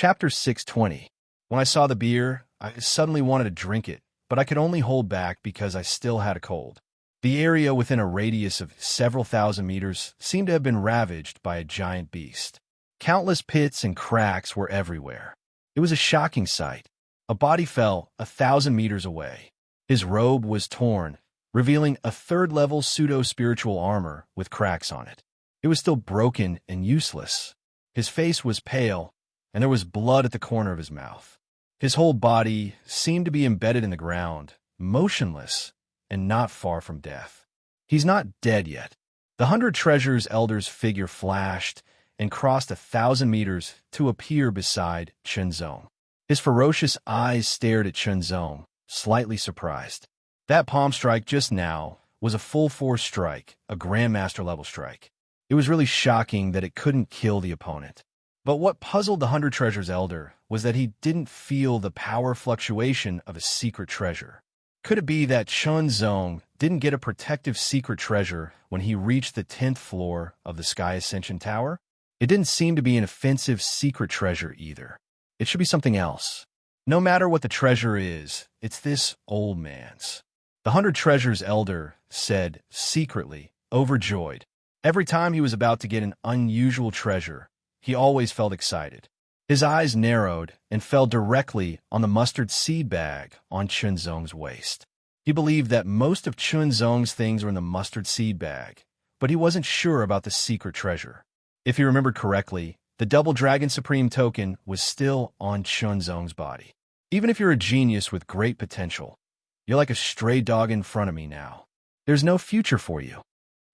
Chapter 620. When I saw the beer, I suddenly wanted to drink it, but I could only hold back because I still had a cold. The area within a radius of several thousand meters seemed to have been ravaged by a giant beast. Countless pits and cracks were everywhere. It was a shocking sight. A body fell 1,000 meters away. His robe was torn, revealing a third-level pseudo-spiritual armor with cracks on it. It was still broken and useless. His face was pale, and there was blood at the corner of his mouth. His whole body seemed to be embedded in the ground, motionless, and not far from death. He's not dead yet. The 100 Treasures Elder's figure flashed and crossed 1,000 meters to appear beside Chunzong. His ferocious eyes stared at Chunzong, slightly surprised. That palm strike just now was a full-force strike, a Grandmaster-level strike. It was really shocking that it couldn't kill the opponent. But what puzzled the 100 Treasures Elder was that he didn't feel the power fluctuation of a secret treasure. Could it be that Chunzong didn't get a protective secret treasure when he reached the 10th floor of the Sky Ascension Tower? It didn't seem to be an offensive secret treasure either. It should be something else. No matter what the treasure is, it's this old man's. The 100 Treasures Elder said, secretly, overjoyed. Every time he was about to get an unusual treasure, he always felt excited. His eyes narrowed and fell directly on the mustard seed bag on Chunzong's waist. He believed that most of Chunzong's things were in the mustard seed bag, but he wasn't sure about the secret treasure. If he remembered correctly, the Double Dragon Supreme token was still on Chunzong's body. Even if you're a genius with great potential, you're like a stray dog in front of me now. There's no future for you.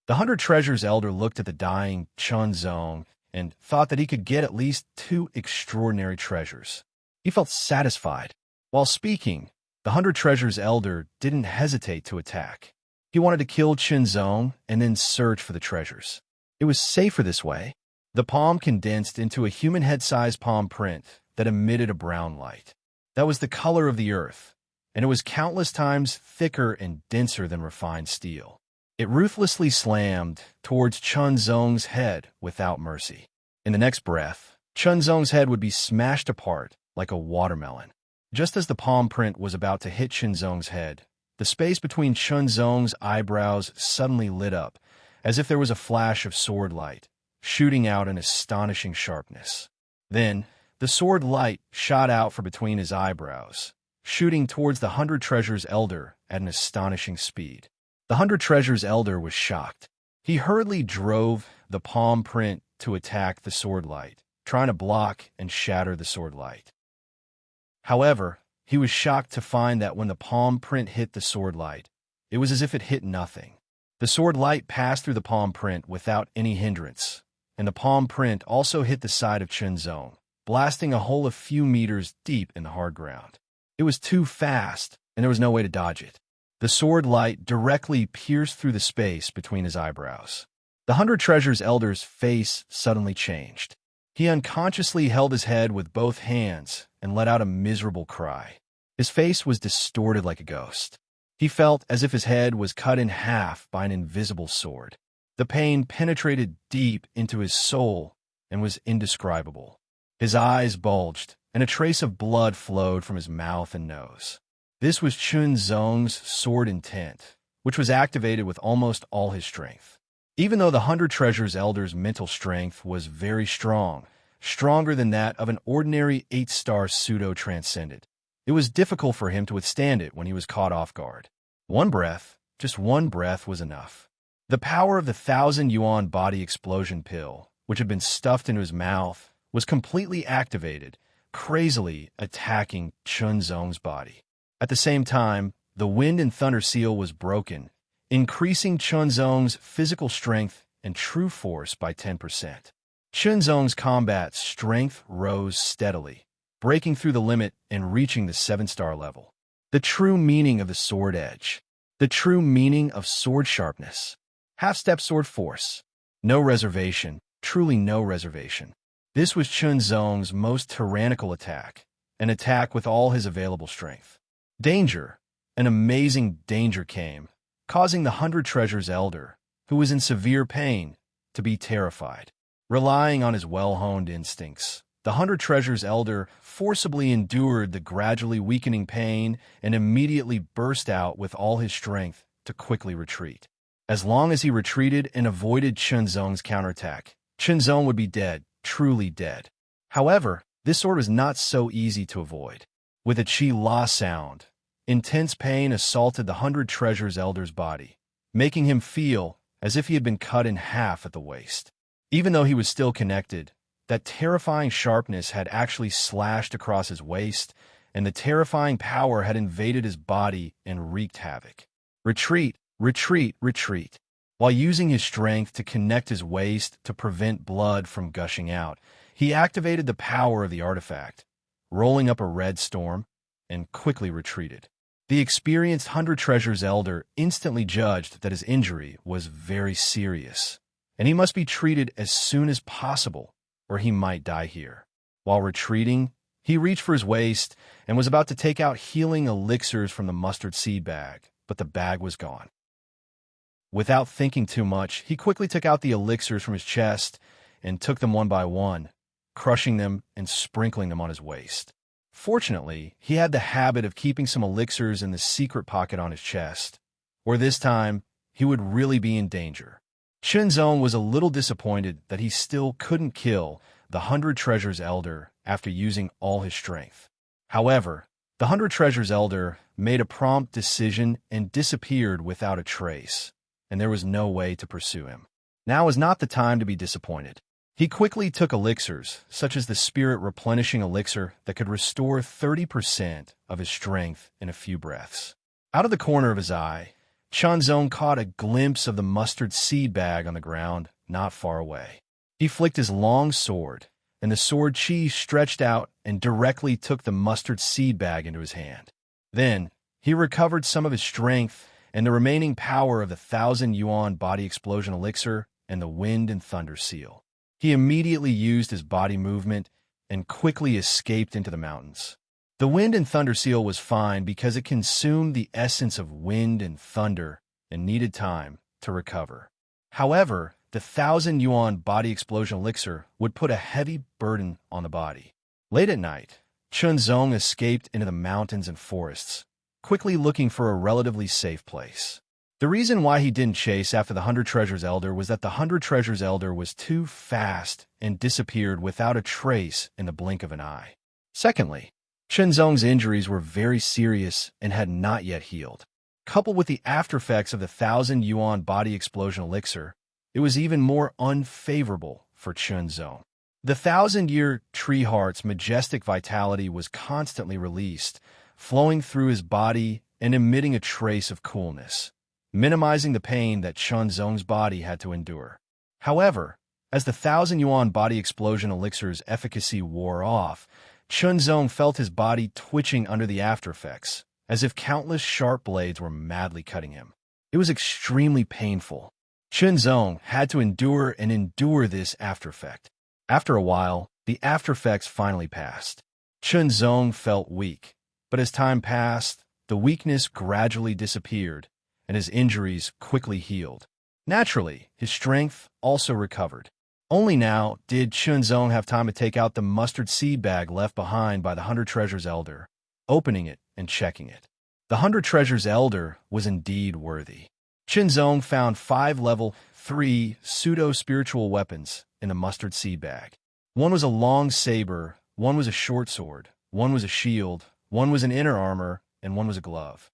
The 100 Treasures Elder looked at the dying Chunzong and thought that he could get at least 2 extraordinary treasures. He felt satisfied. While speaking, the 100 Treasures Elder didn't hesitate to attack. He wanted to kill Chunzong and then search for the treasures. It was safer this way. The palm condensed into a human head-sized palm print that emitted a brown light. That was the color of the earth, and it was countless times thicker and denser than refined steel. It ruthlessly slammed towards Chunzong's head without mercy. In the next breath, Chunzong's head would be smashed apart like a watermelon. Just as the palm print was about to hit Chunzong's head, the space between Chunzong's eyebrows suddenly lit up, as if there was a flash of sword light, shooting out an astonishing sharpness. Then, the sword light shot out from between his eyebrows, shooting towards the 100 Treasures Elder at an astonishing speed. The 100 Treasures Elder was shocked. He hurriedly drove the palm print to attack the sword light, trying to block and shatter the sword light. However, he was shocked to find that when the palm print hit the sword light, it was as if it hit nothing. The sword light passed through the palm print without any hindrance, and the palm print also hit the side of Chunzong, blasting a hole a few meters deep in the hard ground. It was too fast, and there was no way to dodge it. The sword light directly pierced through the space between his eyebrows. The 100 Treasures Elder's face suddenly changed. He unconsciously held his head with both hands and let out a miserable cry. His face was distorted like a ghost. He felt as if his head was cut in half by an invisible sword. The pain penetrated deep into his soul and was indescribable. His eyes bulged, and a trace of blood flowed from his mouth and nose. This was Chunzong's sword intent, which was activated with almost all his strength. Even though the 100 Treasures Elder's mental strength was very strong, stronger than that of an ordinary 8-star pseudo-transcendent, it was difficult for him to withstand it when he was caught off guard. One breath, just one breath, was enough. The power of the 1,000 yuan body explosion pill, which had been stuffed into his mouth, was completely activated, crazily attacking Chunzong's body. At the same time, the Wind and Thunder Seal was broken, increasing Chunzong's physical strength and true force by 10%. Chunzong's combat strength rose steadily, breaking through the limit and reaching the 7-star level. The true meaning of the sword edge. The true meaning of sword sharpness. Half-step sword force. No reservation, truly no reservation. This was Chunzong's most tyrannical attack, an attack with all his available strength. Danger, an amazing danger came, causing the 100 Treasures Elder, who was in severe pain, to be terrified. Relying on his well-honed instincts, the 100 Treasures Elder forcibly endured the gradually weakening pain and immediately burst out with all his strength to quickly retreat. As long as he retreated and avoided Chunzong's counterattack, Chunzong would be dead, truly dead. However, this sword was not so easy to avoid. With a chi la sound, intense pain assaulted the 100 Treasures Elder's body, making him feel as if he had been cut in half at the waist. Even though he was still connected, that terrifying sharpness had actually slashed across his waist, and the terrifying power had invaded his body and wreaked havoc. Retreat, retreat, retreat. While using his strength to connect his waist to prevent blood from gushing out, he activated the power of the artifact, rolling up a red storm, and quickly retreated. The experienced 100 Treasures Elder instantly judged that his injury was very serious, and he must be treated as soon as possible, or he might die here. While retreating, he reached for his waist and was about to take out healing elixirs from the mustard seed bag, but the bag was gone. Without thinking too much, he quickly took out the elixirs from his chest and took them one by one, crushing them and sprinkling them on his waist. Fortunately, he had the habit of keeping some elixirs in the secret pocket on his chest, or this time, he would really be in danger. Chunzong was a little disappointed that he still couldn't kill the 100 Treasures Elder after using all his strength. However, the 100 Treasures Elder made a prompt decision and disappeared without a trace, and there was no way to pursue him. Now was not the time to be disappointed. He quickly took elixirs, such as the Spirit Replenishing Elixir that could restore 30% of his strength in a few breaths. Out of the corner of his eye, Chunzong caught a glimpse of the mustard seed bag on the ground not far away. He flicked his long sword, and the sword chi stretched out and directly took the mustard seed bag into his hand. Then, he recovered some of his strength and the remaining power of the 1,000 yuan body explosion elixir and the wind and thunder seal. He immediately used his body movement and quickly escaped into the mountains. The wind and thunder seal was fine because it consumed the essence of wind and thunder and needed time to recover. However, the 1,000 yuan body explosion elixir would put a heavy burden on the body. Late at night, Chunzong escaped into the mountains and forests, quickly looking for a relatively safe place. The reason why he didn't chase after the 100 Treasures Elder was that the 100 Treasures Elder was too fast and disappeared without a trace in the blink of an eye. Secondly, Chunzong's injuries were very serious and had not yet healed. Coupled with the aftereffects of the 1,000 yuan body explosion elixir, it was even more unfavorable for Chunzong. The 1,000-year tree heart's majestic vitality was constantly released, flowing through his body and emitting a trace of coolness, minimizing the pain that Chunzong's body had to endure. However, as the 1,000 yuan body explosion elixir's efficacy wore off, Chunzong felt his body twitching under the aftereffects, as if countless sharp blades were madly cutting him. It was extremely painful. Chunzong had to endure this aftereffect. After a while, the aftereffects finally passed. Chunzong felt weak, but as time passed, the weakness gradually disappeared, and his injuries quickly healed. Naturally, his strength also recovered. Only now did Chunzong have time to take out the mustard seed bag left behind by the 100 Treasures Elder, opening it and checking it. The 100 Treasures Elder was indeed worthy. Chunzong found 5 level 3 pseudo-spiritual weapons in the mustard seed bag. One was a long saber, one was a short sword, one was a shield, one was an inner armor, and one was a glove.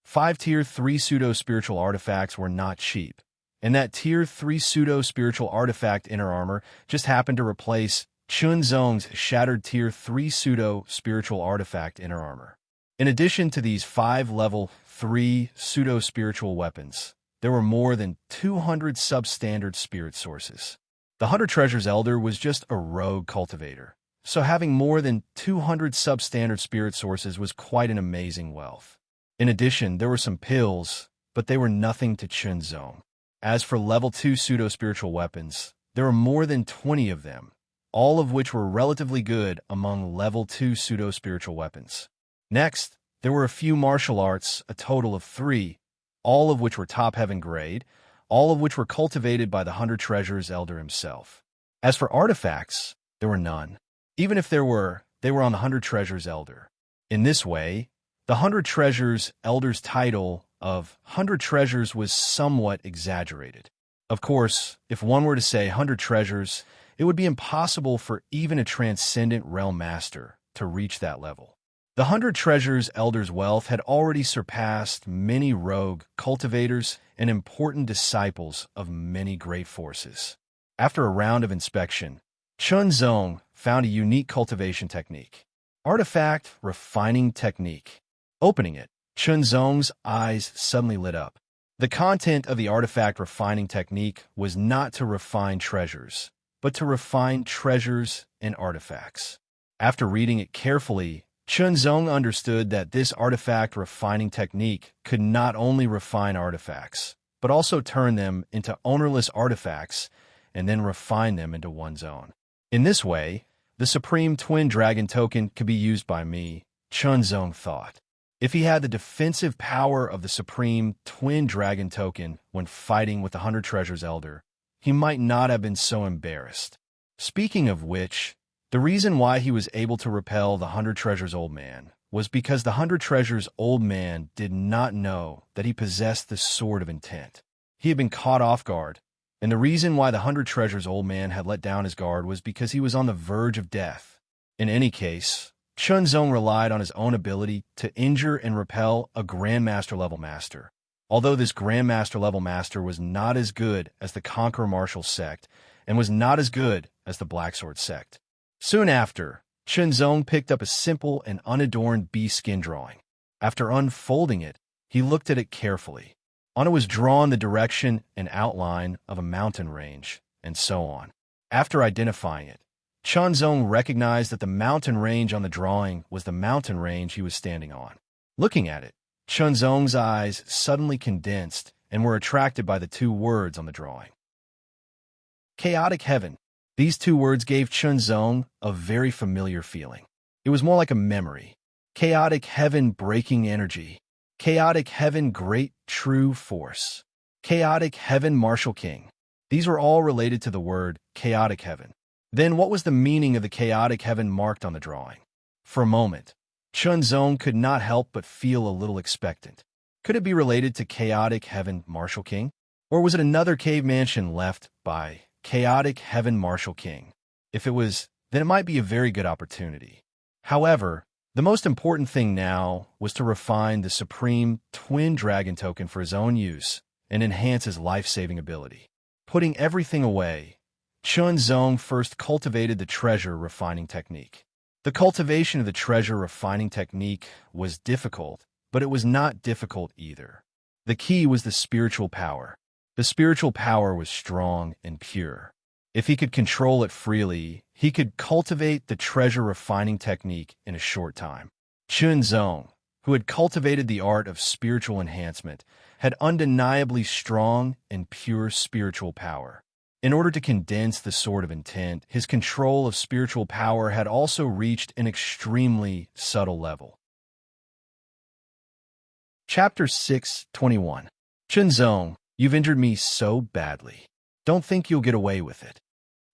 5 Tier 3 pseudo-spiritual artifacts were not cheap, and that Tier 3 pseudo-spiritual artifact inner armor just happened to replace Chunzong's shattered Tier 3 pseudo-spiritual artifact inner armor. In addition to these 5 level 3 pseudo-spiritual weapons, there were more than 200 substandard spirit sources. The 100 Treasures Elder was just a rogue cultivator, so having more than 200 substandard spirit sources was quite an amazing wealth. In addition, there were some pills, but they were nothing to Chunzong. As for level 2 pseudo-spiritual weapons, there were more than 20 of them, all of which were relatively good among level 2 pseudo-spiritual weapons. Next, there were a few martial arts, a total of 3, all of which were top heaven grade, all of which were cultivated by the 100 Treasures Elder himself. As for artifacts, There were none. Even if there were, they were on the 100 Treasures Elder. In this way, the 100 Treasures Elder's title of 100 Treasures was somewhat exaggerated. Of course, if one were to say 100 treasures, it would be impossible for even a transcendent realm master to reach that level. The 100 Treasures Elder's wealth had already surpassed many rogue cultivators and important disciples of many great forces. After a round of inspection, Chun Zong found a unique cultivation technique. Artifact Refining Technique. Opening it, Chun Zong's eyes suddenly lit up. The content of the Artifact Refining Technique was not to refine treasures, but to refine treasures and artifacts. After reading it carefully, Chun Zong understood that this artifact refining technique could not only refine artifacts, but also turn them into ownerless artifacts and then refine them into one's own. In this way, the Supreme Twin Dragon token could be used by me, Chun Zong thought. If he had the defensive power of the Supreme Twin Dragon token when fighting with the 100 Treasures Elder, he might not have been so embarrassed. Speaking of which, the reason why he was able to repel the 100 Treasures Old Man was because the 100 Treasures Old Man did not know that he possessed the Sword of Intent. He had been caught off guard, and the reason why the 100 Treasures Old Man had let down his guard was because he was on the verge of death. In any case, Chun Zong relied on his own ability to injure and repel a Grandmaster level master. Although this Grandmaster level master was not as good as the Conqueror Martial sect and was not as good as the Black Sword sect. Soon after, Chun Zong picked up a simple and unadorned bee skin drawing. After unfolding it, he looked at it carefully. On it was drawn the direction and outline of a mountain range, and so on. After identifying it, Chun Zong recognized that the mountain range on the drawing was the mountain range he was standing on. Looking at it, Chun Zong's eyes suddenly condensed and were attracted by the two words on the drawing. Chaotic Heaven. These two words gave Chun Zong a very familiar feeling. It was more like a memory. Chaotic Heaven Breaking Energy. Chaotic Heaven Great True Force. Chaotic Heaven Martial King. These were all related to the word Chaotic Heaven. Then what was the meaning of the Chaotic Heaven marked on the drawing? For a moment, Chun Zong could not help but feel a little expectant. Could it be related to Chaotic Heaven Martial King? Or was it another cave mansion left by Chaotic Heaven Martial King? If it was, then it might be a very good opportunity. However, the most important thing now was to refine the Supreme Twin Dragon token for his own use and enhance his life-saving ability. Putting everything away, Chun Zong first cultivated the treasure refining technique. The cultivation of the treasure refining technique was difficult, but it was not difficult either. The key was the spiritual power. The spiritual power was strong and pure. If he could control it freely, he could cultivate the treasure refining technique in a short time. Chun Zong, who had cultivated the art of spiritual enhancement, had undeniably strong and pure spiritual power. In order to condense the Sword of Intent, his control of spiritual power had also reached an extremely subtle level. Chapter 6:21. Chun Zong, you've injured me so badly. Don't think you'll get away with it.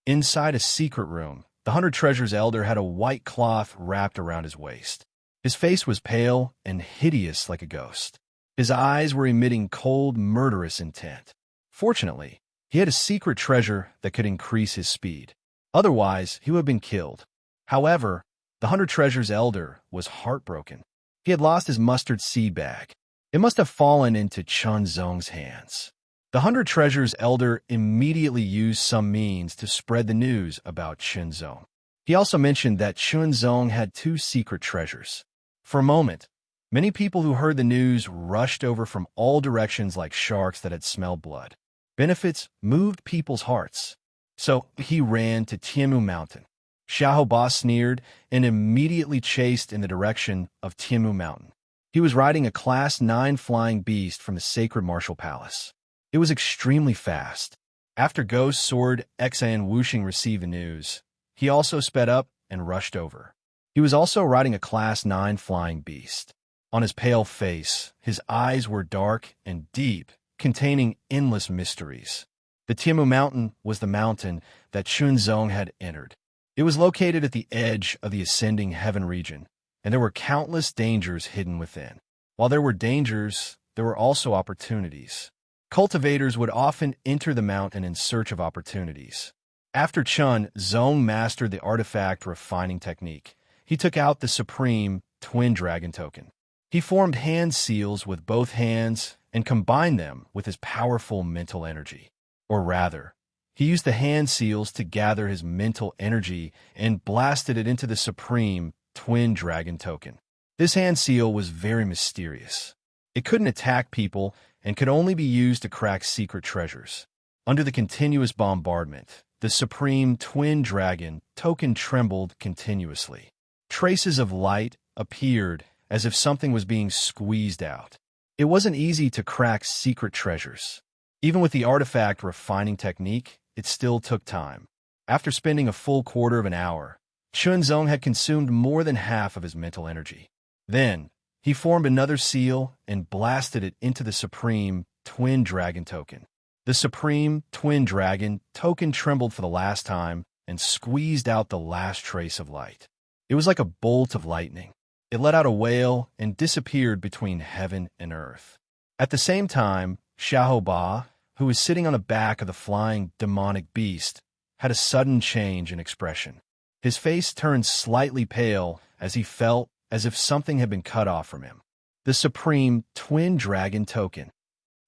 Inside a secret room, the 100 Treasures Elder had a white cloth wrapped around his waist. His face was pale and hideous like a ghost. His eyes were emitting cold, murderous intent. Fortunately, he had a secret treasure that could increase his speed. Otherwise, he would have been killed. However, the 100 Treasures Elder was heartbroken. He had lost his mustard seed bag. It must have fallen into Chun Zong's hands. The 100 Treasures Elder immediately used some means to spread the news about Chun Zong. He also mentioned that Chun Zong had 2 secret treasures. For a moment, many people who heard the news rushed over from all directions like sharks that had smelled blood. Benefits moved people's hearts. So he ran to Tianmu Mountain. Xiahou Ba sneered and immediately chased in the direction of Tianmu Mountain. He was riding a Class 9 flying beast from the Sacred Martial Palace. It was extremely fast. After Ghost Sword Xan Wuxing received the news, he also sped up and rushed over. He was also riding a Class 9 flying beast. On his pale face, his eyes were dark and deep, containing endless mysteries. The Tianmu Mountain was the mountain that Chun Zong had entered. It was located at the edge of the ascending heaven region, and there were countless dangers hidden within. While there were dangers, there were also opportunities. Cultivators would often enter the mountain in search of opportunities. After Chun Zong mastered the artifact refining technique, he took out the supreme twin dragon token. He formed hand seals with both hands and combined them with his powerful mental energy. Or rather, he used the hand seals to gather his mental energy and blasted it into the supreme twin dragon token. This hand seal was very mysterious. It couldn't attack people and could only be used to crack secret treasures. Under the continuous bombardment, the supreme twin dragon token trembled continuously. Traces of light appeared as if something was being squeezed out. It wasn't easy to crack secret treasures. Even with the artifact refining technique, it still took time. After spending a full quarter of an hour, Chunzong had consumed more than half of his mental energy. Then, he formed another seal and blasted it into the supreme twin dragon token. The supreme twin dragon token trembled for the last time and squeezed out the last trace of light. It was like a bolt of lightning. It let out a wail and disappeared between heaven and earth. At the same time, Xiahou Ba, who was sitting on the back of the flying demonic beast, had a sudden change in expression. His face turned slightly pale as he felt as if something had been cut off from him. The supreme twin dragon token.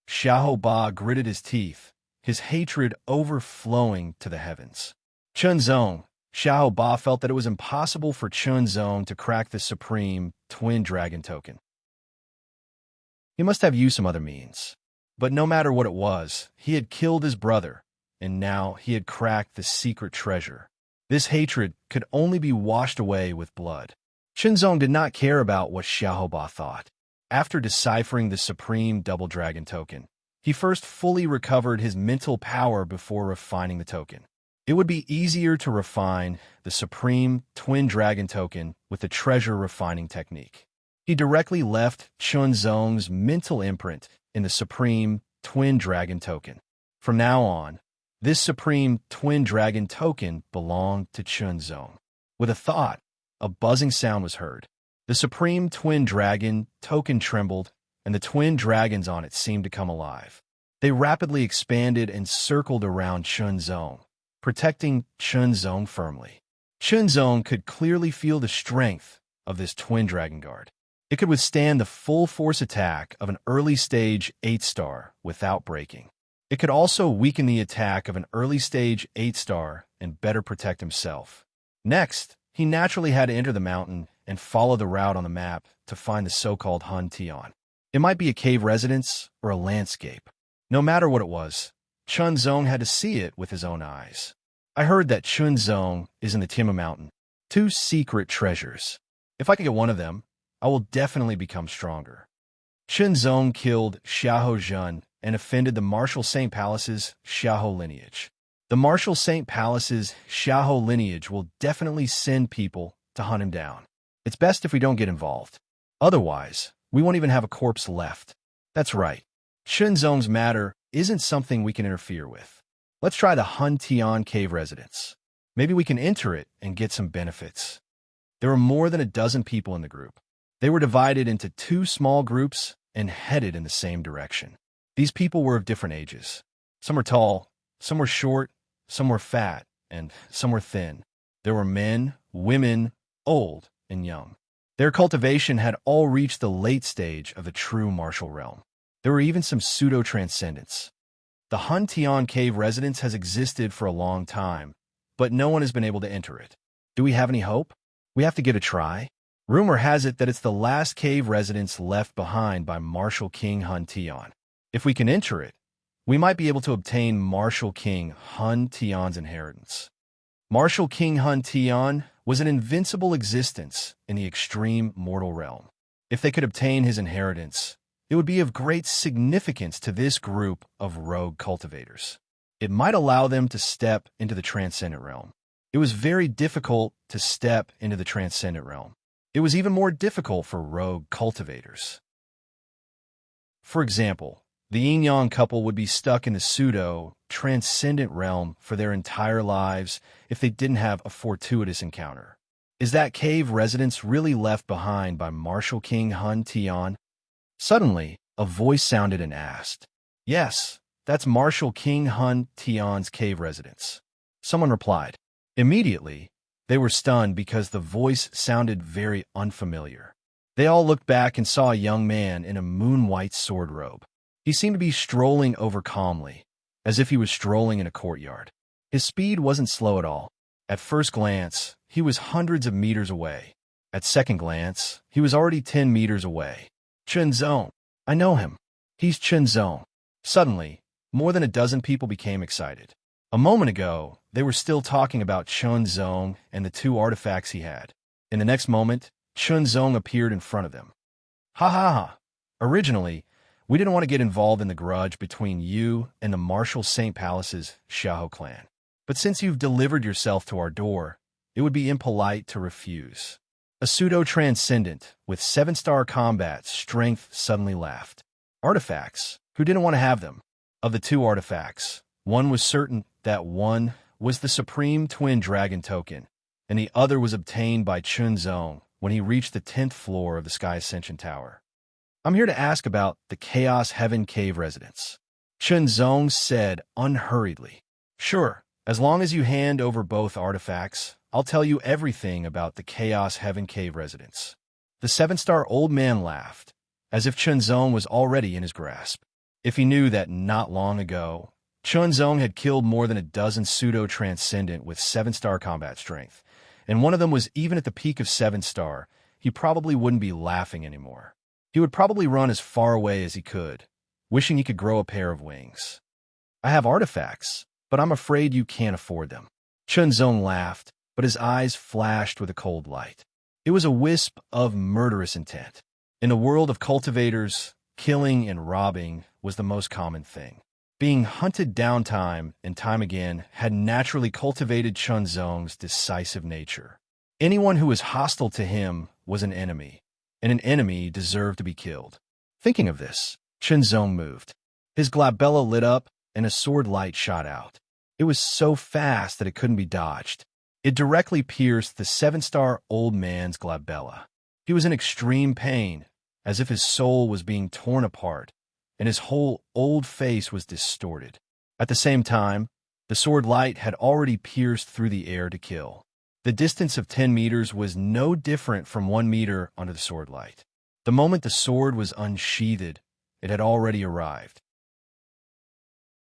Xiahou Ba gritted his teeth, his hatred overflowing to the heavens. Chunzong, Xiahou Ba felt that it was impossible for Chunzong to crack the supreme twin dragon token. He must have used some other means. But no matter what it was, he had killed his brother, and now he had cracked the secret treasure. This hatred could only be washed away with blood. Chunzong did not care about what Xiahou Ba thought. After deciphering the supreme double dragon token, he first fully recovered his mental power before refining the token. It would be easier to refine the supreme twin dragon token with the treasure refining technique. He directly left Chunzong's mental imprint in the supreme twin dragon token. From now on, this supreme twin dragon token belonged to Chunzong. With a thought, a buzzing sound was heard. The supreme twin dragon token trembled, and the twin dragons on it seemed to come alive. They rapidly expanded and circled around Chunzong, protecting Chunzong firmly. Chunzong could clearly feel the strength of this twin dragon guard. It could withstand the full force attack of an early-stage 8-star without breaking. It could also weaken the attack of an early-stage 8-star and better protect himself. Next, he naturally had to enter the mountain and follow the route on the map to find the so-called Hun Tian. It might be a cave residence or a landscape. No matter what it was, Chunzong had to see it with his own eyes. I heard that Chunzong is in the Tianmu Mountain. 2 secret treasures. If I can get one of them, I will definitely become stronger. Chunzong killed Xiahou Zhen and offended the Martial Saint Palace's Xiahou lineage. The Martial Saint Palace's Xiahou lineage will definitely send people to hunt him down. It's best if we don't get involved. Otherwise, we won't even have a corpse left. That's right. Chunzong's matter isn't something we can interfere with. Let's try the Hun Tian cave residence. Maybe we can enter it and get some benefits. There were more than a dozen people in the group. They were divided into 2 small groups and headed in the same direction. These people were of different ages. Some were tall, some were short, some were fat, and some were thin. There were men, women, old, and young. Their cultivation had all reached the late stage of the true martial realm. There were even some pseudo-transcendents. The Hun Tian cave residence has existed for a long time, but no one has been able to enter it. Do we have any hope? We have to give it a try. Rumor has it that it's the last cave residence left behind by Martial King Hun Tian. If we can enter it, we might be able to obtain Martial King Hun Tian's inheritance. Martial King Hun Tian was an invincible existence in the extreme mortal realm. If they could obtain his inheritance, it would be of great significance to this group of rogue cultivators. It might allow them to step into the transcendent realm. It was very difficult to step into the transcendent realm. It was even more difficult for rogue cultivators. For example, The yin-yang couple would be stuck in the pseudo-transcendent realm for their entire lives if they didn't have a fortuitous encounter. Is that cave residence really left behind by Marshal King Hun Tian? Suddenly, a voice sounded and asked, "Yes, that's Marshal King Hun Tian's cave residence." Someone replied. Immediately, they were stunned because the voice sounded very unfamiliar. They all looked back and saw a young man in a moon-white sword robe. He seemed to be strolling over calmly, as if he was strolling in a courtyard. His speed wasn't slow at all. At first glance, he was hundreds of meters away. At second glance, he was already 10 meters away. Chen Zong. I know him. He's Chen Zong. Suddenly, more than a dozen people became excited. A moment ago, they were still talking about Chen Zong and the 2 artifacts he had. In the next moment, Chen Zong appeared in front of them. Ha ha ha. Originally, we didn't want to get involved in the grudge between you and the Marshal St. Palace's Xiahou clan. But since you've delivered yourself to our door, it would be impolite to refuse. A pseudo-transcendent with 7-star combat strength suddenly laughed. Artifacts? Who didn't want to have them? Of the 2 artifacts, one was certain that one was the Supreme Twin Dragon token, and the other was obtained by Chen Zong when he reached the 10th floor of the Sky Ascension Tower. I'm here to ask about the Chaos Heaven Cave residence. Chen Zong said unhurriedly. Sure, as long as you hand over both artifacts, I'll tell you everything about the Chaos Heaven Cave residence. The 7-star old man laughed, as if Chen Zong was already in his grasp. If he knew that not long ago, Chen Zong had killed more than a dozen pseudo-transcendent with 7-star combat strength, and one of them was even at the peak of 7-star, he probably wouldn't be laughing anymore. He would probably run as far away as he could, wishing he could grow a pair of wings. I have artifacts, but I'm afraid you can't afford them. Chen Zong laughed, but his eyes flashed with a cold light. It was a wisp of murderous intent. In the world of cultivators, killing and robbing was the most common thing. Being hunted down time and time again had naturally cultivated Chen Zong's decisive nature. Anyone who was hostile to him was an enemy, and an enemy deserved to be killed. Thinking of this, Chen Zong moved. His glabella lit up, and a sword light shot out. It was so fast that it couldn't be dodged. It directly pierced the 7-star old man's glabella. He was in extreme pain, as if his soul was being torn apart, and his whole old face was distorted. At the same time, the sword light had already pierced through the air to kill. The distance of 10 meters was no different from 1 meter under the sword light. The moment the sword was unsheathed, it had already arrived.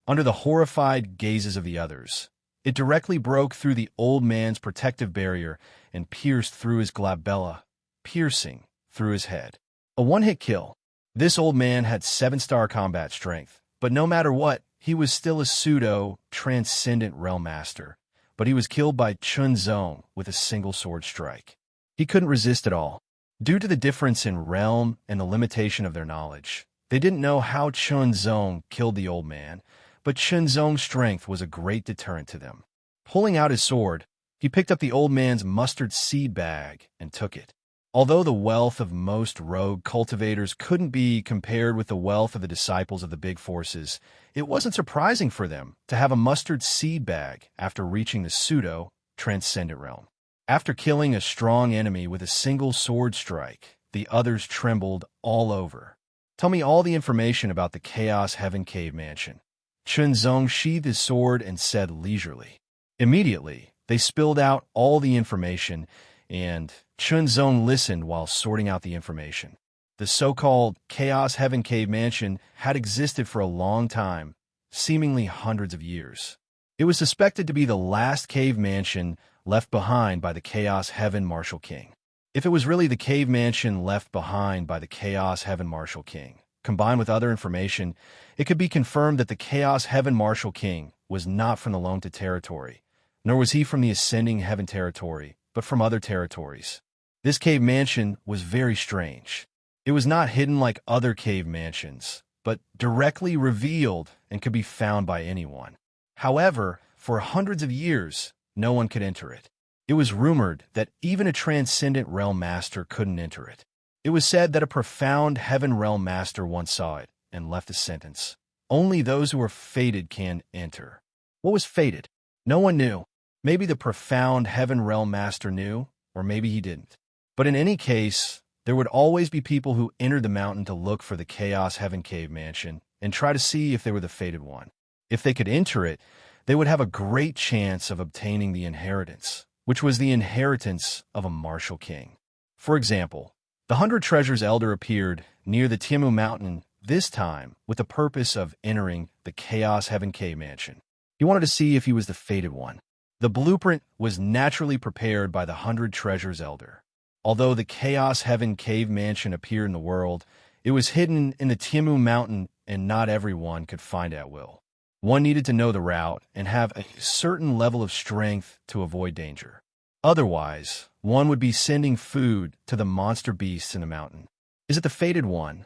Under the horrified gazes of the others, it directly broke through the old man's protective barrier and pierced through his glabella, piercing through his head. A one-hit kill. This old man had 7-star combat strength, but no matter what, he was still a pseudo-transcendent realm master. But he was killed by Chen Zong with a single sword strike. He couldn't resist at all. Due to the difference in realm and the limitation of their knowledge, they didn't know how Chen Zong killed the old man, but Chen Zong's strength was a great deterrent to them. Pulling out his sword, he picked up the old man's mustard seed bag and took it. Although the wealth of most rogue cultivators couldn't be compared with the wealth of the disciples of the big forces, it wasn't surprising for them to have a mustard seed bag after reaching the pseudo-transcendent realm. After killing a strong enemy with a single sword strike, the others trembled all over. Tell me all the information about the Chaos Heaven Cave Mansion. Chen Zong sheathed his sword and said leisurely. Immediately, they spilled out all the information, and Chen Zong listened while sorting out the information. The so-called Chaos Heaven Cave Mansion had existed for a long time, seemingly hundreds of years. It was suspected to be the last cave mansion left behind by the Chaos Heaven Marshal King. If it was really the cave mansion left behind by the Chaos Heaven Marshal King, combined with other information, it could be confirmed that the Chaos Heaven Marshal King was not from the Longta territory, nor was he from the Ascending Heaven territory, but from other territories. This cave mansion was very strange. It was not hidden like other cave mansions, but directly revealed and could be found by anyone. However, for hundreds of years, no one could enter it. It was rumored that even a transcendent realm master couldn't enter it. It was said that a profound heaven realm master once saw it and left a sentence. Only those who are fated can enter. What was fated? No one knew. Maybe the profound Heaven Realm Master knew, or maybe he didn't. But in any case, there would always be people who entered the mountain to look for the Chaos Heaven Cave Mansion and try to see if they were the fated one. If they could enter it, they would have a great chance of obtaining the inheritance, which was the inheritance of a martial king. For example, the 100 Treasures Elder appeared near the Tiamu Mountain this time with the purpose of entering the Chaos Heaven Cave Mansion. He wanted to see if he was the fated one. The blueprint was naturally prepared by the 100 Treasures Elder. Although the Chaos Heaven Cave Mansion appeared in the world, it was hidden in the Tiamu Mountain and not everyone could find it at will. One needed to know the route and have a certain level of strength to avoid danger. Otherwise, one would be sending food to the monster beasts in the mountain. Is it the fated one?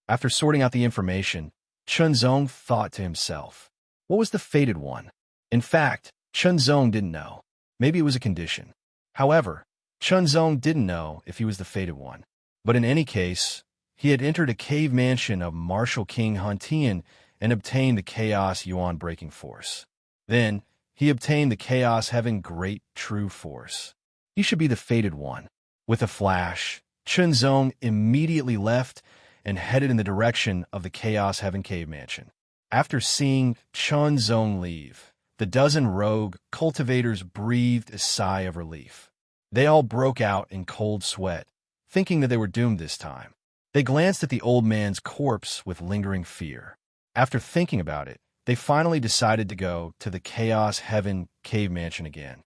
After sorting out the information, Chunzong thought to himself, what was the fated one? In fact, Chunzong didn't know. Maybe it was a condition. However, Chunzong didn't know if he was the fated one. But in any case, he had entered a cave mansion of martial King Huntian and obtained the Chaos Yuan Breaking Force. Then, he obtained the Chaos Heaven Great True Force. He should be the fated one. With a flash, Chunzong immediately left and headed in the direction of the Chaos Heaven Cave Mansion. After seeing Chunzong leave, the dozen rogue cultivators breathed a sigh of relief. They all broke out in cold sweat, thinking that they were doomed this time. They glanced at the old man's corpse with lingering fear. After thinking about it, they finally decided to go to the Chaos Heaven Cave Mansion again.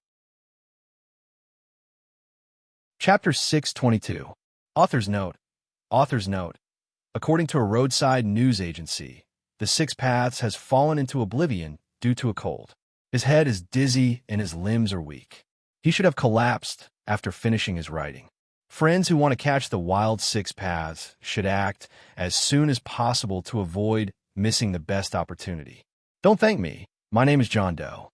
Chapter 622. Author's Note. Author's Note. According to a roadside news agency, the Six Paths has fallen into oblivion due to a cold. His head is dizzy and his limbs are weak. He should have collapsed after finishing his writing. Friends who want to catch the wild Six Paths should act as soon as possible to avoid missing the best opportunity. Don't thank me. My name is John Doe.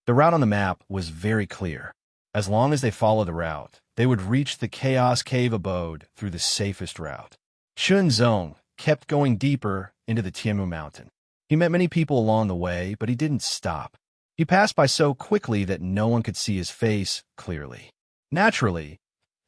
The route on the map was very clear. As long as they followed the route, they would reach the Chaos Cave Abode through the safest route. Chunzong kept going deeper into the Tiamu Mountain. He met many people along the way, but he didn't stop. He passed by so quickly that no one could see his face clearly. Naturally,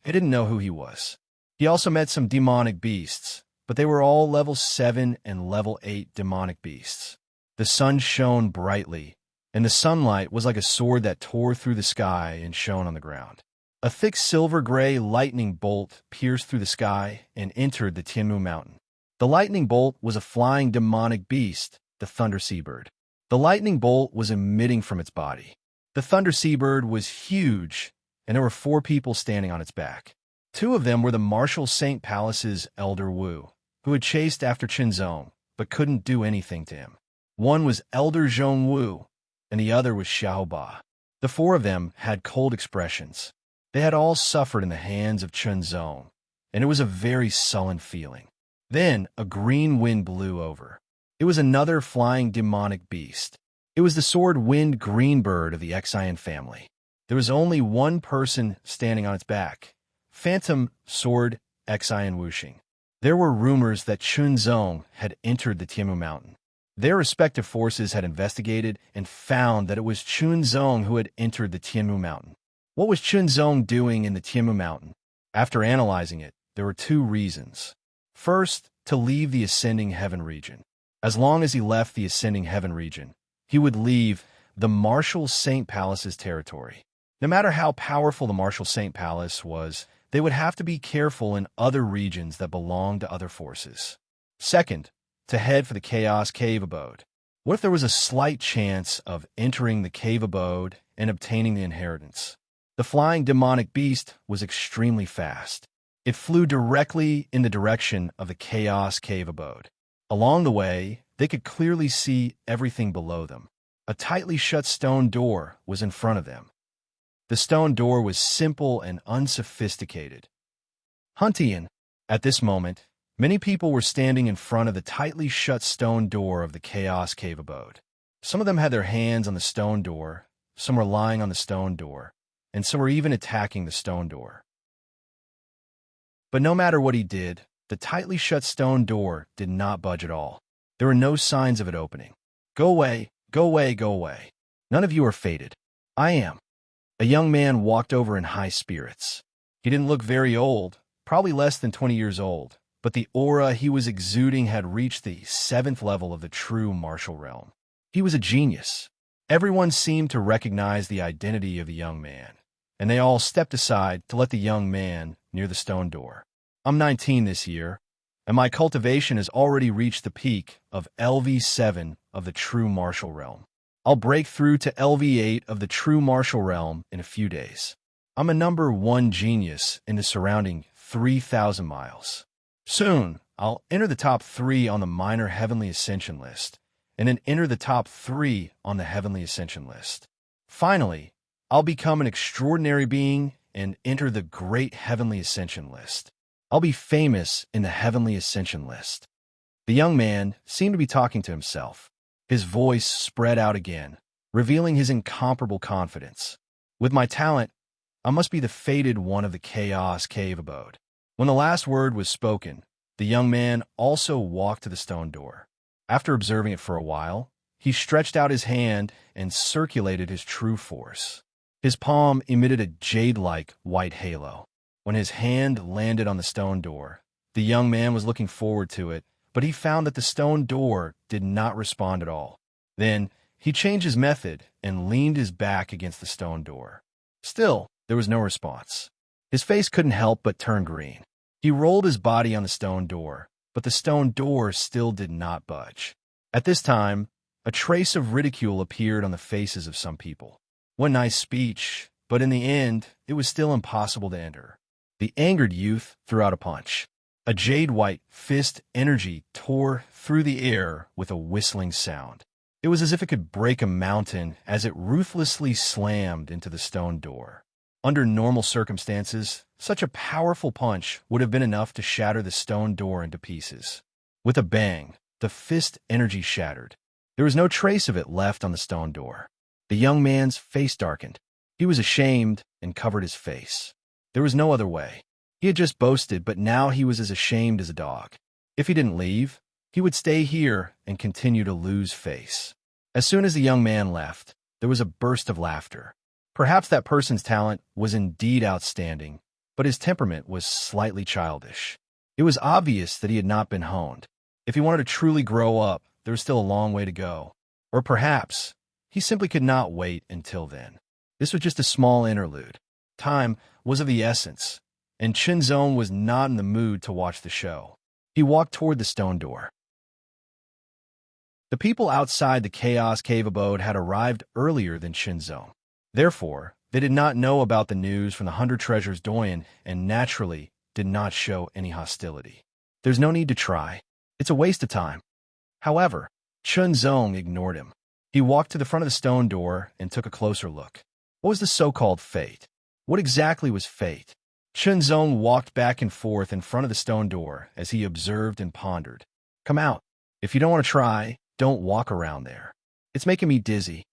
they didn't know who he was. He also met some demonic beasts, but they were all level 7 and level 8 demonic beasts. The sun shone brightly, and the sunlight was like a sword that tore through the sky and shone on the ground. A thick silver-gray lightning bolt pierced through the sky and entered the Tiamu Mountain. The lightning bolt was a flying demonic beast, the Thunder Seabird. The lightning bolt was emitting from its body. The Thunder Seabird was huge, and there were 4 people standing on its back. 2 of them were the Martial Saint Palace's Elder Wu, who had chased after Chunzong, but couldn't do anything to him. One was Elder Zhong Wu, and the other was Xiao Ba. The 4 of them had cold expressions. They had all suffered in the hands of Chunzong, and it was a very sullen feeling. Then a green wind blew over. It was another flying demonic beast. It was the sword-winged green bird of the Xian family. There was only one person standing on its back, Phantom Sword Xian Wuxing. There were rumors that Chunzong had entered the Tiamu Mountain. Their respective forces had investigated and found that it was Chunzong who had entered the Tiamu Mountain. What was Chunzong doing in the Tiamu Mountain? After analyzing it, there were 2 reasons. First, to leave the Ascending Heaven region. As long as he left the Ascending Heaven region, he would leave the Martial Saint Palace's territory. No matter how powerful the Martial Saint Palace was, they would have to be careful in other regions that belonged to other forces. Second, to head for the Chaos Cave Abode. What if there was a slight chance of entering the cave abode and obtaining the inheritance? The flying demonic beast was extremely fast. It flew directly in the direction of the Chaos Cave Abode. Along the way, they could clearly see everything below them. A tightly shut stone door was in front of them. The stone door was simple and unsophisticated. Huntian. At this moment, many people were standing in front of the tightly shut stone door of the Chaos Cave Abode. Some of them had their hands on the stone door, some were lying on the stone door, and some were even attacking the stone door. But no matter what he did, The tightly shut stone door did not budge at all. There were no signs of it opening. Go away, go away, go away. None of you are fated. I am. A young man walked over in high spirits. He didn't look very old, probably less than 20 years old, but the aura he was exuding had reached the 7th level of the true martial realm. He was a genius. Everyone seemed to recognize the identity of the young man, and they all stepped aside to let the young man near the stone door. I'm 19 this year, and my cultivation has already reached the peak of LV7 of the true martial realm. I'll break through to LV8 of the true martial realm in a few days. I'm a number 1 genius in the surrounding 3,000 miles. Soon, I'll enter the top 3 on the minor heavenly ascension list, and then enter the top 3 on the heavenly ascension list. Finally, I'll become an extraordinary being and enter the great heavenly ascension list. I'll be famous in the heavenly ascension list. The young man seemed to be talking to himself. His voice spread out again, revealing his incomparable confidence. With my talent, I must be the fated one of the Chaos Cave abode. When the last word was spoken, the young man also walked to the stone door. After observing it for a while, he stretched out his hand and circulated his true force. His palm emitted a jade-like white halo. When his hand landed on the stone door, the young man was looking forward to it, but he found that the stone door did not respond at all. Then, he changed his method and leaned his back against the stone door. Still, there was no response. His face couldn't help but turn green. He rolled his body on the stone door, but the stone door still did not budge. At this time, a trace of ridicule appeared on the faces of some people. What nice speech, but in the end, it was still impossible to enter. The angered youth threw out a punch. A jade-white fist energy tore through the air with a whistling sound. It was as if it could break a mountain as it ruthlessly slammed into the stone door. Under normal circumstances, such a powerful punch would have been enough to shatter the stone door into pieces. With a bang, the fist energy shattered. There was no trace of it left on the stone door. The young man's face darkened. He was ashamed and covered his face. There was no other way. He had just boasted, but now he was as ashamed as a dog. If he didn't leave, he would stay here and continue to lose face. As soon as the young man left, there was a burst of laughter. Perhaps that person's talent was indeed outstanding, but his temperament was slightly childish. It was obvious that he had not been honed. If he wanted to truly grow up, there was still a long way to go. Or perhaps he simply could not wait until then. This was just a small interlude. Time was of the essence, and Chinzone was not in the mood to watch the show. He walked toward the stone door. The people outside the Chaos Cave abode had arrived earlier than Chinzone. Therefore, they did not know about the news from the 100 Treasures Doyen and naturally did not show any hostility. There's no need to try. It's a waste of time. However, Chinzone ignored him. He walked to the front of the stone door and took a closer look. What was the so-called fate? What exactly was fate? Chinzone walked back and forth in front of the stone door as he observed and pondered. Come out. If you don't want to try, don't walk around there. It's making me dizzy.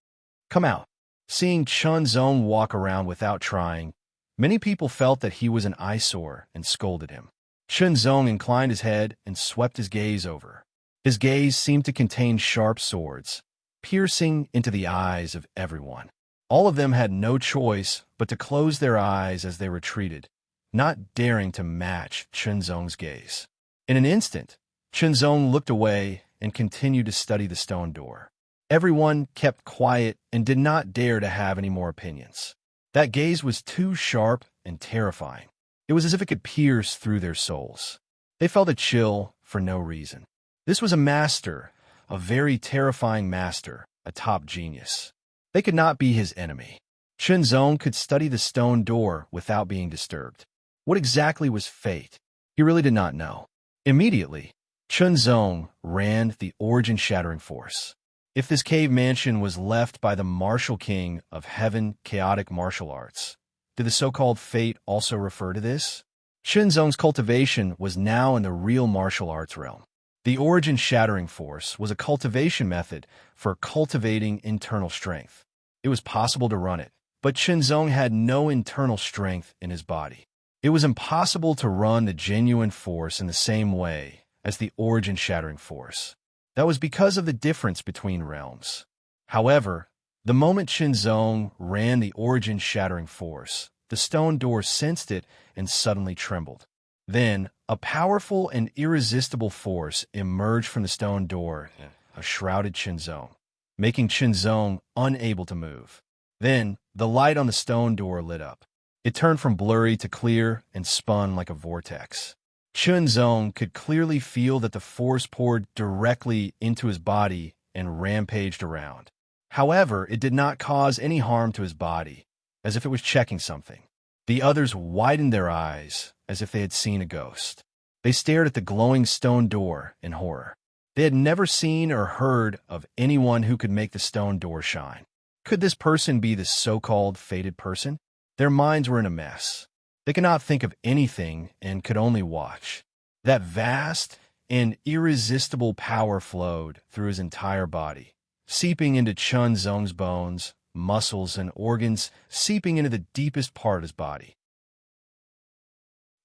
Come out. Seeing Chinzone walk around without trying, many people felt that he was an eyesore and scolded him. Chinzone inclined his head and swept his gaze over. His gaze seemed to contain sharp swords, piercing into the eyes of everyone. All of them had no choice but to close their eyes as they retreated, not daring to match Chinzone's gaze. In an instant, Chinzone looked away and continued to study the stone door. Everyone kept quiet and did not dare to have any more opinions. That gaze was too sharp and terrifying. It was as if it could pierce through their souls. They felt a chill for no reason. This was a master, a very terrifying master, a top genius. They could not be his enemy. Chinzone could study the stone door without being disturbed. What exactly was fate? He really did not know. Immediately, Chinzone ran the origin-shattering force. If this cave mansion was left by the martial king of heaven chaotic martial arts, did the so-called fate also refer to this? Chinzone's cultivation was now in the real martial arts realm. The origin-shattering force was a cultivation method for cultivating internal strength. It was possible to run it, but Chinzone had no internal strength in his body. It was impossible to run the genuine force in the same way as the origin-shattering force. That was because of the difference between realms. However, the moment Qinzong ran the origin-shattering force, the stone door sensed it and suddenly trembled. Then, a powerful and irresistible force emerged from the stone door, a shrouded Qinzong, making Qinzong unable to move. Then, the light on the stone door lit up. It turned from blurry to clear and spun like a vortex. Qinzong could clearly feel that the force poured directly into his body and rampaged around. However, it did not cause any harm to his body, as if it was checking something. The others widened their eyes, as if they had seen a ghost. They stared at the glowing stone door in horror. They had never seen or heard of anyone who could make the stone door shine. Could this person be the so-called fated person? Their minds were in a mess. They could not think of anything and could only watch. That vast and irresistible power flowed through his entire body, seeping into Qinzong's bones, muscles, and organs, seeping into the deepest part of his body.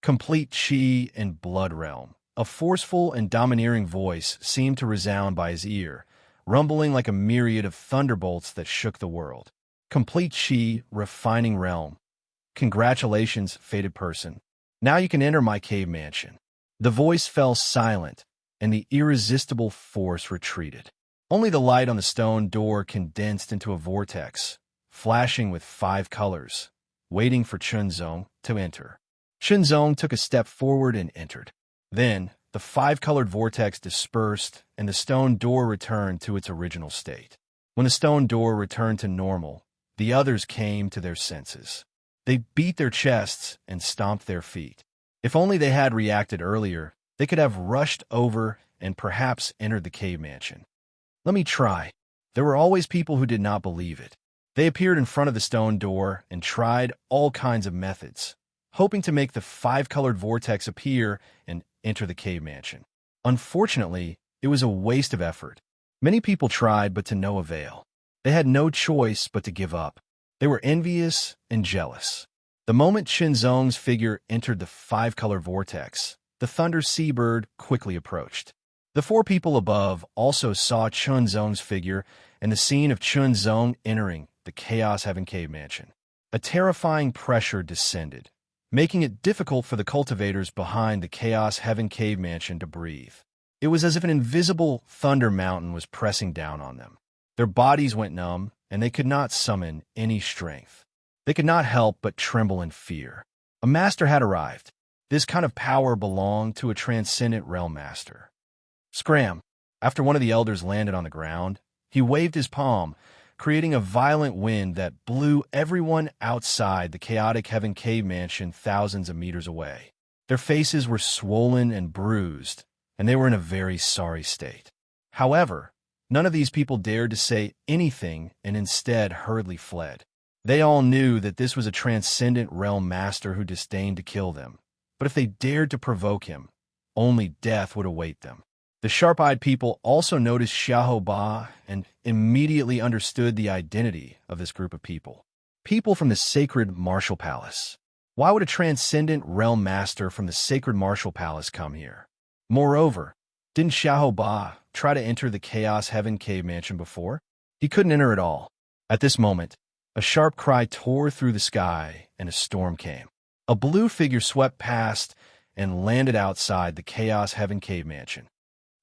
Complete qi and blood realm. A forceful and domineering voice seemed to resound by his ear, rumbling like a myriad of thunderbolts that shook the world. Complete qi, refining realm. Congratulations, fated person. Now you can enter my cave mansion. The voice fell silent, and the irresistible force retreated. Only the light on the stone door condensed into a vortex, flashing with 5 colors, waiting for Qinzong to enter. Qinzong took a step forward and entered. Then, the 5-colored vortex dispersed, and the stone door returned to its original state. When the stone door returned to normal, the others came to their senses. They beat their chests and stomped their feet. If only they had reacted earlier, they could have rushed over and perhaps entered the cave mansion. Let me try. There were always people who did not believe it. They appeared in front of the stone door and tried all kinds of methods, hoping to make the 5-colored vortex appear and enter the cave mansion. Unfortunately, it was a waste of effort. Many people tried, but to no avail. They had no choice but to give up. They were envious and jealous. The moment Qinzong's figure entered the 5-color vortex, the thunder seabird quickly approached. The 4 people above also saw Qinzong's figure and the scene of Qinzong entering the Chaos Heaven Cave Mansion. A terrifying pressure descended, making it difficult for the cultivators behind the Chaos Heaven Cave Mansion to breathe. It was as if an invisible thunder mountain was pressing down on them. Their bodies went numb, and they could not summon any strength. They could not help but tremble in fear. A master had arrived. This kind of power belonged to a transcendent realm master. Scram! After one of the elders landed on the ground, he waved his palm, creating a violent wind that blew everyone outside the chaotic Heaven Cave Mansion thousands of meters away. Their faces were swollen and bruised, and they were in a very sorry state. However, none of these people dared to say anything and instead hurriedly fled. They all knew that this was a transcendent realm master who disdained to kill them, but if they dared to provoke him, only death would await them. The sharp-eyed people also noticed Xiahou Ba and immediately understood the identity of this group of people. People from the sacred martial palace. Why would a transcendent realm master from the sacred martial palace come here? Moreover, didn't Xiahou Ba try to enter the Chaos Heaven Cave Mansion before? He couldn't enter at all. At this moment, a sharp cry tore through the sky and a storm came. A blue figure swept past and landed outside the Chaos Heaven Cave Mansion.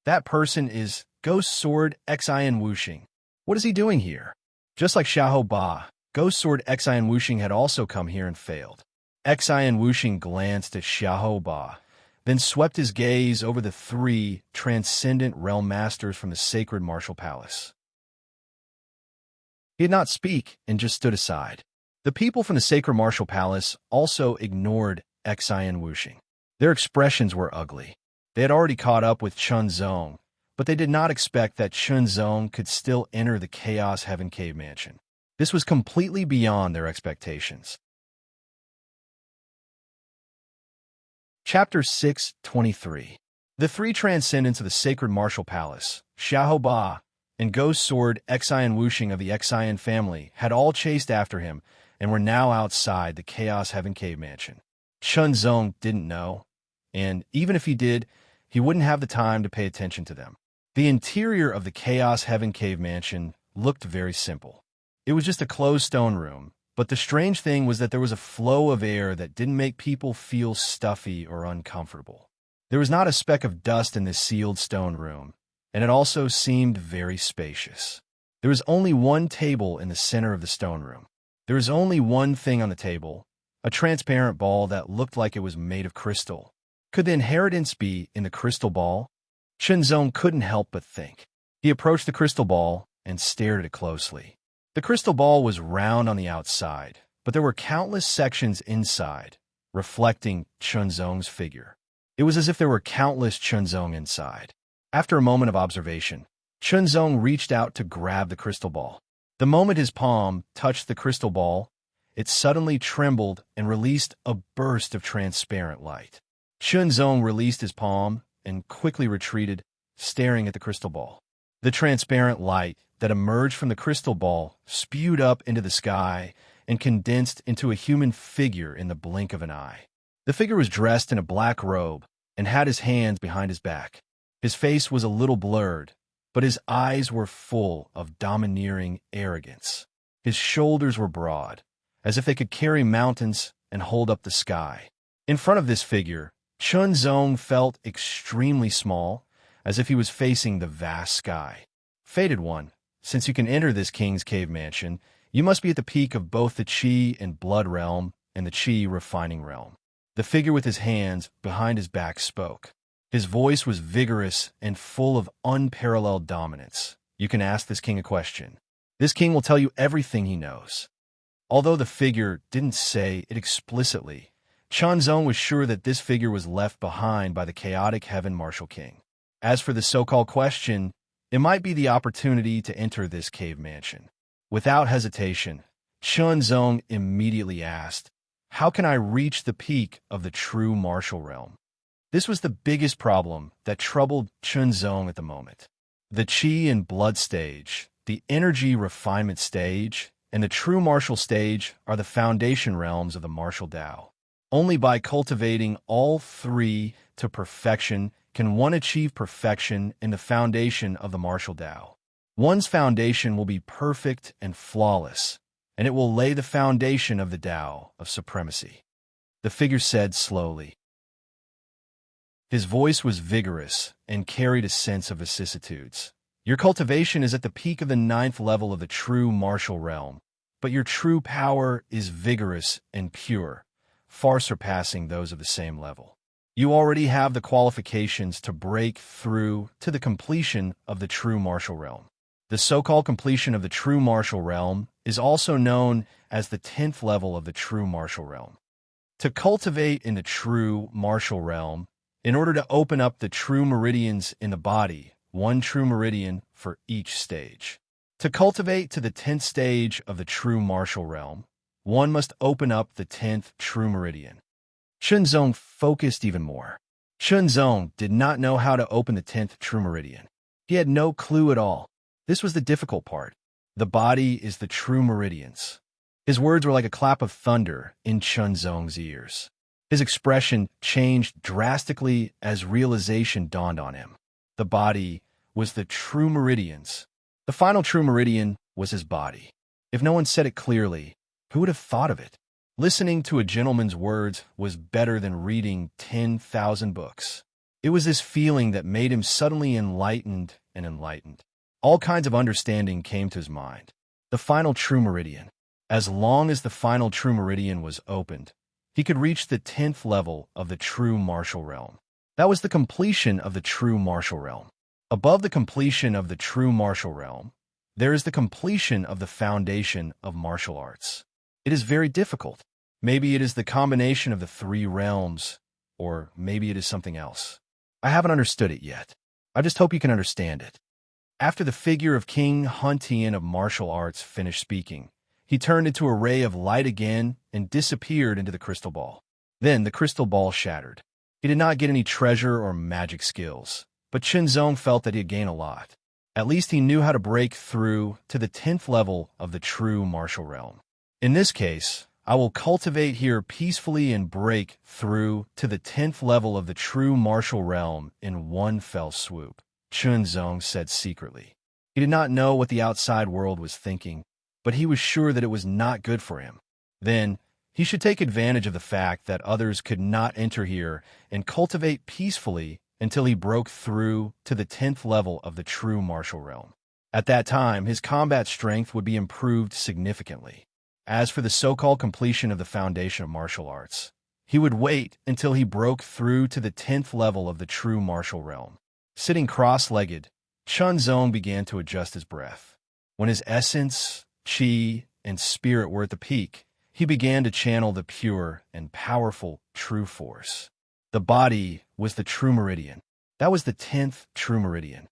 That person is Ghost Sword Xian Wuxing. What is he doing here? Just like Xiahou Ba, Ghost Sword Xian Wuxing had also come here and failed. Xian Wuxing glanced at Xiahou Ba, then swept his gaze over the 3 transcendent realm masters from the sacred martial palace. He did not speak and just stood aside. The people from the sacred martial palace also ignored Xian Wuxing. Their expressions were ugly. They had already caught up with Qinzong, but they did not expect that Qinzong could still enter the Chaos Heaven Cave Mansion. This was completely beyond their expectations. Chapter 6:23. The 3 transcendents of the sacred martial palace, Xiahou Ba, and Ghost Sword Xian Wuxing of the Xian family had all chased after him and were now outside the Chaos Heaven Cave Mansion. Chunzong didn't know, and even if he did, he wouldn't have the time to pay attention to them. The interior of the Chaos Heaven Cave Mansion looked very simple. It was just a closed stone room, but the strange thing was that there was a flow of air that didn't make people feel stuffy or uncomfortable. There was not a speck of dust in this sealed stone room, and it also seemed very spacious. There was only one table in the center of the stone room. There was only one thing on the table, a transparent ball that looked like it was made of crystal. Could the inheritance be in the crystal ball? Chunzong couldn't help but think. He approached the crystal ball and stared at it closely. The crystal ball was round on the outside, but there were countless sections inside, reflecting Chunzong's figure. It was as if there were countless Chunzong inside. After a moment of observation, Chunzong reached out to grab the crystal ball. The moment his palm touched the crystal ball, it suddenly trembled and released a burst of transparent light. Chunzong released his palm and quickly retreated, staring at the crystal ball. The transparent light that emerged from the crystal ball spewed up into the sky and condensed into a human figure in the blink of an eye. The figure was dressed in a black robe and had his hands behind his back. His face was a little blurred, but his eyes were full of domineering arrogance. His shoulders were broad, as if they could carry mountains and hold up the sky. In front of this figure, Chunzong felt extremely small, as if he was facing the vast sky. Fated one, since you can enter this king's cave mansion, you must be at the peak of both the Qi and Blood realm and the Qi refining realm. The figure with his hands behind his back spoke. His voice was vigorous and full of unparalleled dominance. You can ask this king a question. This king will tell you everything he knows. Although the figure didn't say it explicitly, Chunzong was sure that this figure was left behind by the chaotic heaven martial king. As for the so-called question, it might be the opportunity to enter this cave mansion. Without hesitation, Chunzong immediately asked, "How can I reach the peak of the true martial realm?" This was the biggest problem that troubled Chunzong at the moment. The Qi and Blood stage, the energy refinement stage, and the true martial stage are the foundation realms of the martial Tao. Only by cultivating all three to perfection can one achieve perfection in the foundation of the martial Tao. One's foundation will be perfect and flawless, and it will lay the foundation of the Tao of supremacy. The figure said slowly. His voice was vigorous and carried a sense of vicissitudes. Your cultivation is at the peak of the 9th level of the true martial realm, but your true power is vigorous and pure, far surpassing those of the same level. You already have the qualifications to break through to the completion of the true martial realm. The so-called completion of the true martial realm is also known as the 10th level of the true martial realm. To cultivate in the true martial realm, in order to open up the true meridians in the body, one true meridian for each stage. To cultivate to the 10th stage of the true martial realm, one must open up the 10th true meridian. Chunzong focused even more. Chunzong did not know how to open the 10th true meridian. He had no clue at all. This was the difficult part. The body is the true meridians. His words were like a clap of thunder in Chunzong's ears. His expression changed drastically as realization dawned on him. The body was the true meridians. The final true meridian was his body. If no one said it clearly, who would have thought of it? Listening to a gentleman's words was better than reading 10,000 books. It was this feeling that made him suddenly enlightened and enlightened. All kinds of understanding came to his mind. The final true meridian. As long as the final true meridian was opened, he could reach the 10th level of the true martial realm. That was the completion of the true martial realm. Above the completion of the true martial realm, there is the completion of the foundation of martial arts. It is very difficult. Maybe it is the combination of the three realms, or maybe it is something else. I haven't understood it yet. I just hope you can understand it. After the figure of King Huntian of martial arts finished speaking, he turned into a ray of light again and disappeared into the crystal ball. Then the crystal ball shattered. He did not get any treasure or magic skills, but Chunzong felt that he had gained a lot. At least he knew how to break through to the 10th level of the true martial realm. In this case, I will cultivate here peacefully and break through to the 10th level of the true martial realm in one fell swoop, Chunzong said secretly. He did not know what the outside world was thinking, but he was sure that it was not good for him. Then, he should take advantage of the fact that others could not enter here and cultivate peacefully until he broke through to the 10th level of the true martial realm. At that time, his combat strength would be improved significantly. As for the so-called completion of the foundation of martial arts, he would wait until he broke through to the 10th level of the true martial realm. Sitting cross-legged, Chunzong began to adjust his breath. When his essence, qi, and spirit were at the peak, he began to channel the pure and powerful true force. The body was the true meridian. That was the 10th true meridian.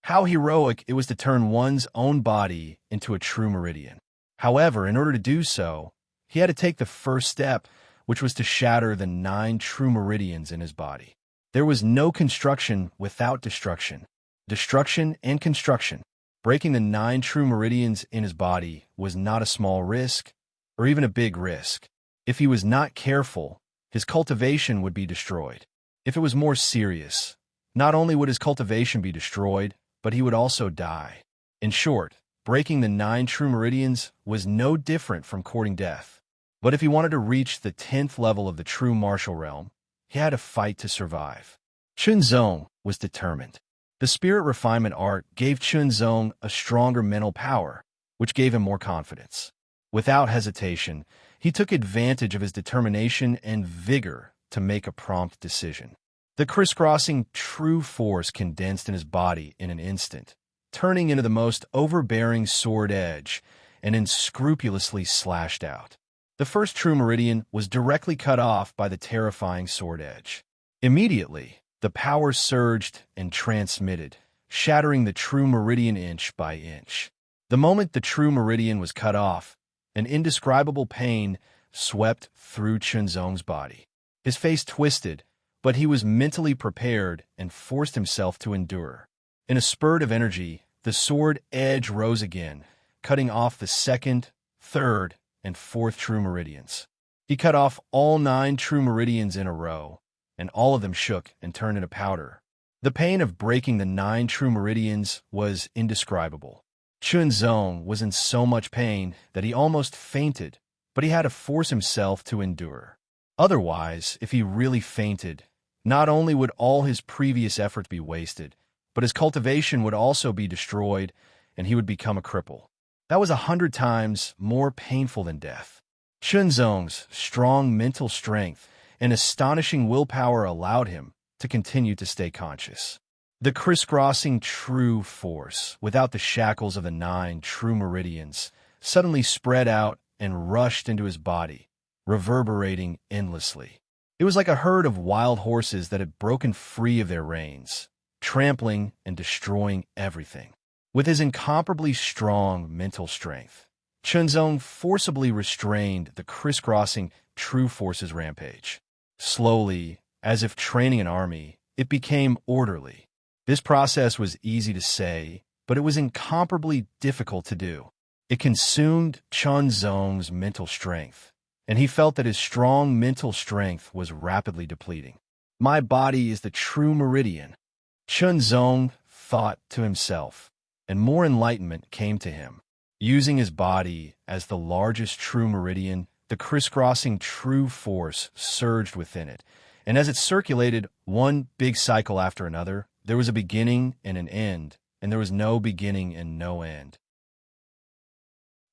How heroic it was to turn one's own body into a true meridian. However, in order to do so, he had to take the first step, which was to shatter the 9 true meridians in his body. There was no construction without destruction. Destruction and construction. Breaking the 9 true meridians in his body was not a small risk, or even a big risk. If he was not careful, his cultivation would be destroyed. If it was more serious, not only would his cultivation be destroyed, but he would also die. In short, breaking the 9 true meridians was no different from courting death. But if he wanted to reach the 10th level of the true martial realm, he had to fight to survive. Chunzong was determined. The spirit refinement art gave Chunzong a stronger mental power, which gave him more confidence. Without hesitation, he took advantage of his determination and vigor to make a prompt decision. The crisscrossing true force condensed in his body in an instant, turning into the most overbearing sword edge and unscrupulously slashed out. The first true meridian was directly cut off by the terrifying sword edge. Immediately, the power surged and transmitted, shattering the true meridian inch by inch. The moment the true meridian was cut off, an indescribable pain swept through Chunzong's body. His face twisted, but he was mentally prepared and forced himself to endure. In a spurt of energy, the sword edge rose again, cutting off the 2nd, 3rd, and 4th true meridians. He cut off all 9 true meridians in a row, and all of them shook and turned into powder. The pain of breaking the 9 true meridians was indescribable. Chunzong was in so much pain that he almost fainted, but he had to force himself to endure. Otherwise, if he really fainted, not only would all his previous efforts be wasted, but his cultivation would also be destroyed, and he would become a cripple. That was 100 times more painful than death. Chunzong's strong mental strength and astonishing willpower allowed him to continue to stay conscious. The crisscrossing true force, without the shackles of the 9 true meridians, suddenly spread out and rushed into his body, reverberating endlessly. It was like a herd of wild horses that had broken free of their reins, trampling and destroying everything. With his incomparably strong mental strength, Chunzong forcibly restrained the crisscrossing true force's rampage. Slowly, as if training an army, it became orderly. This process was easy to say, but it was incomparably difficult to do. It consumed Chunzong's mental strength, and he felt that his strong mental strength was rapidly depleting. My body is the true meridian, Chunzong thought to himself, and more enlightenment came to him. Using his body as the largest true meridian, the crisscrossing true force surged within it, and as it circulated one big cycle after another, there was a beginning and an end, and there was no beginning and no end.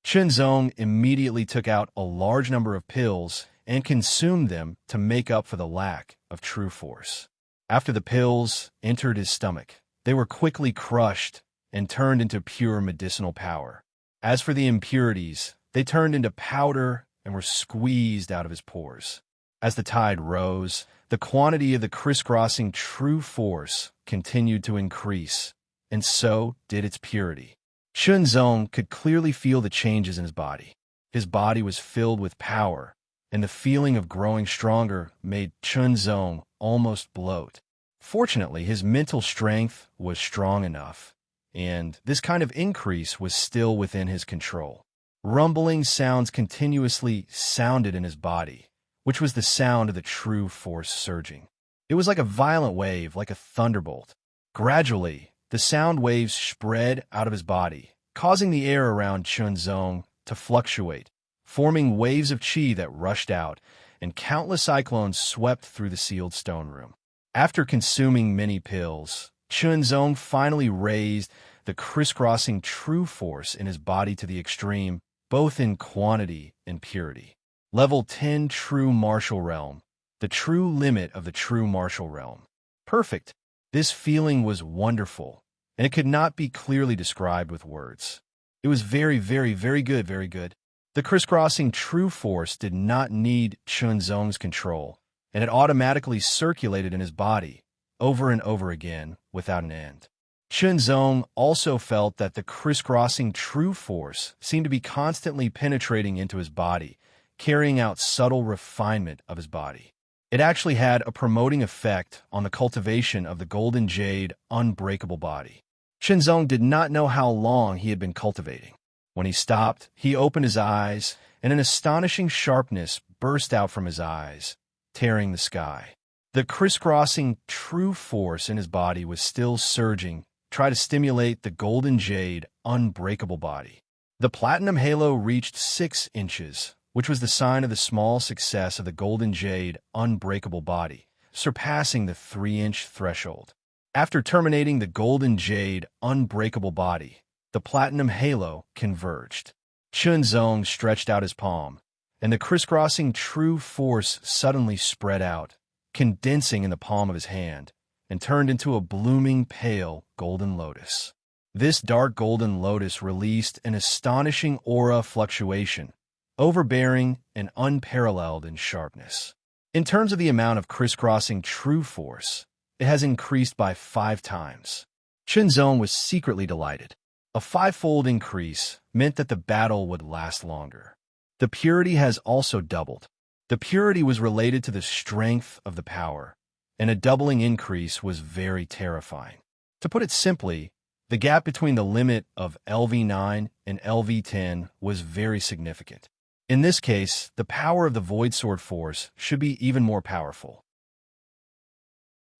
Chunzong immediately took out a large number of pills and consumed them to make up for the lack of true force. After the pills entered his stomach, they were quickly crushed and turned into pure medicinal power. As for the impurities, they turned into powder and were squeezed out of his pores. As the tide rose, the quantity of the crisscrossing true force continued to increase, and so did its purity. Chunzong could clearly feel the changes in his body. His body was filled with power, and the feeling of growing stronger made Chunzong almost bloat. Fortunately, his mental strength was strong enough, and this kind of increase was still within his control. Rumbling sounds continuously sounded in his body, which was the sound of the true force surging. It was like a violent wave, like a thunderbolt. Gradually, the sound waves spread out of his body, causing the air around Chunzong to fluctuate, forming waves of qi that rushed out, and countless cyclones swept through the sealed stone room. After consuming many pills, Chunzong finally raised the crisscrossing true force in his body to the extreme, both in quantity and purity. Level 10 True Martial Realm, the true limit of the true martial realm. Perfect. This feeling was wonderful, and it could not be clearly described with words. It was very, very, very good, very good. The crisscrossing true force did not need Chunzong's control, and it automatically circulated in his body, over and over again, without an end. Chunzong also felt that the crisscrossing true force seemed to be constantly penetrating into his body, carrying out subtle refinement of his body. It actually had a promoting effect on the cultivation of the golden jade unbreakable body. Chunzong did not know how long he had been cultivating. When he stopped, he opened his eyes, and an astonishing sharpness burst out from his eyes, tearing the sky. The crisscrossing true force in his body was still surging, trying to stimulate the golden jade unbreakable body. The platinum halo reached 6 inches, which was the sign of the small success of the golden jade unbreakable body, surpassing the 3-inch threshold. After terminating the golden jade unbreakable body, the platinum halo converged. Chunzong stretched out his palm, and the crisscrossing true force suddenly spread out, condensing in the palm of his hand, and turned into a blooming pale golden lotus. This dark golden lotus released an astonishing aura fluctuation, overbearing and unparalleled in sharpness. In terms of the amount of crisscrossing true force, it has increased by 5 times. Chunzong was secretly delighted. A 5-fold increase meant that the battle would last longer. The purity has also doubled. The purity was related to the strength of the power, and a doubling increase was very terrifying. To put it simply, the gap between the limit of LV9 and LV10 was very significant. In this case, the power of the Void Sword Force should be even more powerful.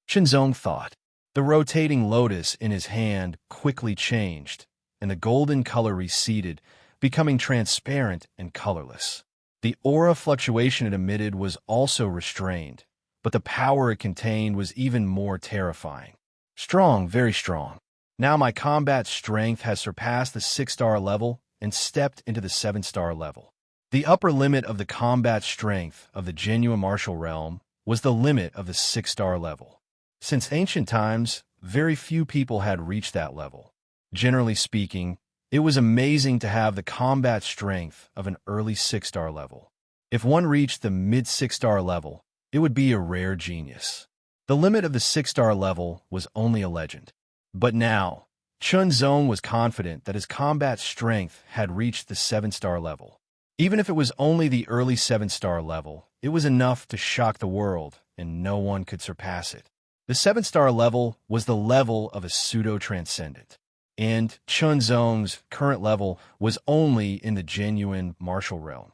Chunzong thought. The rotating lotus in his hand quickly changed, and the golden color receded, becoming transparent and colorless. The aura fluctuation it emitted was also restrained, but the power it contained was even more terrifying. Strong, very strong. Now my combat strength has surpassed the 6-star level and stepped into the 7-star level. The upper limit of the combat strength of the genuine martial realm was the limit of the 6-star level. Since ancient times, very few people had reached that level. Generally speaking, it was amazing to have the combat strength of an early 6-star level. If one reached the mid-6-star level, it would be a rare genius. The limit of the 6-star level was only a legend. But now, Chunzong was confident that his combat strength had reached the 7-star level. Even if it was only the early 7-star level, it was enough to shock the world, and no one could surpass it. The 7-star level was the level of a pseudo-transcendent, and Chunzong's current level was only in the genuine martial realm.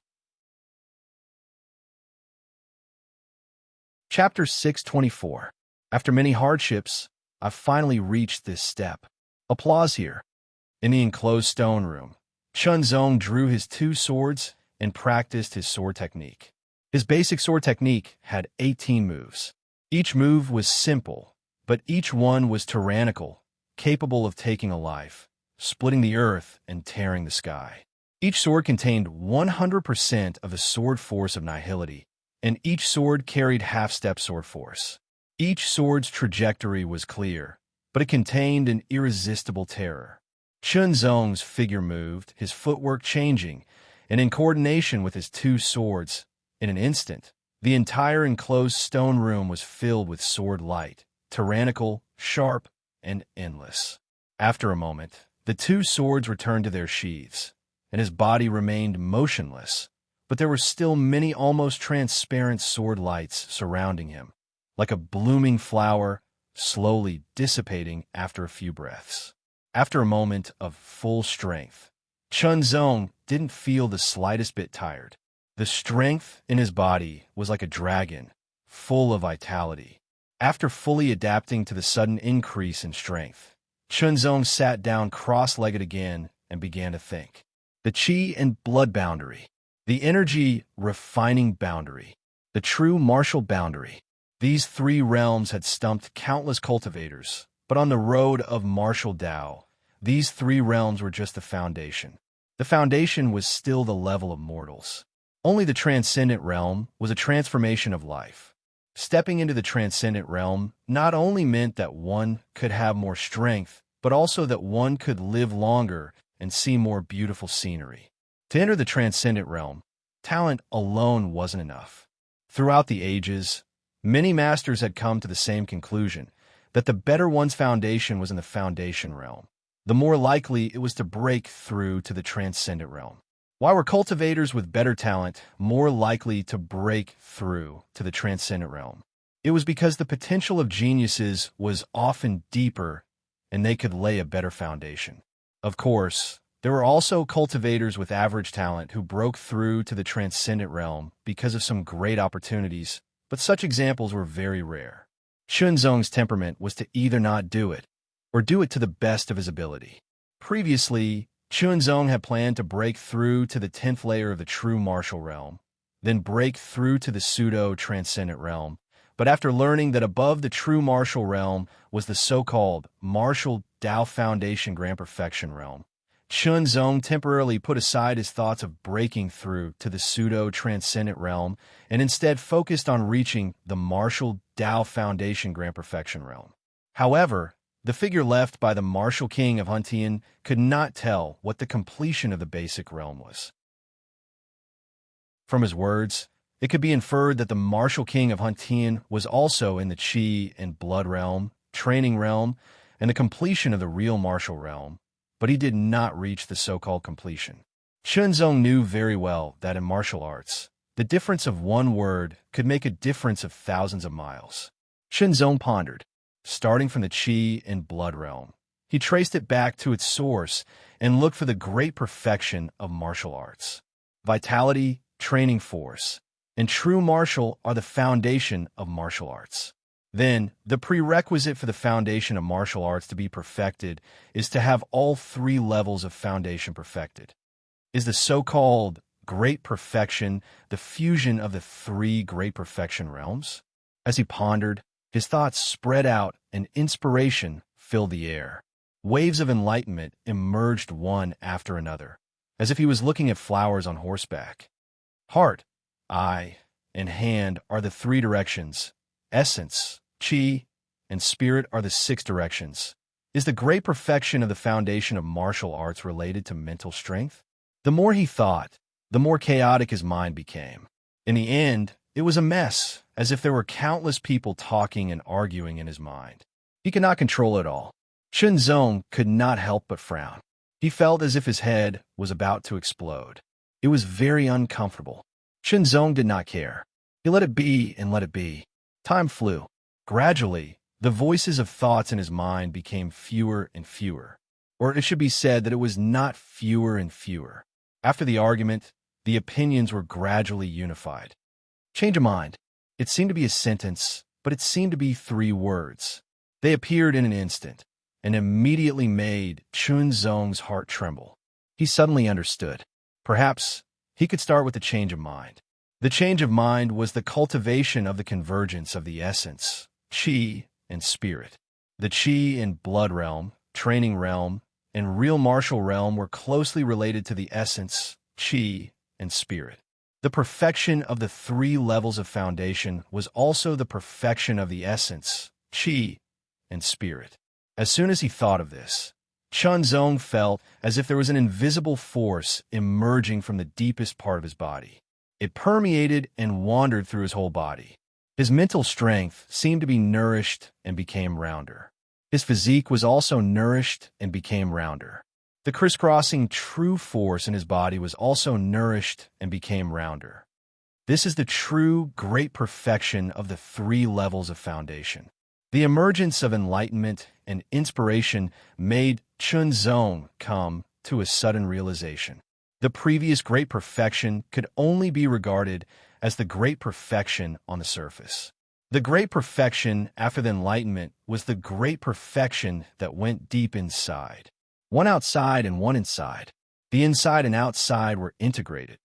Chapter 624. After many hardships, I've finally reached this step. Applause here. In the enclosed stone room, Chunzong drew his 2 swords and practiced his sword technique. His basic sword technique had 18 moves. Each move was simple, but each one was tyrannical, capable of taking a life, splitting the earth, and tearing the sky. Each sword contained 100% of the sword force of nihility, and each sword carried half-step sword force. Each sword's trajectory was clear, but it contained an irresistible terror. Chunzong's figure moved, his footwork changing, and in coordination with his 2 swords. In an instant, the entire enclosed stone room was filled with sword light, tyrannical, sharp, and endless. After a moment, the 2 swords returned to their sheaths, and his body remained motionless, but there were still many almost transparent sword lights surrounding him, like a blooming flower, slowly dissipating after a few breaths. After a moment of full strength, Chunzong didn't feel the slightest bit tired. The strength in his body was like a dragon, full of vitality. After fully adapting to the sudden increase in strength, Chunzong sat down cross-legged again and began to think. The chi and blood boundary, the energy refining boundary, the true martial boundary. These three realms had stumped countless cultivators, but on the road of martial Tao, these three realms were just the foundation. The foundation was still the level of mortals. Only the transcendent realm was a transformation of life. Stepping into the transcendent realm not only meant that one could have more strength, but also that one could live longer and see more beautiful scenery. To enter the transcendent realm, talent alone wasn't enough. Throughout the ages, many masters had come to the same conclusion, that the better one's foundation was in the foundation realm, the more likely it was to break through to the transcendent realm. Why were cultivators with better talent more likely to break through to the transcendent realm? It was because the potential of geniuses was often deeper and they could lay a better foundation. Of course, there were also cultivators with average talent who broke through to the transcendent realm because of some great opportunities, but such examples were very rare. Chunzong's temperament was to either not do it, or do it to the best of his ability. Previously, Chunzong had planned to break through to the 10th layer of the true martial realm, then break through to the pseudo-transcendent realm, but after learning that above the true martial realm was the so-called martial Tao Foundation Grand Perfection realm, Chunzong temporarily put aside his thoughts of breaking through to the pseudo-transcendent realm and instead focused on reaching the martial Tao Foundation Grand Perfection realm. However, the figure left by the martial king of Huntian could not tell what the completion of the basic realm was. From his words, it could be inferred that the martial king of Huntian was also in the chi and blood realm, training realm, and the completion of the real martial realm, but he did not reach the so-called completion. Chunzong knew very well that in martial arts, the difference of one word could make a difference of thousands of miles. Chunzong pondered. Starting from the chi and blood realm, he traced it back to its source and looked for the great perfection of martial arts. Vitality, training force, and true martial are the foundation of martial arts. Then, the prerequisite for the foundation of martial arts to be perfected is to have all three levels of foundation perfected. Is the so-called great perfection the fusion of the three great perfection realms? As he pondered, his thoughts spread out and inspiration filled the air. Waves of enlightenment emerged one after another, as if he was looking at flowers on horseback. Heart, eye, and hand are the three directions. Essence, chi, and spirit are the six directions. Is the great perfection of the foundation of martial arts related to mental strength? The more he thought, the more chaotic his mind became. In the end, it was a mess, as if there were countless people talking and arguing in his mind. He could not control it all. Chunzong could not help but frown. He felt as if his head was about to explode. It was very uncomfortable. Chunzong did not care. He let it be and let it be. Time flew. Gradually, the voices of thoughts in his mind became fewer and fewer. Or it should be said that it was not fewer and fewer. After the argument, the opinions were gradually unified. Change of mind. It seemed to be a sentence, but it seemed to be three words. They appeared in an instant, and immediately made Chunzong's heart tremble. He suddenly understood. Perhaps he could start with a change of mind. The change of mind was the cultivation of the convergence of the essence, chi, and spirit. The chi and blood realm, training realm, and real martial realm were closely related to the essence, chi, and spirit. The perfection of the three levels of foundation was also the perfection of the essence, chi, and spirit. As soon as he thought of this, Chunzong felt as if there was an invisible force emerging from the deepest part of his body. It permeated and wandered through his whole body. His mental strength seemed to be nourished and became rounder. His physique was also nourished and became rounder. The crisscrossing true force in his body was also nourished and became rounder. This is the true great perfection of the three levels of foundation. The emergence of enlightenment and inspiration made Chunzong come to a sudden realization. The previous great perfection could only be regarded as the great perfection on the surface. The great perfection after the enlightenment was the great perfection that went deep inside. One outside and one inside. The inside and outside were integrated.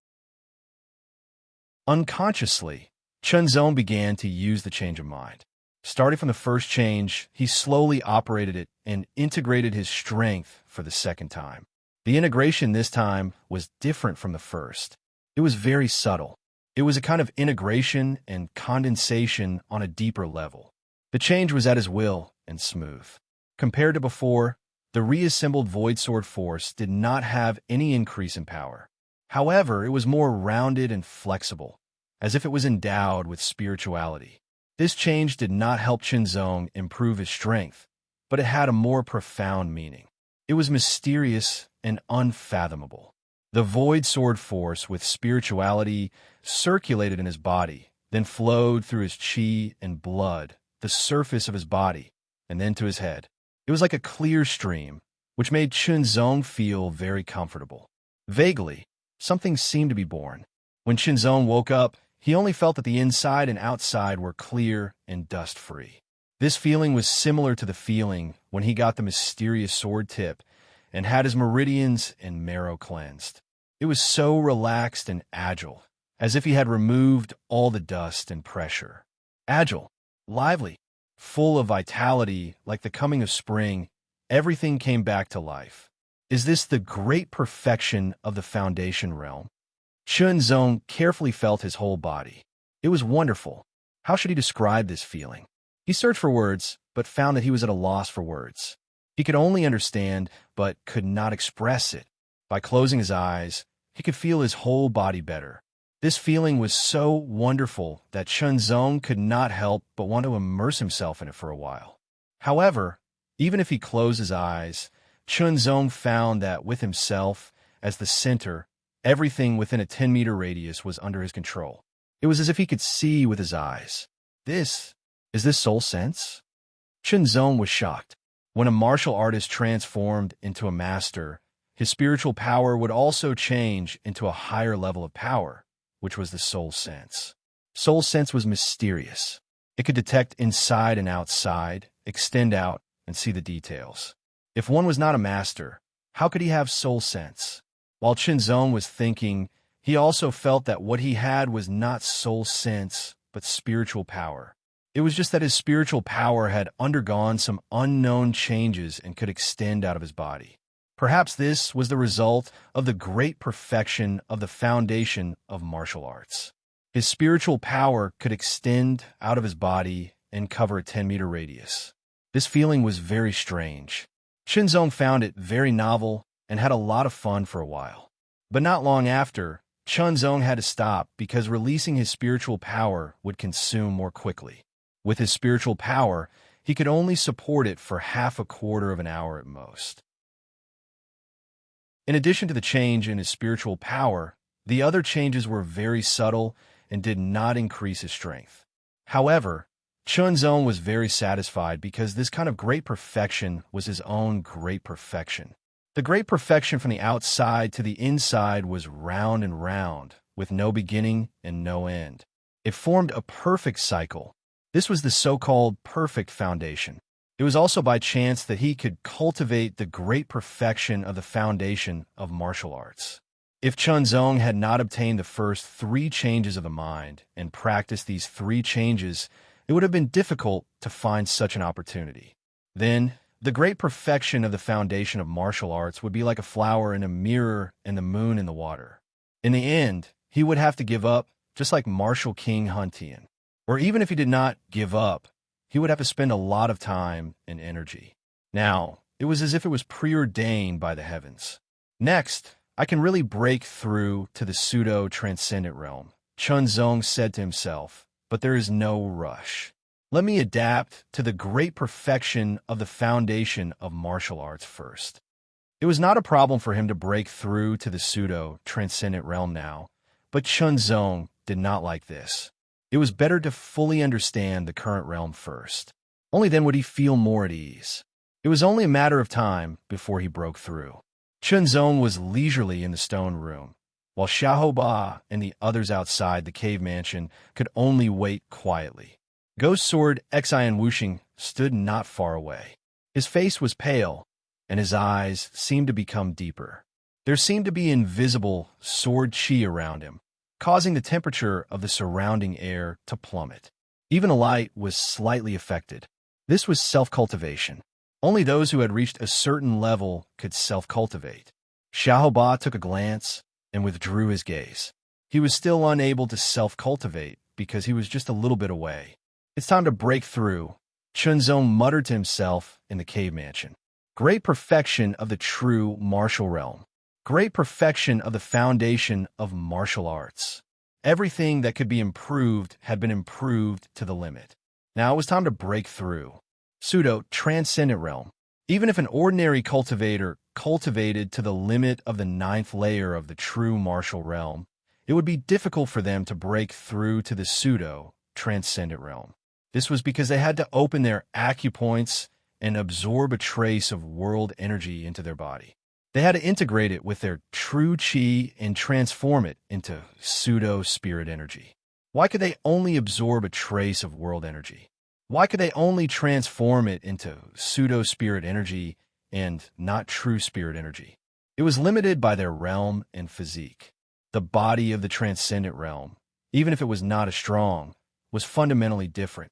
Unconsciously, Chunzong began to use the change of mind. Starting from the first change, he slowly operated it and integrated his strength for the second time. The integration this time was different from the first. It was very subtle. It was a kind of integration and condensation on a deeper level. The change was at his will and smooth. Compared to before, the reassembled Void Sword force did not have any increase in power. However, it was more rounded and flexible, as if it was endowed with spirituality. This change did not help Chunzong improve his strength, but it had a more profound meaning. It was mysterious and unfathomable. The Void Sword force with spirituality circulated in his body, then flowed through his chi and blood, the surface of his body, and then to his head. It was like a clear stream, which made Chunzong feel very comfortable. Vaguely, something seemed to be born. When Chunzong woke up, he only felt that the inside and outside were clear and dust-free. This feeling was similar to the feeling when he got the mysterious sword tip and had his meridians and marrow cleansed. It was so relaxed and agile, as if he had removed all the dust and pressure. Agile, lively, full of vitality like the coming of spring, everything came back to life. Is this the great perfection of the Foundation realm? Chunzong carefully felt his whole body. It was wonderful. How should he describe this feeling? He searched for words, but found that he was at a loss for words. He could only understand, but could not express it. By closing his eyes, he could feel his whole body better. This feeling was so wonderful that Chunzong could not help but want to immerse himself in it for a while. However, even if he closed his eyes, Chunzong found that with himself as the center, everything within a 10-meter radius was under his control. It was as if he could see with his eyes. Is this soul sense? Chunzong was shocked. When a martial artist transformed into a master, his spiritual power would also change into a higher level of power, which was the soul sense. Soul sense was mysterious. It could detect inside and outside, extend out, and see the details. If one was not a master, how could he have soul sense? While Chunzong was thinking, he also felt that what he had was not soul sense, but spiritual power. It was just that his spiritual power had undergone some unknown changes and could extend out of his body. Perhaps this was the result of the great perfection of the foundation of martial arts. His spiritual power could extend out of his body and cover a 10-meter radius. This feeling was very strange. Chunzong found it very novel and had a lot of fun for a while. But not long after, Chunzong had to stop because releasing his spiritual power would consume more quickly. With his spiritual power, he could only support it for half a quarter of an hour at most. In addition to the change in his spiritual power, the other changes were very subtle and did not increase his strength. However, Chunzong was very satisfied because this kind of great perfection was his own great perfection. The great perfection from the outside to the inside was round and round, with no beginning and no end. It formed a perfect cycle. This was the so-called perfect foundation. It was also by chance that he could cultivate the great perfection of the foundation of martial arts. If Chunzong had not obtained the first 3 changes of the mind and practiced these 3 changes, it would have been difficult to find such an opportunity. Then, the great perfection of the foundation of martial arts would be like a flower in a mirror and the moon in the water. In the end, he would have to give up, just like Martial King Huntian. Or even if he did not give up, he would have to spend a lot of time and energy. Now, it was as if it was preordained by the heavens. Next, I can really break through to the pseudo-transcendent realm, Chunzong said to himself, but there is no rush. Let me adapt to the great perfection of the foundation of martial arts first. It was not a problem for him to break through to the pseudo-transcendent realm now, but Chunzong did not like this. It was better to fully understand the current realm first. Only then would he feel more at ease. It was only a matter of time before he broke through. Chunzong was leisurely in the stone room, while Xiaoba and the others outside the cave mansion could only wait quietly. Ghost Sword Xian Wuxing stood not far away. His face was pale, and his eyes seemed to become deeper. There seemed to be invisible sword chi around him, causing the temperature of the surrounding air to plummet. Even the light was slightly affected. This was self-cultivation. Only those who had reached a certain level could self-cultivate. Xiaoba took a glance and withdrew his gaze. He was still unable to self-cultivate because he was just a little bit away. It's time to break through, Chunzong muttered to himself in the cave mansion. Great perfection of the true martial realm. Great perfection of the foundation of martial arts. Everything that could be improved had been improved to the limit. Now it was time to break through. Pseudo-transcendent realm. Even if an ordinary cultivator cultivated to the limit of the 9th layer of the true martial realm, it would be difficult for them to break through to the pseudo-transcendent realm. This was because they had to open their acupoints and absorb a trace of world energy into their body. They had to integrate it with their true chi and transform it into pseudo-spirit energy. Why could they only absorb a trace of world energy? Why could they only transform it into pseudo-spirit energy and not true spirit energy? It was limited by their realm and physique. The body of the transcendent realm, even if it was not as strong, was fundamentally different.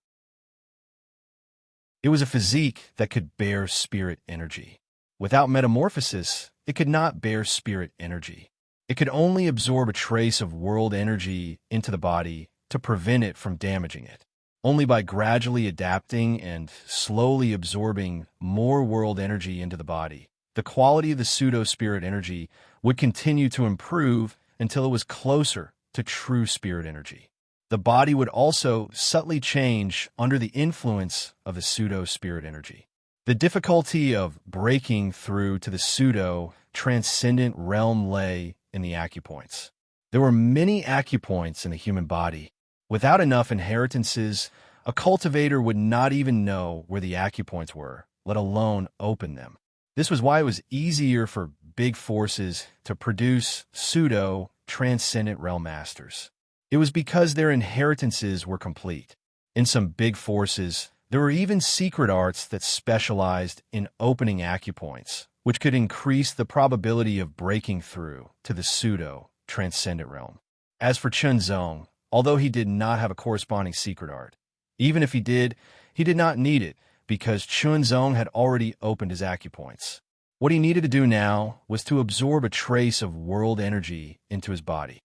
It was a physique that could bear spirit energy. Without metamorphosis, it could not bear spirit energy. It could only absorb a trace of world energy into the body to prevent it from damaging it. Only by gradually adapting and slowly absorbing more world energy into the body, the quality of the pseudo-spirit energy would continue to improve until it was closer to true spirit energy. The body would also subtly change under the influence of the pseudo-spirit energy. The difficulty of breaking through to the pseudo-transcendent realm lay in the acupoints. There were many acupoints in the human body. Without enough inheritances, a cultivator would not even know where the acupoints were, let alone open them. This was why it was easier for big forces to produce pseudo-transcendent realm masters. It was because their inheritances were complete. In some big forces, there were even secret arts that specialized in opening acupoints, which could increase the probability of breaking through to the pseudo-transcendent realm. As for Chunzong, although he did not have a corresponding secret art, even if he did not need it because Chunzong had already opened his acupoints. What he needed to do now was to absorb a trace of world energy into his body.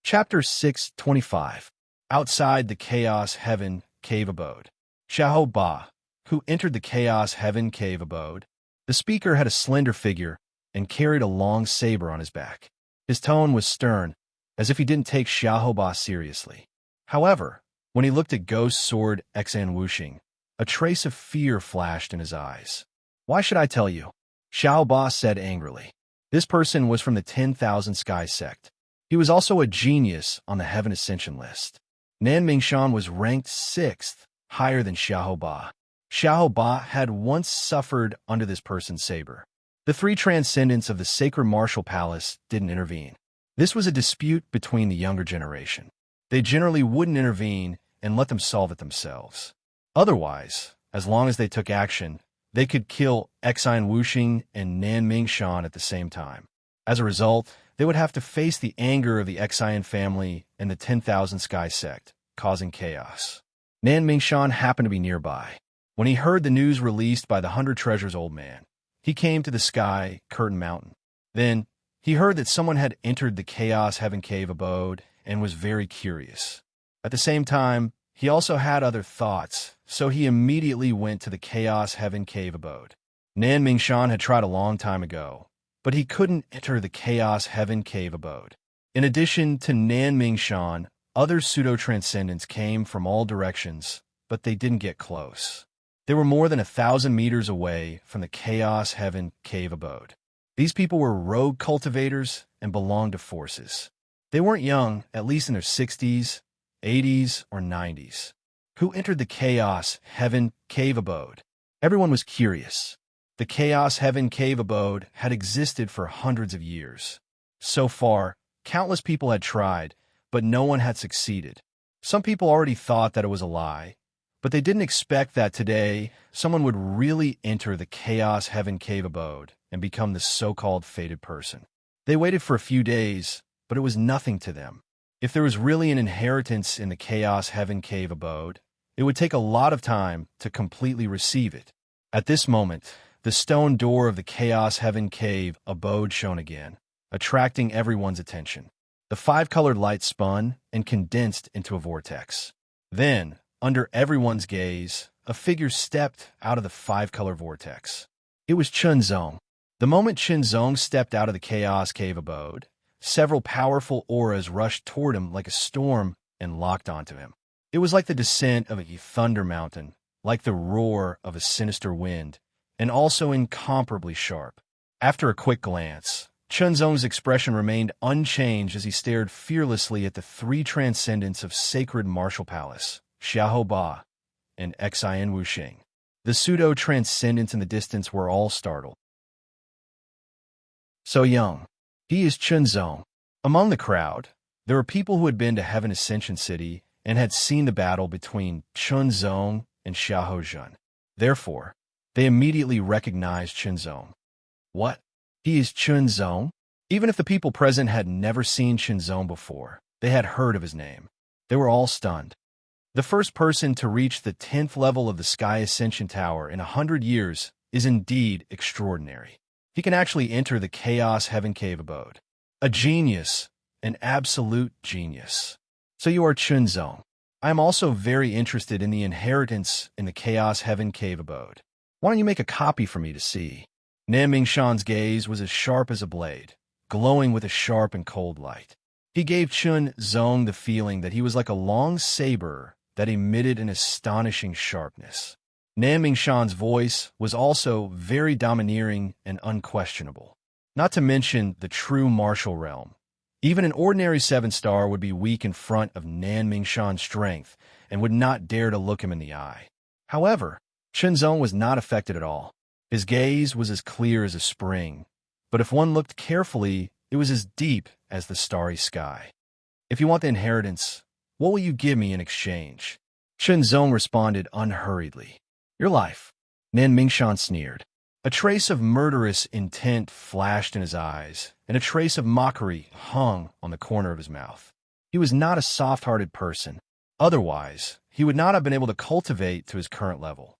Chapter 625. Outside the Chaos Heaven Cave Abode. Xiahou Ba, who entered the Chaos Heaven Cave Abode. The speaker had a slender figure and carried a long saber on his back. His tone was stern, as if he didn't take Xiahou Ba seriously. However, when he looked at Ghost Sword Xian Wuxing, a trace of fear flashed in his eyes. "Why should I tell you?" Xiahou Ba said angrily. This person was from the 10,000 Sky sect. He was also a genius on the Heaven Ascension list. Nan Mingshan was ranked 6th, higher than Xiahou Ba. Xiahou Ba had once suffered under this person's saber. The 3 transcendents of the Sacred Martial Palace didn't intervene. This was a dispute between the younger generation. They generally wouldn't intervene and let them solve it themselves. Otherwise, as long as they took action, they could kill Xian Wuxing and Nan Mingshan at the same time. As a result, they would have to face the anger of the Xian family and the 10,000 Sky sect, causing chaos. Nan Mingshan happened to be nearby. When he heard the news released by the 100 Treasures old man, he came to the Sky Curtain Mountain. Then, he heard that someone had entered the Chaos Heaven Cave Abode and was very curious. At the same time, he also had other thoughts, so he immediately went to the Chaos Heaven Cave Abode. Nan Mingshan had tried a long time ago, but he couldn't enter the Chaos Heaven Cave Abode. In addition to Nan Mingshan, other pseudo-transcendents came from all directions, but they didn't get close. They were more than 1,000 meters away from the Chaos Heaven Cave Abode. These people were rogue cultivators and belonged to forces. They weren't young, at least in their 60s, 80s, or 90s. Who entered the Chaos Heaven Cave Abode? Everyone was curious. The Chaos Heaven Cave abode had existed for hundreds of years. So far, countless people had tried, but no one had succeeded. Some people already thought that it was a lie, but they didn't expect that today someone would really enter the Chaos Heaven Cave abode and become the so-called fated person. They waited for a few days, but it was nothing to them. If there was really an inheritance in the Chaos Heaven Cave abode, it would take a lot of time to completely receive it. At this moment, the stone door of the Chaos Heaven Cave abode shone again, attracting everyone's attention. The 5-colored light spun and condensed into a vortex. Then, under everyone's gaze, a figure stepped out of the 5-color vortex. It was Chunzong. The moment Chunzong stepped out of the Chaos Cave abode, several powerful auras rushed toward him like a storm and locked onto him. It was like the descent of a thunder mountain, like the roar of a sinister wind, and also incomparably sharp. After a quick glance, Chunzong's expression remained unchanged as he stared fearlessly at the 3 transcendents of sacred martial palace, Xiahou Ba and Xian Wuxing. The pseudo-transcendents in the distance were all startled. So young. He is Chunzong. Among the crowd, there were people who had been to Heaven Ascension City and had seen the battle between Chunzong and Xiahou Jun. Therefore, they immediately recognized Chunzong. What? He is Chunzong? Even if the people present had never seen Chunzong before, they had heard of his name. They were all stunned. The first person to reach the 10th level of the Sky Ascension Tower in 100 years is indeed extraordinary. He can actually enter the Chaos Heaven Cave abode. A genius, an absolute genius. So you are Chunzong. I am also very interested in the inheritance in the Chaos Heaven Cave abode. Why don't you make a copy for me to see? Nan Mingshan's gaze was as sharp as a blade, glowing with a sharp and cold light. He gave Chunzong the feeling that he was like a long saber that emitted an astonishing sharpness. Nan Mingshan's voice was also very domineering and unquestionable. Not to mention the true martial realm. Even an ordinary 7-star would be weak in front of Nan Mingshan's strength and would not dare to look him in the eye. However, Chunzong was not affected at all. His gaze was as clear as a spring, but if one looked carefully, it was as deep as the starry sky. If you want the inheritance, what will you give me in exchange? Chunzong responded unhurriedly. Your life. Nan Mingshan sneered. A trace of murderous intent flashed in his eyes, and a trace of mockery hung on the corner of his mouth. He was not a soft-hearted person. Otherwise, he would not have been able to cultivate to his current level.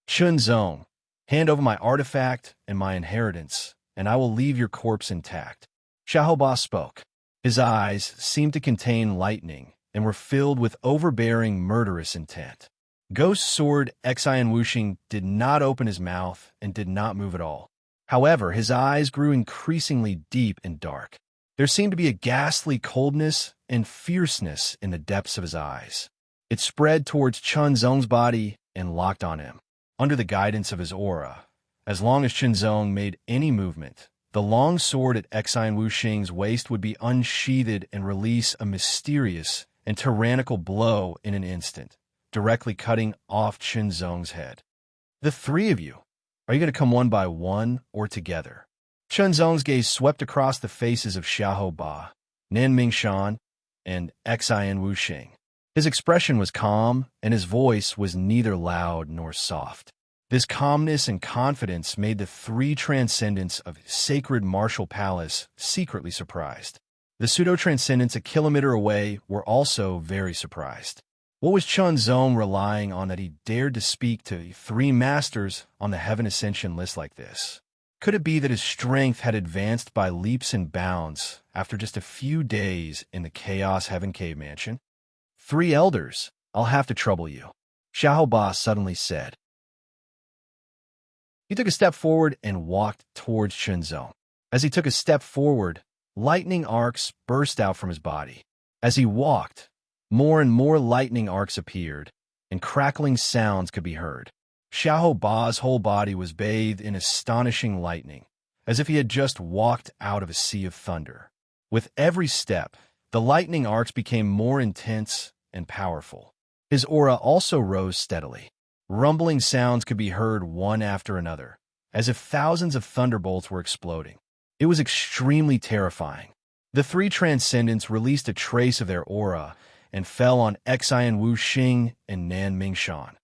Chunzong, hand over my artifact and my inheritance, and I will leave your corpse intact. Xiahou Ba spoke. His eyes seemed to contain lightning and were filled with overbearing, murderous intent. Ghost Sword Xian Wuxing did not open his mouth and did not move at all. However, his eyes grew increasingly deep and dark. There seemed to be a ghastly coldness and fierceness in the depths of his eyes. It spread towards Chunzong's body and locked on him. Under the guidance of his aura, as long as Chunzong made any movement, the long sword at Xian Wuxing's waist would be unsheathed and release a mysterious and tyrannical blow in an instant, directly cutting off Chunzong's head. The 3 of you, are you going to come one by one or together? Chunzong's gaze swept across the faces of Xiahou Ba, Nan Mingshan, and Xian Wuxing. His expression was calm, and his voice was neither loud nor soft. This calmness and confidence made the 3 transcendents of sacred martial palace secretly surprised. The pseudo-transcendents a kilometer away were also very surprised. What was Chunzong relying on that he dared to speak to 3 masters on the Heaven Ascension list like this? Could it be that his strength had advanced by leaps and bounds after just a few days in the Chaos Heaven Cave Mansion? 3 elders, I'll have to trouble you, Xiahou Ba suddenly said. He took a step forward and walked towards Chunzong. As he took a step forward, lightning arcs burst out from his body. As he walked, more and more lightning arcs appeared, and crackling sounds could be heard. Xiahou Ba's whole body was bathed in astonishing lightning, as if he had just walked out of a sea of thunder. With every step, the lightning arcs became more intense and powerful. His aura also rose steadily. Rumbling sounds could be heard one after another, as if thousands of thunderbolts were exploding. It was extremely terrifying. The three transcendents released a trace of their aura and fell on Xian Wu Xing and Nan Mingshan,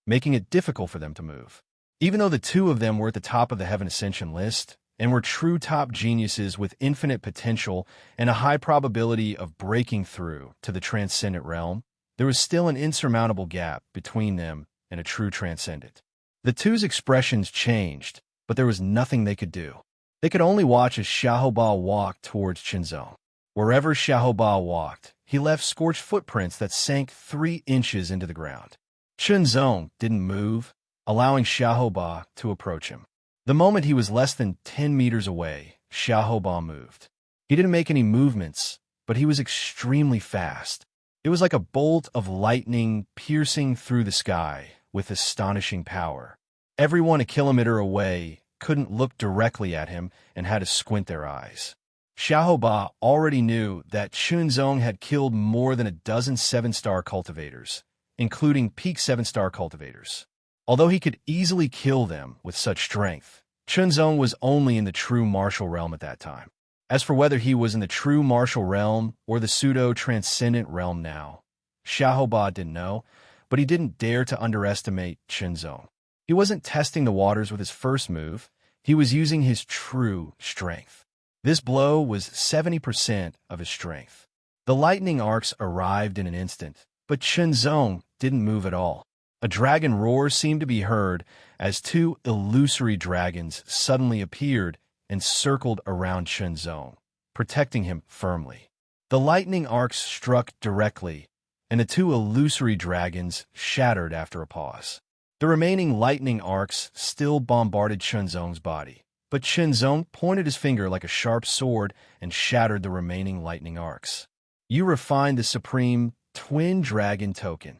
making it difficult for them to move. Even though the two of them were at the top of the Heaven Ascension list and were true top geniuses with infinite potential and a high probability of breaking through to the transcendent realm, there was still an insurmountable gap between them and a true transcendent. The two's expressions changed, but there was nothing they could do. They could only watch as Xiaoba walked towards Qinzong. Wherever Xiaoba walked, he left scorched footprints that sank 3 inches into the ground. Qinzong didn't move, allowing Xiaoba to approach him. The moment he was less than 10 meters away, Xiaoba moved. He didn't make any movements, but he was extremely fast. It was like a bolt of lightning piercing through the sky with astonishing power. Everyone a kilometer away couldn't look directly at him and had to squint their eyes. Xiaoba already knew that Qinzong had killed more than a dozen 7-star cultivators, including peak 7-star cultivators. Although he could easily kill them with such strength, Qinzong was only in the true martial realm at that time. As for whether he was in the true martial realm or the pseudo-transcendent realm now, Xiaoba didn't know, but he didn't dare to underestimate Qinzong. He wasn't testing the waters with his first move, he was using his true strength. This blow was 70% of his strength. The lightning arcs arrived in an instant, but Qinzong didn't move at all. A dragon roar seemed to be heard as 2 illusory dragons suddenly appeared and circled around Qinzong, protecting him firmly. The lightning arcs struck directly, and the 2 illusory dragons shattered after a pause. The remaining lightning arcs still bombarded Qinzong's body, but Qinzong pointed his finger like a sharp sword and shattered the remaining lightning arcs. You refined the supreme twin dragon token.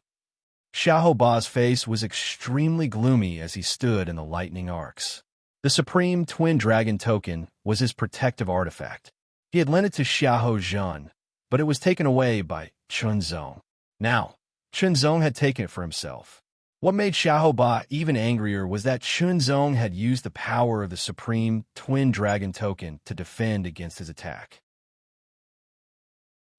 Xiaoba's face was extremely gloomy as he stood in the lightning arcs. The supreme twin dragon token was his protective artifact. He had lent it to Xiahou Zhen, but it was taken away by Qinzong. Now, Qinzong had taken it for himself. What made Xiaoba even angrier was that Qinzong had used the power of the supreme twin dragon token to defend against his attack.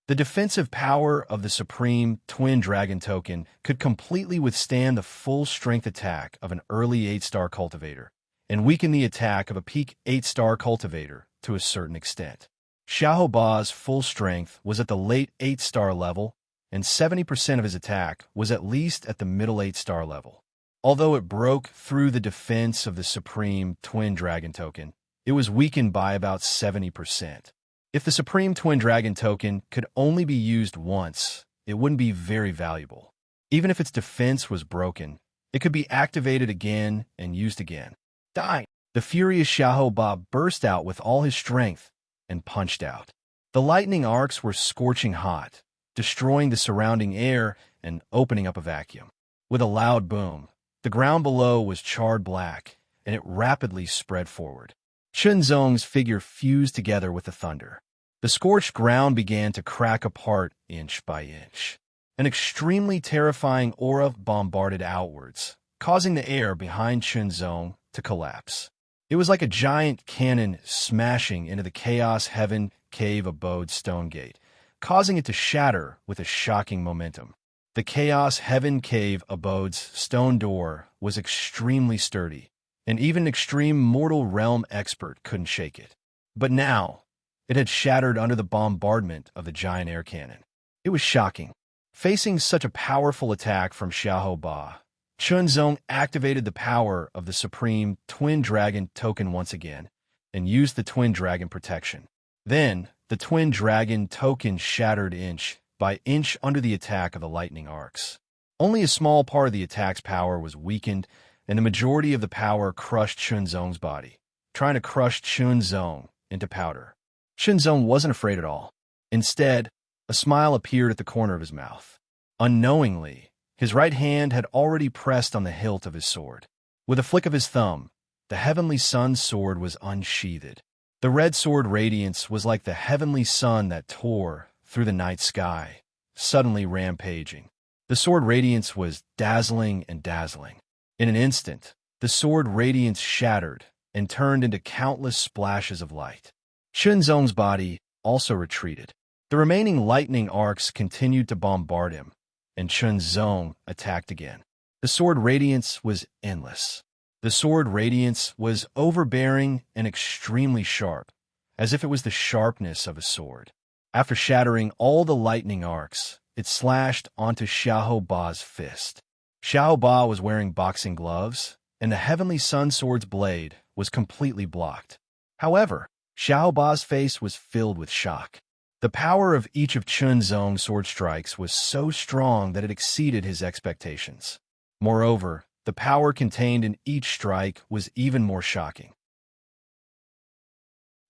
The defensive power of the supreme twin dragon token could completely withstand the full strength attack of an early 8-star cultivator and weaken the attack of a peak 8-star cultivator to a certain extent. Xiaoba's full strength was at the late 8-star level, and 70% of his attack was at least at the middle 8-star level. Although it broke through the defense of the supreme twin dragon token, it was weakened by about 70%. If the supreme twin dragon token could only be used once, it wouldn't be very valuable. Even if its defense was broken, it could be activated again and used again. Die! The furious Xiaoba burst out with all his strength and punched out. The lightning arcs were scorching hot, destroying the surrounding air and opening up a vacuum. With a loud boom, the ground below was charred black, and it rapidly spread forward. Qinzong's figure fused together with the thunder. The scorched ground began to crack apart inch by inch. An extremely terrifying aura bombarded outwards, causing the air behind Qinzong to collapse. It was like a giant cannon smashing into the Chaos Heaven Cave Abode stone gate, causing it to shatter with a shocking momentum. The Chaos Heaven Cave Abode's stone door was extremely sturdy, and even an extreme mortal realm expert couldn't shake it. But now, it had shattered under the bombardment of the giant air cannon. It was shocking. Facing such a powerful attack from Xiaoba, Qinzong activated the power of the supreme twin dragon token once again, and used the twin dragon protection. Then, the twin dragon token shattered inch by inch under the attack of the lightning arcs. Only a small part of the attack's power was weakened, and the majority of the power crushed Qinzong's body, trying to crush Qinzong into powder. Qinzong wasn't afraid at all. Instead, a smile appeared at the corner of his mouth. Unknowingly, his right hand had already pressed on the hilt of his sword. With a flick of his thumb, the heavenly sun's sword was unsheathed. The red sword radiance was like the heavenly sun that tore through the night sky, suddenly rampaging. The sword radiance was dazzling and dazzling. In an instant, the sword radiance shattered and turned into countless splashes of light. Chunzong's body also retreated. The remaining lightning arcs continued to bombard him, and Chunzong attacked again. The sword radiance was endless. The sword radiance was overbearing and extremely sharp, as if it was the sharpness of a sword. After shattering all the lightning arcs, it slashed onto Xiahou Ba's fist. Xiahou Ba was wearing boxing gloves, and the heavenly sun sword's blade was completely blocked. However, Xiahou Ba's face was filled with shock. The power of each of Chunzong's sword strikes was so strong that it exceeded his expectations. Moreover, the power contained in each strike was even more shocking.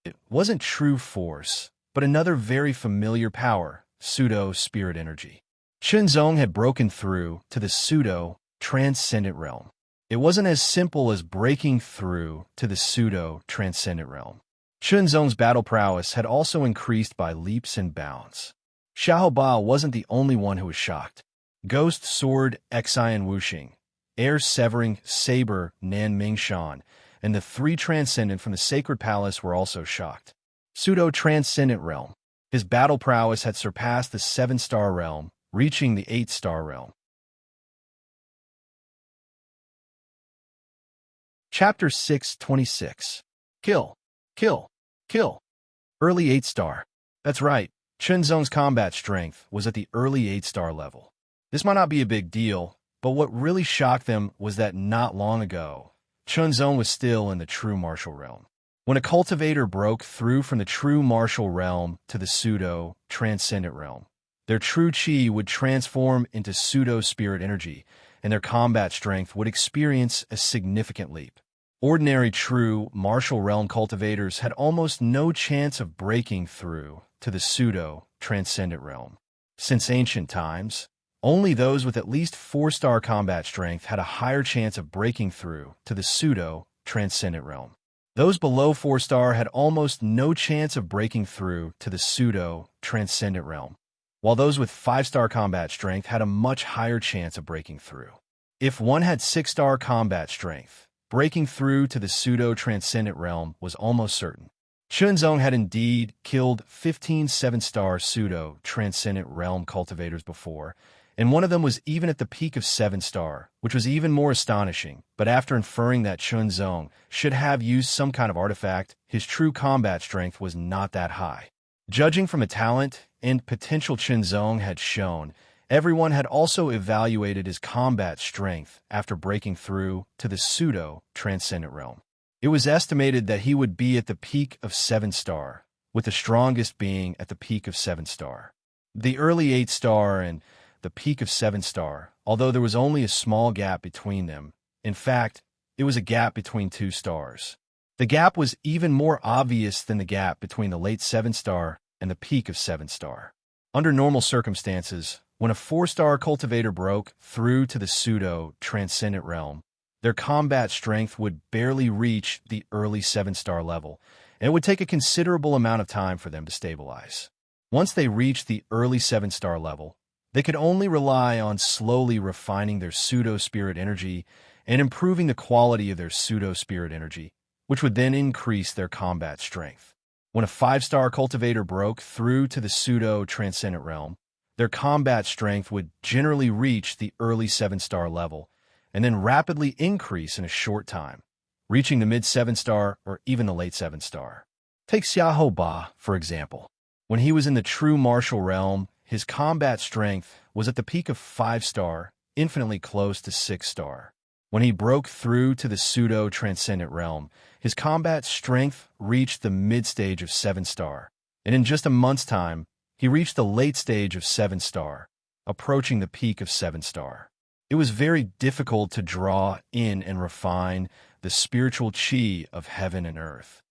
It wasn't true force, but another very familiar power, pseudo-spirit energy. Chunzong had broken through to the pseudo-transcendent realm. It wasn't as simple as breaking through to the pseudo-transcendent realm. Chunzong's battle prowess had also increased by leaps and bounds. Xiahou Ba wasn't the only one who was shocked. Ghost Sword Xian Wuxing, Air-Severing Saber Nan Mingshan, and the three Transcendent from the Sacred Palace were also shocked. Pseudo-Transcendent Realm. His battle prowess had surpassed the 7-star realm, reaching the 8-star realm. Chapter 626. Kill. Kill. Kill. Early 8-star. That's right, Chunzong's combat strength was at the early 8-star level. This might not be a big deal, but what really shocked them was that not long ago, Chunzong was still in the true martial realm. When a cultivator broke through from the true martial realm to the pseudo-transcendent realm, their true chi would transform into pseudo-spirit energy, and their combat strength would experience a significant leap. Ordinary true martial realm cultivators had almost no chance of breaking through to the pseudo-transcendent realm. Since ancient times, only those with at least 4-star combat strength had a higher chance of breaking through to the pseudo-transcendent realm. Those below 4-star had almost no chance of breaking through to the pseudo-transcendent realm, while those with 5-star combat strength had a much higher chance of breaking through. If one had 6-star combat strength, breaking through to the pseudo-transcendent realm was almost certain. Chunzong had indeed killed 15 7-star pseudo-transcendent realm cultivators before, and one of them was even at the peak of 7-star, which was even more astonishing. But after inferring that Chunzong should have used some kind of artifact, his true combat strength was not that high. Judging from the talent and potential Chunzong had shown, everyone had also evaluated his combat strength after breaking through to the pseudo-transcendent realm. It was estimated that he would be at the peak of 7-star, with the strongest being at the peak of 7-star. The early 8-star and the peak of 7-star, although there was only a small gap between them. In fact, it was a gap between 2 stars. The gap was even more obvious than the gap between the late 7-star and the peak of 7-star. Under normal circumstances, when a 4-star cultivator broke through to the pseudo-transcendent realm, their combat strength would barely reach the early 7-star level, and it would take a considerable amount of time for them to stabilize. Once they reached the early 7-star level, they could only rely on slowly refining their pseudo-spirit energy and improving the quality of their pseudo-spirit energy, which would then increase their combat strength. When a 5-star cultivator broke through to the pseudo-transcendent realm, their combat strength would generally reach the early 7-star level and then rapidly increase in a short time, reaching the mid-7-star or even the late 7-star. Take Xiahou Ba, for example. When he was in the true martial realm, his combat strength was at the peak of 5-star, infinitely close to 6-star. When he broke through to the pseudo-transcendent realm, his combat strength reached the mid-stage of 7-star, and in just a month's time, he reached the late stage of 7-star, approaching the peak of 7-star. It was very difficult to draw in and refine the spiritual chi of heaven and earth.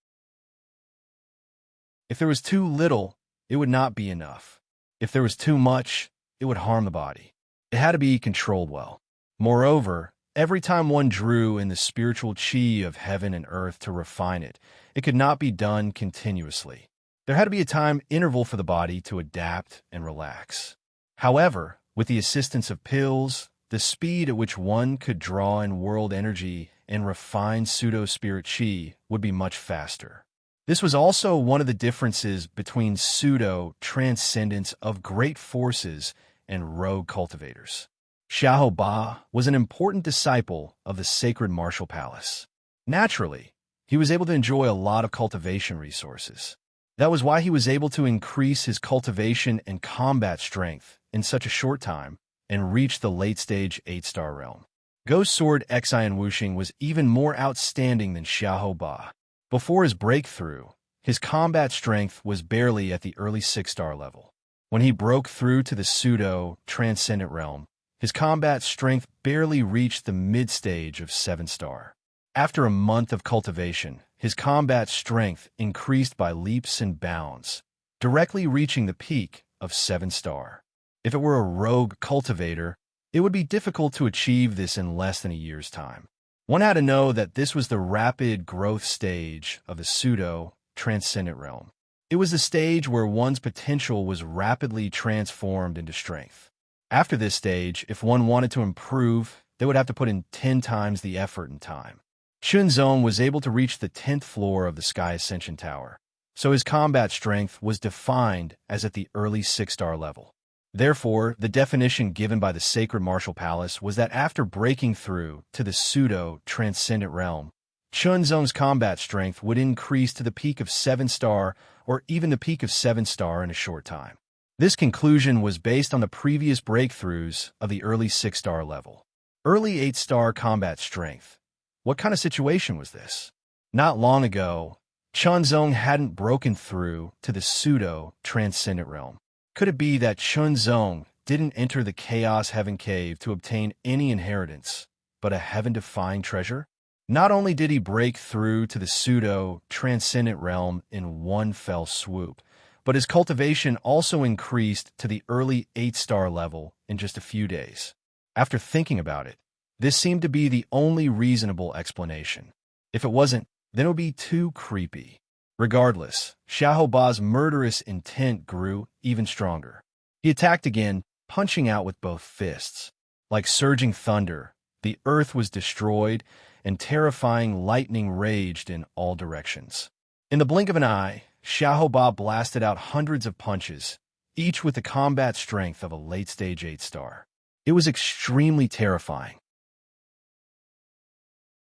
If there was too little, it would not be enough. If there was too much, it would harm the body. It had to be controlled well. Moreover, every time one drew in the spiritual chi of heaven and earth to refine it, it could not be done continuously. There had to be a time interval for the body to adapt and relax. However, with the assistance of pills, the speed at which one could draw in world energy and refine pseudo-spirit chi would be much faster. This was also one of the differences between pseudo-transcendence of great forces and rogue cultivators. Xiahou Ba was an important disciple of the sacred martial palace. Naturally, he was able to enjoy a lot of cultivation resources. That was why he was able to increase his cultivation and combat strength in such a short time and reach the late-stage 8-star realm. Ghost Sword Xian Wuxing was even more outstanding than Xiahou Ba. Before his breakthrough, his combat strength was barely at the early 6-star level. When he broke through to the pseudo-transcendent realm, his combat strength barely reached the mid-stage of 7-star. After a month of cultivation, his combat strength increased by leaps and bounds, directly reaching the peak of 7-star. If it were a rogue cultivator, it would be difficult to achieve this in less than a year's time. One had to know that this was the rapid growth stage of the pseudo-transcendent realm. It was the stage where one's potential was rapidly transformed into strength. After this stage, if one wanted to improve, they would have to put in 10 times the effort and time. Chunzong was able to reach the 10th floor of the Sky Ascension Tower, so his combat strength was defined as at the early 6-star level. Therefore, the definition given by the Sacred Martial Palace was that after breaking through to the pseudo-transcendent realm, Chunzong's combat strength would increase to the peak of 7-star or even the peak of 7-star in a short time. This conclusion was based on the previous breakthroughs of the early 6-star level. Early 8-star combat strength. What kind of situation was this? Not long ago, Chunzong hadn't broken through to the pseudo-transcendent realm. Could it be that Chunzong didn't enter the Chaos Heaven Cave to obtain any inheritance, but a heaven-defying treasure? Not only did he break through to the pseudo-transcendent realm in one fell swoop, but his cultivation also increased to the early 8-star level in just a few days. After thinking about it, this seemed to be the only reasonable explanation. If it wasn't, then it would be too creepy. Regardless, Xiahou Ba's murderous intent grew even stronger. He attacked again, punching out with both fists. Like surging thunder, the earth was destroyed, and terrifying lightning raged in all directions. In the blink of an eye, Xiahou Ba blasted out hundreds of punches, each with the combat strength of a late-stage 8-star. It was extremely terrifying.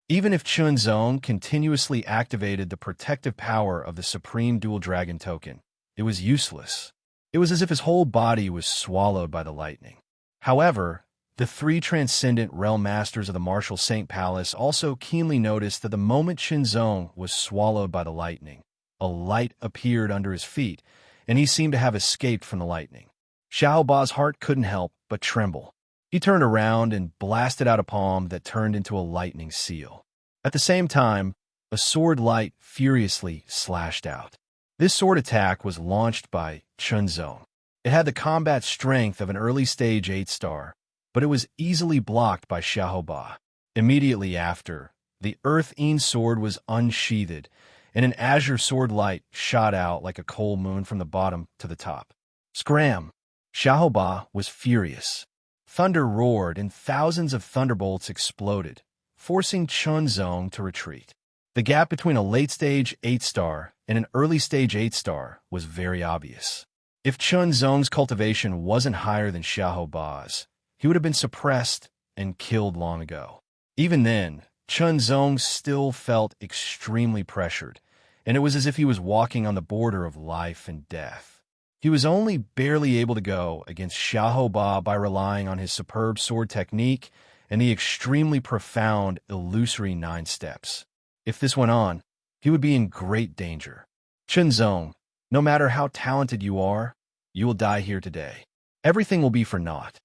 Even if Chunzong continuously activated the protective power of the Supreme Dual Dragon token, it was useless. It was as if his whole body was swallowed by the lightning. However, the 3 transcendent realm masters of the Martial Saint Palace also keenly noticed that the moment Chunzong was swallowed by the lightning, a light appeared under his feet, and he seemed to have escaped from the lightning. Xiahou Ba's heart couldn't help but tremble. He turned around and blasted out a palm that turned into a lightning seal. At the same time, a sword light furiously slashed out. This sword attack was launched by Chunzong. It had the combat strength of an early-stage 8-star, but it was easily blocked by Xiahou Ba. Immediately after, the Earth-Een sword was unsheathed, and an azure sword light shot out like a coal moon from the bottom to the top. Scram! Xiahou Ba was furious. Thunder roared and thousands of thunderbolts exploded, forcing Chunzong to retreat. The gap between a late-stage 8-star and an early-stage 8-star was very obvious. If Chunzong's cultivation wasn't higher than Xiahou Ba's, he would have been suppressed and killed long ago. Even then, Chunzong still felt extremely pressured, and it was as if he was walking on the border of life and death. He was only barely able to go against Xiahou Ba by relying on his superb sword technique and the extremely profound illusory 9 steps. If this went on, he would be in great danger. Chunzong, no matter how talented you are, you will die here today. Everything will be for naught.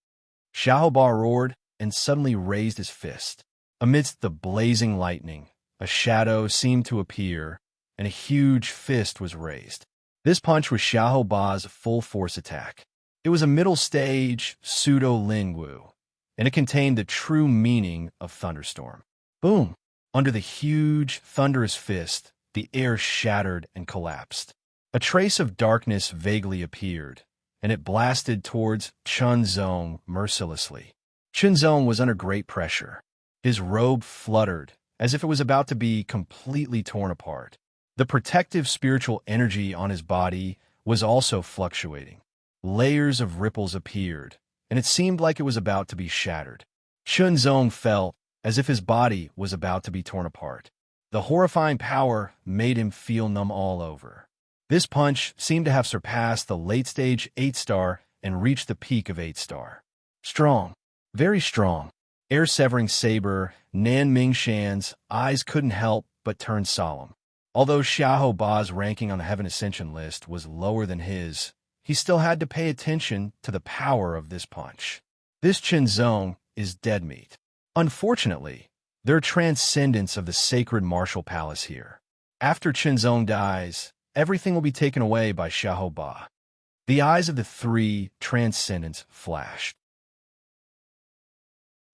Xiahou Ba roared and suddenly raised his fist. Amidst the blazing lightning, a shadow seemed to appear, and a huge fist was raised. This punch was Xiahou Ba's full-force attack. It was a middle-stage pseudo-Lingwu, and it contained the true meaning of thunderstorm. Boom! Under the huge, thunderous fist, the air shattered and collapsed. A trace of darkness vaguely appeared, and it blasted towards Chunzong mercilessly. Chunzong was under great pressure. His robe fluttered, as if it was about to be completely torn apart. The protective spiritual energy on his body was also fluctuating. Layers of ripples appeared, and it seemed like it was about to be shattered. Chunzong felt as if his body was about to be torn apart. The horrifying power made him feel numb all over. This punch seemed to have surpassed the late-stage 8-star and reached the peak of 8-star. Strong, very strong. Air-severing saber, Nan Mingshan's eyes couldn't help but turn solemn. Although Xiahou Ba's ranking on the Heaven Ascension list was lower than his, he still had to pay attention to the power of this punch. This Chunzong is dead meat. Unfortunately, there are transcendents of the sacred martial palace here. After Chunzong dies, everything will be taken away by Xiahou Ba. The eyes of the three transcendents flashed.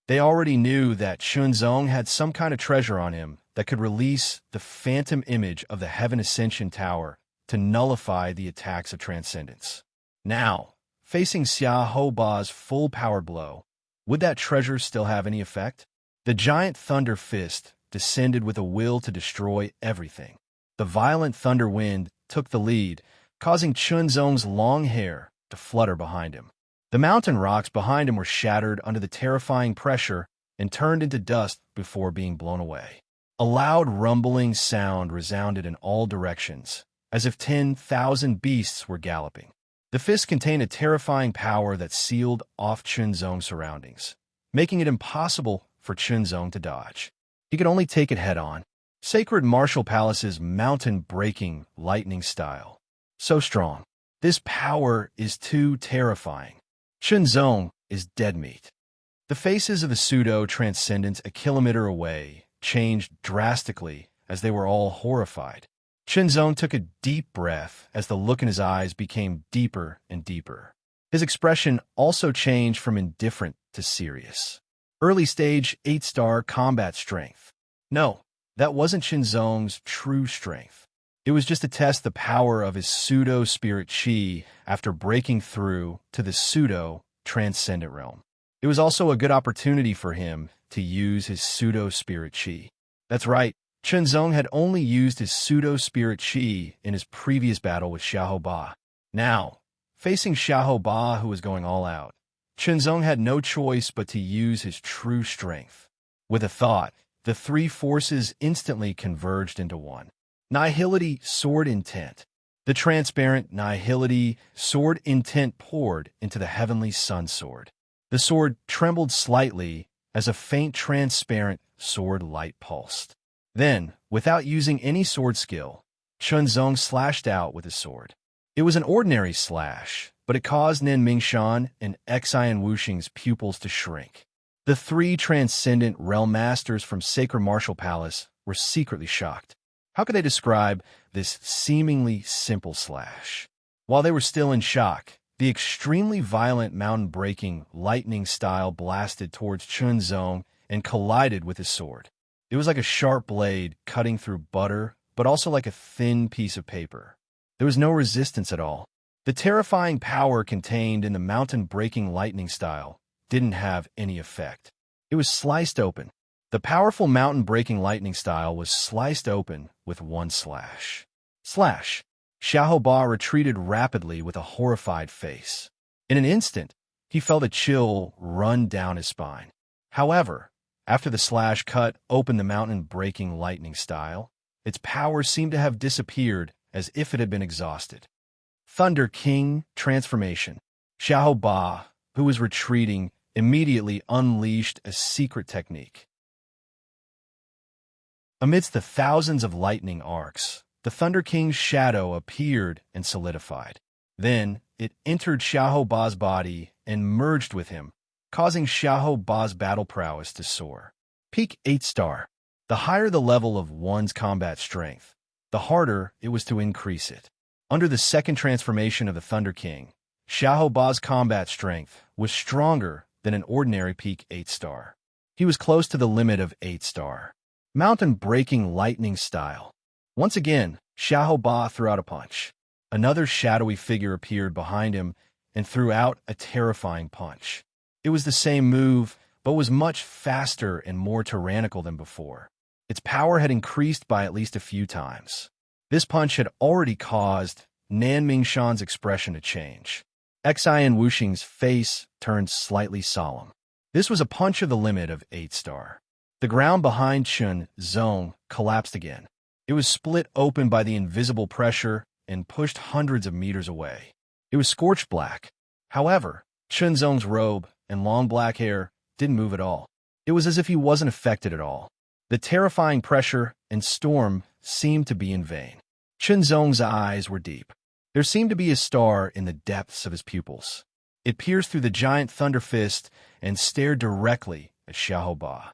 They already knew that Chunzong had some kind of treasure on him that could release the phantom image of the Heaven Ascension Tower to nullify the attacks of Transcendence. Now, facing Xiahou Ba's full power blow, would that treasure still have any effect? The giant thunder fist descended with a will to destroy everything. The violent thunder wind took the lead, causing Chunzong's long hair to flutter behind him. The mountain rocks behind him were shattered under the terrifying pressure and turned into dust before being blown away. A loud rumbling sound resounded in all directions, as if 10,000 beasts were galloping. The fist contained a terrifying power that sealed off Chunzong's surroundings, making it impossible for Chunzong to dodge. He could only take it head-on. Sacred Martial Palace's mountain-breaking lightning style. So strong. This power is too terrifying. Chunzong is dead meat. The faces of the pseudo-transcendents a kilometer away changed drastically as they were all horrified. Chunzong took a deep breath as the look in his eyes became deeper and deeper. His expression also changed from indifferent to serious. Early stage 8-star combat strength. No, that wasn't Chunzong's true strength. It was just to test the power of his pseudo-spirit chi after breaking through to the pseudo-transcendent realm. It was also a good opportunity for him to use his pseudo-spirit chi. That's right, Chunzong had only used his pseudo-spirit chi in his previous battle with Xiahou Ba. Now, facing Xiahou Ba, who was going all out, Chunzong had no choice but to use his true strength. With a thought, the three forces instantly converged into one. Nihility Sword Intent. The transparent Nihility Sword Intent poured into the heavenly sun sword. The sword trembled slightly as a faint transparent sword light pulsed. Then, without using any sword skill, Chunzong slashed out with his sword. It was an ordinary slash, but it caused Nen Mingshan and Xian Wuxing's pupils to shrink. The three transcendent realm masters from Sacred Martial Palace were secretly shocked. How could they describe this seemingly simple slash? While they were still in shock, the extremely violent mountain-breaking lightning style blasted towards Chunzong and collided with his sword. It was like a sharp blade cutting through butter, but also like a thin piece of paper. There was no resistance at all. The terrifying power contained in the mountain-breaking lightning style didn't have any effect. It was sliced open. The powerful mountain-breaking lightning style was sliced open with one slash. Slash! Xiahou Ba retreated rapidly with a horrified face. In an instant, he felt a chill run down his spine. However, after the slash cut open the mountain-breaking lightning style, its power seemed to have disappeared as if it had been exhausted. Thunder King Transformation. Xiahou Ba, who was retreating, immediately unleashed a secret technique. Amidst the thousands of lightning arcs, the Thunder King's shadow appeared and solidified. Then, it entered Xiahou Ba's body and merged with him, causing Xiahou Ba's battle prowess to soar. Peak 8-star. The higher the level of one's combat strength, the harder it was to increase it. Under the second transformation of the Thunder King, Xiahou Ba's combat strength was stronger than an ordinary peak 8-star. He was close to the limit of 8-star. Mountain-breaking lightning style. Once again, Xiahou Ba threw out a punch. Another shadowy figure appeared behind him and threw out a terrifying punch. It was the same move, but was much faster and more tyrannical than before. Its power had increased by at least a few times. This punch had already caused Nan Mingshan's expression to change. Xian Wuxing's face turned slightly solemn. This was a punch of the limit of 8-star. The ground behind Chun Zong collapsed again. It was split open by the invisible pressure and pushed hundreds of meters away. It was scorched black. However, Chun Zong's robe and long black hair didn't move at all. It was as if he wasn't affected at all. The terrifying pressure and storm seemed to be in vain. Chun Zong's eyes were deep. There seemed to be a star in the depths of his pupils. It pierced through the giant thunder fist and stared directly at Xiahou Ba.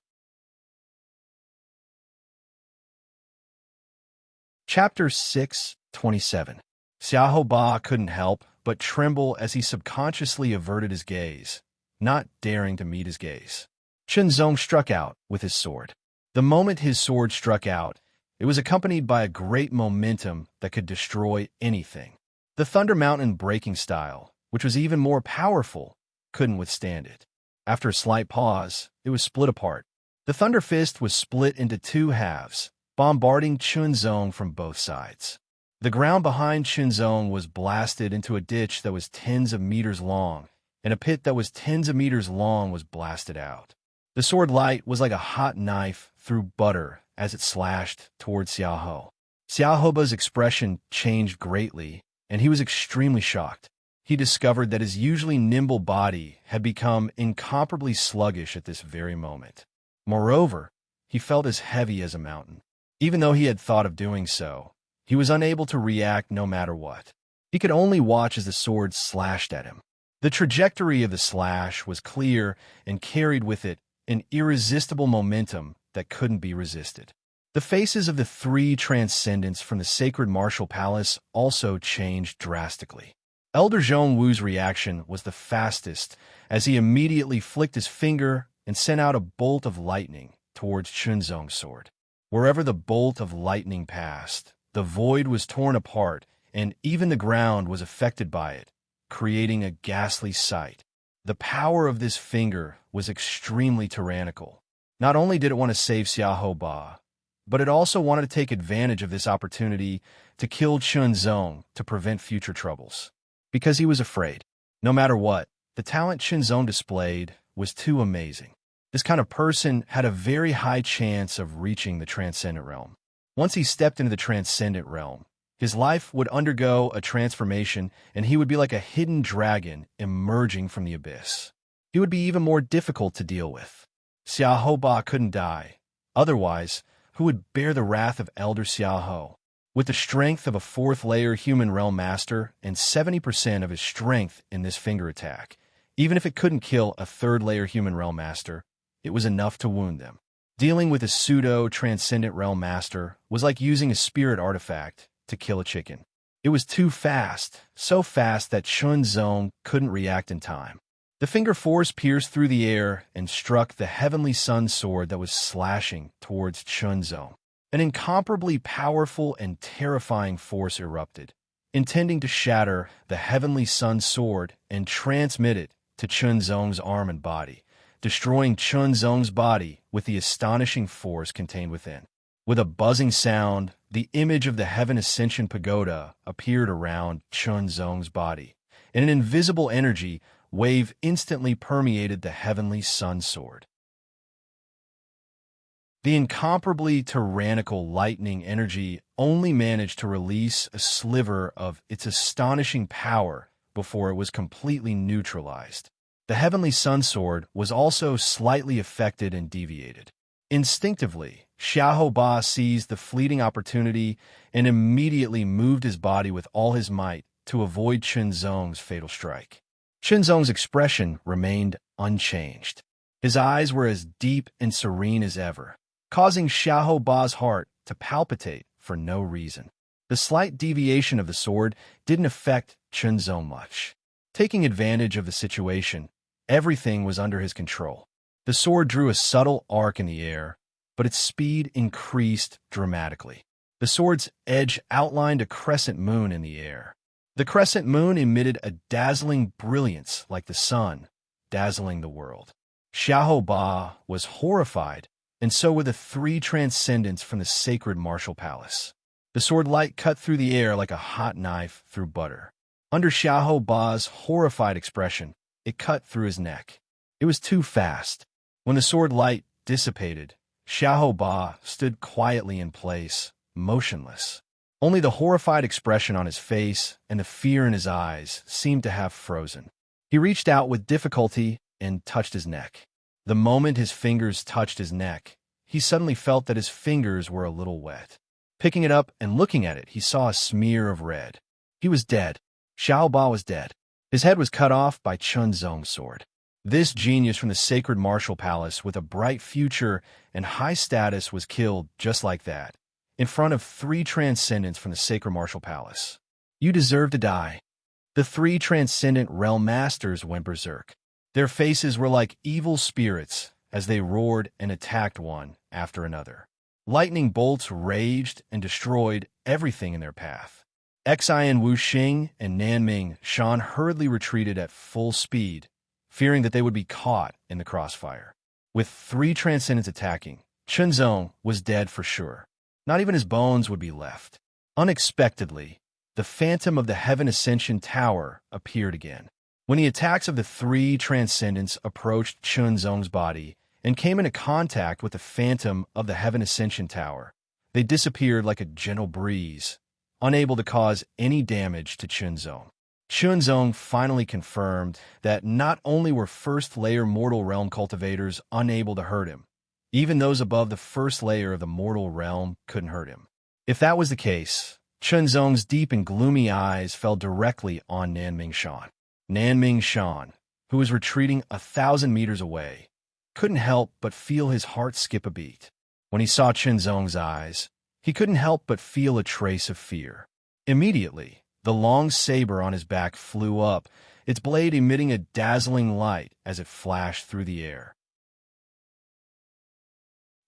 Chapter 6:27. Xiahou Ba couldn't help but tremble as he subconsciously averted his gaze, not daring to meet his gaze. Chun Zong struck out with his sword. The moment his sword struck out, it was accompanied by a great momentum that could destroy anything. The Thunder Mountain breaking style, which was even more powerful, couldn't withstand it. After a slight pause, it was split apart. The Thunder Fist was split into two halves, bombarding Chun Zong from both sides. The ground behind Chun Zong was blasted into a ditch that was tens of meters long, and a pit that was tens of meters long was blasted out. The sword light was like a hot knife through butter as it slashed towards Xiahou. Xiahou Ba's expression changed greatly, and he was extremely shocked. He discovered that his usually nimble body had become incomparably sluggish at this very moment. Moreover, he felt as heavy as a mountain. Even though he had thought of doing so, he was unable to react no matter what. He could only watch as the sword slashed at him. The trajectory of the slash was clear and carried with it an irresistible momentum that couldn't be resisted. The faces of the three transcendents from the sacred martial palace also changed drastically. Elder Zhongwu's reaction was the fastest as he immediately flicked his finger and sent out a bolt of lightning towards Chun Zong's sword. Wherever the bolt of lightning passed, the void was torn apart, and even the ground was affected by it, creating a ghastly sight. The power of this finger was extremely tyrannical. Not only did it want to save Xiahou Ba, but it also wanted to take advantage of this opportunity to kill Chun Zong to prevent future troubles. Because he was afraid. No matter what, the talent Chun Zong displayed was too amazing. This kind of person had a very high chance of reaching the transcendent realm. Once he stepped into the transcendent realm, his life would undergo a transformation and he would be like a hidden dragon emerging from the abyss. He would be even more difficult to deal with. Xiahou Ba couldn't die. Otherwise, who would bear the wrath of Elder Xiahou? With the strength of a fourth-layer human realm master and 70% of his strength in this finger attack, even if it couldn't kill a third-layer human realm master, it was enough to wound them. Dealing with a pseudo-transcendent realm master was like using a spirit artifact to kill a chicken. It was too fast, so fast that Chun Zong couldn't react in time. The finger force pierced through the air and struck the heavenly sun sword that was slashing towards Chun Zong. An incomparably powerful and terrifying force erupted, intending to shatter the heavenly sun sword and transmit it to Chun Zong's arm and body, destroying Chun Zong's body with the astonishing force contained within. With a buzzing sound, the image of the Heaven Ascension Pagoda appeared around Chun Zong's body, and an invisible energy wave instantly permeated the heavenly sun sword. The incomparably tyrannical lightning energy only managed to release a sliver of its astonishing power before it was completely neutralized. The heavenly sun sword was also slightly affected and deviated. Instinctively, Xiahou Ba seized the fleeting opportunity and immediately moved his body with all his might to avoid Chun Zong's fatal strike. Chun Zong's expression remained unchanged. His eyes were as deep and serene as ever, causing Xiahou Ba's heart to palpitate for no reason. The slight deviation of the sword didn't affect Chun Zong much. Taking advantage of the situation, everything was under his control. The sword drew a subtle arc in the air, but its speed increased dramatically. The sword's edge outlined a crescent moon in the air. The crescent moon emitted a dazzling brilliance like the sun, dazzling the world. Xiahou Ba was horrified, and so were the three transcendents from the sacred martial palace. The sword light cut through the air like a hot knife through butter. Under Xiahou Ba's horrified expression, it cut through his neck. It was too fast. When the sword light dissipated, Xiahou Ba stood quietly in place, motionless. Only the horrified expression on his face and the fear in his eyes seemed to have frozen. He reached out with difficulty and touched his neck. The moment his fingers touched his neck, he suddenly felt that his fingers were a little wet. Picking it up and looking at it, he saw a smear of red. He was dead. Xiahou Ba was dead. His head was cut off by Chun Zong's sword. This genius from the sacred martial palace with a bright future and high status was killed just like that, in front of three transcendents from the sacred martial palace. You deserve to die. The three transcendent realm masters went berserk. Their faces were like evil spirits as they roared and attacked one after another. Lightning bolts raged and destroyed everything in their path. Xian Wuxing and Nanming Shan hurriedly retreated at full speed, fearing that they would be caught in the crossfire. With three transcendents attacking, Chun Zong was dead for sure. Not even his bones would be left. Unexpectedly, the phantom of the Heaven Ascension Tower appeared again. When the attacks of the three transcendents approached Chun Zong's body and came into contact with the phantom of the Heaven Ascension Tower, they disappeared like a gentle breeze, unable to cause any damage to Chun Zong. Chun Zong finally confirmed that not only were first-layer mortal realm cultivators unable to hurt him, even those above the first layer of the mortal realm couldn't hurt him. If that was the case, Chun Zong's deep and gloomy eyes fell directly on Nanming Shan. Nanming Shan, who was retreating 1,000 meters away, couldn't help but feel his heart skip a beat. When he saw Chun Zong's eyes, he couldn't help but feel a trace of fear. Immediately, the long saber on his back flew up, its blade emitting a dazzling light as it flashed through the air.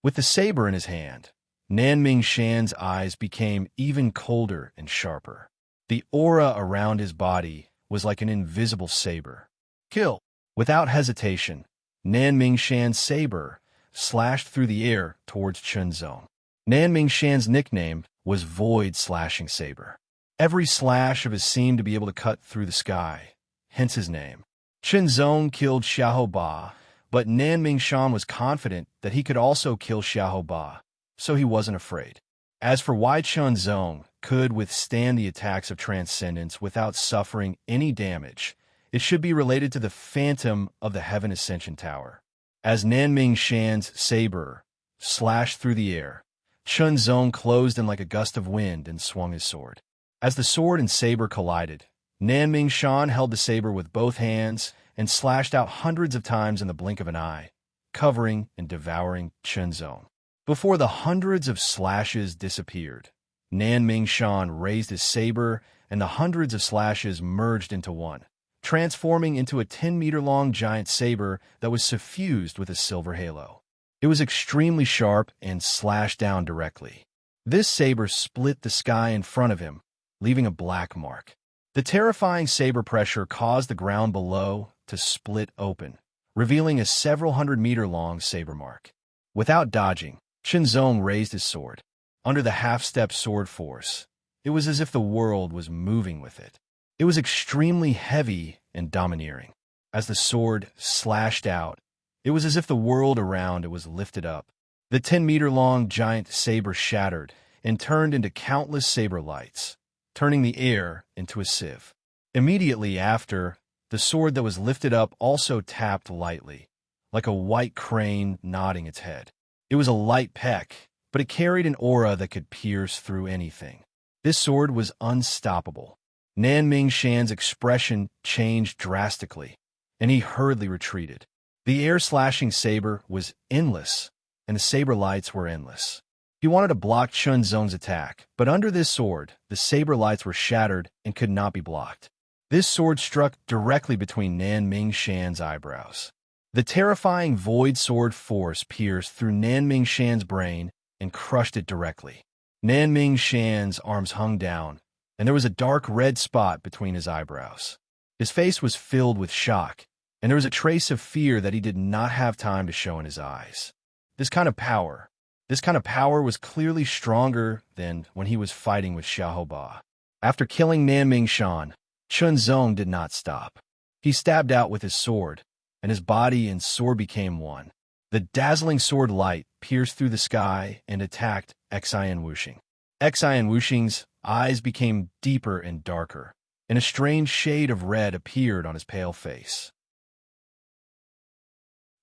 With the saber in his hand, Nanming Shan's eyes became even colder and sharper. The aura around his body was like an invisible saber. Kill! Without hesitation, Nanming Shan's saber slashed through the air towards Chun Zong. Nanming Shan's nickname was Void Slashing Saber. Every slash of his seemed to be able to cut through the sky, hence his name. Chun Zong killed Xiahou Ba, but Nanming Shan was confident that he could also kill Xiahou Ba, so he wasn't afraid. As for why Chun Zong could withstand the attacks of Transcendence without suffering any damage, it should be related to the phantom of the Heaven Ascension Tower. As Nanming Shan's saber slashed through the air, Chun Zong closed in like a gust of wind and swung his sword. As the sword and saber collided, Nanming Shan held the saber with both hands and slashed out hundreds of times in the blink of an eye, covering and devouring Chun Zong. Before the hundreds of slashes disappeared, Nanming Shan raised his saber and the hundreds of slashes merged into one, transforming into a 10-meter-long giant saber that was suffused with a silver halo. It was extremely sharp and slashed down directly. This saber split the sky in front of him, leaving a black mark. The terrifying saber pressure caused the ground below to split open, revealing a several hundred-meter-long saber mark. Without dodging, Chun Zong raised his sword. Under the half-step sword force, it was as if the world was moving with it. It was extremely heavy and domineering. As the sword slashed out, it was as if the world around it was lifted up. The 10-meter-long giant saber shattered and turned into countless saber lights, turning the air into a sieve. Immediately after, the sword that was lifted up also tapped lightly, like a white crane nodding its head. It was a light peck, but it carried an aura that could pierce through anything. This sword was unstoppable. Nanming Shan's expression changed drastically, and he hurriedly retreated. The air-slashing saber was endless, and the saber lights were endless. He wanted to block Chun Zong's attack, but under this sword, the saber lights were shattered and could not be blocked. This sword struck directly between Nanming Shan's eyebrows. The terrifying void sword force pierced through Nanming Shan's brain and crushed it directly. Nanming Shan's arms hung down, and there was a dark red spot between his eyebrows. His face was filled with shock, and there was a trace of fear that he did not have time to show in his eyes. This kind of power, this kind of power was clearly stronger than when he was fighting with Xiaoba. After killing Nanming Shan, Chunzong did not stop. He stabbed out with his sword, and his body and sword became one. The dazzling sword light pierced through the sky and attacked Xian Wuxing. Xian Wuxing's eyes became deeper and darker, and a strange shade of red appeared on his pale face.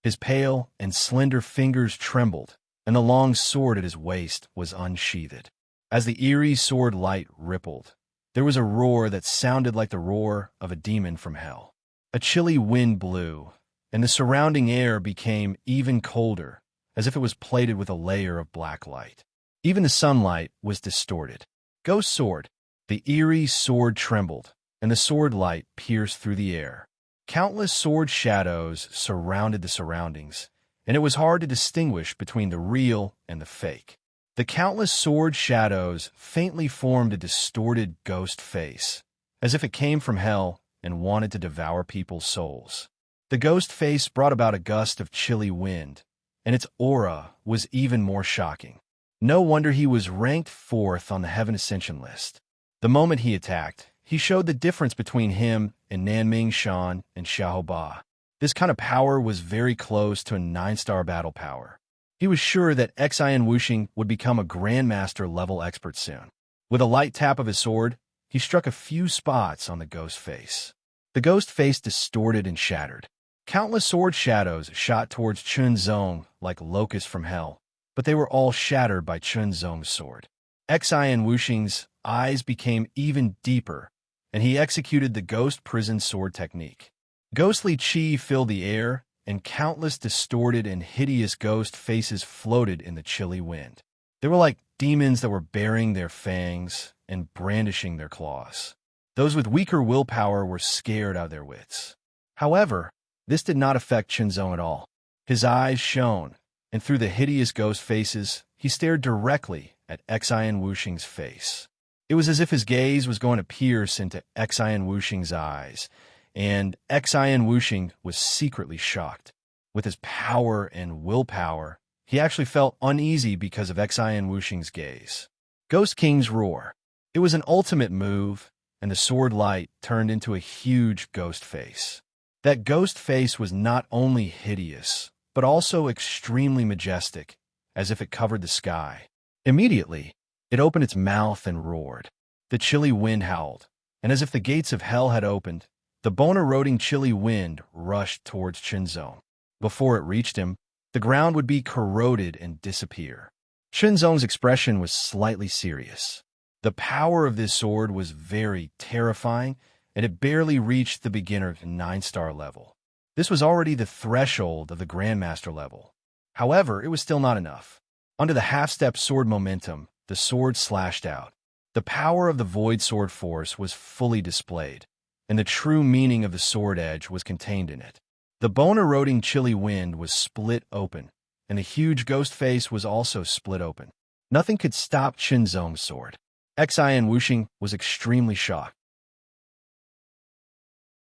His pale and slender fingers trembled, and the long sword at his waist was unsheathed. As the eerie sword light rippled, there was a roar that sounded like the roar of a demon from hell. A chilly wind blew, and the surrounding air became even colder, as if it was plated with a layer of black light. Even the sunlight was distorted. Ghost sword. The eerie sword trembled, and the sword light pierced through the air. Countless sword shadows surrounded the surroundings, and it was hard to distinguish between the real and the fake. The countless sword shadows faintly formed a distorted ghost face, as if it came from hell and wanted to devour people's souls. The ghost face brought about a gust of chilly wind, and its aura was even more shocking. No wonder he was ranked 4th on the Heaven Ascension list. The moment he attacked, he showed the difference between him and Nanming Shan and Xiaoba. This kind of power was very close to a 9-star battle power. He was sure that Xian Wuxing would become a Grandmaster-level expert soon. With a light tap of his sword, he struck a few spots on the ghost face. The ghost face distorted and shattered. Countless sword shadows shot towards Chunzong like locusts from hell, but they were all shattered by Chunzong's sword. Xian Wuxing's eyes became even deeper, and he executed the ghost prison sword technique. Ghostly chi filled the air, and countless distorted and hideous ghost faces floated in the chilly wind. They were like demons that were baring their fangs and brandishing their claws. Those with weaker willpower were scared out of their wits. However, this did not affect Chunzong at all. His eyes shone, and through the hideous ghost faces, he stared directly at Xian Wuxing's face. It was as if his gaze was going to pierce into Xian Wuxing's eyes, and Xian Wuxing was secretly shocked. With his power and willpower, he actually felt uneasy because of Xian Wuxing's gaze. Ghost King's roar. It was an ultimate move, and the sword light turned into a huge ghost face. That ghost face was not only hideous, but also extremely majestic, as if it covered the sky. Immediately, it opened its mouth and roared. The chilly wind howled, and as if the gates of hell had opened, the bone-eroding chilly wind rushed towards Chunzong. Before it reached him, the ground would be corroded and disappear. Chunzong's expression was slightly serious. The power of this sword was very terrifying, and it barely reached the beginner 9-star level. This was already the threshold of the Grandmaster level. However, it was still not enough. Under the half-step sword momentum, the sword slashed out. The power of the Void Sword Force was fully displayed, and the true meaning of the sword edge was contained in it. The bone-eroding chilly wind was split open, and the huge ghost face was also split open. Nothing could stop Chunzong's sword. Xian Wuxing was extremely shocked.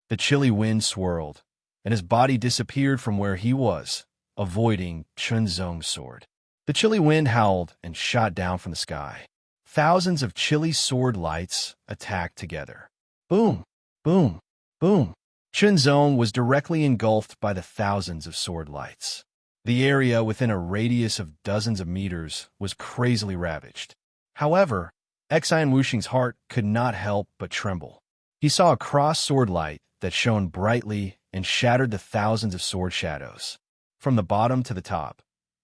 The chilly wind swirled, and his body disappeared from where he was, avoiding Chunzong's sword. The chilly wind howled and shot down from the sky. Thousands of chilly sword lights attacked together. Boom, boom, boom. Chunzong was directly engulfed by the thousands of sword lights. The area within a radius of dozens of meters was crazily ravaged. However, Xian Wuxing's heart could not help but tremble. He saw a cross-sword light that shone brightly and shattered the thousands of sword shadows. From the bottom to the top,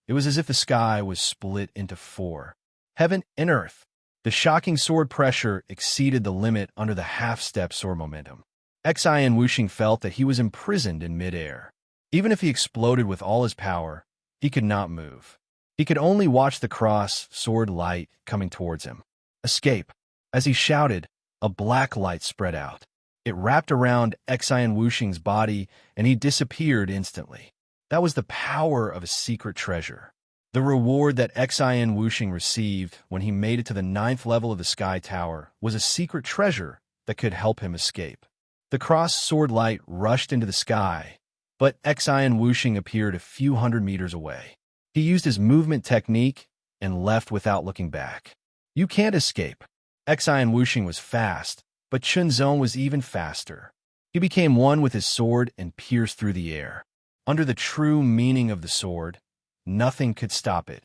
it was as if the sky was split into 4. Heaven and earth. The shocking sword pressure exceeded the limit under the half-step sword momentum. Xian Wuxing felt that he was imprisoned in midair. Even if he exploded with all his power, he could not move. He could only watch the cross-sword light coming towards him. Escape. As he shouted, a black light spread out. It wrapped around Xian Wuxing's body, and he disappeared instantly. That was the power of a secret treasure. The reward that Xian Wuxing received when he made it to the 9th level of the Sky Tower was a secret treasure that could help him escape. The cross-sword light rushed into the sky, But Xian Wuxing appeared a few hundred meters away. He used his movement technique and left without looking back. You can't escape. Xian Wuxing was fast, but Chunzong was even faster. He became one with his sword and pierced through the air. Under the true meaning of the sword, nothing could stop it.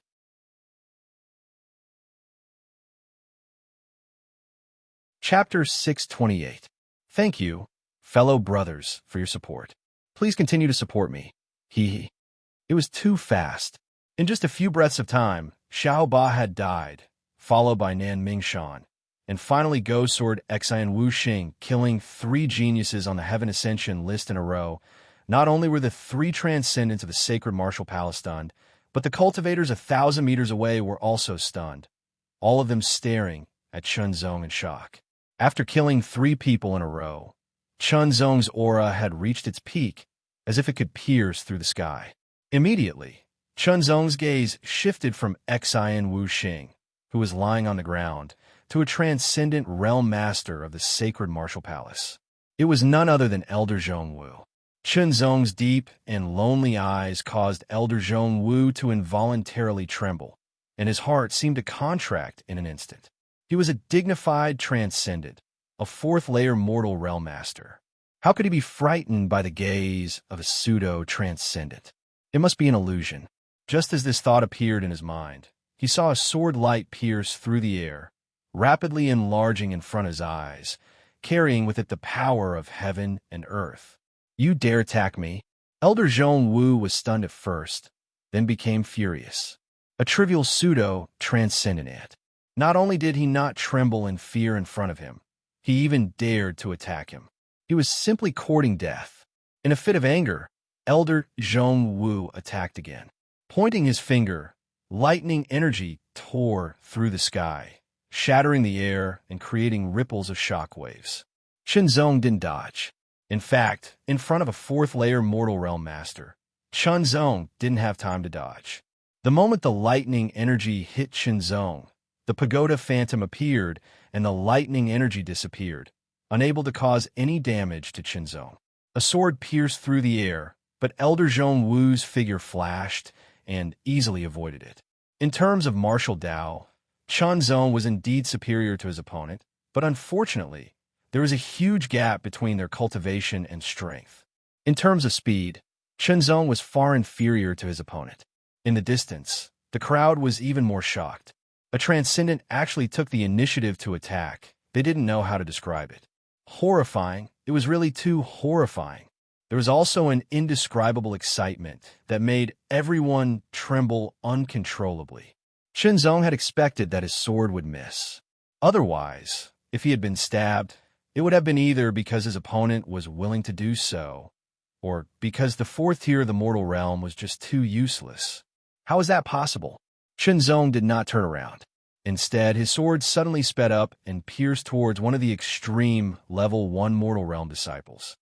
Chapter 628. Thank you, fellow brothers, for your support. Please continue to support me. It was too fast. In just a few breaths of time, Xiao Ba had died, followed by Nan Mingshan, and finally Go Sword Xian Wuxing, killing 3 geniuses on the Heaven Ascension list in a row. Not only were the 3 transcendents of the sacred martial palace stunned, but the cultivators 1,000 meters away were also stunned, all of them staring at Chunzong in shock. After killing 3 people in a row, Chunzong's aura had reached its peak, as if it could pierce through the sky. Immediately, Chunzong's gaze shifted from Xian Wuxing, who was lying on the ground, to a transcendent realm master of the sacred martial palace. It was none other than Elder Zhongwu. Chunzong's deep and lonely eyes caused Elder Zhongwu to involuntarily tremble, and his heart seemed to contract in an instant. He was a dignified transcendent, a 4th-layer mortal realm master. How could he be frightened by the gaze of a pseudo-transcendent? It must be an illusion. Just as this thought appeared in his mind, he saw a sword light pierce through the air, rapidly enlarging in front of his eyes, carrying with it the power of heaven and earth. You dare attack me? Elder Zhongwu was stunned at first, then became furious. A trivial pseudo-transcendent ant. Not only did he not tremble in fear in front of him, he even dared to attack him. He was simply courting death. In a fit of anger, Elder Zhongwu attacked again. Pointing his finger, lightning energy tore through the sky, shattering the air and creating ripples of shockwaves. Chunzong didn't dodge. In fact, in front of a 4th-layer mortal realm master, Chunzong didn't have time to dodge. The moment the lightning energy hit Chunzong, the pagoda phantom appeared and the lightning energy disappeared, unable to cause any damage to Chunzong. A sword pierced through the air, but Elder Zhongwu's figure flashed and easily avoided it. In terms of martial Dao, Chunzong was indeed superior to his opponent, but unfortunately, there was a huge gap between their cultivation and strength. In terms of speed, Chunzong was far inferior to his opponent. In the distance, the crowd was even more shocked. A transcendent actually took the initiative to attack. They didn't know how to describe it. Horrifying. It was really too horrifying. There was also an indescribable excitement that made everyone tremble uncontrollably. Chunzong had expected that his sword would miss. Otherwise, if he had been stabbed, it would have been either because his opponent was willing to do so, or because the 4th tier of the mortal realm was just too useless. How is that possible? Chunzong did not turn around. Instead, his sword suddenly sped up and pierced towards one of the extreme level 1 mortal realm disciples.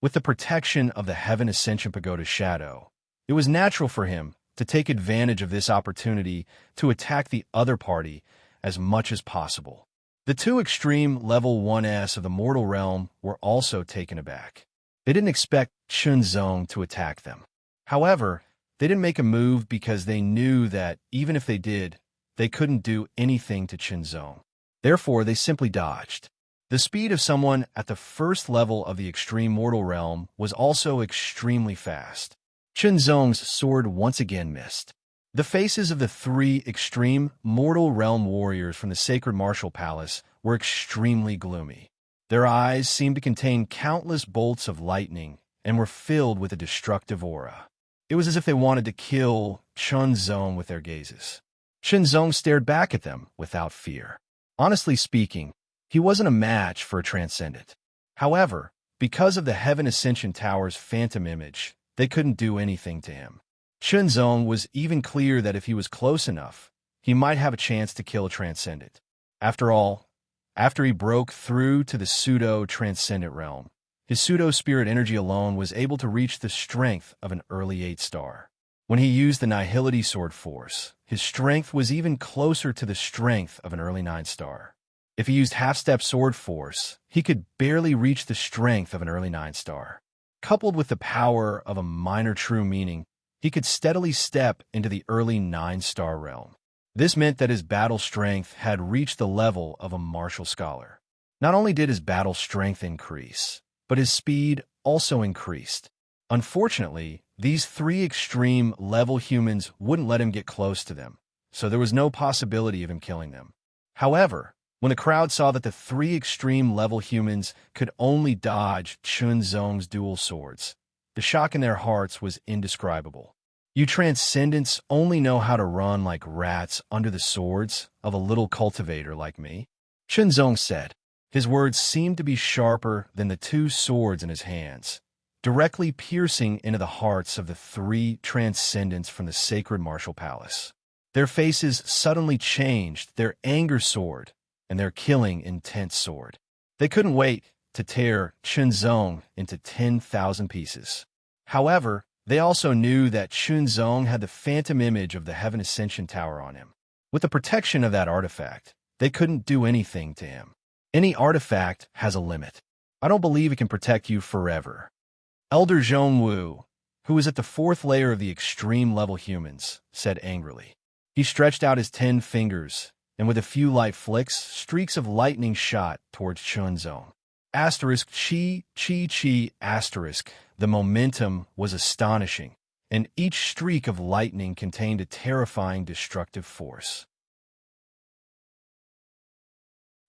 With the protection of the Heaven Ascension Pagoda shadow, it was natural for him to take advantage of this opportunity to attack the other party as much as possible. The 2 extreme level 1s of the mortal realm were also taken aback. They didn't expect Chunzong to attack them. However, they didn't make a move because they knew that even if they did, they couldn't do anything to Chunzong. Therefore, they simply dodged. The speed of someone at the 1st level of the extreme mortal realm was also extremely fast. Chunzong's sword once again missed. The faces of the 3 extreme mortal realm warriors from the sacred martial palace were extremely gloomy. Their eyes seemed to contain countless bolts of lightning and were filled with a destructive aura. It was as if they wanted to kill Chunzong with their gazes. Chunzong stared back at them without fear. Honestly speaking, he wasn't a match for a transcendent. However, because of the Heaven Ascension Tower's phantom image, they couldn't do anything to him. Chunzong was even clear that if he was close enough, he might have a chance to kill a transcendent. After all, after he broke through to the pseudo-transcendent realm, his pseudo-spirit energy alone was able to reach the strength of an early 8-star. When he used the Nihility Sword Force, his strength was even closer to the strength of an early 9-star. If he used half-step sword force, he could barely reach the strength of an early 9-star. Coupled with the power of a minor true meaning, he could steadily step into the early 9-star realm. This meant that his battle strength had reached the level of a martial scholar. Not only did his battle strength increase, but his speed also increased. Unfortunately, these 3 extreme-level humans wouldn't let him get close to them, so there was no possibility of him killing them. However, when the crowd saw that the 3 extreme-level humans could only dodge Chunzong's dual swords, the shock in their hearts was indescribable. You transcendents only know how to run like rats under the swords of a little cultivator like me, Chunzong said. His words seemed to be sharper than the 2 swords in his hands, directly piercing into the hearts of the 3 transcendents from the sacred martial palace. Their faces suddenly changed, their anger soared, and their killing intent soared. They couldn't wait to tear Chunzong into 10,000 pieces. However, they also knew that Chunzong had the phantom image of the Heaven Ascension Tower on him. With the protection of that artifact, they couldn't do anything to him. Any artifact has a limit. I don't believe it can protect you forever. Elder Zhongwu, who was at the 4th layer of the extreme-level humans, said angrily. He stretched out his 10 fingers, and with a few light flicks, streaks of lightning shot towards Chunzong. Asterisk chi, chi, chi, asterisk. The momentum was astonishing, and each streak of lightning contained a terrifying destructive force.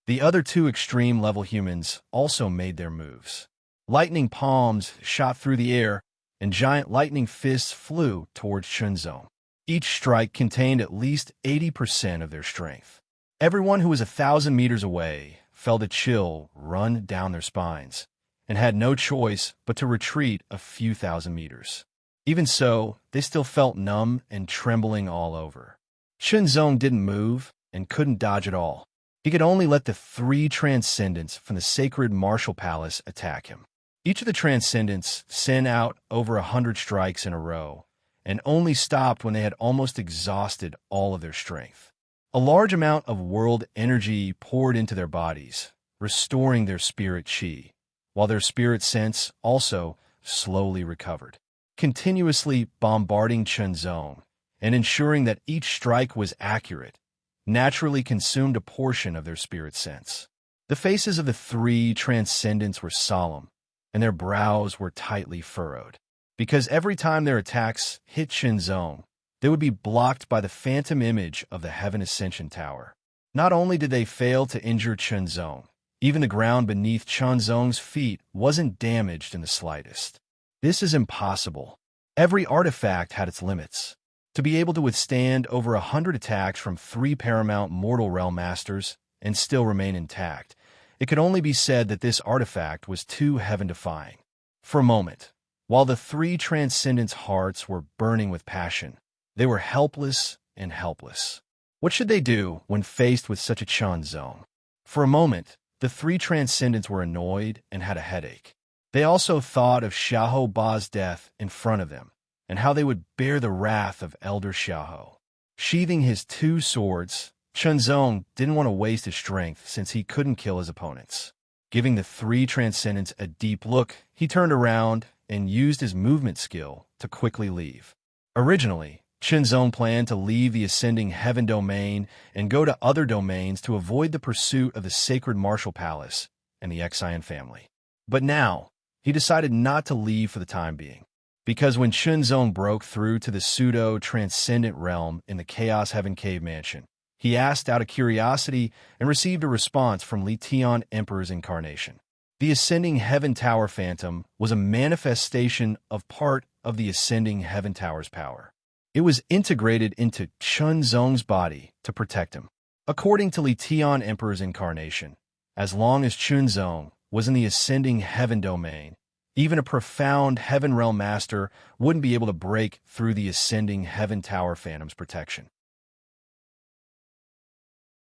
The other 2 extreme-level humans also made their moves. Lightning palms shot through the air, and giant lightning fists flew towards Chunzong. Each strike contained at least 80% of their strength. Everyone who was 1,000 meters away felt a chill run down their spines, and had no choice but to retreat a few thousand meters. Even so, they still felt numb and trembling all over. Chunzong didn't move and couldn't dodge at all. He could only let the 3 transcendents from the sacred martial palace attack him. Each of the transcendents sent out over 100 strikes in a row, and only stopped when they had almost exhausted all of their strength. A large amount of world energy poured into their bodies, restoring their spirit chi, while their spirit sense also slowly recovered, continuously bombarding Chunzong and ensuring that each strike was accurate, naturally consumed a portion of their spirit sense. The faces of the 3 transcendents were solemn, and their brows were tightly furrowed, because every time their attacks hit Chunzong, they would be blocked by the phantom image of the Heaven Ascension Tower. Not only did they fail to injure Chunzong, even the ground beneath Chunzong's feet wasn't damaged in the slightest. This is impossible. Every artifact had its limits. To be able to withstand over 100 attacks from 3 paramount mortal realm masters and still remain intact, it could only be said that this artifact was too heaven-defying. For a moment, while the 3 transcendents' hearts were burning with passion, they were helpless and helpless. What should they do when faced with such a Chunzong? For a moment, the 3 transcendents were annoyed and had a headache. They also thought of Xiahou Ba's death in front of them, and how they would bear the wrath of Elder Xiahou. Sheathing his 2 swords, Chunzong didn't want to waste his strength since he couldn't kill his opponents. Giving the 3 transcendents a deep look, he turned around and used his movement skill to quickly leave. Originally, Chunzong planned to leave the ascending heaven domain and go to other domains to avoid the pursuit of the sacred martial palace and the Xian family. But now, he decided not to leave for the time being, because when Chunzong broke through to the pseudo-transcendent realm in the Chaos Heaven Cave Mansion, he asked out of curiosity and received a response from Li Tian Emperor's incarnation. The Ascending Heaven Tower Phantom was a manifestation of part of the Ascending Heaven Tower's power. It was integrated into Chunzong's body to protect him. According to Li Tian Emperor's incarnation, as long as Chunzong was in the Ascending Heaven domain, even a profound Heaven Realm Master wouldn't be able to break through the Ascending Heaven Tower Phantom's protection.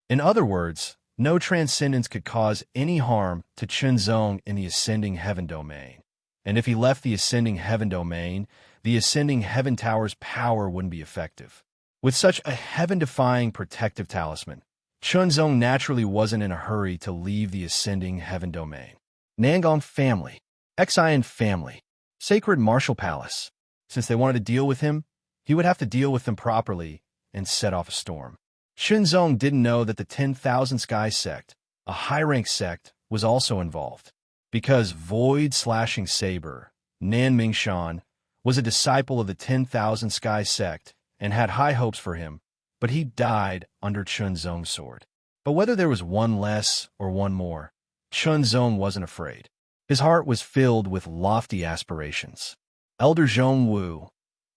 In other words, no transcendence could cause any harm to Chunzong in the Ascending Heaven domain, and if he left the Ascending Heaven domain, the Ascending Heaven Tower's power wouldn't be effective. With such a heaven-defying protective talisman, Chunzong naturally wasn't in a hurry to leave the ascending heaven domain. Nangong family, Xian family, sacred martial palace. Since they wanted to deal with him, he would have to deal with them properly and set off a storm. Chunzong didn't know that the 10,000 Sky sect, a high-rank sect, was also involved. Because Void-slashing Saber, Nan Mingshan, was a disciple of the 10,000 Sky sect and had high hopes for him, but he died under Chunzong's sword. But whether there was one less or one more, Chunzong wasn't afraid. His heart was filled with lofty aspirations. Elder Zhong Wu,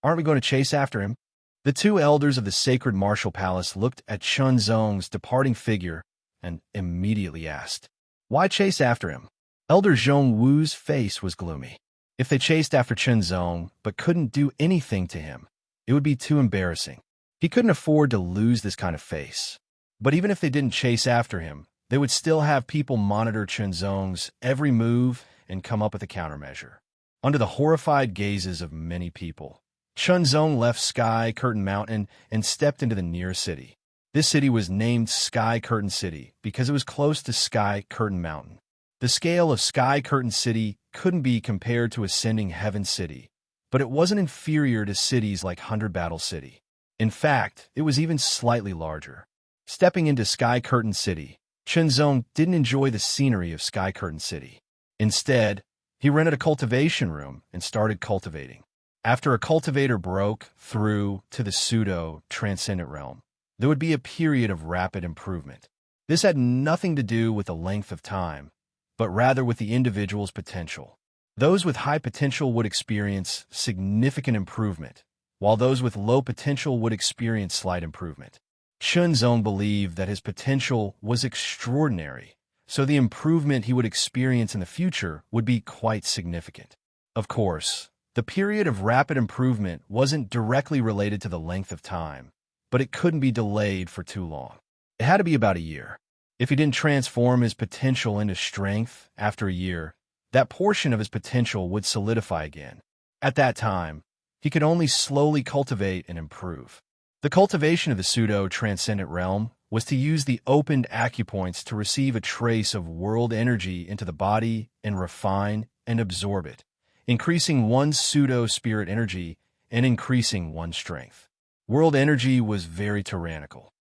aren't we going to chase after him? The two elders of the sacred martial palace looked at Chunzong's departing figure and immediately asked, "Why chase after him?" Elder Zhong Wu's face was gloomy. If they chased after Chunzong but couldn't do anything to him, it would be too embarrassing. He couldn't afford to lose this kind of face. But even if they didn't chase after him, they would still have people monitor Chunzong's every move and come up with a countermeasure. Under the horrified gazes of many people, Chunzong left Sky Curtain Mountain and stepped into the nearest city. This city was named Sky Curtain City because it was close to Sky Curtain Mountain. The scale of Sky Curtain City couldn't be compared to Ascending Heaven City, but it wasn't inferior to cities like Hundred Battle City. In fact, it was even slightly larger. Stepping into Sky Curtain City, Chunzong didn't enjoy the scenery of Sky Curtain City. Instead, he rented a cultivation room and started cultivating. After a cultivator broke through to the pseudo-transcendent realm, there would be a period of rapid improvement. This had nothing to do with the length of time, but rather with the individual's potential. Those with high potential would experience significant improvement, while those with low potential would experience slight improvement. Chunzong believed that his potential was extraordinary, so the improvement he would experience in the future would be quite significant. Of course, the period of rapid improvement wasn't directly related to the length of time, but it couldn't be delayed for too long. It had to be about a year. If he didn't transform his potential into strength after a year, that portion of his potential would solidify again. At that time, he could only slowly cultivate and improve. The cultivation of the pseudo-transcendent realm was to use the opened acupoints to receive a trace of world energy into the body and refine and absorb it, increasing one's pseudo-spirit energy and increasing one's strength. World energy was very tyrannical.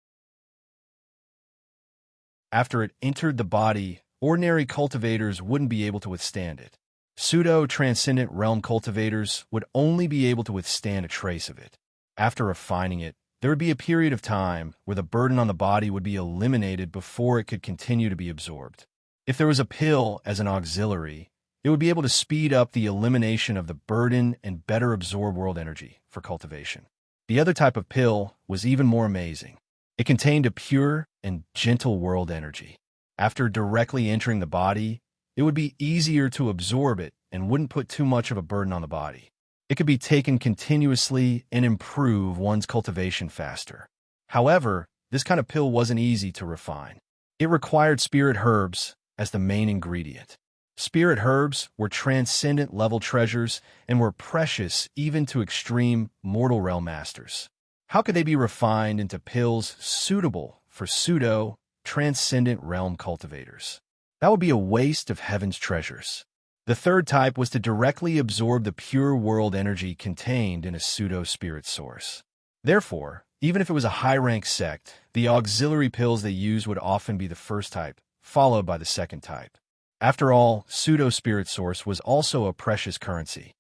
After it entered the body, ordinary cultivators wouldn't be able to withstand it. Pseudo-transcendent realm cultivators would only be able to withstand a trace of it. After refining it, there would be a period of time where the burden on the body would be eliminated before it could continue to be absorbed. If there was a pill as an auxiliary, it would be able to speed up the elimination of the burden and better absorb world energy for cultivation. The other type of pill was even more amazing. It contained a pure and gentle world energy. After directly entering the body, it would be easier to absorb it and wouldn't put too much of a burden on the body. It could be taken continuously and improve one's cultivation faster. However, this kind of pill wasn't easy to refine. It required spirit herbs as the main ingredient. Spirit herbs were transcendent level treasures and were precious even to extreme mortal realm masters. How could they be refined into pills suitable for pseudo-transcendent realm cultivators? That would be a waste of heaven's treasures. The third type was to directly absorb the pure world energy contained in a pseudo-spirit source. Therefore, even if it was a high-rank sect, the auxiliary pills they used would often be the first type, followed by the second type. After all, pseudo-spirit source was also a precious currency.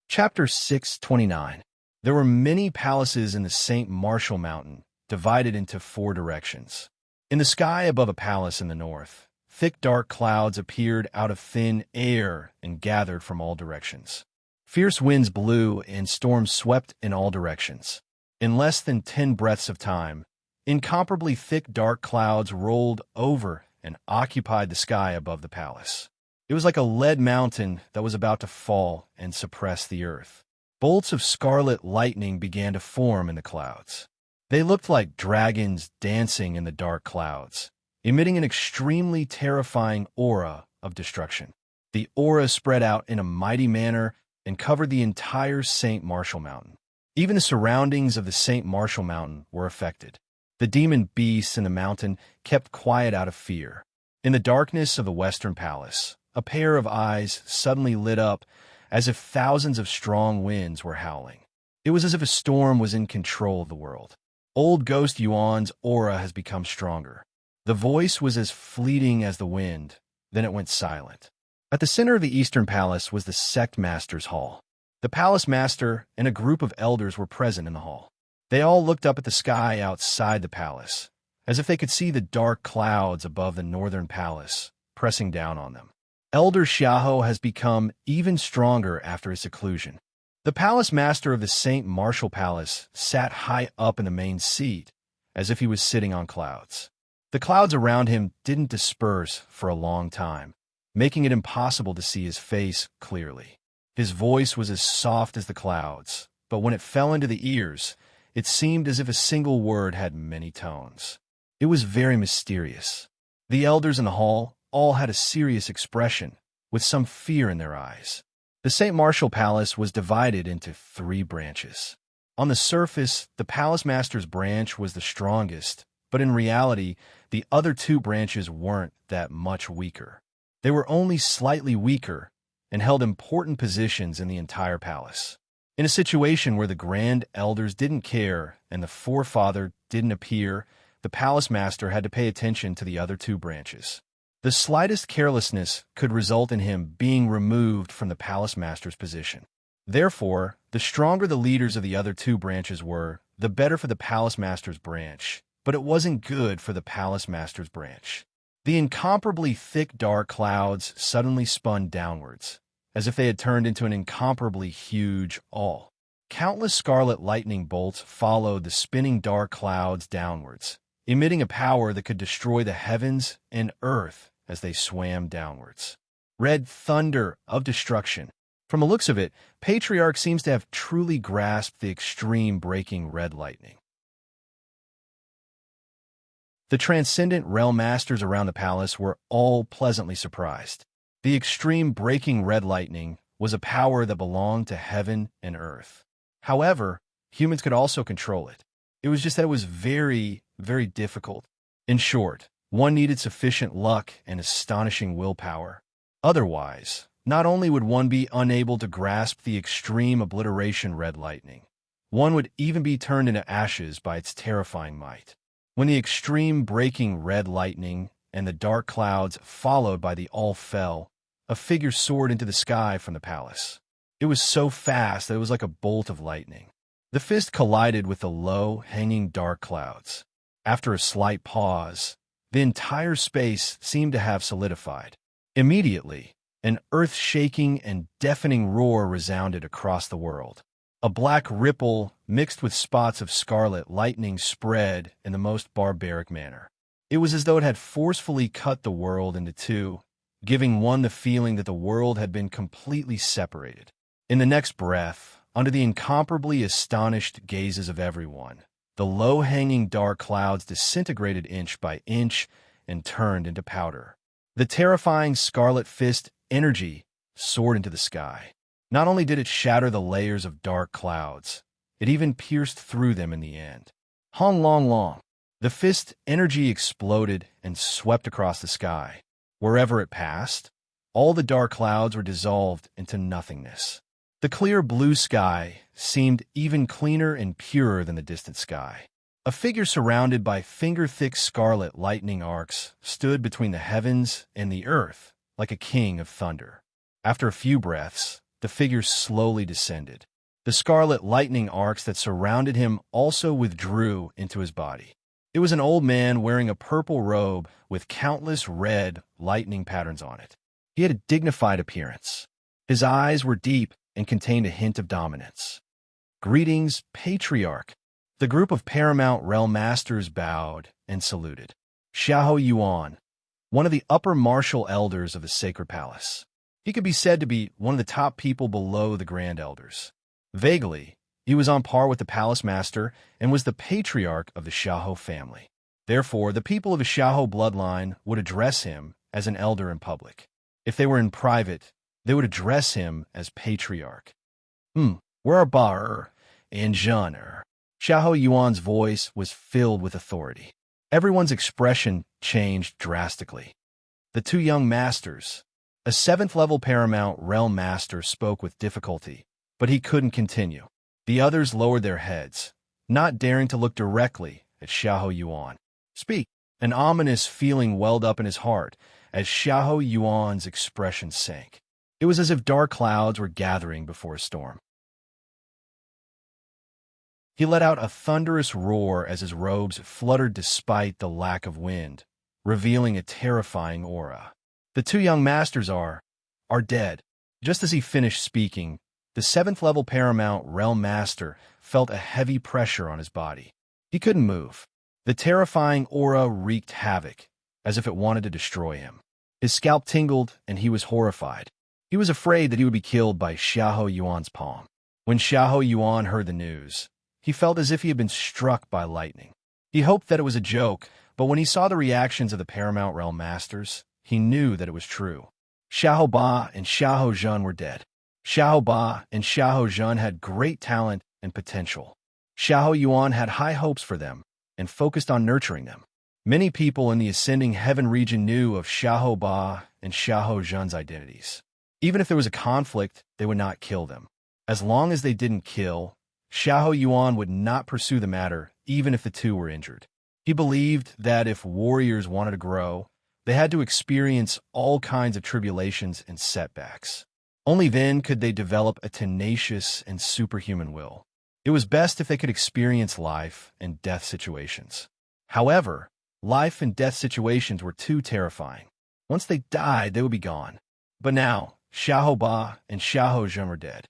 Chapter 629. There were many palaces in the St. Martial Mountain, divided into 4 directions. In the sky above a palace in the north, thick dark clouds appeared out of thin air and gathered from all directions. Fierce winds blew and storms swept in all directions. In less than 10 breaths of time, incomparably thick dark clouds rolled over and occupied the sky above the palace. It was like a lead mountain that was about to fall and suppress the earth. Bolts of scarlet lightning began to form in the clouds. They looked like dragons dancing in the dark clouds, emitting an extremely terrifying aura of destruction. The aura spread out in a mighty manner and covered the entire St. Martial Mountain. Even the surroundings of the St. Martial Mountain were affected. The demon beasts in the mountain kept quiet out of fear. In the darkness of the Western Palace, a pair of eyes suddenly lit up as if thousands of strong winds were howling. It was as if a storm was in control of the world. Old Ghost Yuan's aura has become stronger. The voice was as fleeting as the wind, then it went silent. At the center of the Eastern Palace was the Sect Master's Hall. The Palace Master and a group of elders were present in the hall. They all looked up at the sky outside the palace, as if they could see the dark clouds above the northern palace pressing down on them. Elder Xiahou has become even stronger after his seclusion. The Palace Master of the St. Martial Palace sat high up in the main seat, as if he was sitting on clouds. The clouds around him didn't disperse for a long time, making it impossible to see his face clearly. His voice was as soft as the clouds, but when it fell into the ears, it seemed as if a single word had many tones. It was very mysterious. The elders in the hall all had a serious expression, with some fear in their eyes. The St. Martial Palace was divided into 3 branches. On the surface, the Palace Master's branch was the strongest, but in reality, the other 2 branches weren't that much weaker. They were only slightly weaker and held important positions in the entire palace. In a situation where the Grand Elders didn't care and the Forefather didn't appear, the Palace Master had to pay attention to the other 2 branches. The slightest carelessness could result in him being removed from the Palace Master's position. Therefore, the stronger the leaders of the other 2 branches were, the better for the Palace Master's branch, but it wasn't good for the Palace Master's branch. The incomparably thick dark clouds suddenly spun downwards, as if they had turned into an incomparably huge awl. Countless scarlet lightning bolts followed the spinning dark clouds downwards, emitting a power that could destroy the heavens and earth as they swam downwards. Red thunder of destruction. From the looks of it, Patriarch seems to have truly grasped the extreme breaking red lightning. The transcendent realm masters around the palace were all pleasantly surprised. The extreme breaking red lightning was a power that belonged to heaven and earth. However, humans could also control it. It was just that it was very, very difficult. In short, one needed sufficient luck and astonishing willpower. Otherwise, not only would one be unable to grasp the extreme obliteration red lightning, one would even be turned into ashes by its terrifying might. When the extreme breaking red lightning and the dark clouds followed by the all fell, a figure soared into the sky from the palace. It was so fast that it was like a bolt of lightning. The fist collided with the low, hanging dark clouds. After a slight pause, the entire space seemed to have solidified. Immediately, an earth-shaking and deafening roar resounded across the world. A black ripple mixed with spots of scarlet lightning spread in the most barbaric manner. It was as though it had forcefully cut the world into 2, giving one the feeling that the world had been completely separated. In the next breath, under the incomparably astonished gazes of everyone, the low-hanging dark clouds disintegrated inch by inch and turned into powder. The terrifying scarlet fist energy soared into the sky. Not only did it shatter the layers of dark clouds, it even pierced through them in the end. Hong long long. The fist energy exploded and swept across the sky. Wherever it passed, all the dark clouds were dissolved into nothingness. The clear blue sky seemed even cleaner and purer than the distant sky. A figure surrounded by finger-thick scarlet lightning arcs stood between the heavens and the earth like a king of thunder. After a few breaths, the figure slowly descended. The scarlet lightning arcs that surrounded him also withdrew into his body. It was an old man wearing a purple robe with countless red lightning patterns on it. He had a dignified appearance. His eyes were deep and contained a hint of dominance. "Greetings, Patriarch." The group of paramount realm masters bowed and saluted. Xiahou Yuan, one of the upper martial elders of the sacred palace. He could be said to be one of the top people below the grand elders. Vaguely, he was on par with the palace master and was the patriarch of the Xiahou family. Therefore, the people of the Xiahou bloodline would address him as an elder in public. If they were in private, they would address him as patriarch. Where are Ba-er enchantment. Xiahou Yuan's voice was filled with authority. Everyone's expression changed drastically. The two young masters, a seventh-level Paramount Realm Master, spoke with difficulty, but he couldn't continue. The others lowered their heads, not daring to look directly at Xiahou Yuan. Speak! An ominous feeling welled up in his heart as Xiahou Yuan's expression sank. It was as if dark clouds were gathering before a storm. He let out a thunderous roar as his robes fluttered despite the lack of wind, revealing a terrifying aura. The two young masters are dead. Just as he finished speaking, the seventh-level Paramount Realm Master felt a heavy pressure on his body. He couldn't move. The terrifying aura wreaked havoc, as if it wanted to destroy him. His scalp tingled, and he was horrified. He was afraid that he would be killed by Xiahou Yuan's palm. When Xiahou Yuan heard the news, he felt as if he had been struck by lightning. He hoped that it was a joke, but when he saw the reactions of the Paramount Realm Masters, he knew that it was true. Xiahou Ba and Xiahou Zhen were dead. Xiahou Ba and Xiahou Zhen had great talent and potential. Xiahou Yuan had high hopes for them and focused on nurturing them. Many people in the Ascending Heaven region knew of Xiahou Ba and Xiahou Zhen's identities. Even if there was a conflict, they would not kill them. As long as they didn't kill, Xiahou Yuan would not pursue the matter, even if the two were injured. He believed that if warriors wanted to grow, they had to experience all kinds of tribulations and setbacks. Only then could they develop a tenacious and superhuman will. It was best if they could experience life and death situations. However, life and death situations were too terrifying. Once they died, they would be gone. But now, Xiahou Ba and Xiahou Zhen were dead.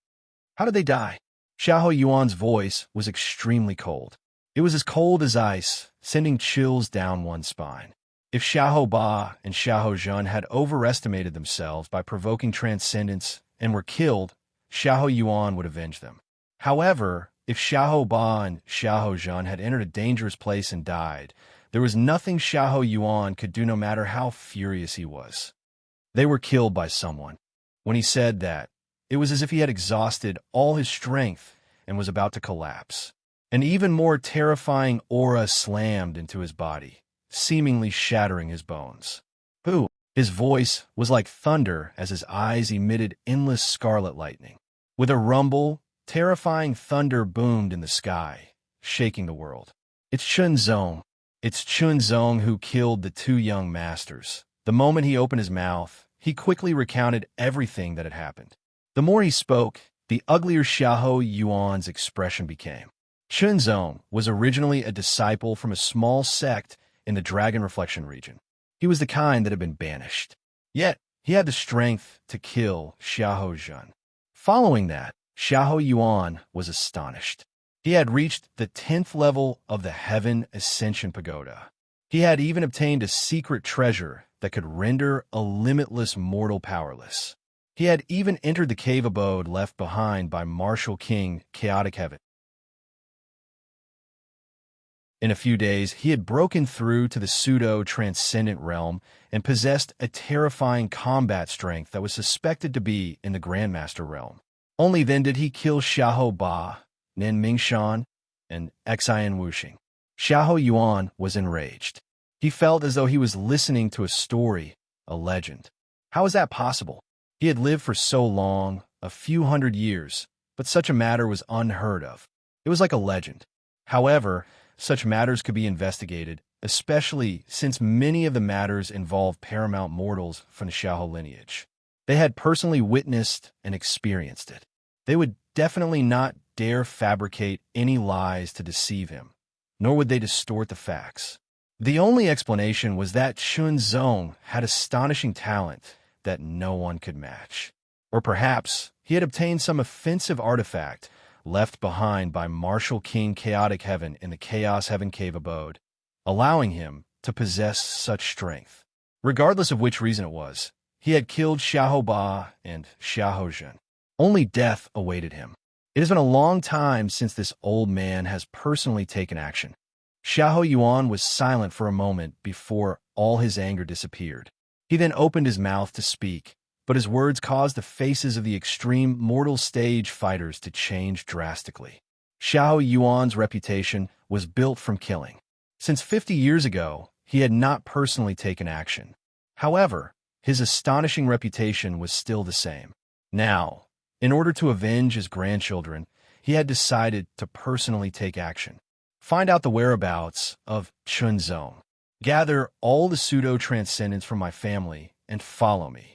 How did they die? Xiahou Yuan's voice was extremely cold. It was as cold as ice, sending chills down one's spine. If Xiahou Ba and Xiahou Zhen had overestimated themselves by provoking transcendence and were killed, Xiahou Yuan would avenge them. However, if Xiahou Ba and Xiahou Zhen had entered a dangerous place and died, there was nothing Xiahou Yuan could do no matter how furious he was. They were killed by someone. When he said that, it was as if he had exhausted all his strength and was about to collapse. An even more terrifying aura slammed into his body, seemingly shattering his bones. Who? His voice was like thunder as his eyes emitted endless scarlet lightning. With a rumble, terrifying thunder boomed in the sky, shaking the world. It's Chunzong. It's Chunzong who killed the two young masters. The moment he opened his mouth, he quickly recounted everything that had happened. The more he spoke, the uglier Xiahou Yuan's expression became. Chunzong was originally a disciple from a small sect in the Dragon Reflection region. He was the kind that had been banished. Yet, he had the strength to kill Xiahou Zhen. Following that, Xiahou Yuan was astonished. He had reached the 10th level of the Heaven Ascension Pagoda. He had even obtained a secret treasure that could render a limitless mortal powerless. He had even entered the cave abode left behind by Martial King Chaotic Heaven. In a few days, he had broken through to the pseudo-transcendent realm and possessed a terrifying combat strength that was suspected to be in the Grandmaster realm. Only then did he kill Xiahou Ba, Nin Mingshan, and Xian Wuxing. Xiahou Yuan was enraged. He felt as though he was listening to a story, a legend. How was that possible? He had lived for so long, a few hundred years, but such a matter was unheard of. It was like a legend. However, such matters could be investigated, especially since many of the matters involved paramount mortals from the Xiahou lineage. They had personally witnessed and experienced it. They would definitely not dare fabricate any lies to deceive him, nor would they distort the facts. The only explanation was that Chunzong had astonishing talent that no one could match. Or perhaps he had obtained some offensive artifact left behind by Martial King Chaotic Heaven in the Chaos Heaven Cave abode, allowing him to possess such strength. Regardless of which reason it was, he had killed Xiahou Ba and Xiahou Zhen. Only death awaited him. It has been a long time since this old man has personally taken action. Xiahou Yuan was silent for a moment before all his anger disappeared. He then opened his mouth to speak, but his words caused the faces of the extreme mortal stage fighters to change drastically. Xiao Yuan's reputation was built from killing. Since 50 years ago, he had not personally taken action. However, his astonishing reputation was still the same. Now, in order to avenge his grandchildren, he had decided to personally take action. Find out the whereabouts of Chunzong. Gather all the pseudo-transcendents from my family and follow me.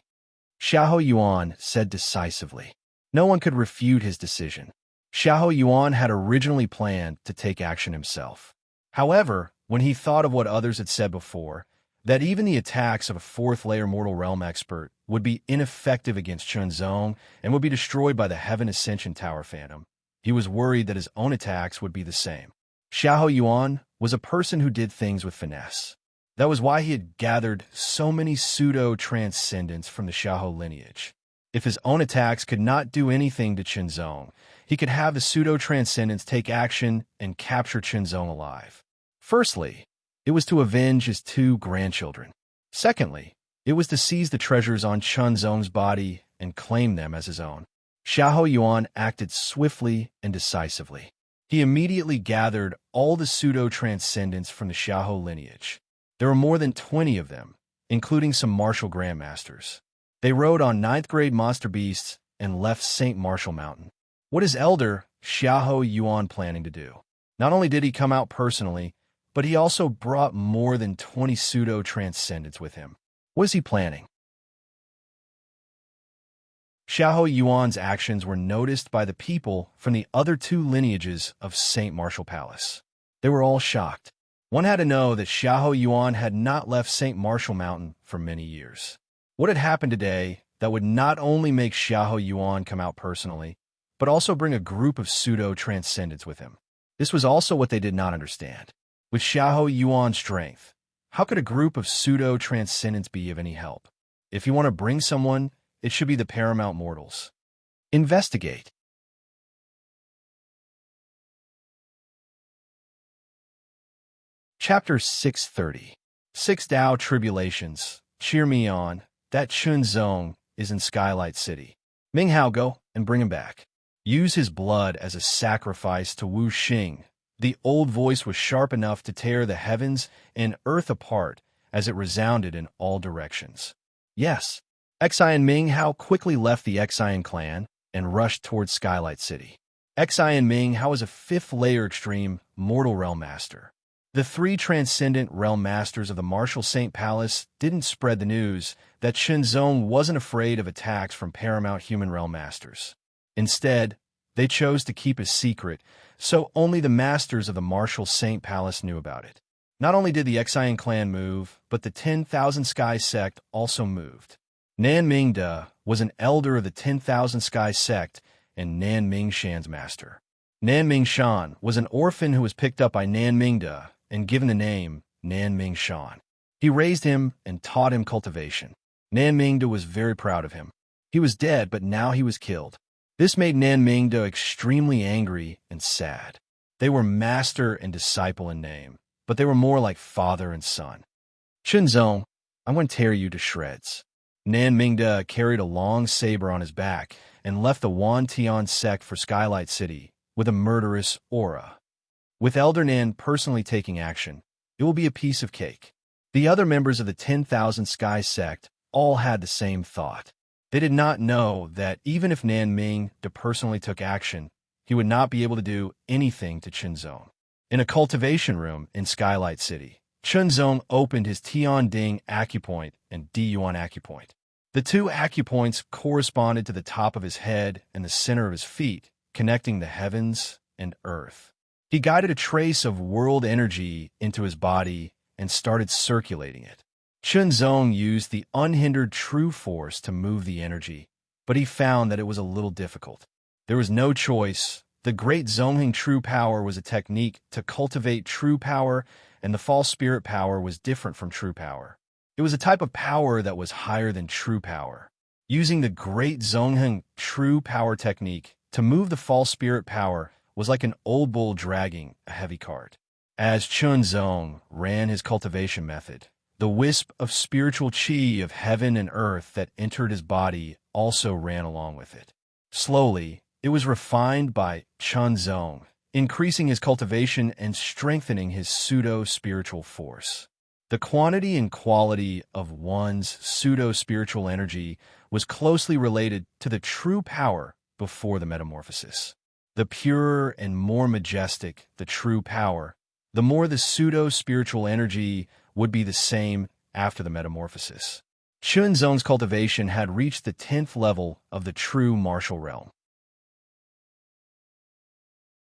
Xiao Yuan said decisively. No one could refute his decision. Xiao Yuan had originally planned to take action himself. However, when he thought of what others had said before, that even the attacks of a fourth-layer mortal realm expert would be ineffective against Chunzong and would be destroyed by the Heaven Ascension Tower Phantom, he was worried that his own attacks would be the same. Xiao Yuan was a person who did things with finesse. That was why he had gathered so many pseudo-transcendents from the Xiao lineage. If his own attacks could not do anything to Chunzong, he could have the pseudo-transcendents take action and capture Chunzong alive. Firstly, it was to avenge his two grandchildren. Secondly, it was to seize the treasures on Chunzong's body and claim them as his own. Xiao Yuan acted swiftly and decisively. He immediately gathered all the pseudo-transcendents from the Xiao lineage. There were more than 20 of them, including some martial grandmasters. They rode on 9th-grade monster beasts and left St. Martial Mountain. What is Elder Xiao Yuan planning to do? Not only did he come out personally, but he also brought more than 20 pseudo-transcendents with him. What is he planning? Xiao Yuan's actions were noticed by the people from the other two lineages of St. Martial Palace. They were all shocked. One had to know that Xiao Yuan had not left St. Martial Mountain for many years. What had happened today that would not only make Xiao Yuan come out personally, but also bring a group of pseudo-transcendents with him? This was also what they did not understand. With Xiao Yuan's strength, how could a group of pseudo-transcendents be of any help? If you want to bring someone, it should be the paramount mortals. Investigate. Chapter 630. 6 Tao Tribulations. Cheer me on. That Chunzong is in Skylight City. Ming Hao, go and bring him back. Use his blood as a sacrifice to Wu Xing. The old voice was sharp enough to tear the heavens and earth apart as it resounded in all directions. Yes. Xi and Ming Hao quickly left the Xian clan and rushed towards Skylight City. Xi and Ming Hao was a 5th-layer extreme mortal realm master. The 3 transcendent realm masters of the Martial Saint Palace didn't spread the news that Chunzong wasn't afraid of attacks from paramount human realm masters. Instead, they chose to keep a secret, so only the masters of the Martial Saint Palace knew about it. Not only did the Xian clan move, but the 10,000 Sky sect also moved. Nan Mingde was an elder of the 10,000 Sky sect and Nan Mingshan's master. Nan Mingshan was an orphan who was picked up by Nan Mingde and given the name Nan Mingshan. He raised him and taught him cultivation. Nan Mingde was very proud of him. He was dead, but now he was killed. This made Nan Mingde extremely angry and sad. They were master and disciple in name, but they were more like father and son. Chunzong, I'm going to tear you to shreds. Nan Mingde carried a long saber on his back and left the Wan Tian sect for Skylight City with a murderous aura. With Elder Nan personally taking action, it will be a piece of cake. The other members of the 10,000 Sky sect all had the same thought. They did not know that even if Nan Ming personally took action, he would not be able to do anything to Chunzong. In a cultivation room in Skylight City, Chunzong opened his Tian-Ding acupoint and Di-Yuan acupoint. The 2 acupoints corresponded to the top of his head and the center of his feet, connecting the heavens and earth. He guided a trace of world energy into his body and started circulating it. Chunzong used the unhindered true force to move the energy, but he found that it was a little difficult. There was no choice. The great Zongheng true power was a technique to cultivate true power, and the false spirit power was different from true power. It was a type of power that was higher than true power. Using the great Zongheng true power technique to move the false spirit power was like an old bull dragging a heavy cart. As Chunzong ran his cultivation method, the wisp of spiritual qi of heaven and earth that entered his body also ran along with it. Slowly, it was refined by Chunzong increasing his cultivation and strengthening his pseudo-spiritual force. The quantity and quality of one's pseudo-spiritual energy was closely related to the true power before the metamorphosis. The purer and more majestic the true power, the more the pseudo-spiritual energy would be the same after the metamorphosis. Chunzong's cultivation had reached the 10th level of the true martial realm.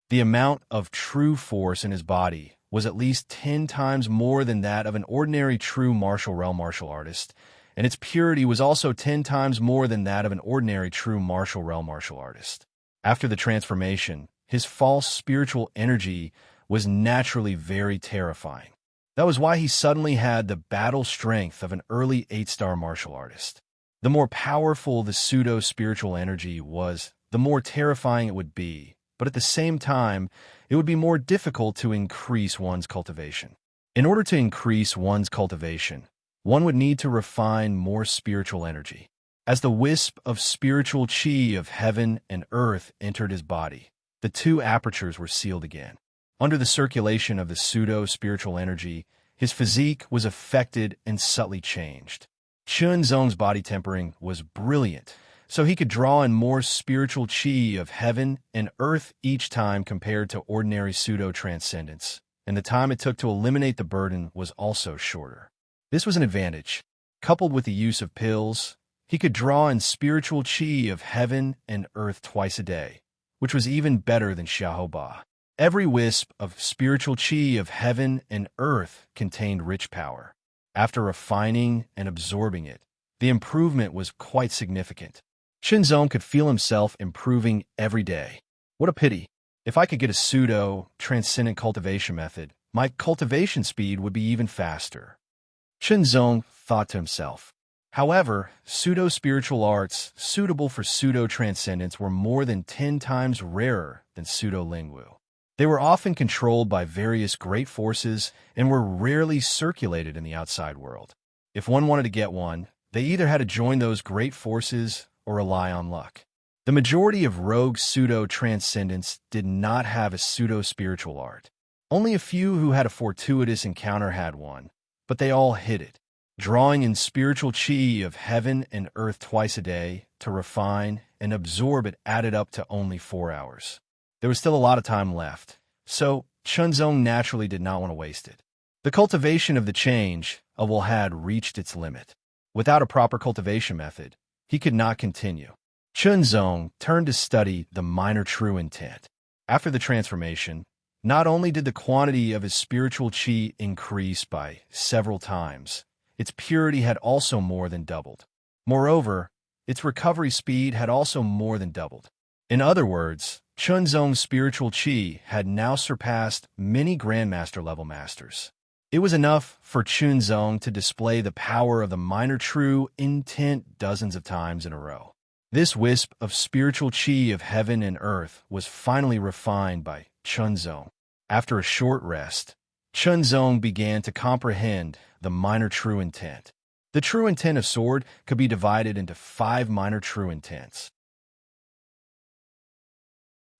The amount of true force in his body was at least 10 times more than that of an ordinary true martial realm martial artist, and its purity was also 10 times more than that of an ordinary true martial realm martial artist. After the transformation, his false spiritual energy was naturally very terrifying. That was why he suddenly had the battle strength of an early 8-star martial artist. The more powerful the pseudo-spiritual energy was, the more terrifying it would be, but at the same time, it would be more difficult to increase one's cultivation. In order to increase one's cultivation, one would need to refine more spiritual energy. As the wisp of spiritual chi of heaven and earth entered his body, the two apertures were sealed again. Under the circulation of the pseudo-spiritual energy, his physique was affected and subtly changed. Chunzong's body tempering was brilliant, so he could draw in more spiritual chi of heaven and earth each time compared to ordinary pseudo-transcendence, and the time it took to eliminate the burden was also shorter. This was an advantage. Coupled with the use of pills, he could draw in spiritual chi of heaven and earth twice a day, which was even better than Xiaoba. Every wisp of spiritual chi of heaven and earth contained rich power. After refining and absorbing it, the improvement was quite significant. Chunzong could feel himself improving every day. What a pity. If I could get a pseudo-transcendent cultivation method, my cultivation speed would be even faster. Chunzong thought to himself. However, pseudo-spiritual arts suitable for pseudo-transcendence were more than 10 times rarer than pseudo-lingual. They were often controlled by various great forces and were rarely circulated in the outside world. If one wanted to get one, they either had to join those great forces or rely on luck. The majority of rogue pseudo-transcendents did not have a pseudo-spiritual art. Only a few who had a fortuitous encounter had one, but they all hid it. Drawing in spiritual chi of heaven and earth twice a day to refine and absorb it added up to only 4 hours. There was still a lot of time left, so Chunzong naturally did not want to waste it. The cultivation of the change of will had reached its limit. Without a proper cultivation method, he could not continue. Chunzong turned to study the minor true intent. After the transformation, not only did the quantity of his spiritual chi increase by several times, its purity had also more than doubled. Moreover, its recovery speed had also more than doubled. In other words, Chunzong's spiritual chi had now surpassed many Grandmaster-level masters. It was enough for Chunzong to display the power of the minor true intent dozens of times in a row. This wisp of spiritual chi of heaven and earth was finally refined by Chunzong. After a short rest, Chunzong began to comprehend the minor true intent. The true intent of sword could be divided into 5 minor true intents.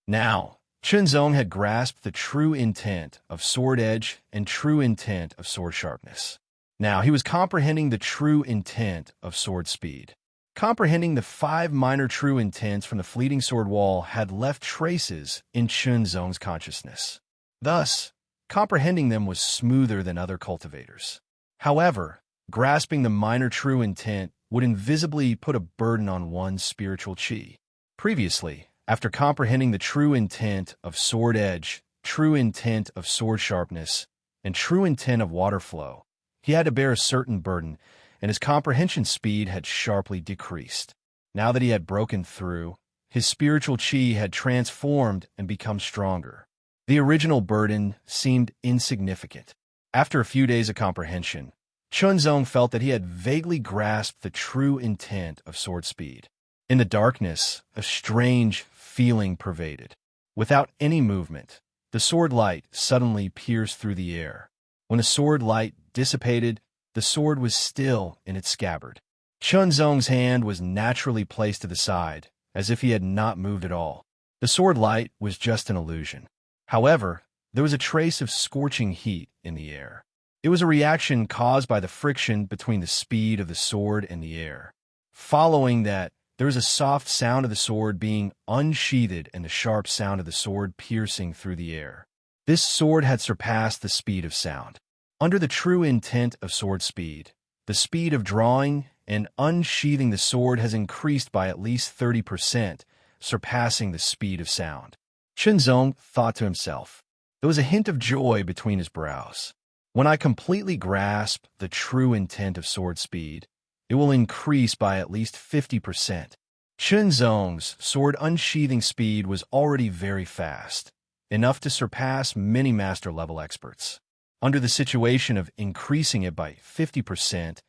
Now, Chunzong had grasped the true intent of sword edge and true intent of sword sharpness. Now he was comprehending the true intent of sword speed. Comprehending the 5 minor true intents from the fleeting sword wall had left traces in Chunzong's consciousness. Thus, comprehending them was smoother than other cultivators. However, grasping the minor true intent would invisibly put a burden on one's spiritual chi. Previously, after comprehending the true intent of sword edge, true intent of sword sharpness, and true intent of water flow, he had to bear a certain burden, and his comprehension speed had sharply decreased. Now that he had broken through, his spiritual chi had transformed and become stronger. The original burden seemed insignificant. After a few days of comprehension, Chunzong felt that he had vaguely grasped the true intent of sword speed. In the darkness, a strange feeling pervaded. Without any movement, the sword light suddenly pierced through the air. When the sword light dissipated, the sword was still in its scabbard. Chunzong's hand was naturally placed to the side, as if he had not moved at all. The sword light was just an illusion. However, there was a trace of scorching heat in the air. It was a reaction caused by the friction between the speed of the sword and the air. Following that, there was a soft sound of the sword being unsheathed and the sharp sound of the sword piercing through the air. This sword had surpassed the speed of sound. Under the true intent of sword speed, the speed of drawing and unsheathing the sword has increased by at least 30%, surpassing the speed of sound. Shenzong thought to himself. There was a hint of joy between his brows. When I completely grasp the true intent of sword speed, it will increase by at least 50%. Shenzong's sword unsheathing speed was already very fast, enough to surpass many master-level experts. Under the situation of increasing it by 50%,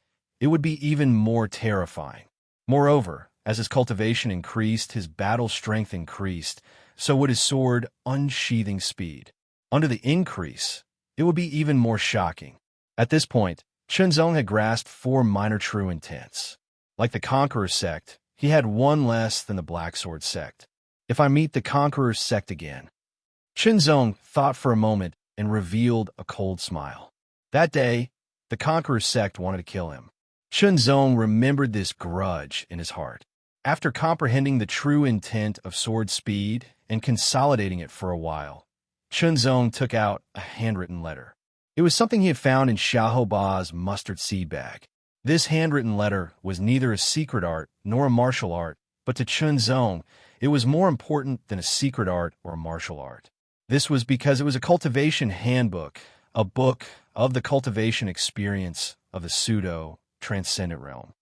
it would be even more terrifying. Moreover, as his cultivation increased, his battle strength increased, so would his sword unsheathing speed. Under the increase, it would be even more shocking. At this point, Shenzong had grasped 4 minor true intents. Like the Conqueror sect, he had one less than the Black Sword sect. If I meet the Conqueror sect again. Shenzong thought for a moment and revealed a cold smile. That day, the Conqueror sect wanted to kill him. Shenzong remembered this grudge in his heart. After comprehending the true intent of sword speed and consolidating it for a while, Shenzong took out a handwritten letter. It was something he had found in Xiahou Ba's mustard seed bag. This handwritten letter was neither a secret art nor a martial art, but to Shenzong, it was more important than a secret art or a martial art. This was because it was a cultivation handbook, a book of the cultivation experience of the pseudo-transcendent realm.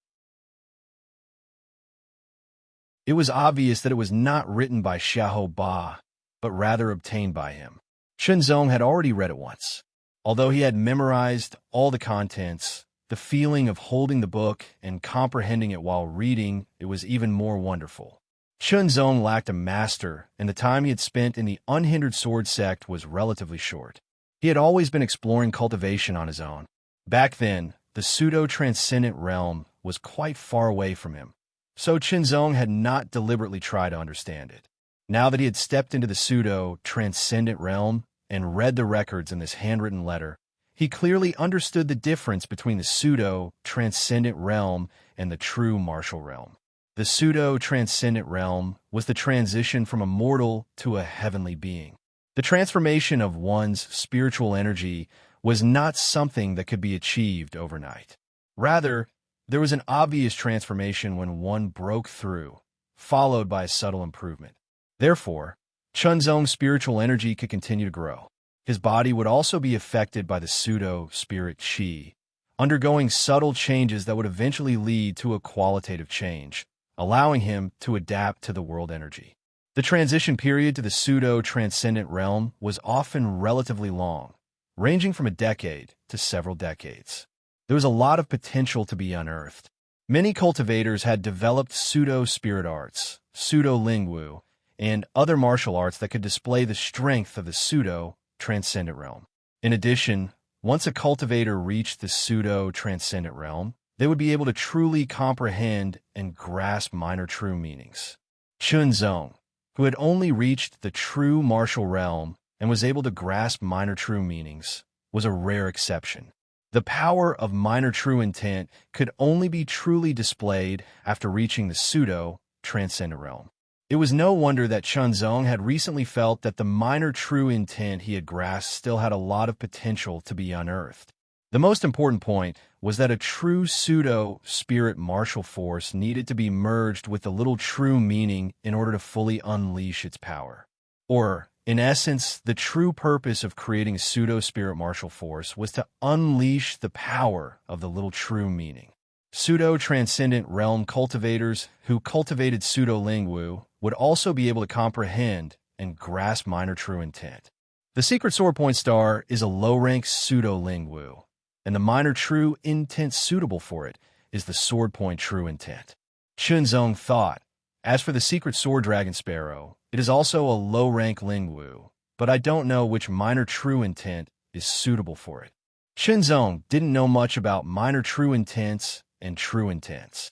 It was obvious that it was not written by Xiahou Ba, but rather obtained by him. Shenzong had already read it once. Although he had memorized all the contents, the feeling of holding the book and comprehending it while reading it was even more wonderful. Shenzong lacked a master, and the time he had spent in the unhindered sword sect was relatively short. He had always been exploring cultivation on his own. Back then, the pseudo-transcendent realm was quite far away from him, so Shenzong had not deliberately tried to understand it. Now that he had stepped into the pseudo-transcendent realm and read the records in this handwritten letter, he clearly understood the difference between the pseudo-transcendent realm and the true martial realm. The pseudo-transcendent realm was the transition from a mortal to a heavenly being. The transformation of one's spiritual energy was not something that could be achieved overnight. Rather, there was an obvious transformation when one broke through, followed by a subtle improvement. Therefore, Shenzong's spiritual energy could continue to grow. His body would also be affected by the pseudo-spirit qi, undergoing subtle changes that would eventually lead to a qualitative change, allowing him to adapt to the world energy. The transition period to the pseudo-transcendent realm was often relatively long, ranging from a decade to several decades. There was a lot of potential to be unearthed. Many cultivators had developed pseudo-spirit arts, pseudo-lingwu, and other martial arts that could display the strength of the pseudo-transcendent realm. In addition, once a cultivator reached the pseudo-transcendent realm, they would be able to truly comprehend and grasp minor true meanings. Shenzong, who had only reached the true martial realm and was able to grasp minor true meanings, was a rare exception. The power of minor true intent could only be truly displayed after reaching the pseudo-transcendent realm. It was no wonder that Shenzong had recently felt that the minor true intent he had grasped still had a lot of potential to be unearthed. The most important point was that a true pseudo-spirit martial force needed to be merged with the little true meaning in order to fully unleash its power. Or, in essence, the true purpose of creating a pseudo-spirit martial force was to unleash the power of the little true meaning. Pseudo-transcendent realm cultivators who cultivated pseudo-lingwu would also be able to comprehend and grasp minor true intent. The secret sword point star is a low-rank pseudo-lingwu, and the minor true intent suitable for it is the sword point true intent. Shenzong thought, as for the secret sword dragon sparrow, it is also a low-rank lingwu, but I don't know which minor true intent is suitable for it. Shenzong didn't know much about minor true intents and true intents.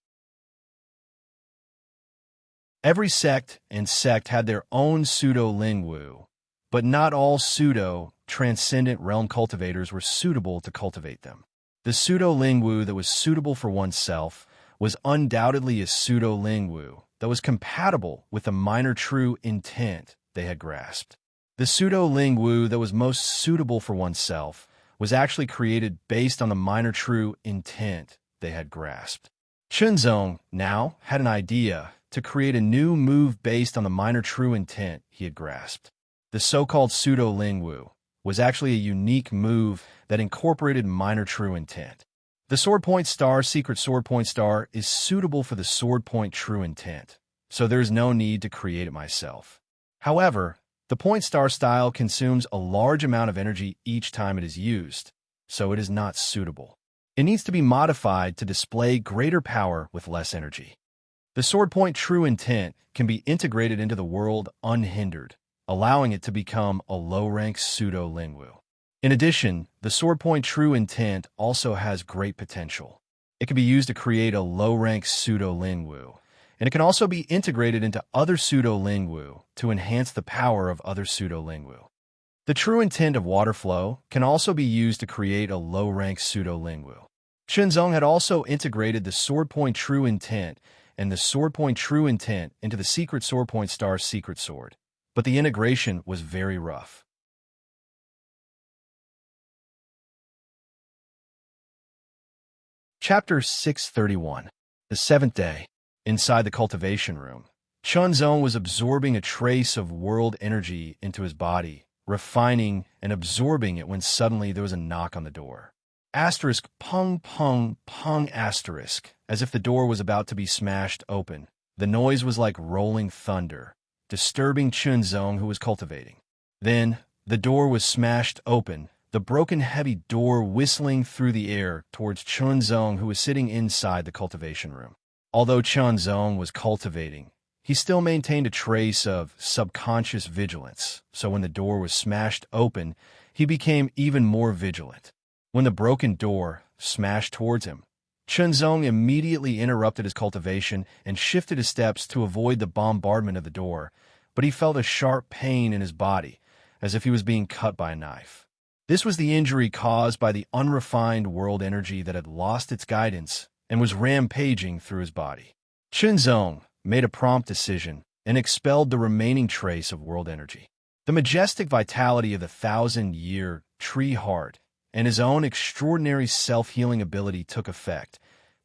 Every sect and sect had their own pseudo-lingwu, but not all pseudo-transcendent realm cultivators were suitable to cultivate them. The pseudo-lingwu that was suitable for oneself was undoubtedly a pseudo-lingwu that was compatible with the minor true intent they had grasped. The pseudo-lingwu that was most suitable for oneself was actually created based on the minor true intent they had grasped. Chunzong now had an idea to create a new move based on the minor true intent he had grasped. The so-called pseudo-lingwu was actually a unique move that incorporated minor true intent. The sword point star, secret sword point star, is suitable for the sword point true intent, so there's no need to create it myself. However, the point star style consumes a large amount of energy each time it is used, so it is not suitable. It needs to be modified to display greater power with less energy. The sword point true intent can be integrated into the world unhindered, allowing it to become a low-rank pseudo-lingwu. In addition, the sword point true intent also has great potential. It can be used to create a low-rank pseudo-lingwu, and it can also be integrated into other pseudo-lingwu to enhance the power of other pseudo-lingwu. The true intent of water flow can also be used to create a low-rank pseudo-lingwu. Chunzong had also integrated the sword point true intent and the sword point true intent into the secret sword point star secret sword, but the integration was very rough. Chapter 631. The seventh day. Inside the cultivation room, Chunzong was absorbing a trace of world energy into his body, refining and absorbing it when suddenly there was a knock on the door. Asterisk, pung, pung, pung, asterisk, as if the door was about to be smashed open. The noise was like rolling thunder, disturbing Chunzong, who was cultivating. Then, the door was smashed open, the broken heavy door whistling through the air towards Chunzong, who was sitting inside the cultivation room. Although Chunzong was cultivating, he still maintained a trace of subconscious vigilance, so when the door was smashed open, he became even more vigilant. When the broken door smashed towards him, Chunzong immediately interrupted his cultivation and shifted his steps to avoid the bombardment of the door, but he felt a sharp pain in his body, as if he was being cut by a knife. This was the injury caused by the unrefined world energy that had lost its guidance and was rampaging through his body. Chunzong made a prompt decision and expelled the remaining trace of world energy. The majestic vitality of the 1,000-year tree heart and his own extraordinary self-healing ability took effect,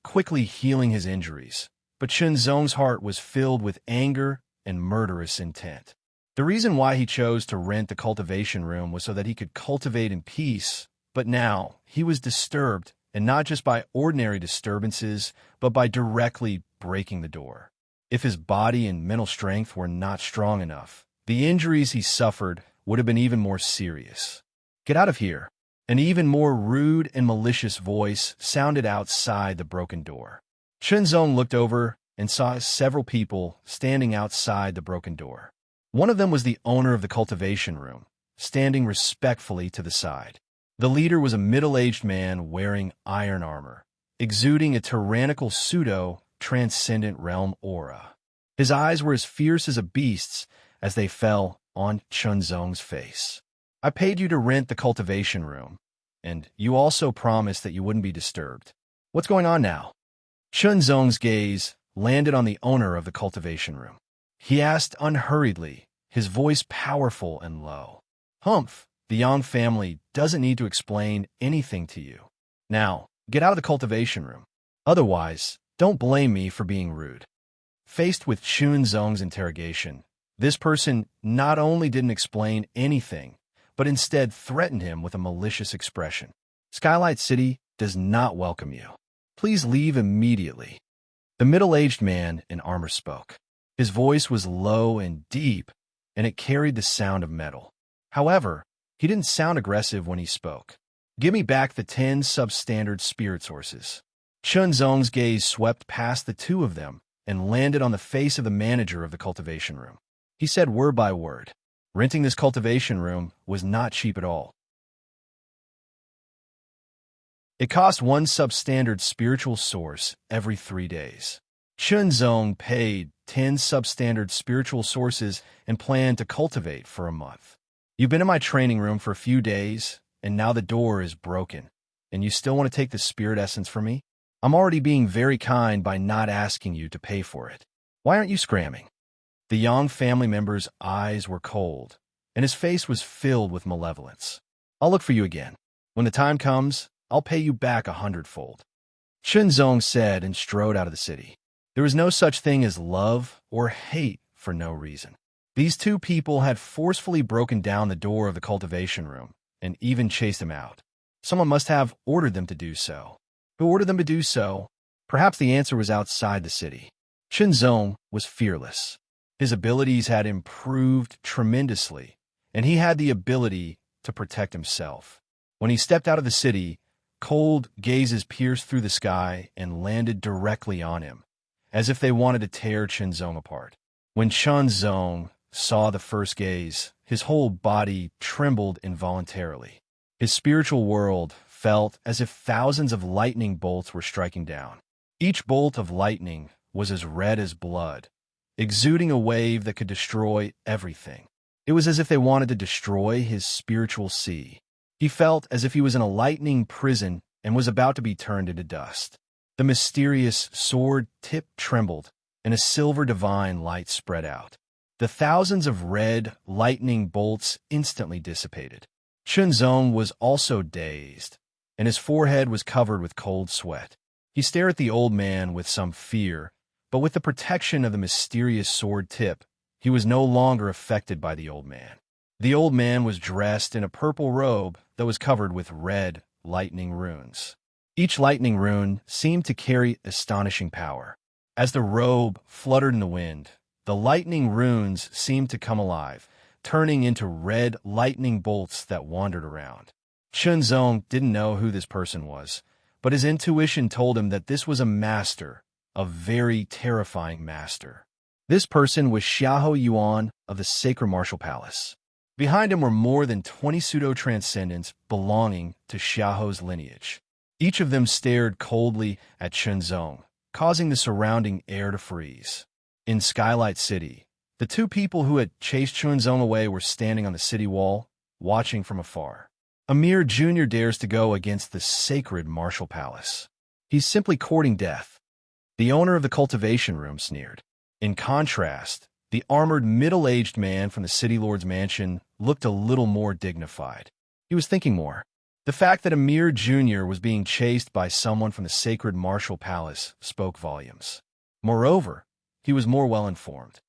quickly healing his injuries. But Chunzong's heart was filled with anger and murderous intent. The reason why he chose to rent the cultivation room was so that he could cultivate in peace, but now he was disturbed, and not just by ordinary disturbances, but by directly breaking the door. If his body and mental strength were not strong enough, the injuries he suffered would have been even more serious. "Get out of here!" An even more rude and malicious voice sounded outside the broken door. Chunzong looked over and saw several people standing outside the broken door. One of them was the owner of the cultivation room, standing respectfully to the side. The leader was a middle-aged man wearing iron armor, exuding a tyrannical pseudo-transcendent realm aura. His eyes were as fierce as a beast's as they fell on Chunzong's face. "I paid you to rent the cultivation room, and you also promised that you wouldn't be disturbed. What's going on now?" Chunzong's gaze landed on the owner of the cultivation room. He asked unhurriedly, his voice powerful and low. "Humph, the Yang family doesn't need to explain anything to you. Now, get out of the cultivation room. Otherwise, don't blame me for being rude." Faced with Chunzong's interrogation, this person not only didn't explain anything, but instead threatened him with a malicious expression. "Skylight City does not welcome you. Please leave immediately." The middle-aged man in armor spoke. His voice was low and deep, and it carried the sound of metal. However, he didn't sound aggressive when he spoke. "Give me back the 10 substandard spirit sources." Chunzong's gaze swept past the two of them and landed on the face of the manager of the cultivation room. He said word by word, renting this cultivation room was not cheap at all. It cost 1 substandard spiritual source every 3 days. Chunzong paid 10 substandard spiritual sources and planned to cultivate for a month. You've been in my training room for a few days, and now the door is broken, and you still want to take the spirit essence from me? I'm already being very kind by not asking you to pay for it. Why aren't you scramming?" The young family member's eyes were cold, and his face was filled with malevolence. "I'll look for you again. When the time comes, I'll pay you back 100-fold. Chunzong said and strode out of the city. There was no such thing as love or hate for no reason. These two people had forcefully broken down the door of the cultivation room and even chased him out. Someone must have ordered them to do so. Who ordered them to do so? Perhaps the answer was outside the city. Chunzong was fearless. His abilities had improved tremendously, and he had the ability to protect himself. When he stepped out of the city, cold gazes pierced through the sky and landed directly on him, as if they wanted to tear Chunzong apart. When Chunzong saw the first gaze, his whole body trembled involuntarily. His spiritual world felt as if thousands of lightning bolts were striking down. Each bolt of lightning was as red as blood, exuding a wave that could destroy everything. It was as if they wanted to destroy his spiritual sea. He felt as if he was in a lightning prison and was about to be turned into dust. The mysterious sword tip trembled, and a silver divine light spread out. The thousands of red lightning bolts instantly dissipated. Chunzong was also dazed, and his forehead was covered with cold sweat. He stared at the old man with some fear, but with the protection of the mysterious sword tip, he was no longer affected by the old man. The old man was dressed in a purple robe that was covered with red lightning runes. Each lightning rune seemed to carry astonishing power. As the robe fluttered in the wind, the lightning runes seemed to come alive, turning into red lightning bolts that wandered around. Chunzong didn't know who this person was, but his intuition told him that this was a master, a very terrifying master. This person was Xiahou Yuan of the Sacred Martial Palace. Behind him were more than 20 pseudo-transcendents belonging to Xiahou's lineage. Each of them stared coldly at Chunzong, causing the surrounding air to freeze. In Skylight City, the two people who had chased Chunzong away were standing on the city wall, watching from afar. Amir Jr. dares to go against the Sacred Martial Palace. He's simply courting death. The owner of the cultivation room sneered. In contrast, the armored middle-aged man from the City Lord's mansion looked a little more dignified. He was thinking more. The fact that Amir Jr. was being chased by someone from the Sacred Martial Palace spoke volumes. Moreover, he was more well-informed.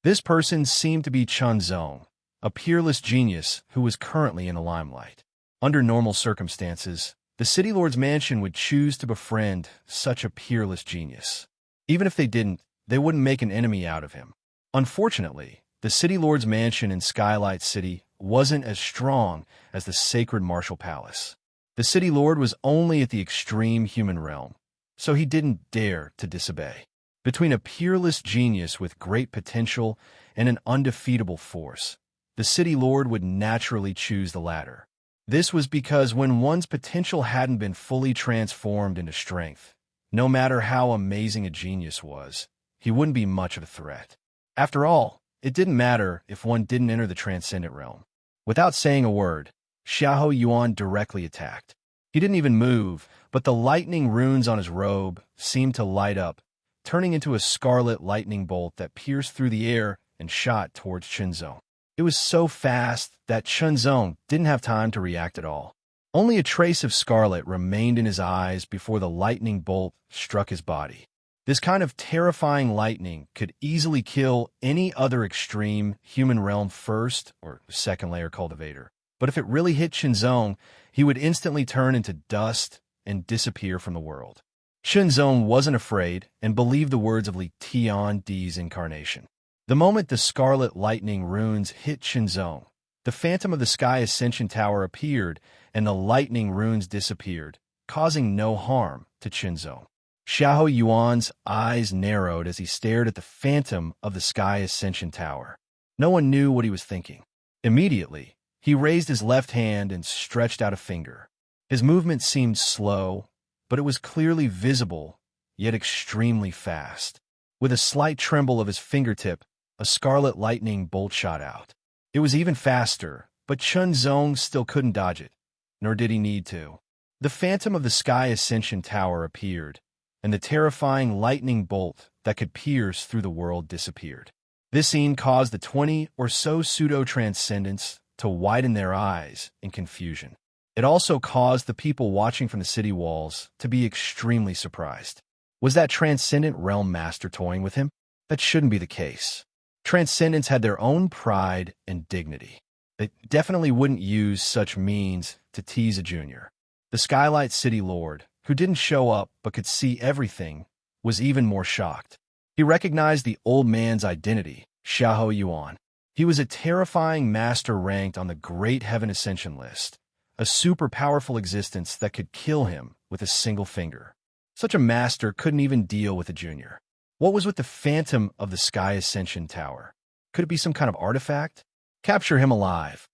This person seemed to be Chunzong, a peerless genius who was currently in the limelight. Under normal circumstances, the City Lord's mansion would choose to befriend such a peerless genius. Even if they didn't, they wouldn't make an enemy out of him. Unfortunately, the City Lord's mansion in Skylight City wasn't as strong as the Sacred Martial Palace. The City Lord was only at the extreme human realm, so he didn't dare to disobey. Between a peerless genius with great potential and an undefeatable force, the City Lord would naturally choose the latter. This was because when one's potential hadn't been fully transformed into strength, no matter how amazing a genius was, he wouldn't be much of a threat. After all, it didn't matter if one didn't enter the transcendent realm. Without saying a word, Xiahou Yuan directly attacked. He didn't even move, but the lightning runes on his robe seemed to light up, turning into a scarlet lightning bolt that pierced through the air and shot towards Chunzong. It was so fast that Chunzong didn't have time to react at all. Only a trace of scarlet remained in his eyes before the lightning bolt struck his body. This kind of terrifying lightning could easily kill any other extreme human realm first or second layer cultivator. But if it really hit Chunzong, he would instantly turn into dust and disappear from the world. Chunzong wasn't afraid and believed the words of Li Tiandi's incarnation. The moment the scarlet lightning runes hit Chunzong, the phantom of the Sky Ascension Tower appeared and the lightning runes disappeared, causing no harm to Chunzong. Xiahou Yuan's eyes narrowed as he stared at the phantom of the Sky Ascension Tower. No one knew what he was thinking. Immediately, he raised his left hand and stretched out a finger. His movement seemed slow, but it was clearly visible, yet extremely fast. With a slight tremble of his fingertip, a scarlet lightning bolt shot out. It was even faster, but Chunzong still couldn't dodge it, nor did he need to. The phantom of the Sky Ascension Tower appeared, and the terrifying lightning bolt that could pierce through the world disappeared. This scene caused the 20 or so pseudo-transcendents to widen their eyes in confusion. It also caused the people watching from the city walls to be extremely surprised. Was that Transcendent Realm Master toying with him? That shouldn't be the case. Transcendents had their own pride and dignity. They definitely wouldn't use such means to tease a junior. The Skylight City Lord, who didn't show up but could see everything, was even more shocked. He recognized the old man's identity, Xiahou Yuan. He was a terrifying master ranked on the Great Heaven Ascension list, a super powerful existence that could kill him with a single finger. Such a master couldn't even deal with a junior. What was with the phantom of the Sky Ascension Tower? Could it be some kind of artifact? Capture him alive.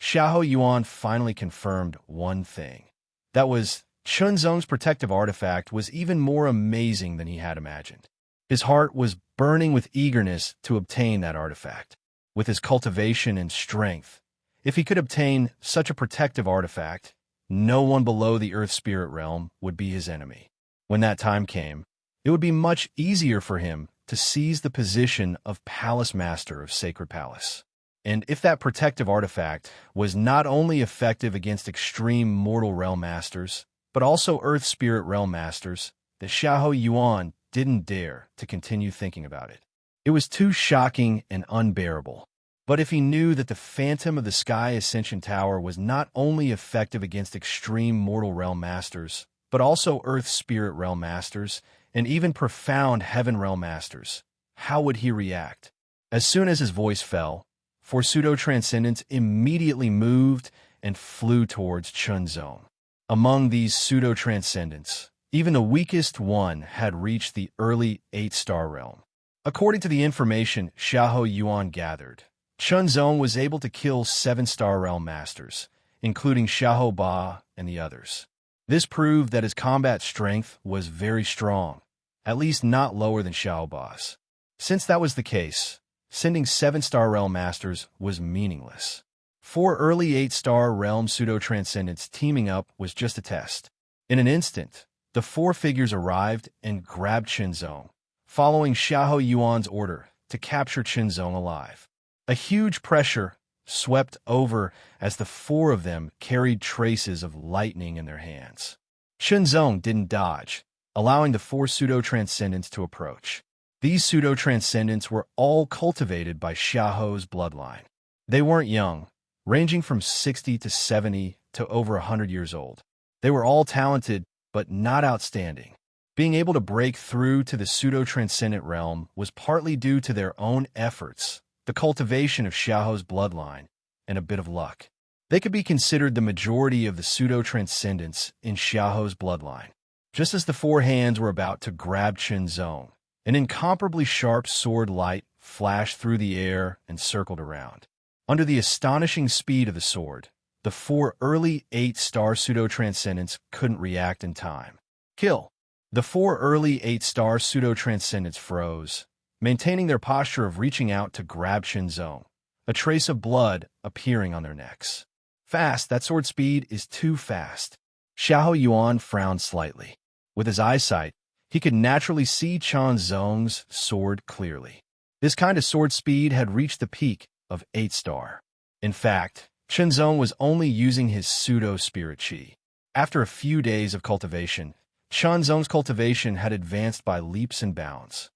Xiahou Yuan finally confirmed one thing. That was, Chunzong's protective artifact was even more amazing than he had imagined. His heart was burning with eagerness to obtain that artifact. With his cultivation and strength, if he could obtain such a protective artifact, no one below the Earth Spirit Realm would be his enemy. When that time came, it would be much easier for him to seize the position of Palace Master of Sacred Palace. And if that protective artifact was not only effective against extreme mortal realm masters, but also Earth Spirit Realm Masters, the Xiahou Yuan didn't dare to continue thinking about it. It was too shocking and unbearable. But if he knew that the phantom of the Sky Ascension Tower was not only effective against extreme mortal realm masters, but also Earth Spirit Realm Masters, and even profound Heaven Realm Masters, how would he react? As soon as his voice fell, four pseudo-transcendents immediately moved and flew towards Chunzong. Among these pseudo-transcendents, even the weakest one had reached the early 8-star realm. According to the information Xiahou Yuan gathered, Chunzong was able to kill 7-star realm masters, including Xiahou Ba and the others. This proved that his combat strength was very strong, at least not lower than Xiahou Ba's. Since that was the case, sending 7-star realm masters was meaningless. 4 early 8-star realm pseudo-transcendents teaming up was just a test. In an instant, the 4 figures arrived and grabbed Chunzong, following Xiahou Yuan's order to capture Chunzong alive. A huge pressure swept over as the 4 of them carried traces of lightning in their hands. Chunzong didn't dodge, allowing the 4 pseudo-transcendents to approach. These pseudo-transcendents were all cultivated by Xiahou's bloodline. They weren't young, ranging from 60 to 70 to over 100 years old. They were all talented, but not outstanding. Being able to break through to the pseudo-transcendent realm was partly due to their own efforts, the cultivation of Xiahou's bloodline, and a bit of luck. They could be considered the majority of the pseudo-transcendents in Xiahou's bloodline. Just as the 4 hands were about to grab Chunzong, an incomparably sharp sword light flashed through the air and circled around. Under the astonishing speed of the sword, the 4 early 8-star pseudo-transcendents couldn't react in time. Kill! The 4 early 8-star pseudo-transcendents froze, maintaining their posture of reaching out to grab Chunzong, a trace of blood appearing on their necks. Fast, that sword speed is too fast. Xiahou Yuan frowned slightly. With his eyesight, he could naturally see Chunzong's sword clearly. This kind of sword speed had reached the peak of 8-star. In fact, Chunzong was only using his pseudo-spirit chi. After a few days of cultivation, Chunzong's cultivation had advanced by leaps and bounds.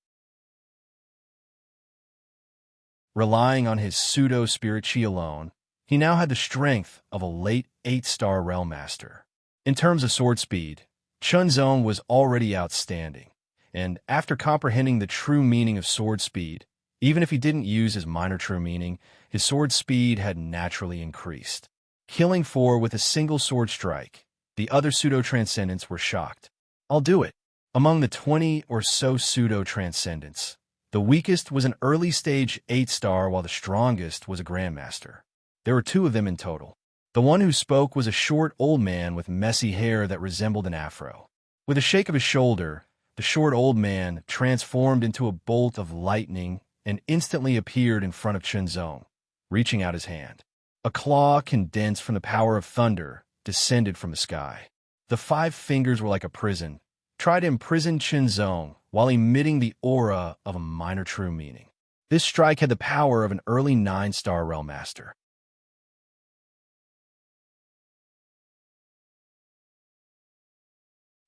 Relying on his pseudo-spirit chi alone, he now had the strength of a late 8-star realm master. In terms of sword speed, Chunzong was already outstanding, and after comprehending the true meaning of sword speed, even if he didn't use his minor true meaning, his sword speed had naturally increased. Killing 4 with a single sword strike, the other pseudo-transcendents were shocked. I'll do it. Among the 20 or so pseudo-transcendents, the weakest was an early-stage 8-star while the strongest was a grandmaster. There were 2 of them in total. The one who spoke was a short old man with messy hair that resembled an afro. With a shake of his shoulder, the short old man transformed into a bolt of lightning and instantly appeared in front of Chunzong, reaching out his hand. A claw condensed from the power of thunder descended from the sky. The 5 fingers were like a prison, tried to imprison Chunzong while emitting the aura of a minor true meaning. This strike had the power of an early 9-star realm master.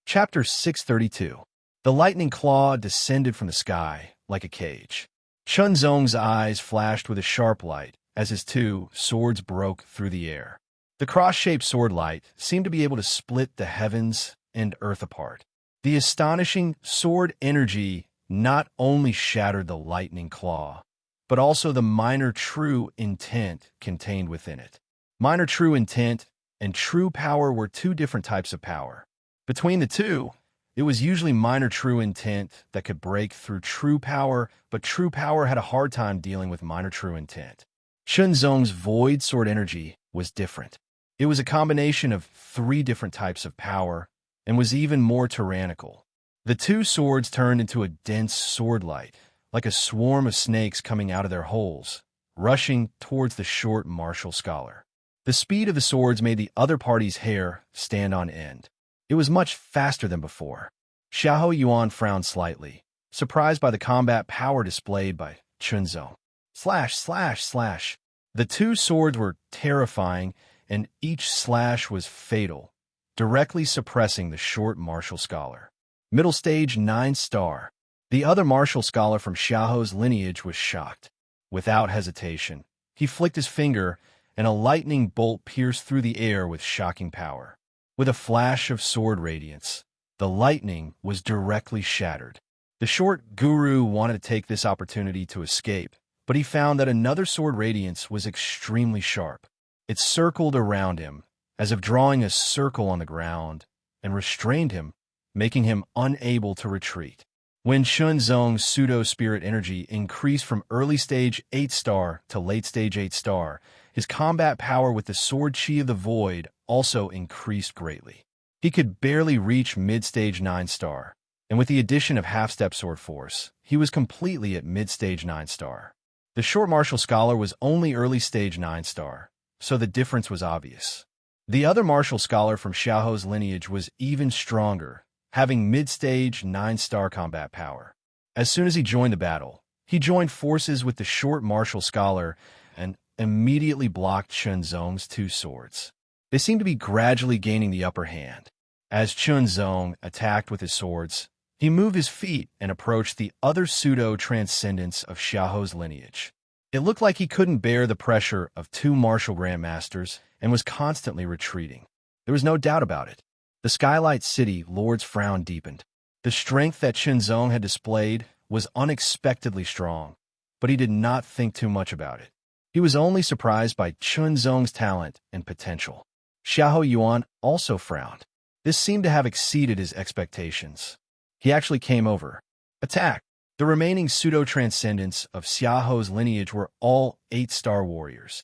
Chapter 632. The lightning claw descended from the sky like a cage. Chunzong's eyes flashed with a sharp light as his 2 swords broke through the air. The cross-shaped sword light seemed to be able to split the heavens and earth apart. The astonishing sword energy not only shattered the lightning claw, but also the minor true intent contained within it. Minor true intent and true power were 2 different types of power. Between the 2, it was usually minor true intent that could break through true power, but true power had a hard time dealing with minor true intent. Chunzong's void sword energy was different. It was a combination of 3 different types of power and was even more tyrannical. The 2 swords turned into a dense sword light, like a swarm of snakes coming out of their holes, rushing towards the short martial scholar. The speed of the swords made the other party's hair stand on end. It was much faster than before. Xiahou Yuan frowned slightly, surprised by the combat power displayed by Chunzong. Slash, slash, slash. The 2 swords were terrifying, and each slash was fatal, directly suppressing the short martial scholar. Middle stage 9-star. The other martial scholar from Xiao's lineage was shocked. Without hesitation, he flicked his finger, and a lightning bolt pierced through the air with shocking power. With a flash of sword radiance, the lightning was directly shattered. The short guru wanted to take this opportunity to escape, but he found that another sword radiance was extremely sharp. It circled around him, as if drawing a circle on the ground, and restrained him, making him unable to retreat. When Chunzong's pseudo-spirit energy increased from early stage 8-star to late stage 8-star, his combat power with the sword chi of the void also increased greatly. He could barely reach mid-stage 9-star, and with the addition of half-step sword force, he was completely at mid-stage 9-star. The short martial scholar was only early stage 9-star, so the difference was obvious. The other martial scholar from Xiao's lineage was even stronger, having mid-stage 9-star combat power. As soon as he joined the battle, he joined forces with the short martial scholar and immediately blocked Chunzong's 2 swords. They seemed to be gradually gaining the upper hand. As Chunzong attacked with his swords, he moved his feet and approached the other pseudo-transcendence of Xiao's lineage. It looked like he couldn't bear the pressure of 2 martial grandmasters and was constantly retreating. There was no doubt about it. The Skylight City Lord's frown deepened. The strength that Chunzong had displayed was unexpectedly strong, but he did not think too much about it. He was only surprised by Chunzong's talent and potential. Xiahou Yuan also frowned. This seemed to have exceeded his expectations. He actually came over. Attack! The remaining pseudo-transcendents of Xiao's lineage were all 8-star warriors.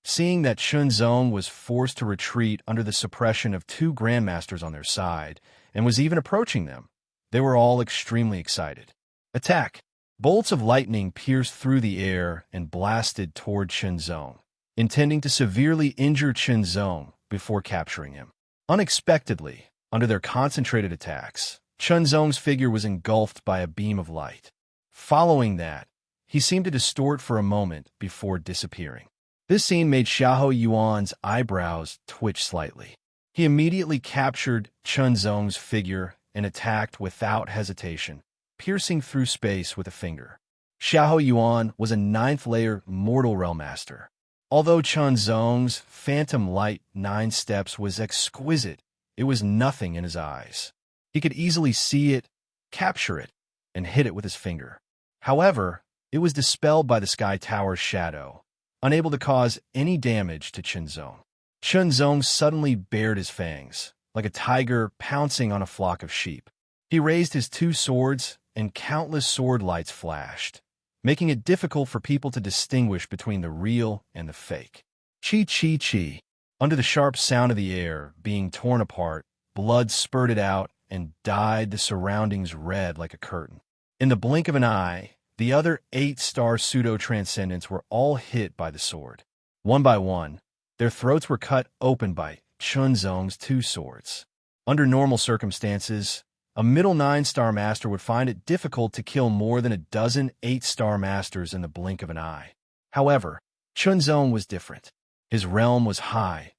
Seeing that Chunzong was forced to retreat under the suppression of 2 grandmasters on their side, and was even approaching them, they were all extremely excited. Attack! Bolts of lightning pierced through the air and blasted toward Chunzong, intending to severely injure Chunzong before capturing him. Unexpectedly, under their concentrated attacks, Chunzong's figure was engulfed by a beam of light. Following that, he seemed to distort for a moment before disappearing. This scene made Xiahou Yuan's eyebrows twitch slightly. He immediately captured Chunzong's figure and attacked without hesitation, piercing through space with a finger. Xiahou Yuan was a 9th-layer mortal realm master. Although Chunzong's phantom light 9 steps was exquisite, it was nothing in his eyes. He could easily see it, capture it, and hit it with his finger. However, it was dispelled by the Sky Tower's shadow, unable to cause any damage to Chunzong. Chunzong suddenly bared his fangs, like a tiger pouncing on a flock of sheep. He raised his 2 swords, and countless sword lights flashed, making it difficult for people to distinguish between the real and the fake. Chi, chi, chi. Under the sharp sound of the air being torn apart, blood spurted out and dyed the surroundings red like a curtain. In the blink of an eye, the other 8-star pseudo-transcendents were all hit by the sword. One by one, their throats were cut open by Chunzong's 2 swords. Under normal circumstances, a middle 9-star master would find it difficult to kill more than a dozen 8-star masters in the blink of an eye. However, Chunzong was different. His realm was high,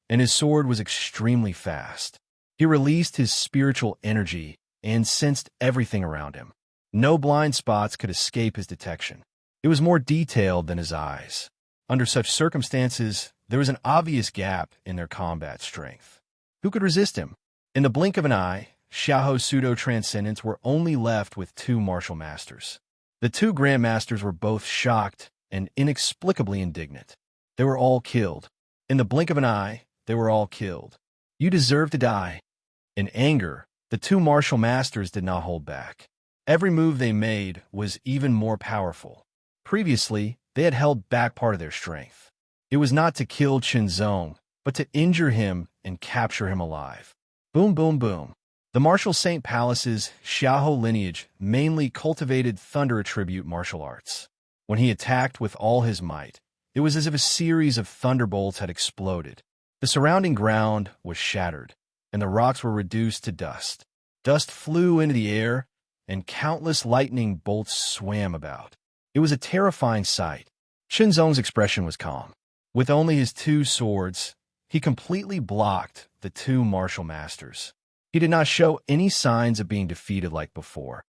and his sword was extremely fast. He released his spiritual energy and sensed everything around him. No blind spots could escape his detection. It was more detailed than his eyes. Under such circumstances, there was an obvious gap in their combat strength. Who could resist him? In the blink of an eye, Xiaoho's pseudo-transcendents were only left with 2 martial masters. The 2 grandmasters were both shocked and inexplicably indignant. They were all killed. In the blink of an eye, they were all killed. You deserve to die. In anger, the 2 martial masters did not hold back. Every move they made was even more powerful. Previously, they had held back part of their strength. It was not to kill Chunzong, but to injure him and capture him alive. Boom, boom, boom. The martial saint palace's Xiaoho lineage mainly cultivated thunder attribute martial arts. When he attacked with all his might, it was as if a series of thunderbolts had exploded. The surrounding ground was shattered, and the rocks were reduced to dust. Dust flew into the air, and countless lightning bolts swam about. It was a terrifying sight. Chunzong's expression was calm. With only his 2 swords, he completely blocked the 2 martial masters. He did not show any signs of being defeated like before.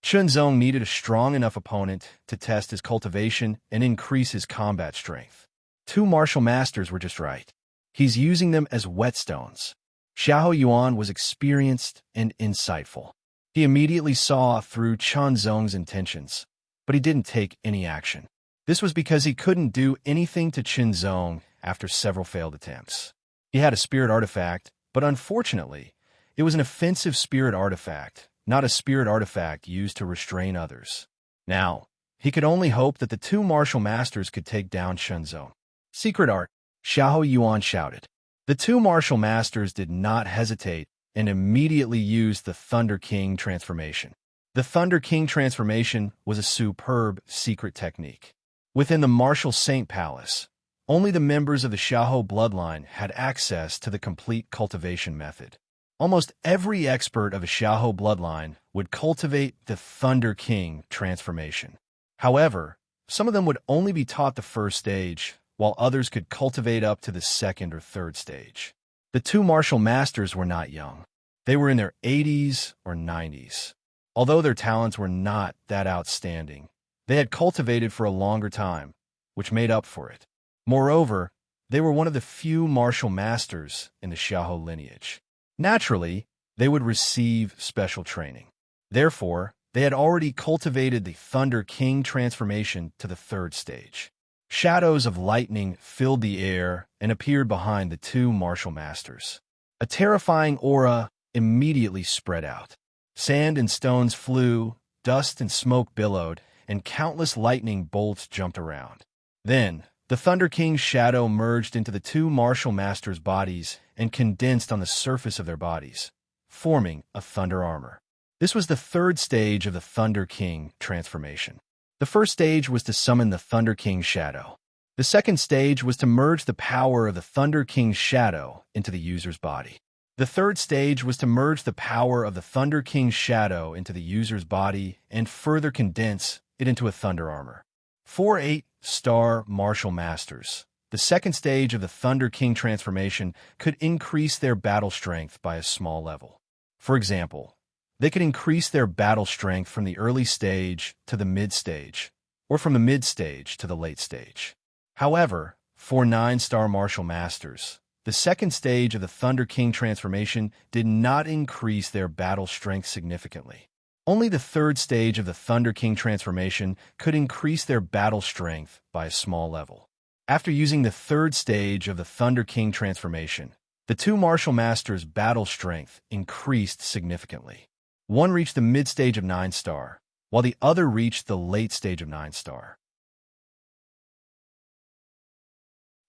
Chunzong needed a strong enough opponent to test his cultivation and increase his combat strength. 2 martial masters were just right. He's using them as whetstones. Xiahou Yuan was experienced and insightful. He immediately saw through Chunzong's intentions, but he didn't take any action. This was because he couldn't do anything to Chunzong after several failed attempts. He had a spirit artifact, but unfortunately, it was an offensive spirit artifact, not a spirit artifact used to restrain others. Now, he could only hope that the 2 martial masters could take down Chunzong. Secret art, Xiahou Yuan shouted. The 2 martial masters did not hesitate and immediately used the Thunder King transformation. The Thunder King transformation was a superb secret technique. Within the martial saint palace, only the members of the Xiahou bloodline had access to the complete cultivation method. Almost every expert of a Xiahou bloodline would cultivate the Thunder King transformation. However, some of them would only be taught the first stage, while others could cultivate up to the second or third stage. The 2 martial masters were not young. They were in their 80s or 90s. Although their talents were not that outstanding, they had cultivated for a longer time, which made up for it. Moreover, they were one of the few martial masters in the Xiahou lineage. Naturally, they would receive special training. Therefore, they had already cultivated the Thunder King transformation to the 3rd stage. Shadows of lightning filled the air and appeared behind the 2 martial masters. A terrifying aura immediately spread out. Sand and stones flew, dust and smoke billowed, and countless lightning bolts jumped around. Then, the Thunder King's shadow merged into the 2 martial masters' bodies and condensed on the surface of their bodies, forming a thunder armor. This was the 3rd stage of the Thunder King transformation. The first stage was to summon the Thunder King's shadow. The second stage was to merge the power of the Thunder King's shadow into the user's body. The third stage was to merge the power of the Thunder King's shadow into the user's body and further condense it into a thunder armor. 4 8-star martial masters. The second stage of the Thunder King transformation could increase their battle strength by a small level. For example, they could increase their battle strength from the early stage to the mid-stage, or from the mid-stage to the late stage. However, for 9-star martial masters, the second stage of the Thunder King transformation did not increase their battle strength significantly. Only the third stage of the Thunder King transformation could increase their battle strength by a small level. After using the third stage of the Thunder King transformation, the 2 martial masters' battle strength increased significantly. One reached the mid-stage of 9-star, while the other reached the late stage of 9-star.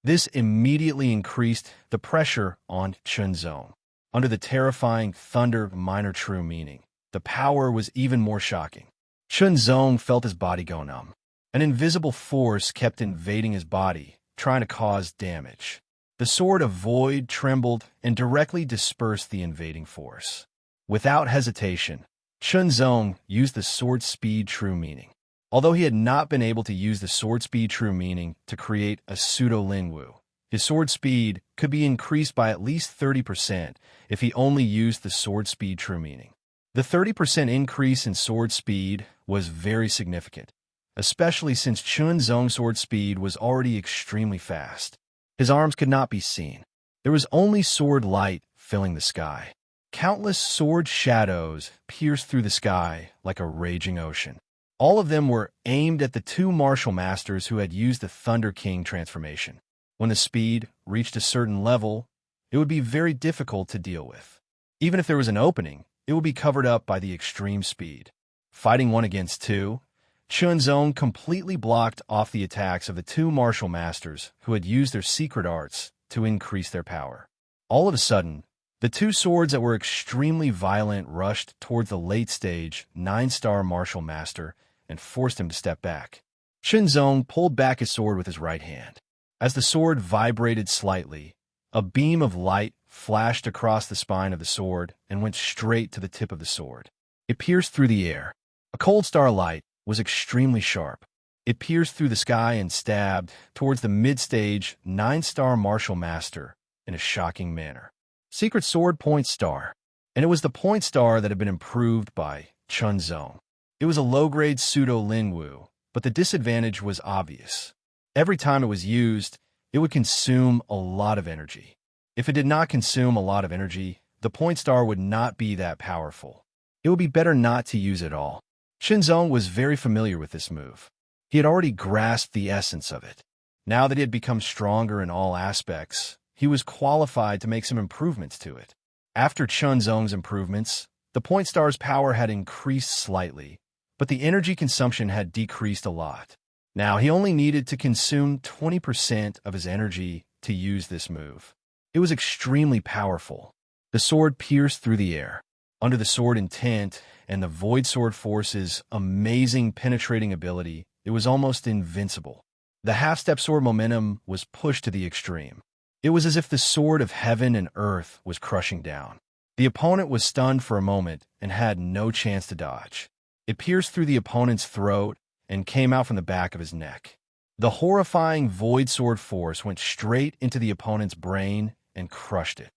This immediately increased the pressure on Chunzong. Under the terrifying thunder of minor true meaning, the power was even more shocking. Chunzong felt his body go numb. An invisible force kept invading his body, trying to cause damage. The sword of void trembled and directly dispersed the invading force. Without hesitation, Chunzong used the sword speed true meaning. Although he had not been able to use the sword speed true meaning to create a pseudo-lingwu, his sword speed could be increased by at least 30% if he only used the sword speed true meaning. The 30% increase in sword speed was very significant, especially since Chunzong's sword speed was already extremely fast. His arms could not be seen. There was only sword light filling the sky. Countless sword shadows pierced through the sky like a raging ocean. All of them were aimed at the two martial masters who had used the Thunder King transformation. When the speed reached a certain level, it would be very difficult to deal with. Even if there was an opening, it would be covered up by the extreme speed. Fighting 1 against 2, Chunzong completely blocked off the attacks of the two martial masters who had used their secret arts to increase their power. All of a sudden, the two swords that were extremely violent rushed towards the late-stage 9-star martial master and forced him to step back. Chunzong pulled back his sword with his right hand. As the sword vibrated slightly, a beam of light flashed across the spine of the sword and went straight to the tip of the sword. It pierced through the air. A cold star light was extremely sharp. It pierced through the sky and stabbed towards the mid-stage 9-star martial master in a shocking manner. Secret Sword Point Star. And it was the point star that had been improved by Chunzong. It was a low-grade pseudo-lingwu, but the disadvantage was obvious. Every time it was used, it would consume a lot of energy. If it did not consume a lot of energy, the point star would not be that powerful. It would be better not to use it all. Chunzong was very familiar with this move. He had already grasped the essence of it. Now that he had become stronger in all aspects, he was qualified to make some improvements to it. After Chunzong's improvements, the point star's power had increased slightly, but the energy consumption had decreased a lot. Now he only needed to consume 20% of his energy to use this move. It was extremely powerful. The sword pierced through the air. Under the sword intent and the Void Sword Force's amazing penetrating ability, it was almost invincible. The half-step sword momentum was pushed to the extreme. It was as if the sword of heaven and earth was crushing down. The opponent was stunned for a moment and had no chance to dodge. It pierced through the opponent's throat and came out from the back of his neck. The horrifying Void Sword Force went straight into the opponent's brain and crushed it.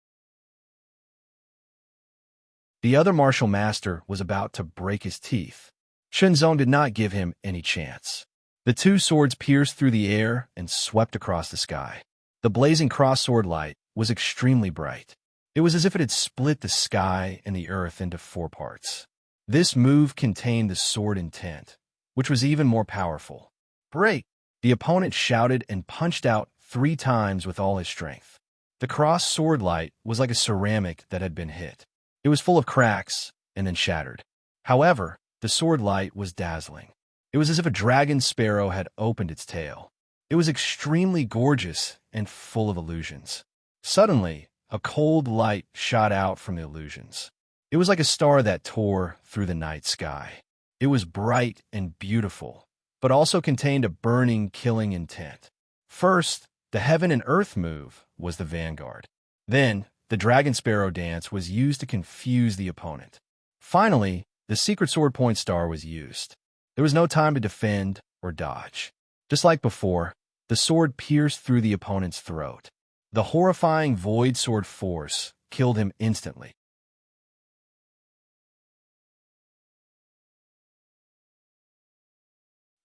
The other martial master was about to break his teeth. Chunzong did not give him any chance. The two swords pierced through the air and swept across the sky. The blazing cross-sword light was extremely bright. It was as if it had split the sky and the earth into 4 parts. This move contained the sword intent, which was even more powerful. Break! The opponent shouted and punched out 3 times with all his strength. The cross-sword light was like a ceramic that had been hit. It was full of cracks and then shattered. However, the sword light was dazzling. It was as if a dragon sparrow had opened its tail. It was extremely gorgeous and full of illusions. Suddenly, a cold light shot out from the illusions. It was like a star that tore through the night sky. It was bright and beautiful, but also contained a burning, killing intent. First, the heaven and earth move was the vanguard. Then, the dragon sparrow dance was used to confuse the opponent. Finally, the secret sword point star was used. There was no time to defend or dodge. Just like before, the sword pierced through the opponent's throat. The horrifying Void Sword Force killed him instantly.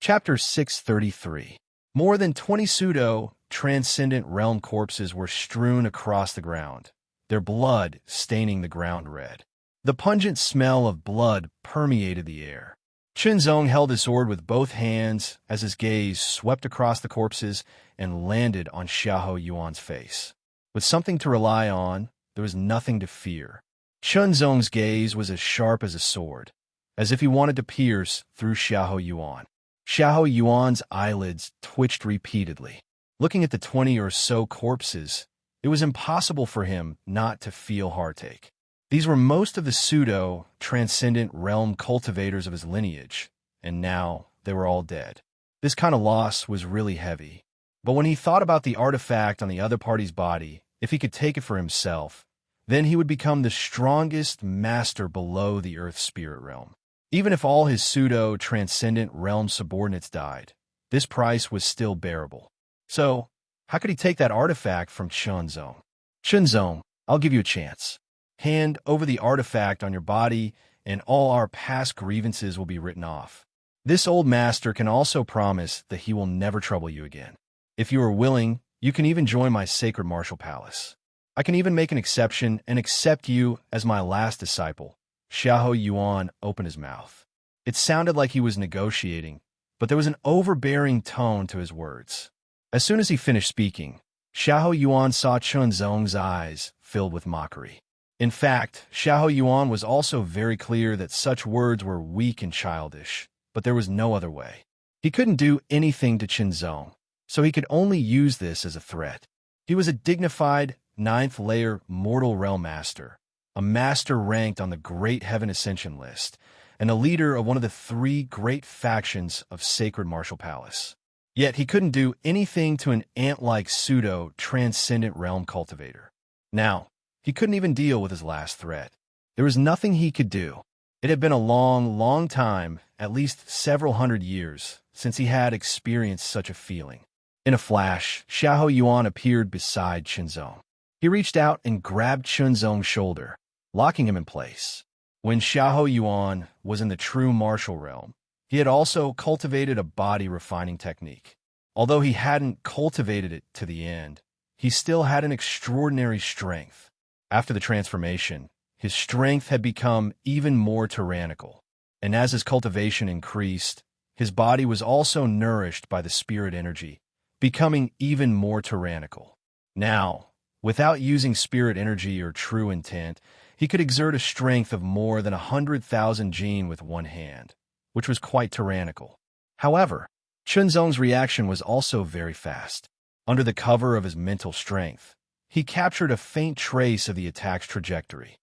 Chapter 633. More than 20 pseudo-transcendent realm corpses were strewn across the ground, their blood staining the ground red. The pungent smell of blood permeated the air. Chunzong held his sword with both hands as his gaze swept across the corpses and landed on Xiahou Yuan's face. With something to rely on, there was nothing to fear. Chunzong's gaze was as sharp as a sword, as if he wanted to pierce through Xiahou Yuan. Xiahou Yuan's eyelids twitched repeatedly. Looking at the 20 or so corpses, it was impossible for him not to feel heartache. These were most of the pseudo-transcendent realm cultivators of his lineage, and now they were all dead. This kind of loss was really heavy. But when he thought about the artifact on the other party's body, if he could take it for himself, then he would become the strongest master below the Earth spirit realm. Even if all his pseudo-transcendent realm subordinates died, this price was still bearable. So, how could he take that artifact from Chunzong? Chunzong, I'll give you a chance. Hand over the artifact on your body, and all our past grievances will be written off. This old master can also promise that he will never trouble you again. If you are willing, you can even join my sacred martial palace. I can even make an exception and accept you as my last disciple. Xiahou Yuan opened his mouth. It sounded like he was negotiating, but there was an overbearing tone to his words. As soon as he finished speaking, Xiahou Yuan saw Chunzong's eyes filled with mockery. In fact, Xiahou Yuan was also very clear that such words were weak and childish, but there was no other way. He couldn't do anything to Chunzong, so he could only use this as a threat. He was a dignified, 9th-layer mortal realm master, a master ranked on the Great Heaven Ascension list, and a leader of one of the 3 great factions of Sacred Martial Palace. Yet he couldn't do anything to an ant-like pseudo-transcendent realm cultivator. Now, he couldn't even deal with his last threat. There was nothing he could do. It had been a long, long time, at least several hundred years, since he had experienced such a feeling. In a flash, Xiahou Yuan appeared beside Chunzong. He reached out and grabbed Chunzong's shoulder, locking him in place. When Xiahou Yuan was in the true martial realm, he had also cultivated a body-refining technique. Although he hadn't cultivated it to the end, he still had an extraordinary strength. After the transformation, his strength had become even more tyrannical, and as his cultivation increased, his body was also nourished by the spirit energy, becoming even more tyrannical. Now, without using spirit energy or true intent, he could exert a strength of more than 100,000 jin with one hand, which was quite tyrannical. However, Chunzong's reaction was also very fast. Under the cover of his mental strength, he captured a faint trace of the attack's trajectory.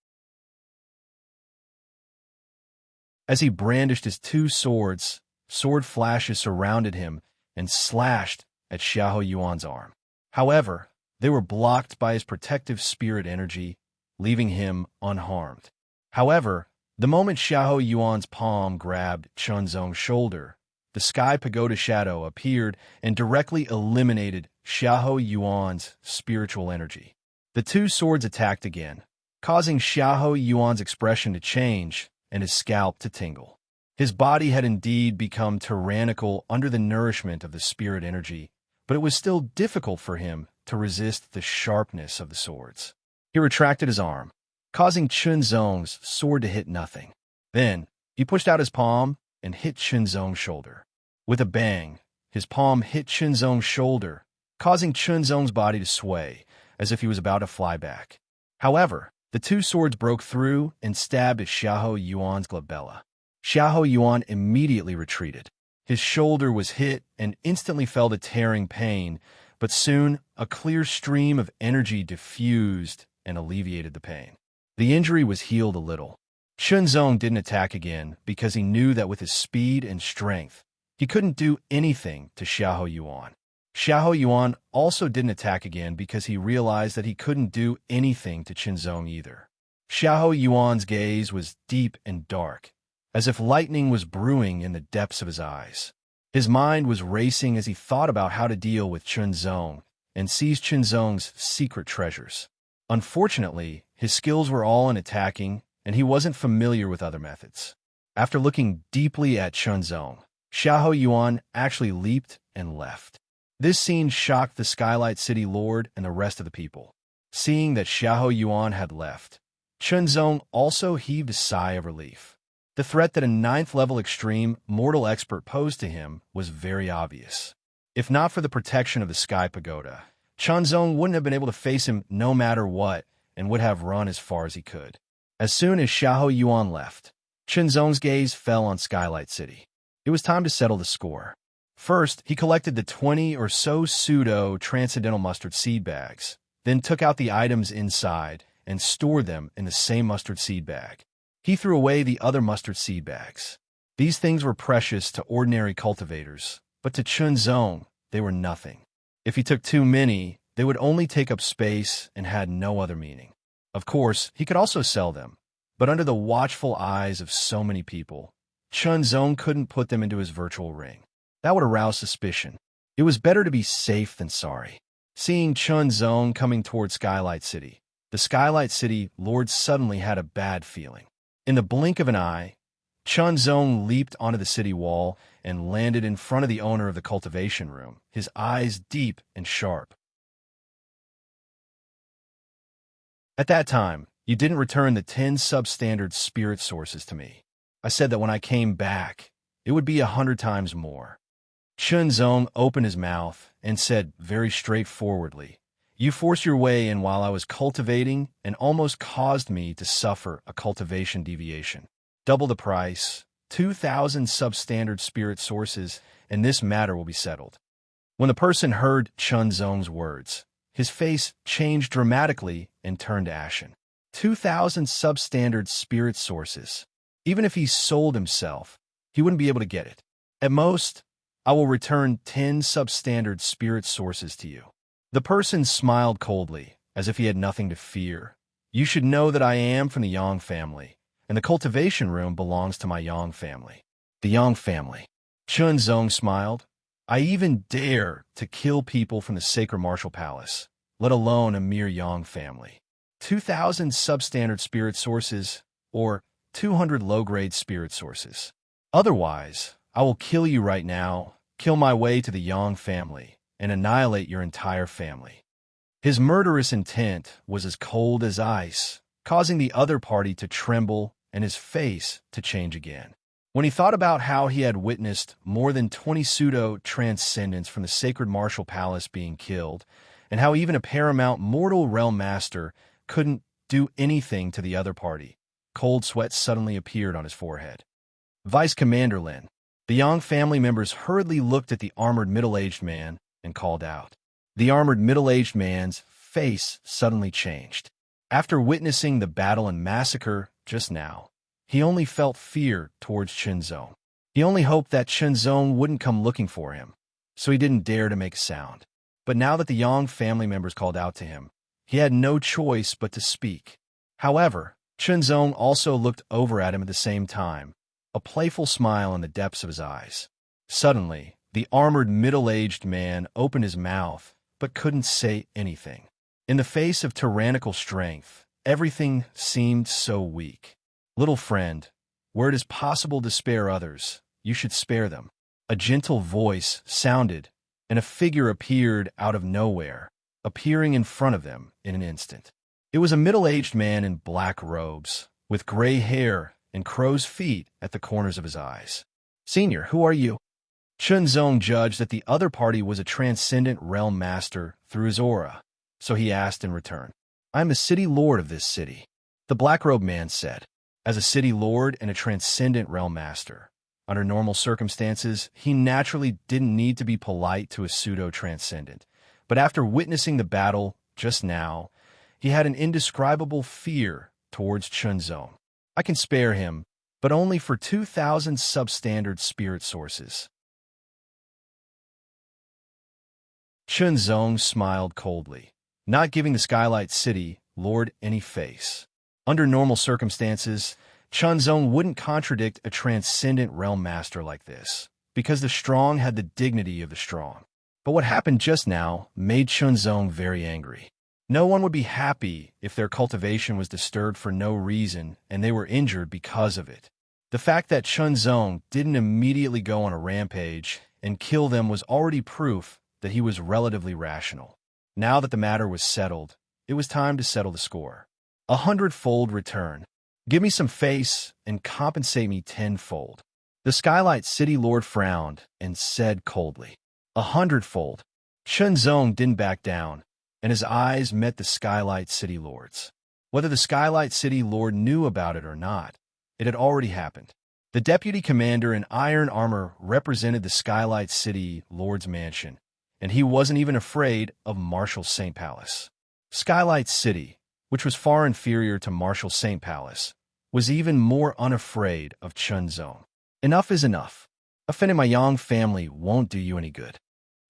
As he brandished his 2 swords, sword flashes surrounded him and slashed at Xiahou Yuan's arm. However, they were blocked by his protective spirit energy, leaving him unharmed. However, the moment Xiahou Yuan's palm grabbed Chunzong's shoulder, the Sky Pagoda shadow appeared and directly eliminated Xiahou Yuan's spiritual energy. The 2 swords attacked again, causing Xiahou Yuan's expression to change and his scalp to tingle. His body had indeed become tyrannical under the nourishment of the spirit energy, but it was still difficult for him to resist the sharpness of the swords. He retracted his arm, causing Chunzong's sword to hit nothing. Then, he pushed out his palm and hit Chunzong's shoulder. With a bang, his palm hit Chunzong's shoulder, causing Chunzong's body to sway, as if he was about to fly back. However, the 2 swords broke through and stabbed at Xiahou Yuan's glabella. Xiahou Yuan immediately retreated. His shoulder was hit and instantly felt a tearing pain, but soon a clear stream of energy diffused and alleviated the pain. The injury was healed a little. Chunzong didn't attack again because he knew that with his speed and strength, he couldn't do anything to Xiahou Yuan. Xiahou Yuan also didn't attack again because he realized that he couldn't do anything to Chunzong either. Xiahou Yuan's gaze was deep and dark, as if lightning was brewing in the depths of his eyes. His mind was racing as he thought about how to deal with Chunzong and seize Chunzong's secret treasures. Unfortunately, his skills were all in attacking, and he wasn't familiar with other methods. After looking deeply at Chunzong, Xiahou Yuan actually leaped and left. This scene shocked the Skylight City Lord and the rest of the people. Seeing that Xiahou Yuan had left, Chunzong also heaved a sigh of relief. The threat that a 9th-level extreme mortal expert posed to him was very obvious. If not for the protection of the Sky Pagoda, Chunzong wouldn't have been able to face him no matter what and would have run as far as he could. As soon as Xiahou Yuan left, Chunzong's gaze fell on Skylight City. It was time to settle the score. First, he collected the 20 or so pseudo-transcendental mustard seed bags, then took out the items inside and stored them in the same mustard seed bag. He threw away the other mustard seed bags. These things were precious to ordinary cultivators, but to Chunzong, they were nothing. If he took too many, they would only take up space and had no other meaning. Of course, he could also sell them, but under the watchful eyes of so many people, Chunzong couldn't put them into his virtual ring. That would arouse suspicion. It was better to be safe than sorry. Seeing Chunzong coming toward Skylight City, the Skylight City Lord suddenly had a bad feeling. In the blink of an eye, Chunzong leaped onto the city wall and landed in front of the owner of the cultivation room, his eyes deep and sharp. At that time, you didn't return the 10 substandard spirit sources to me. I said that when I came back, it would be 100 times more. Chunzong opened his mouth and said very straightforwardly, "You forced your way in while I was cultivating and almost caused me to suffer a cultivation deviation. Double the price, 2,000 substandard spirit sources, and this matter will be settled." When the person heard Chunzong's words, his face changed dramatically and turned ashen. 2,000 substandard spirit sources. Even if he sold himself, he wouldn't be able to get it. At most, I will return 10 substandard spirit sources to you. The person smiled coldly, as if he had nothing to fear. You should know that I am from the Yang family, and the cultivation room belongs to my Yang family. The Yang family. Chunzong smiled. I even dare to kill people from the sacred martial palace, let alone a mere Yang family. 2,000 substandard spirit sources, or 200 low-grade spirit sources. Otherwise, I will kill you right now, kill my way to the Yang family, and annihilate your entire family. His murderous intent was as cold as ice, causing the other party to tremble and his face to change again. When he thought about how he had witnessed more than 20 pseudo-transcendents from the sacred martial palace being killed, and how even a paramount mortal realm master couldn't do anything to the other party, cold sweat suddenly appeared on his forehead. Vice Commander Lin. The Yang family members hurriedly looked at the armored middle-aged man and called out. The armored middle-aged man's face suddenly changed. After witnessing the battle and massacre just now, he only felt fear towards Chunzong. He only hoped that Chunzong wouldn't come looking for him, so he didn't dare to make a sound. But now that the Yang family members called out to him, he had no choice but to speak. However, Chunzong also looked over at him at the same time, a playful smile in the depths of his eyes. Suddenly, the armored middle-aged man opened his mouth, but couldn't say anything. In the face of tyrannical strength, everything seemed so weak. Little friend, where it is possible to spare others, you should spare them. A gentle voice sounded, and a figure appeared out of nowhere, appearing in front of them in an instant. It was a middle-aged man in black robes, with gray hair and crow's feet at the corners of his eyes. Senior, who are you? Chunzong judged that the other party was a transcendent realm master through his aura, so he asked in return. I am a city lord of this city. The black-robed man said. As a city lord and a transcendent realm master, under normal circumstances, he naturally didn't need to be polite to a pseudo-transcendent. But after witnessing the battle just now, he had an indescribable fear towards Chunzong. I can spare him, but only for 2,000 substandard spirit sources. Chunzong smiled coldly, not giving the Skylight City Lord any face. Under normal circumstances, Chunzong wouldn't contradict a transcendent realm master like this, because the strong had the dignity of the strong. But what happened just now made Chunzong very angry. No one would be happy if their cultivation was disturbed for no reason and they were injured because of it. The fact that Chunzong didn't immediately go on a rampage and kill them was already proof that he was relatively rational. Now that the matter was settled, it was time to settle the score. 100-fold return. Give me some face and compensate me 10-fold. The Skylight City Lord frowned and said coldly, 100-fold. Chunzong didn't back down, and his eyes met the Skylight City Lord's. Whether the Skylight City Lord knew about it or not, it had already happened. The deputy commander in iron armor represented the Skylight City Lord's mansion, and he wasn't even afraid of Marshal St. Palace. Skylight City, which was far inferior to Marshal St. Palace, was even more unafraid of Chunzong. Enough is enough. Offending my young family won't do you any good.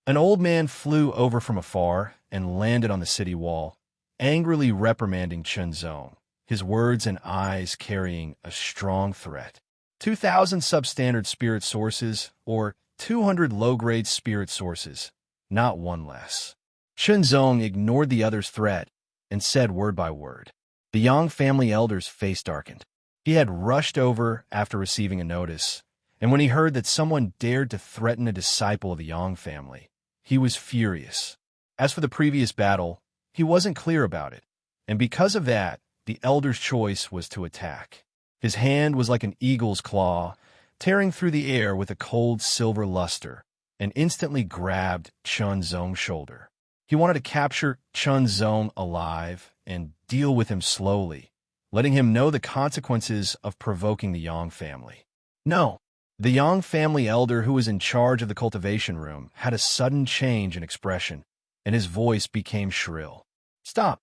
An old man flew over from afar and landed on the city wall, angrily reprimanding Chunzong, his words and eyes carrying a strong threat. 2,000 substandard spirit sources, or 200 low-grade spirit sources, not one less. Chunzong ignored the other's threat and said word by word. The Yang family elder's face darkened. He had rushed over after receiving a notice, and when he heard that someone dared to threaten a disciple of the Yang family, he was furious. As for the previous battle, he wasn't clear about it, and because of that, the elder's choice was to attack. His hand was like an eagle's claw, tearing through the air with a cold silver luster, and instantly grabbed Chunzong's shoulder. He wanted to capture Chunzong alive and deal with him slowly, letting him know the consequences of provoking the Yang family. No, the Yang family elder who was in charge of the cultivation room had a sudden change in expression, and his voice became shrill. Stop!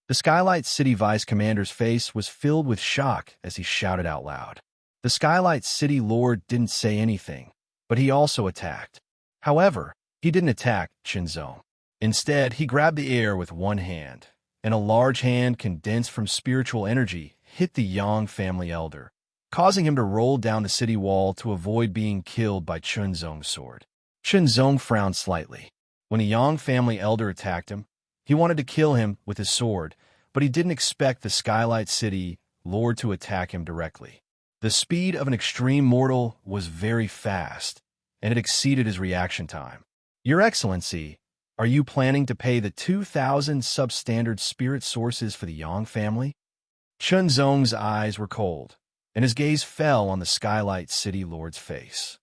The Skylight City Vice Commander's face was filled with shock as he shouted out loud. The Skylight City Lord didn't say anything, but he also attacked. However, he didn't attack Chunzong. Instead, he grabbed the air with one hand, and a large hand condensed from spiritual energy hit the Yang family elder, causing him to roll down the city wall to avoid being killed by Chunzong's sword. Chunzong frowned slightly. When a Yang family elder attacked him, he wanted to kill him with his sword, but he didn't expect the Skylight City Lord to attack him directly. The speed of an extreme mortal was very fast, and it exceeded his reaction time. Your Excellency, are you planning to pay the 2,000 substandard spirit sources for the Yang family? Chunzong's eyes were cold, and his gaze fell on the Skylight City Lord's face.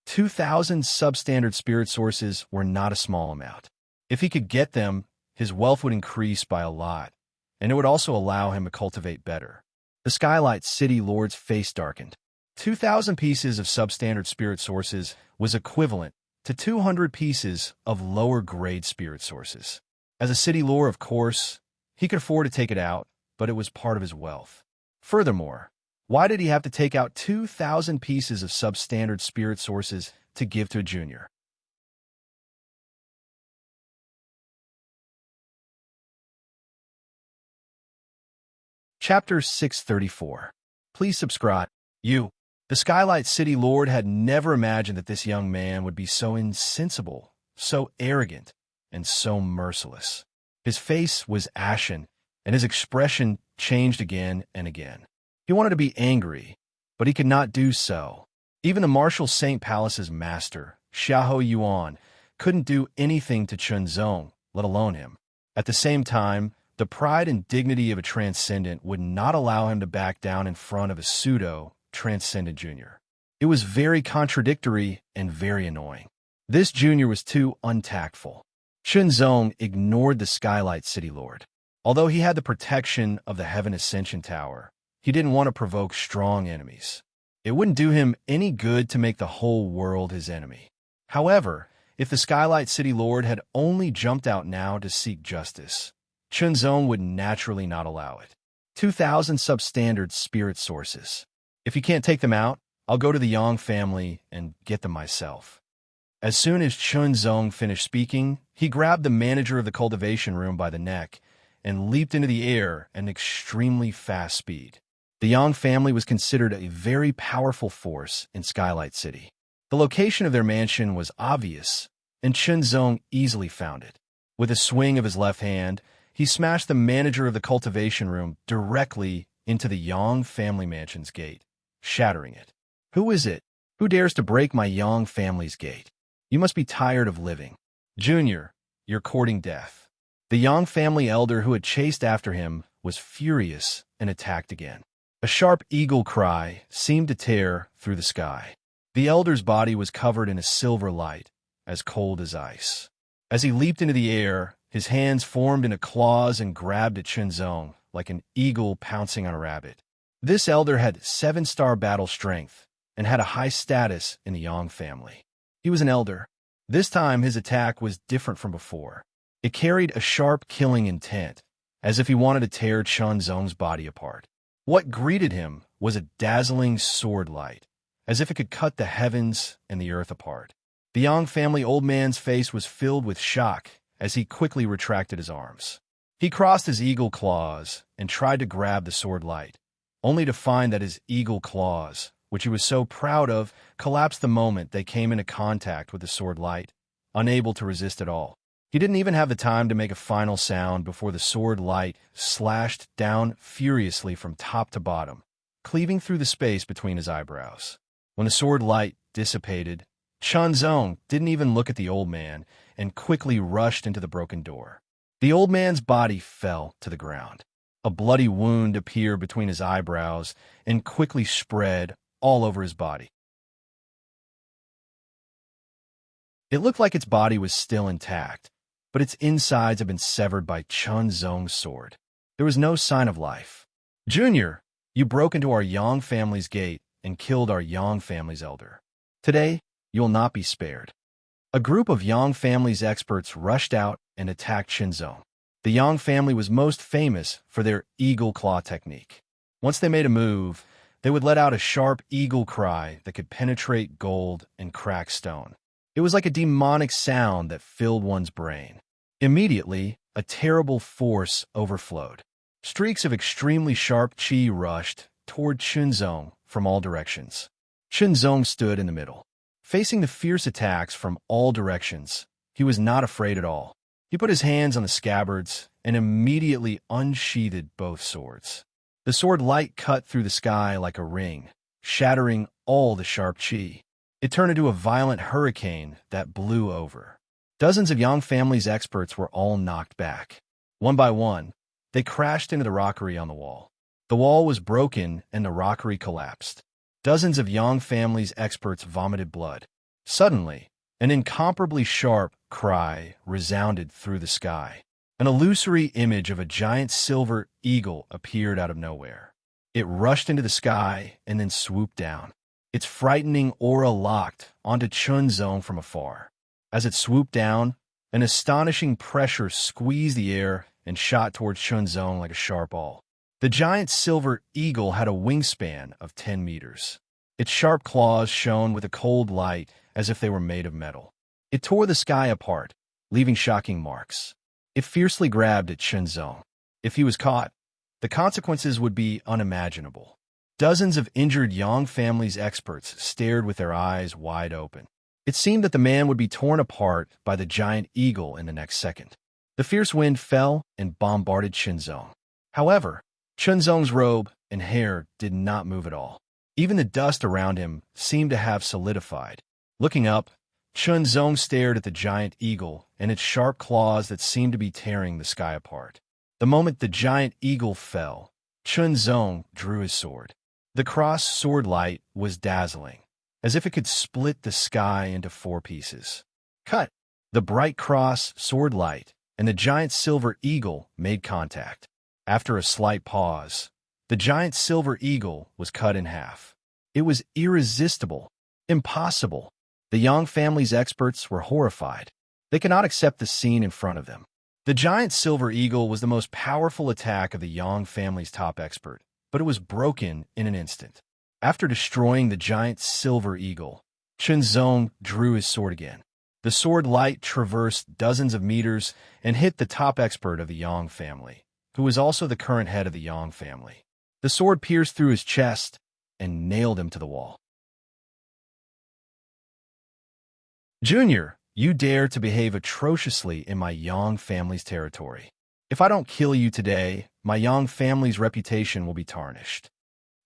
2,000 substandard spirit sources were not a small amount. If he could get them, his wealth would increase by a lot, and it would also allow him to cultivate better. The Skylight City Lord's face darkened. 2,000 pieces of substandard spirit sources was equivalent to 200 pieces of lower-grade spirit sources. As a city lord, of course, he could afford to take it out, but it was part of his wealth. Furthermore, why did he have to take out 2,000 pieces of substandard spirit sources to give to a junior? Chapter 634. Please subscribe. The Skylight City Lord had never imagined that this young man would be so insensible, so arrogant, and so merciless. His face was ashen, and his expression changed again and again. He wanted to be angry, but he could not do so. Even the Marshal St. Palace's master, Xiahou Yuan, couldn't do anything to Chunzong, let alone him. At the same time, the pride and dignity of a transcendent would not allow him to back down in front of a pseudo-transcendent junior. It was very contradictory and very annoying. This junior was too untactful. Chunzong ignored the Skylight City Lord. Although he had the protection of the Heaven Ascension Tower, he didn't want to provoke strong enemies. It wouldn't do him any good to make the whole world his enemy. However, if the Skylight City Lord had only jumped out now to seek justice, Chunzong would naturally not allow it. 2,000 substandard spirit sources. If you can't take them out, I'll go to the Yang family and get them myself. As soon as Chunzong finished speaking, he grabbed the manager of the cultivation room by the neck and leaped into the air at an extremely fast speed. The Yang family was considered a very powerful force in Skylight City. The location of their mansion was obvious, and Chunzong easily found it. With a swing of his left hand, he smashed the manager of the cultivation room directly into the Yang family mansion's gate, shattering it. Who is it? Who dares to break my Yang family's gate? You must be tired of living. Junior, you're courting death. The Yang family elder who had chased after him was furious and attacked again. A sharp eagle cry seemed to tear through the sky. The elder's body was covered in a silver light, as cold as ice. As he leaped into the air, his hands formed into claws and grabbed at Chunzong like an eagle pouncing on a rabbit. This elder had 7-star battle strength and had a high status in the Yang family. He was an elder. This time his attack was different from before. It carried a sharp killing intent, as if he wanted to tear Chunzong's body apart. What greeted him was a dazzling sword light, as if it could cut the heavens and the earth apart. The Yang family old man's face was filled with shock as he quickly retracted his arms. He crossed his eagle claws and tried to grab the sword light, only to find that his eagle claws, which he was so proud of, collapsed the moment they came into contact with the sword light, unable to resist at all. He didn't even have the time to make a final sound before the sword light slashed down furiously from top to bottom, cleaving through the space between his eyebrows. When the sword light dissipated, Chunzong didn't even look at the old man and quickly rushed into the broken door. The old man's body fell to the ground. A bloody wound appeared between his eyebrows and quickly spread all over his body. It looked like its body was still intact, but its insides had been severed by Chunzong's sword. There was no sign of life. "Junior, you broke into our Yang family's gate and killed our Yang family's elder. Today, you will not be spared." A group of Yang family's experts rushed out and attacked Chunzong. The Yang family was most famous for their eagle claw technique. Once they made a move, they would let out a sharp eagle cry that could penetrate gold and crack stone. It was like a demonic sound that filled one's brain. Immediately, a terrible force overflowed. Streaks of extremely sharp qi rushed toward Chunzong from all directions. Chunzong stood in the middle. Facing the fierce attacks from all directions, he was not afraid at all. He put his hands on the scabbards and immediately unsheathed both swords. The sword light cut through the sky like a ring, shattering all the sharp qi. It turned into a violent hurricane that blew over. Dozens of Yang family's experts were all knocked back. One by one, they crashed into the rockery on the wall. The wall was broken and the rockery collapsed. Dozens of Yang family's experts vomited blood. Suddenly, an incomparably sharp cry resounded through the sky. An illusory image of a giant silver eagle appeared out of nowhere. It rushed into the sky and then swooped down. Its frightening aura locked onto Chunzong from afar. As it swooped down, an astonishing pressure squeezed the air and shot towards Chunzong like a sharp awl. The giant silver eagle had a wingspan of 10 meters. Its sharp claws shone with a cold light as if they were made of metal. It tore the sky apart, leaving shocking marks. It fiercely grabbed at Chunzong. If he was caught, the consequences would be unimaginable. Dozens of injured Yang family's experts stared with their eyes wide open. It seemed that the man would be torn apart by the giant eagle in the next second. The fierce wind fell and bombarded Chunzong. However, Chunzong's robe and hair did not move at all. Even the dust around him seemed to have solidified. Looking up, Chunzong stared at the giant eagle and its sharp claws that seemed to be tearing the sky apart. The moment the giant eagle fell, Chunzong drew his sword. The cross sword light was dazzling, as if it could split the sky into 4 pieces. Cut! The bright cross sword light and the giant silver eagle made contact. After a slight pause, the giant silver eagle was cut in half. It was irresistible, impossible. The Yang family's experts were horrified. They could not accept the scene in front of them. The giant silver eagle was the most powerful attack of the Yang family's top expert, but it was broken in an instant. After destroying the giant silver eagle, Chunzong drew his sword again. The sword light traversed dozens of meters and hit the top expert of the Yang family, who was also the current head of the Yang family. The sword pierced through his chest and nailed him to the wall. "Junior, you dare to behave atrociously in my Yang family's territory. If I don't kill you today, my Yang family's reputation will be tarnished."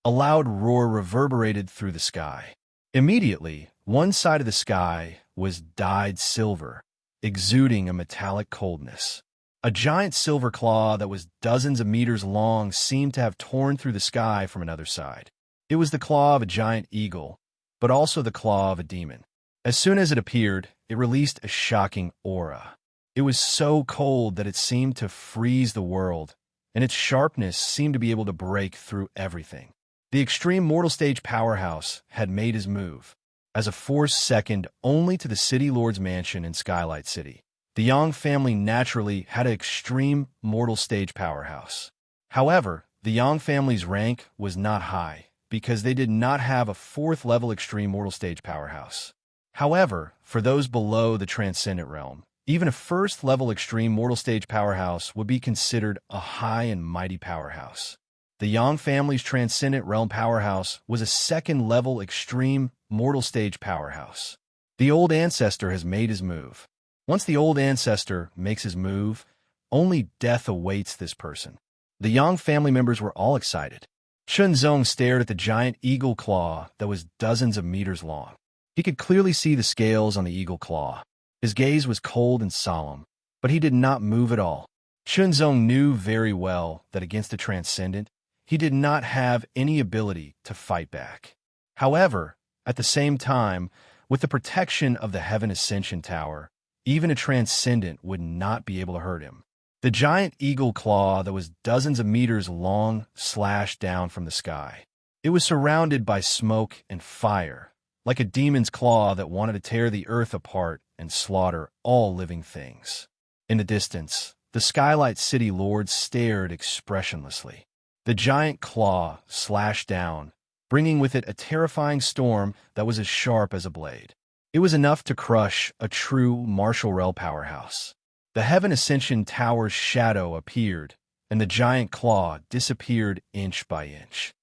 A loud roar reverberated through the sky. Immediately, one side of the sky was dyed silver, exuding a metallic coldness. A giant silver claw that was dozens of meters long seemed to have torn through the sky from another side. It was the claw of a giant eagle, but also the claw of a demon. As soon as it appeared, it released a shocking aura. It was so cold that it seemed to freeze the world, and its sharpness seemed to be able to break through everything. The extreme mortal stage powerhouse had made his move, as a force second only to the City Lord's mansion in Skylight City. The Yang family naturally had an extreme mortal stage powerhouse. However, the Yang family's rank was not high, because they did not have a fourth-level extreme mortal stage powerhouse. However, for those below the Transcendent realm, even a first-level extreme mortal stage powerhouse would be considered a high and mighty powerhouse. The Yang family's Transcendent realm powerhouse was a second-level extreme mortal stage powerhouse. The old ancestor has made his move. Once the old ancestor makes his move, only death awaits this person. The Yang family members were all excited. Chunzong stared at the giant eagle claw that was dozens of meters long. He could clearly see the scales on the eagle claw. His gaze was cold and solemn, but he did not move at all. Chunzong knew very well that against the Transcendent, he did not have any ability to fight back. However, at the same time, with the protection of the Heaven Ascension Tower, even a Transcendent would not be able to hurt him. The giant eagle claw that was dozens of meters long slashed down from the sky. It was surrounded by smoke and fire, like a demon's claw that wanted to tear the earth apart and slaughter all living things. In the distance, the Skylight City Lord stared expressionlessly. The giant claw slashed down, bringing with it a terrifying storm that was as sharp as a blade. It was enough to crush a true martial rel powerhouse. The Heaven Ascension Tower's shadow appeared, and the giant claw disappeared inch by inch.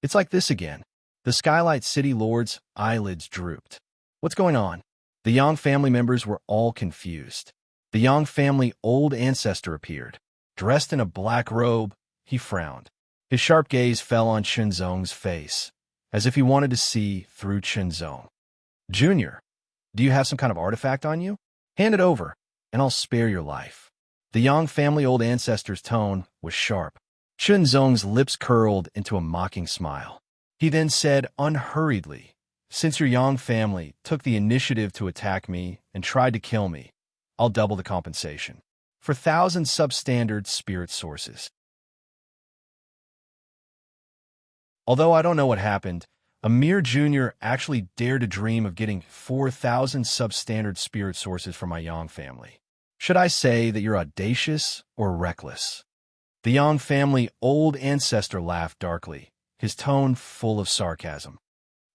It's like this again. The Skylight City Lord's eyelids drooped. What's going on? The Yang family members were all confused. The Yang family old ancestor appeared. Dressed in a black robe, he frowned. His sharp gaze fell on Chunzong's face, as if he wanted to see through Chunzong. Junior, do you have some kind of artifact on you? Hand it over, and I'll spare your life. The Yang family old ancestor's tone was sharp. Chunzong's lips curled into a mocking smile. He then said unhurriedly, "Since your Yang family took the initiative to attack me and tried to kill me, I'll double the compensation. For 1,000 substandard spirit sources." Although I don't know what happened, Amir Jr. actually dared to dream of getting 4,000 substandard spirit sources from my Yang family. Should I say that you're audacious or reckless? The Yang family old ancestor laughed darkly, his tone full of sarcasm.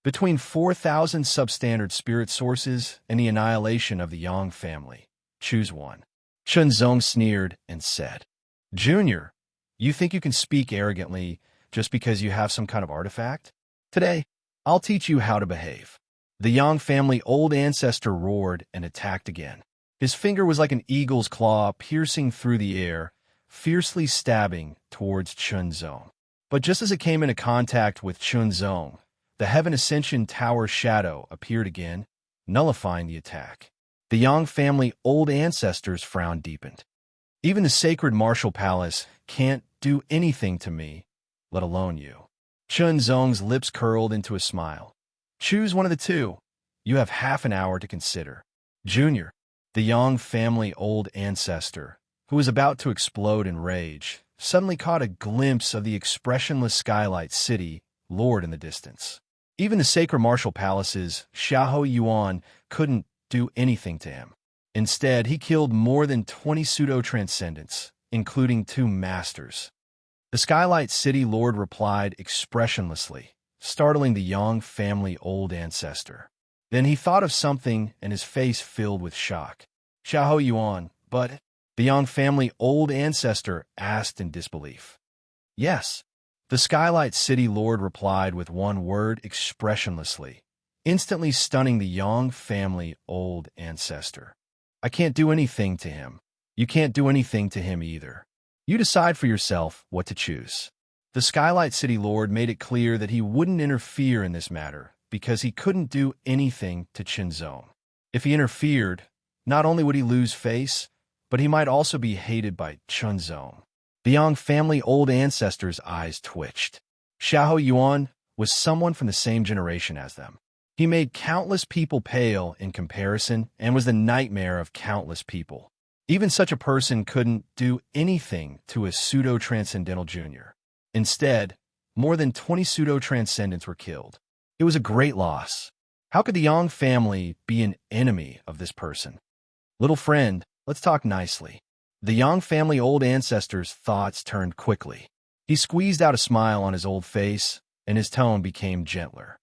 Between 4,000 substandard spirit sources and the annihilation of the Yang family, choose one. Chunzong sneered and said, "Junior, you think you can speak arrogantly just because you have some kind of artifact? Today, I'll teach you how to behave." The Yang family old ancestor roared and attacked again. His finger was like an eagle's claw piercing through the air, fiercely stabbing towards Chunzong. But just as it came into contact with Chunzong, the Heaven Ascension Tower shadow appeared again, nullifying the attack. The Yang family old ancestors' frown deepened. "Even the sacred martial palace can't do anything to me, let alone you." Chunzong's lips curled into a smile. "Choose one of the two. You have half an hour to consider." Junior, the Yang family old ancestor, who was about to explode in rage, suddenly caught a glimpse of the expressionless Skylight City Lord in the distance. Even the sacred martial palace's Xiahou Yuan couldn't do anything to him. Instead, he killed more than 20 pseudo-transcendents, including 2 masters. The Skylight City Lord replied expressionlessly, startling the Yang family old ancestor. Then he thought of something and his face filled with shock. "Xiahou Yuan, but..." The Yang family old ancestor asked in disbelief. "Yes." The Skylight City Lord replied with one word expressionlessly, instantly stunning the Yang family old ancestor. "I can't do anything to him. You can't do anything to him either. You decide for yourself what to choose." The Skylight City Lord made it clear that he wouldn't interfere in this matter because he couldn't do anything to Chunzong. If he interfered, not only would he lose face, but he might also be hated by Chunzong. The Yang family old ancestors' eyes twitched. Xiahou Yuan was someone from the same generation as them. He made countless people pale in comparison and was the nightmare of countless people. Even such a person couldn't do anything to a pseudo-transcendental junior. Instead, more than 20 pseudo-transcendents were killed. It was a great loss. How could the Yang family be an enemy of this person? Little friend, let's talk nicely. The Yang family old ancestor's thoughts turned quickly. He squeezed out a smile on his old face, and his tone became gentler.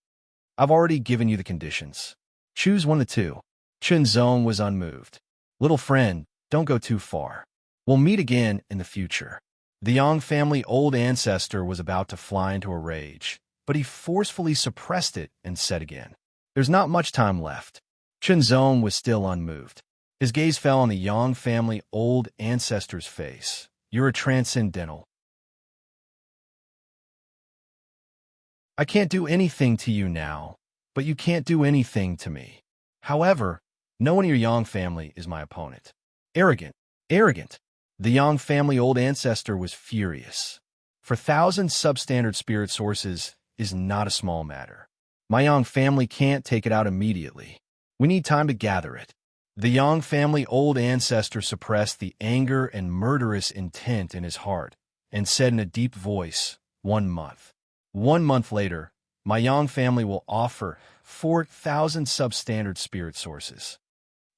I've already given you the conditions. Choose one of the two. Chunzong was unmoved. Little friend, don't go too far. We'll meet again in the future. The Yang family old ancestor was about to fly into a rage, but he forcefully suppressed it and said again, there's not much time left. Chunzong was still unmoved. His gaze fell on the Yang family old ancestor's face. You're a transcendental. I can't do anything to you now, but you can't do anything to me. However, no one in your Yang family is my opponent. Arrogant. Arrogant. The Yang family old ancestor was furious. For thousands substandard spirit sources is not a small matter. My Yang family can't take it out immediately. We need time to gather it. The Yang family old ancestor suppressed the anger and murderous intent in his heart and said in a deep voice, 1 month. 1 month later, my Yang family will offer 4,000 substandard spirit sources.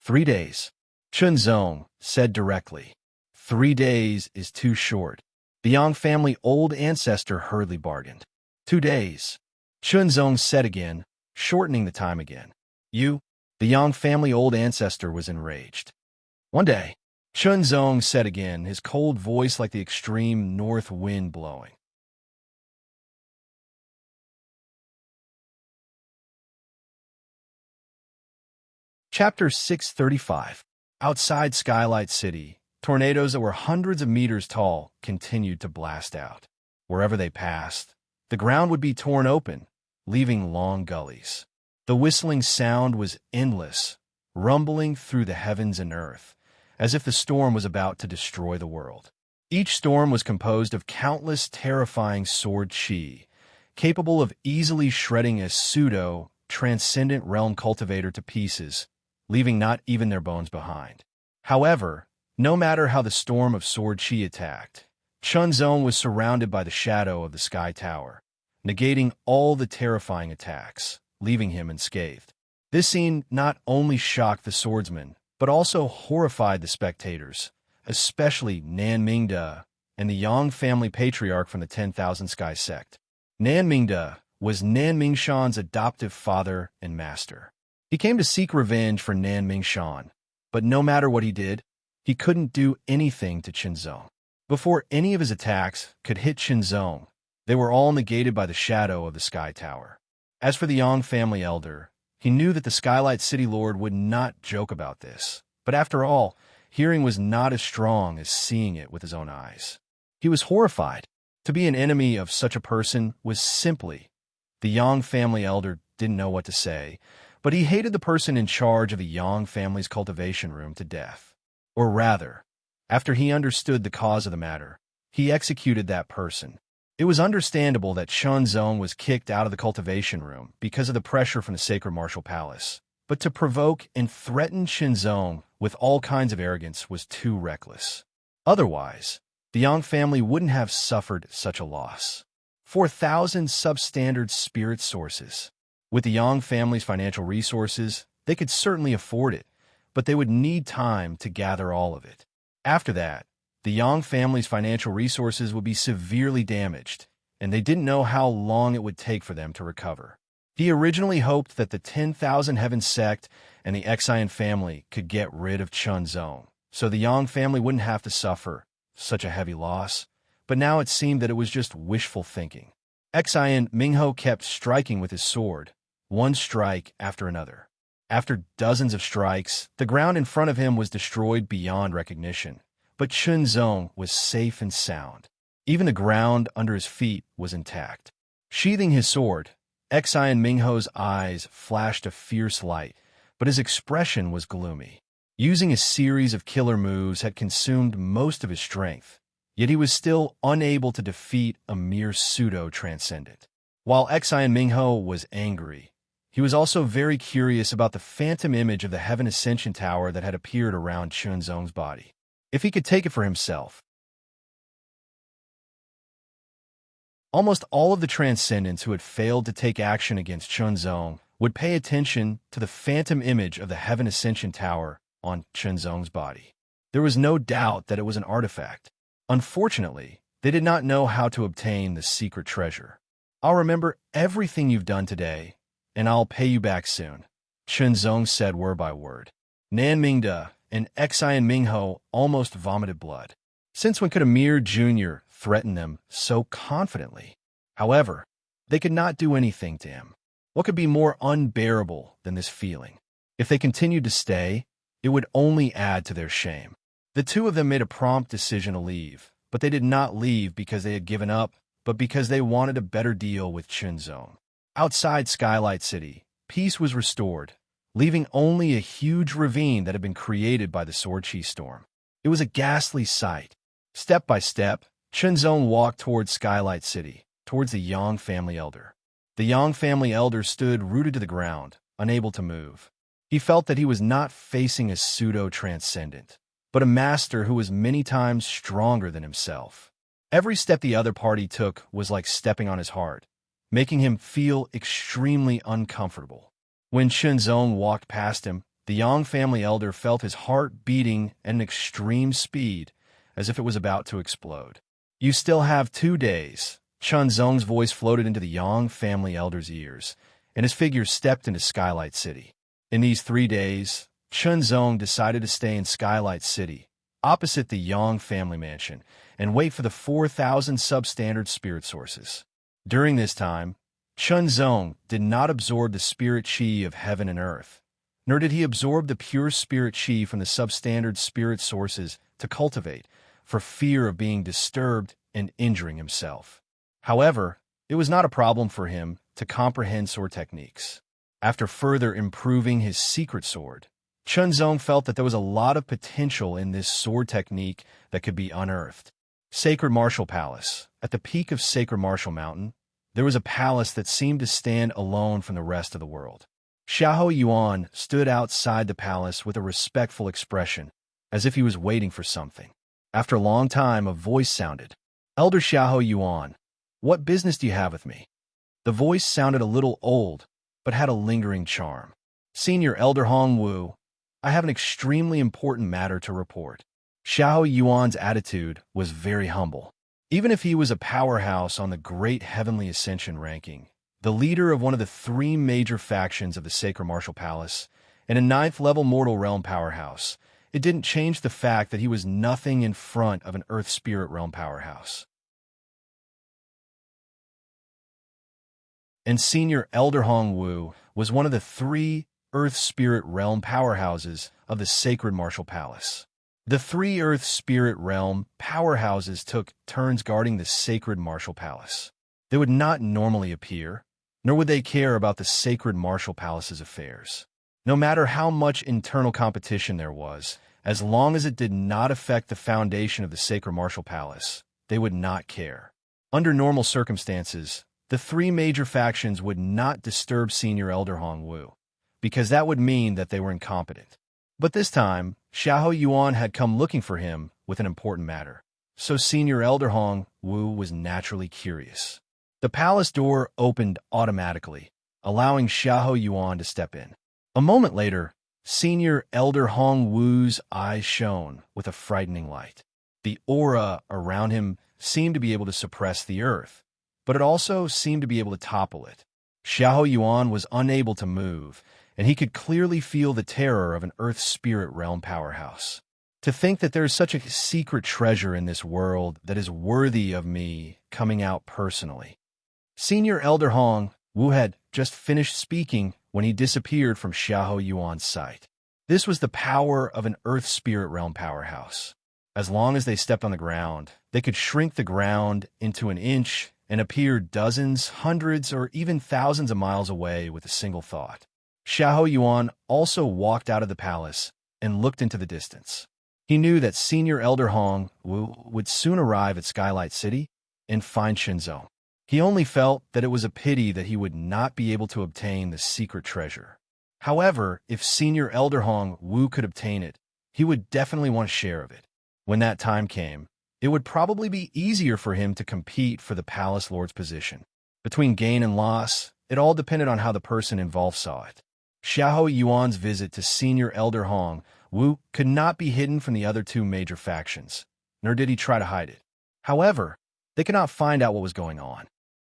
3 days. Chunzong said directly. 3 days is too short. The Yang family old ancestor hurriedly bargained. 2 days. Chunzong said again, shortening the time again. You? The Yang family old ancestor was enraged. 1 day. Chunzong said again, his cold voice like the extreme north wind blowing. Chapter 635. Outside Skylight City, tornadoes that were hundreds of meters tall continued to blast out. Wherever they passed, the ground would be torn open, leaving long gullies. The whistling sound was endless, rumbling through the heavens and earth, as if the storm was about to destroy the world. Each storm was composed of countless terrifying sword chi, capable of easily shredding a pseudo-transcendent realm cultivator to pieces, leaving not even their bones behind. However, no matter how the storm of sword chi attacked, Chunzong was surrounded by the shadow of the Sky Tower, negating all the terrifying attacks, leaving him unscathed. This scene not only shocked the swordsman, but also horrified the spectators, especially Nan Mingde and the Yang family patriarch from the 10,000 Sky sect. Nan Mingde was Nan Mingshan's adoptive father and master. He came to seek revenge for Nan Mingshan, but no matter what he did, he couldn't do anything to Chunzong. Before any of his attacks could hit Chunzong, they were all negated by the shadow of the Sky Tower. As for the Yang family elder, he knew that the Skylight City Lord would not joke about this. But after all, hearing was not as strong as seeing it with his own eyes. He was horrified. To be an enemy of such a person was simply... The Yang family elder didn't know what to say, but he hated the person in charge of the Yang family's cultivation room to death. Or rather, after he understood the cause of the matter, he executed that person. It was understandable that Chunzong was kicked out of the cultivation room because of the pressure from the Sacred Martial Palace, but to provoke and threaten Chunzong with all kinds of arrogance was too reckless. Otherwise, the Yang family wouldn't have suffered such a loss. 4,000 substandard spirit sources. With the Yang family's financial resources, they could certainly afford it, but they would need time to gather all of it. After that, the Yang family's financial resources would be severely damaged, and they didn't know how long it would take for them to recover. He originally hoped that the 10,000 Heaven sect and the Xian family could get rid of Chunzong, so the Yang family wouldn't have to suffer such a heavy loss, but now it seemed that it was just wishful thinking. Xian Mingho kept striking with his sword, one strike after another. After dozens of strikes, the ground in front of him was destroyed beyond recognition. But Chunzong was safe and sound. Even the ground under his feet was intact. Sheathing his sword, Xian Mingho's eyes flashed a fierce light, but his expression was gloomy. Using a series of killer moves had consumed most of his strength, yet he was still unable to defeat a mere pseudo-transcendent. While Xian Mingho was angry, he was also very curious about the phantom image of the Heaven Ascension Tower that had appeared around Chunzong's body. If he could take it for himself, Almost all of the transcendents who had failed to take action against Chunzong would pay attention to the phantom image of the Heaven Ascension Tower on Chunzong's body. There was no doubt that it was an artifact. Unfortunately, they did not know how to obtain the secret treasure. "I'll remember everything you've done today, and I'll pay you back soon," Chunzong said word by word. Nan Mingda and Xian Mingho almost vomited blood. Since when could a mere junior threaten them so confidently? However, they could not do anything to him. What could be more unbearable than this feeling? If they continued to stay, it would only add to their shame. The two of them made a prompt decision to leave, but they did not leave because they had given up, but because they wanted a better deal with Chunzong. Outside Skylight City, peace was restored, leaving only a huge ravine that had been created by the Sword Chi storm. It was a ghastly sight. Step by step, Chunzong walked towards Skylight City, towards the Yang family elder. The Yang family elder stood rooted to the ground, unable to move. He felt that he was not facing a pseudo-transcendent, but a master who was many times stronger than himself. Every step the other party took was like stepping on his heart, making him feel extremely uncomfortable. When Chunzong walked past him, the Yang family elder felt his heart beating at an extreme speed, as if it was about to explode. "You still have 2 days." Chunzong's voice floated into the Yang family elder's ears, and his figure stepped into Skylight City. In these 3 days, Chunzong decided to stay in Skylight City, opposite the Yang family mansion, and wait for the 4,000 substandard spirit sources. During this time, Chunzong did not absorb the spirit chi of heaven and earth, nor did he absorb the pure spirit chi from the substandard spirit sources to cultivate, for fear of being disturbed and injuring himself. However, it was not a problem for him to comprehend sword techniques. After further improving his secret sword, Chunzong felt that there was a lot of potential in this sword technique that could be unearthed. Sacred Martial Palace. At the peak of Sacred Martial Mountain, there was a palace that seemed to stand alone from the rest of the world. Xiahou Yuan stood outside the palace with a respectful expression, as if he was waiting for something. After a long time, a voice sounded. "Elder Xiahou Yuan, what business do you have with me?" The voice sounded a little old, but had a lingering charm. "Senior Elder Hong Wu, I have an extremely important matter to report." Xiahou Yuan's attitude was very humble. Even if he was a powerhouse on the Great Heavenly Ascension ranking, the leader of one of the 3 major factions of the Sacred Martial Palace, and a 9th-level mortal realm powerhouse, it didn't change the fact that he was nothing in front of an Earth Spirit realm powerhouse. And Senior Elder Hong Wu was one of the 3 Earth Spirit realm powerhouses of the Sacred Martial Palace. The 3 Earth Spirit realm powerhouses took turns guarding the Sacred Martial Palace. They would not normally appear, nor would they care about the Sacred Martial Palace's affairs. No matter how much internal competition there was, as long as it did not affect the foundation of the Sacred Martial Palace, they would not care. Under normal circumstances, the 3 major factions would not disturb Senior Elder Hong Wu, because that would mean that they were incompetent. But this time, Xiahou Yuan had come looking for him with an important matter, so Senior Elder Hong Wu was naturally curious. The palace door opened automatically, allowing Xiahou Yuan to step in. A moment later, Senior Elder Hong Wu's eyes shone with a frightening light. The aura around him seemed to be able to suppress the earth, but it also seemed to be able to topple it. Xiahou Yuan was unable to move, and he could clearly feel the terror of an Earth Spirit realm powerhouse. To think that there is such a secret treasure in this world that is worthy of me coming out personally. Senior Elder Hong Wu had just finished speaking when he disappeared from Xiahou Yuan's sight. This was the power of an Earth Spirit realm powerhouse. As long as they stepped on the ground, they could shrink the ground into an inch and appear dozens, hundreds, or even thousands of miles away with a single thought. Xiahou Yuan also walked out of the palace and looked into the distance. He knew that Senior Elder Hong Wu would soon arrive at Skylight City and find Chunzong. He only felt that it was a pity that he would not be able to obtain the secret treasure. However, if Senior Elder Hong Wu could obtain it, he would definitely want a share of it. When that time came, it would probably be easier for him to compete for the palace lord's position. Between gain and loss, it all depended on how the person involved saw it. Xiahou Yuan's visit to Senior Elder Hong Wu could not be hidden from the other two major factions, nor did he try to hide it. However, they could not find out what was going on.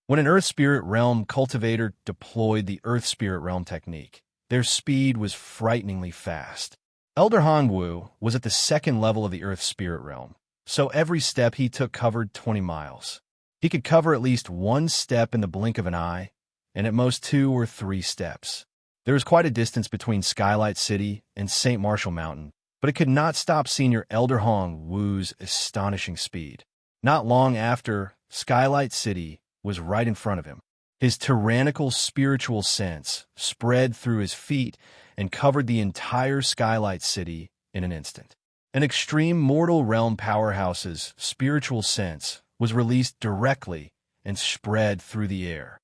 When an Earth Spirit Realm cultivator deployed the Earth Spirit Realm technique, their speed was frighteningly fast. Elder Hong Wu was at the second level of the Earth Spirit Realm, so every step he took covered 20 miles. He could cover at least one step in the blink of an eye, and at most 2 or 3 steps. There was quite a distance between Skylight City and St. Marshall Mountain, but it could not stop Senior Elder Hong Wu's astonishing speed. Not long after, Skylight City was right in front of him. His tyrannical spiritual sense spread through his feet and covered the entire Skylight City in an instant. An extreme mortal realm powerhouse's spiritual sense was released directly and spread through the air.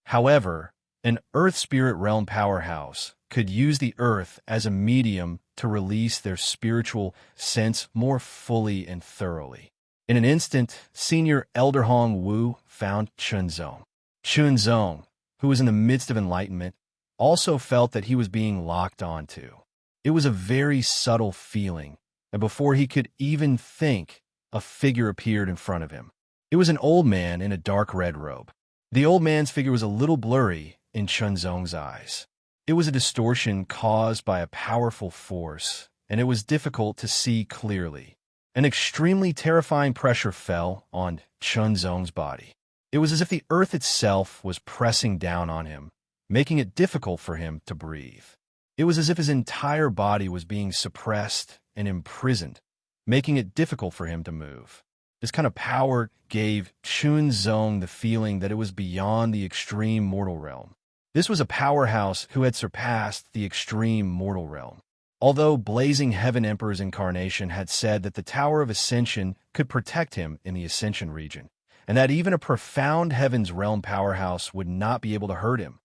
However, an Earth Spirit Realm powerhouse could use the Earth as a medium to release their spiritual sense more fully and thoroughly. In an instant, Senior Elder Hong Wu found Chunzong. Chunzong, who was in the midst of enlightenment, also felt that he was being locked onto. It was a very subtle feeling, and before he could even think, a figure appeared in front of him. It was an old man in a dark red robe. The old man's figure was a little blurry in Chunzong's eyes. It was a distortion caused by a powerful force, and it was difficult to see clearly. An extremely terrifying pressure fell on Chunzong's body. It was as if the earth itself was pressing down on him, making it difficult for him to breathe. It was as if his entire body was being suppressed and imprisoned, making it difficult for him to move. This kind of power gave Chunzong the feeling that it was beyond the extreme mortal realm. This was a powerhouse who had surpassed the extreme mortal realm. Although Blazing Heaven Emperor's incarnation had said that the Tower of Ascension could protect him in the Ascension region, and that even a profound Heaven's Realm powerhouse would not be able to hurt him,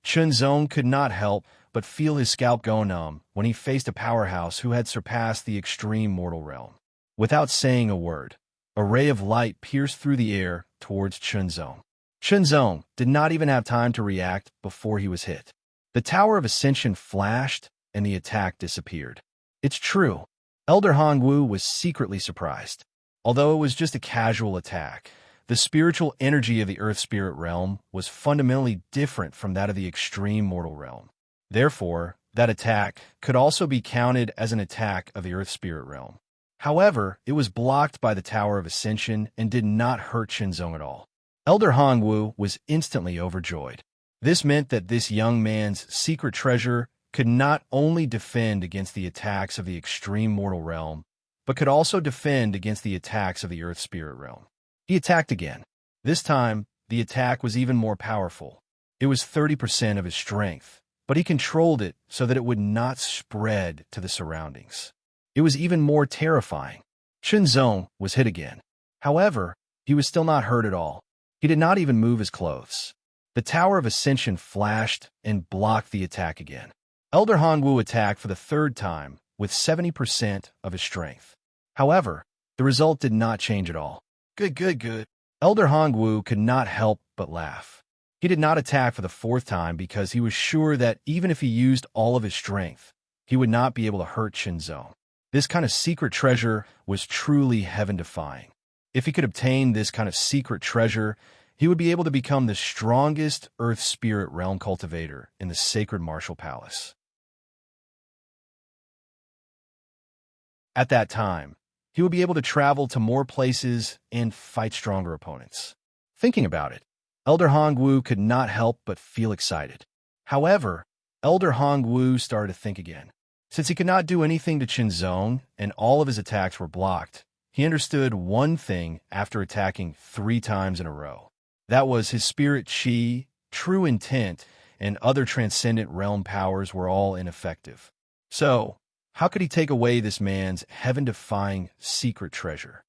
Chunzong could not help but feel his scalp go numb when he faced a powerhouse who had surpassed the extreme mortal realm. Without saying a word, a ray of light pierced through the air towards Chunzong. Chunzong did not even have time to react before he was hit. The Tower of Ascension flashed, and the attack disappeared. It's true, Elder Hong Wu was secretly surprised. Although it was just a casual attack, the spiritual energy of the Earth Spirit Realm was fundamentally different from that of the extreme mortal realm. Therefore, that attack could also be counted as an attack of the Earth Spirit Realm. However, it was blocked by the Tower of Ascension and did not hurt Chunzong at all. Elder Hong Wu was instantly overjoyed. This meant that this young man's secret treasure could not only defend against the attacks of the extreme mortal realm, but could also defend against the attacks of the Earth Spirit Realm. He attacked again. This time, the attack was even more powerful. It was 30% of his strength, but he controlled it so that it would not spread to the surroundings. It was even more terrifying. Chunzong was hit again. However, he was still not hurt at all. He did not even move his clothes. The Tower of Ascension flashed and blocked the attack again. Elder Hong Wu attacked for the third time with 70% of his strength. However, the result did not change at all. Good. Elder Hong Wu could not help but laugh. He did not attack for the fourth time because he was sure that even if he used all of his strength, he would not be able to hurt Chunzong. This kind of secret treasure was truly heaven-defying. If he could obtain this kind of secret treasure, he would be able to become the strongest Earth Spirit Realm cultivator in the Sacred Martial Palace. At that time, he would be able to travel to more places and fight stronger opponents. Thinking about it, Elder Hong Wu could not help but feel excited. However, Elder Hong Wu started to think again. Since he could not do anything to Chunzong and all of his attacks were blocked, he understood one thing after attacking 3 times in a row. That was his spirit chi, true intent, and other transcendent realm powers were all ineffective. So, how could he take away this man's heaven-defying secret treasure?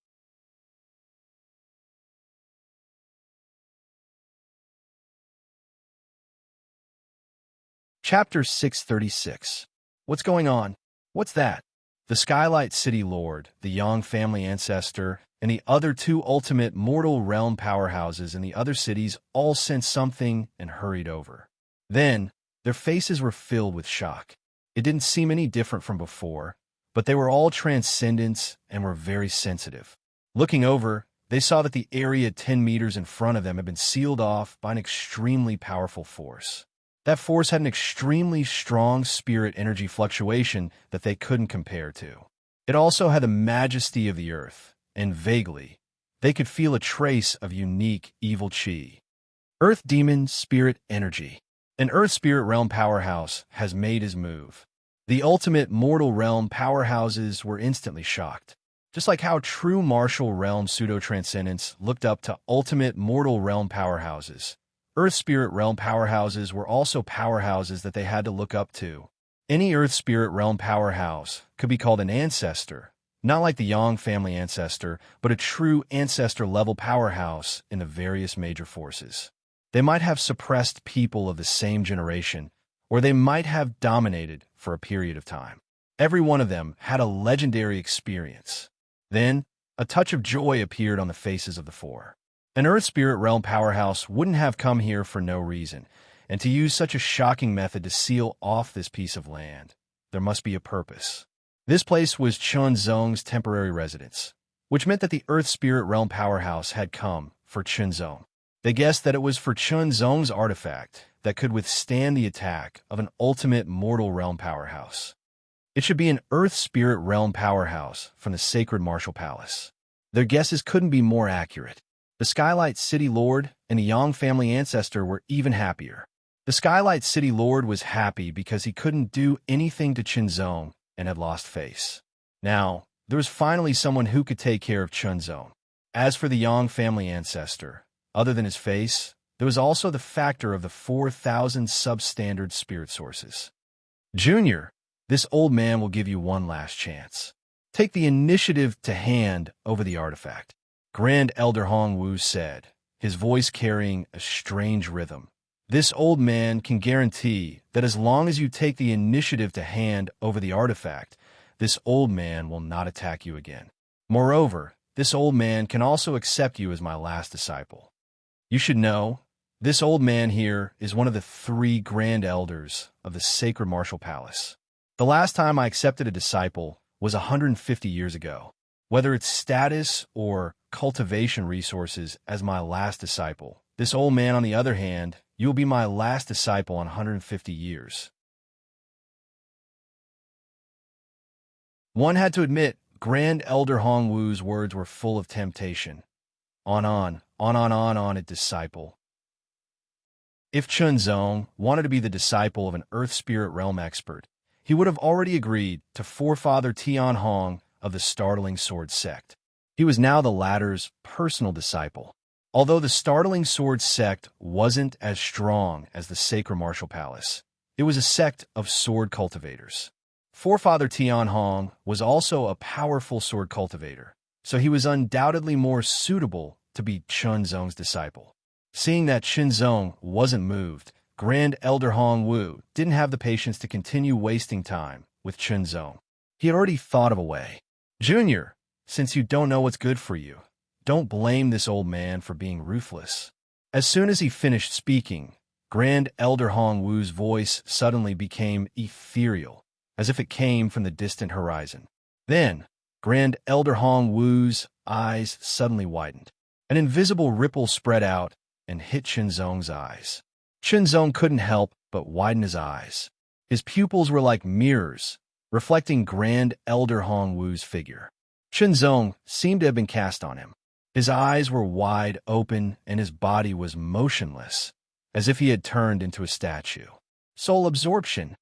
Chapter 636. What's going on? What's that? The Skylight City Lord, the Yang family ancestor, and the other two ultimate mortal realm powerhouses in the other cities all sensed something and hurried over. Then, their faces were filled with shock. It didn't seem any different from before, but they were all transcendents and were very sensitive. Looking over, they saw that the area 10 meters in front of them had been sealed off by an extremely powerful force. That force had an extremely strong spirit energy fluctuation that they couldn't compare to. It also had the majesty of the earth, and vaguely, they could feel a trace of unique evil chi. Earth Demon Spirit Energy. An Earth Spirit Realm powerhouse has made his move. The ultimate mortal realm powerhouses were instantly shocked. Just like how true martial realm pseudo-transcendents looked up to ultimate mortal realm powerhouses, Earth Spirit Realm powerhouses were also powerhouses that they had to look up to. Any Earth Spirit Realm powerhouse could be called an ancestor, not like the Yang family ancestor, but a true ancestor-level powerhouse in the various major forces. They might have suppressed people of the same generation, or they might have dominated for a period of time. Every one of them had a legendary experience. Then, a touch of joy appeared on the faces of the four. An Earth Spirit Realm powerhouse wouldn't have come here for no reason, and to use such a shocking method to seal off this piece of land, there must be a purpose. This place was Chun Zong's temporary residence, which meant that the Earth Spirit Realm powerhouse had come for Chun Zong. They guessed that it was for Chun Zong's artifact that could withstand the attack of an ultimate mortal realm powerhouse. It should be an Earth Spirit Realm powerhouse from the Sacred Martial Palace. Their guesses couldn't be more accurate. The Skylight City Lord and the Yang family ancestor were even happier. The Skylight City Lord was happy because he couldn't do anything to Chunzong and had lost face. Now, there was finally someone who could take care of Chunzong. As for the Yang family ancestor, other than his face, there was also the factor of the 4,000 substandard spirit sources. Junior, this old man will give you one last chance. Take the initiative to hand over the artifact. Grand Elder Hong Wu said, his voice carrying a strange rhythm. This old man can guarantee that as long as you take the initiative to hand over the artifact, this old man will not attack you again. Moreover, this old man can also accept you as my last disciple. You should know, this old man here is one of the 3 grand elders of the Sacred Martial Palace. The last time I accepted a disciple was 150 years ago. Whether it's status or cultivation resources as my last disciple, this old man, on the other hand, you will be my last disciple in 150 years. One had to admit, Grand Elder Hong Wu's words were full of temptation. On it, disciple. If Chunzong wanted to be the disciple of an Earth Spirit Realm expert, he would have already agreed to Forefather Tian Hong of the Startling Sword sect. He was now the latter's personal disciple. Although the Startling Sword sect wasn't as strong as the Sacred Martial Palace, it was a sect of sword cultivators. Forefather Tian Hong was also a powerful sword cultivator, so he was undoubtedly more suitable to be Chunzong's disciple. Seeing that Chunzong wasn't moved, Grand Elder Hong Wu didn't have the patience to continue wasting time with Chunzong. He had already thought of a way. Junior, since you don't know what's good for you, don't blame this old man for being ruthless. As soon as he finished speaking, Grand Elder Hong Wu's voice suddenly became ethereal, as if it came from the distant horizon. Then, Grand Elder Hong Wu's eyes suddenly widened. An invisible ripple spread out and hit Chunzong's eyes. Chunzong couldn't help but widen his eyes. His pupils were like mirrors, reflecting Grand Elder Hong Wu's figure. Chunzong seemed to have been cast on him. His eyes were wide open and his body was motionless, as if he had turned into a statue. Soul absorption.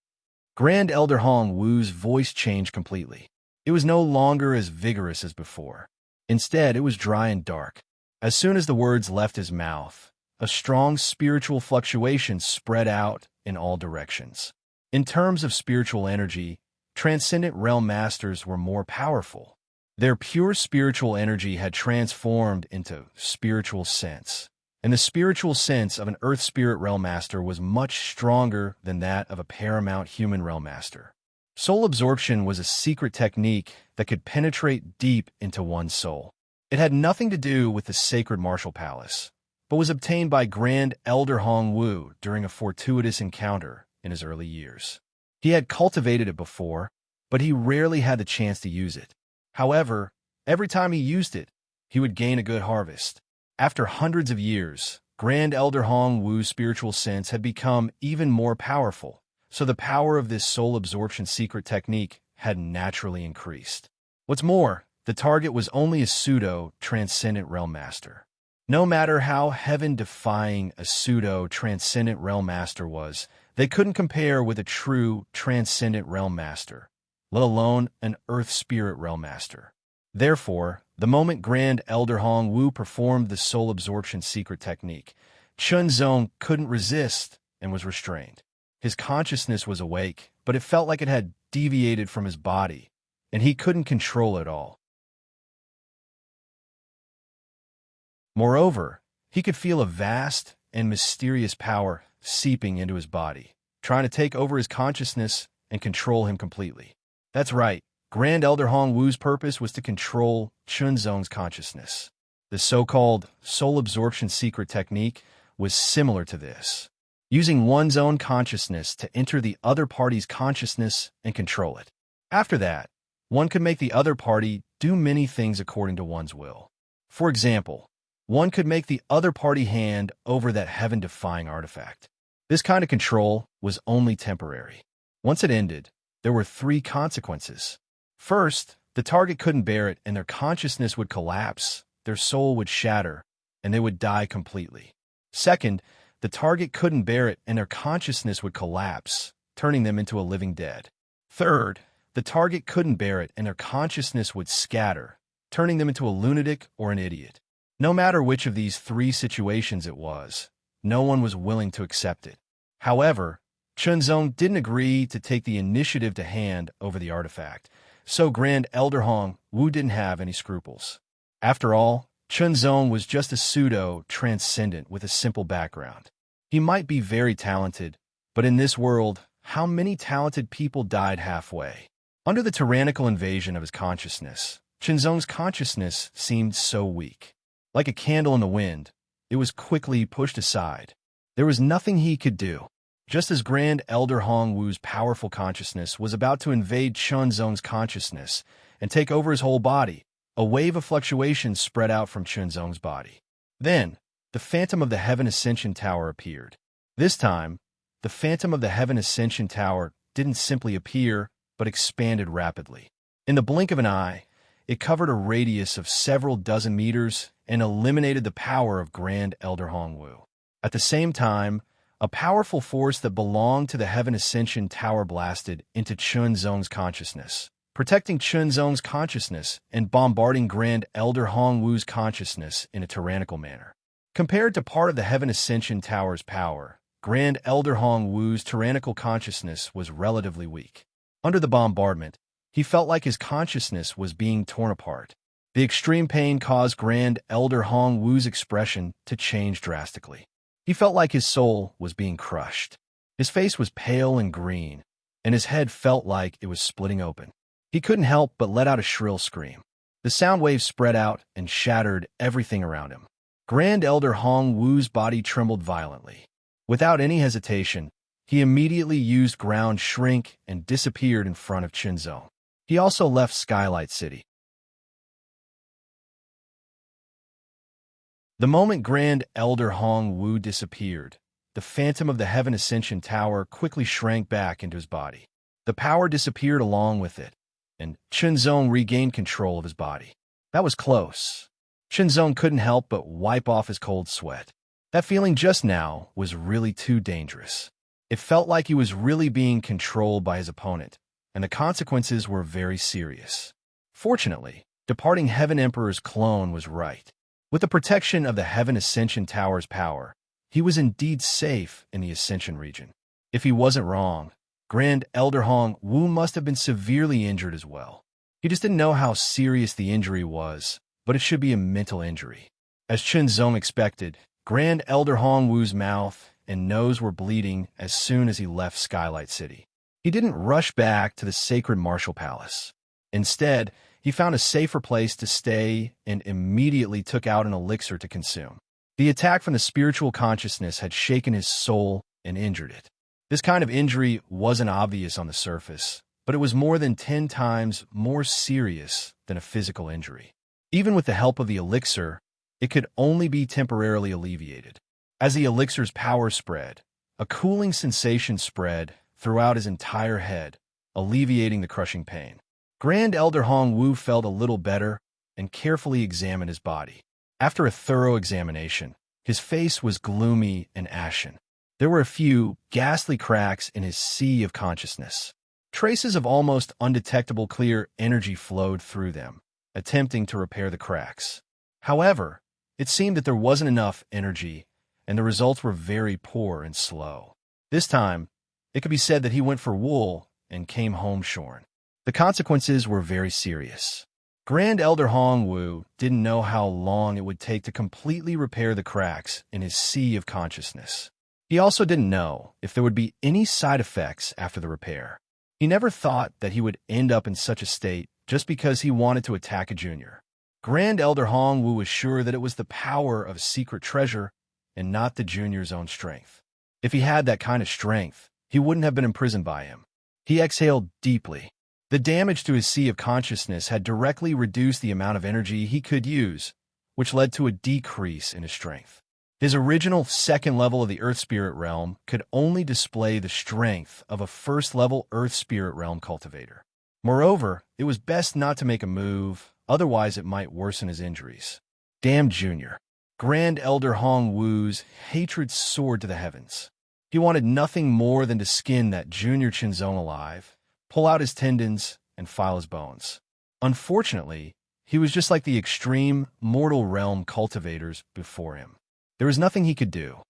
Grand Elder Hong Wu's voice changed completely. It was no longer as vigorous as before. Instead, it was dry and dark. As soon as the words left his mouth, a strong spiritual fluctuation spread out in all directions. In terms of spiritual energy, Transcendent Realm Masters were more powerful. Their pure spiritual energy had transformed into spiritual sense, and the spiritual sense of an Earth Spirit Realm Master was much stronger than that of a paramount human Realm Master. Soul absorption was a secret technique that could penetrate deep into one's soul. It had nothing to do with the sacred martial palace, but was obtained by Grand Elder Hong Wu during a fortuitous encounter in his early years. He had cultivated it before, but he rarely had the chance to use it. However, every time he used it, he would gain a good harvest. After hundreds of years, Grand Elder Hong Wu's spiritual sense had become even more powerful, so the power of this soul absorption secret technique had naturally increased. What's more, the target was only a pseudo-transcendent realm master. No matter how heaven-defying a pseudo-transcendent realm master was, they couldn't compare with a true transcendent realm master, let alone an earth spirit realm master. Therefore, the moment Grand Elder Hong Wu performed the soul absorption secret technique, Chunzong couldn't resist and was restrained. His consciousness was awake, but it felt like it had deviated from his body, and he couldn't control it all. Moreover, he could feel a vast and mysterious power seeping into his body, trying to take over his consciousness and control him completely. That's right, Grand Elder Hong Wu's purpose was to control Chunzong's consciousness. The so-called soul absorption secret technique was similar to this, using one's own consciousness to enter the other party's consciousness and control it. After that, one could make the other party do many things according to one's will. For example, one could make the other party hand over that heaven-defying artifact. This kind of control was only temporary. Once it ended, there were 3 consequences. First, the target couldn't bear it and their consciousness would collapse, their soul would shatter, and they would die completely. Second, the target couldn't bear it and their consciousness would collapse, turning them into a living dead. Third, the target couldn't bear it and their consciousness would scatter, turning them into a lunatic or an idiot. No matter which of these 3 situations it was, no one was willing to accept it. However, Chunzong didn't agree to take the initiative to hand over the artifact, so Grand Elder Hong Wu didn't have any scruples. After all, Chunzong was just a pseudo-transcendent with a simple background. He might be very talented, but in this world, how many talented people died halfway? Under the tyrannical invasion of his consciousness, Chunzong's consciousness seemed so weak. Like a candle in the wind, it was quickly pushed aside. There was nothing he could do. Just as Grand Elder Hong Wu's powerful consciousness was about to invade Chunzong's consciousness and take over his whole body, a wave of fluctuation spread out from Chunzong's body. Then, the Phantom of the Heaven Ascension Tower appeared. This time, the Phantom of the Heaven Ascension Tower didn't simply appear, but expanded rapidly. In the blink of an eye, it covered a radius of several dozen meters and eliminated the power of Grand Elder Hong Wu. At the same time, a powerful force that belonged to the Heaven Ascension Tower blasted into Chunzong's consciousness, protecting Chunzong's consciousness and bombarding Grand Elder Hong Wu's consciousness in a tyrannical manner. Compared to part of the Heaven Ascension Tower's power, Grand Elder Hong Wu's tyrannical consciousness was relatively weak. Under the bombardment, he felt like his consciousness was being torn apart. The extreme pain caused Grand Elder Hong Wu's expression to change drastically. He felt like his soul was being crushed. His face was pale and green, and his head felt like it was splitting open. He couldn't help but let out a shrill scream. The sound waves spread out and shattered everything around him. Grand Elder Hong Wu's body trembled violently. Without any hesitation, he immediately used ground shrink and disappeared in front of Chunzong. He also left Skylight City. The moment Grand Elder Hong Wu disappeared, the Phantom of the Heaven Ascension Tower quickly shrank back into his body. The power disappeared along with it, and Chunzong regained control of his body. That was close. Chunzong couldn't help but wipe off his cold sweat. That feeling just now was really too dangerous. It felt like he was really being controlled by his opponent, and the consequences were very serious. Fortunately, departing Heaven Emperor's clone was right. With the protection of the Heaven Ascension Tower's power, he was indeed safe in the Ascension region. If he wasn't wrong, Grand Elder Hong Wu must have been severely injured as well. He just didn't know how serious the injury was, but it should be a mental injury. As Chunzong expected, Grand Elder Hong Wu's mouth and nose were bleeding as soon as he left Skylight City. He didn't rush back to the sacred martial palace. Instead, he found a safer place to stay and immediately took out an elixir to consume. The attack from the spiritual consciousness had shaken his soul and injured it. This kind of injury wasn't obvious on the surface, but it was more than 10 times more serious than a physical injury. Even with the help of the elixir, it could only be temporarily alleviated. As the elixir's power spread, a cooling sensation spread throughout his entire head, alleviating the crushing pain. Grand Elder Hong Wu felt a little better and carefully examined his body. After a thorough examination, his face was gloomy and ashen. There were a few ghastly cracks in his sea of consciousness. Traces of almost undetectable clear energy flowed through them, attempting to repair the cracks. However, it seemed that there wasn't enough energy, and the results were very poor and slow. This time, it could be said that he went for wool and came home shorn. The consequences were very serious. Grand Elder Hong Wu didn't know how long it would take to completely repair the cracks in his sea of consciousness. He also didn't know if there would be any side effects after the repair. He never thought that he would end up in such a state just because he wanted to attack a junior. Grand Elder Hong Wu was sure that it was the power of a secret treasure and not the junior's own strength. If he had that kind of strength, he wouldn't have been imprisoned by him. He exhaled deeply. The damage to his sea of consciousness had directly reduced the amount of energy he could use, which led to a decrease in his strength. His original second level of the Earth Spirit Realm could only display the strength of a first-level Earth Spirit Realm cultivator. Moreover, it was best not to make a move, otherwise it might worsen his injuries. Damn Junior. Grand Elder Hong Wu's hatred soared to the heavens. He wanted nothing more than to skin that Junior Qinzong alive, pull out his tendons, and file his bones. Unfortunately, he was just like the extreme mortal realm cultivators before him. There was nothing he could do.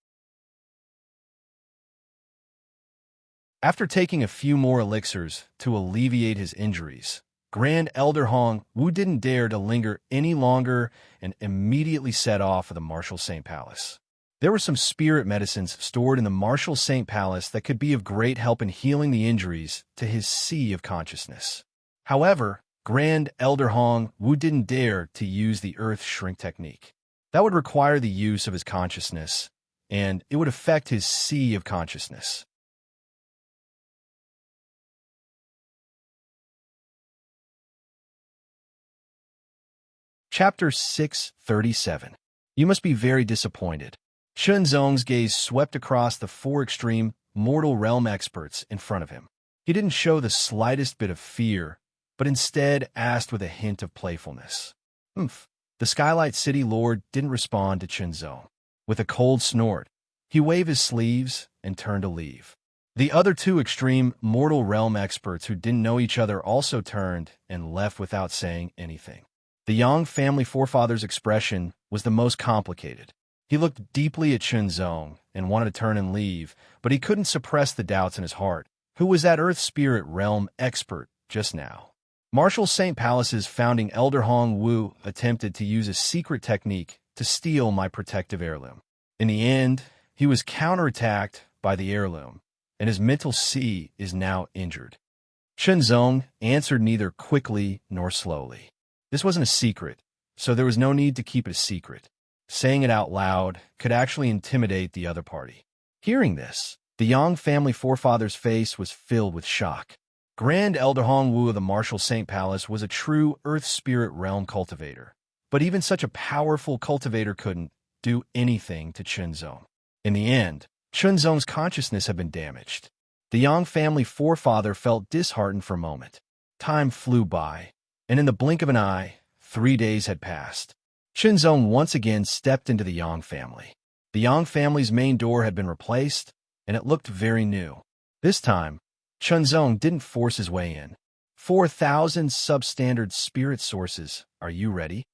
After taking a few more elixirs to alleviate his injuries, Grand Elder Hong Wu didn't dare to linger any longer and immediately set off for the Martial Saint Palace. There were some spirit medicines stored in the Martial Saint Palace that could be of great help in healing the injuries to his sea of consciousness. However, Grand Elder Hong Wu didn't dare to use the Earth Shrink technique. That would require the use of his consciousness, and it would affect his sea of consciousness. Chapter 637. You must be very disappointed. Qinzong's gaze swept across the 4 extreme mortal realm experts in front of him. He didn't show the slightest bit of fear, but instead asked with a hint of playfulness. "Oomph." The Skylight City Lord didn't respond to Qinzong. With a cold snort, he waved his sleeves and turned to leave. The other 2 extreme mortal realm experts who didn't know each other also turned and left without saying anything. The Yang family forefather's expression was the most complicated. He looked deeply at Qinzong and wanted to turn and leave, but he couldn't suppress the doubts in his heart. Who was that Earth Spirit Realm expert just now? Martial Saint Palace's founding Elder Hong Wu attempted to use a secret technique to steal my protective heirloom. In the end, he was counterattacked by the heirloom, and his mental sea is now injured. Qinzong answered neither quickly nor slowly. This wasn't a secret, so there was no need to keep it a secret. Saying it out loud could actually intimidate the other party. Hearing this, the Yang family forefather's face was filled with shock. Grand Elder Hong Wu of the Martial Saint Palace was a true Earth Spirit Realm cultivator, but even such a powerful cultivator couldn't do anything to Qinzong. In the end, Qinzong's consciousness had been damaged. The Yang family forefather felt disheartened for a moment. Time flew by, and in the blink of an eye, 3 days had passed. Qinzong once again stepped into the Yang family. The Yang family's main door had been replaced, and it looked very new. This time, Qinzong didn't force his way in. 4,000 substandard spirit sources. Are you ready?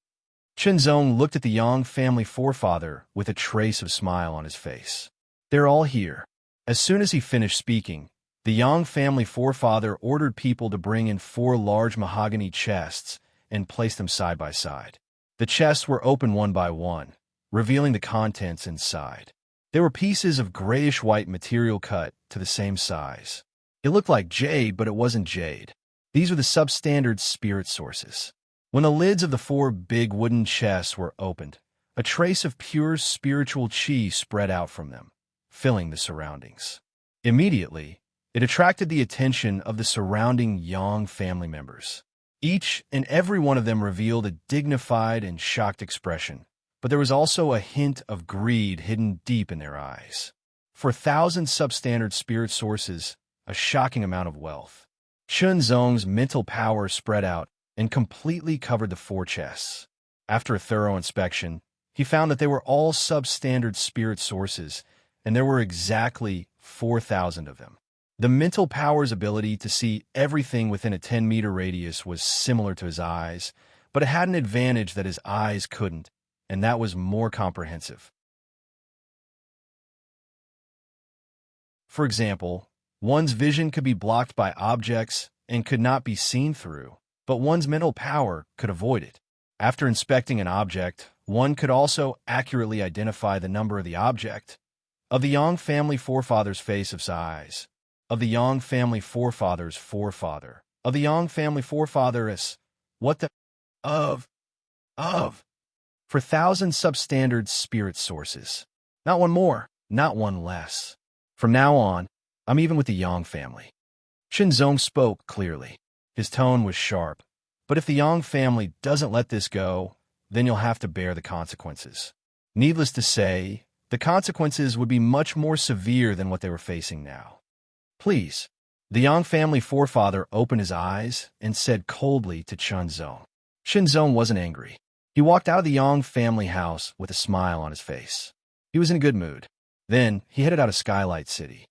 Qinzong looked at the Yang family forefather with a trace of smile on his face. They're all here. As soon as he finished speaking, the Yang family forefather ordered people to bring in 4 large mahogany chests and place them side by side. The chests were opened one by one, revealing the contents inside. They were pieces of grayish-white material cut to the same size. It looked like jade, but it wasn't jade. These were the substandard spirit sources. When the lids of the 4 big wooden chests were opened, a trace of pure spiritual chi spread out from them, filling the surroundings. Immediately, it attracted the attention of the surrounding Yang family members. Each and every one of them revealed a dignified and shocked expression, but there was also a hint of greed hidden deep in their eyes. For 1,000 substandard spirit sources, a shocking amount of wealth. Chunzong's mental power spread out and completely covered the 4 chests. After a thorough inspection, he found that they were all substandard spirit sources, and there were exactly 4,000 of them. The mental power's ability to see everything within a 10-meter radius was similar to his eyes, but it had an advantage that his eyes couldn't, and that was more comprehensive. For example, one's vision could be blocked by objects and could not be seen through, but one's mental power could avoid it. After inspecting an object, one could also accurately identify the number of the object, of the Yang family forefather's face of size, of the Yang family forefather's forefather, of the Yang family forefather's, what the, of, for 1,000 substandard spirit sources. Not one more, not one less. From now on, I'm even with the Yang family. Chunzong spoke clearly. His tone was sharp. But if the Yang family doesn't let this go, then you'll have to bear the consequences. Needless to say, the consequences would be much more severe than what they were facing now. Please. The Yang family forefather opened his eyes and said coldly to Chunzong. Chunzong wasn't angry. He walked out of the Yang family house with a smile on his face. He was in a good mood. Then he headed out of Skylight City.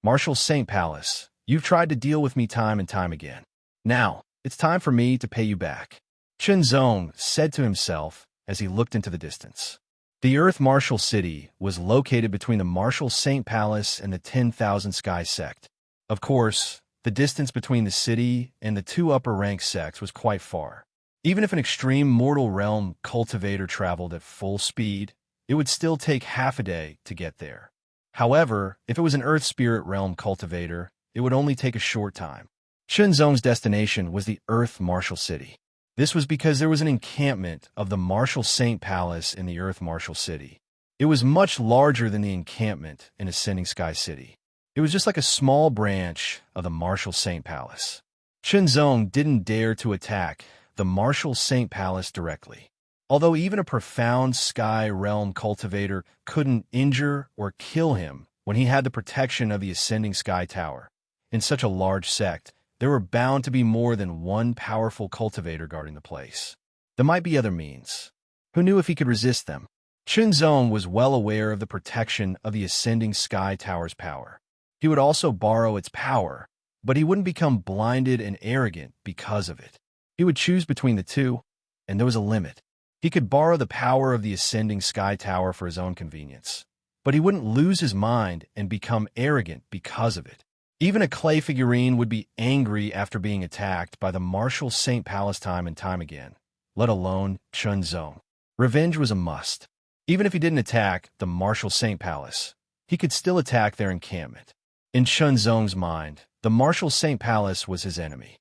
Marshal St. Palace, you've tried to deal with me time and time again. Now, it's time for me to pay you back. Chunzong said to himself as he looked into the distance. The Earth Marshal City was located between the Marshal St. Palace and the 10,000 Sky Sect. Of course, the distance between the city and the 2 upper-rank sects was quite far. Even if an extreme mortal realm cultivator traveled at full speed, it would still take half a day to get there. However, if it was an Earth Spirit Realm cultivator, it would only take a short time. Chunzong's destination was the Earth Marshal City. This was because there was an encampment of the Marshal St. Palace in the Earth Marshal City. It was much larger than the encampment in Ascending Sky City. It was just like a small branch of the Marshal St. Palace. Chunzong didn't dare to attack the Marshal St. Palace directly. Although even a profound sky realm cultivator couldn't injure or kill him when he had the protection of the Ascending Sky Tower. In such a large sect, there were bound to be more than one powerful cultivator guarding the place. There might be other means. Who knew if he could resist them? Chunzong was well aware of the protection of the Ascending Sky Tower's power. He would also borrow its power, but he wouldn't become blinded and arrogant because of it. He would choose between the two, and there was a limit. He could borrow the power of the Ascending Sky Tower for his own convenience, but he wouldn't lose his mind and become arrogant because of it. Even a clay figurine would be angry after being attacked by the Marshal St. Palace time and time again, let alone Chunzong. Revenge was a must. Even if he didn't attack the Marshal St. Palace, he could still attack their encampment. In Chunzong's mind, the Marshal St. Palace was his enemy.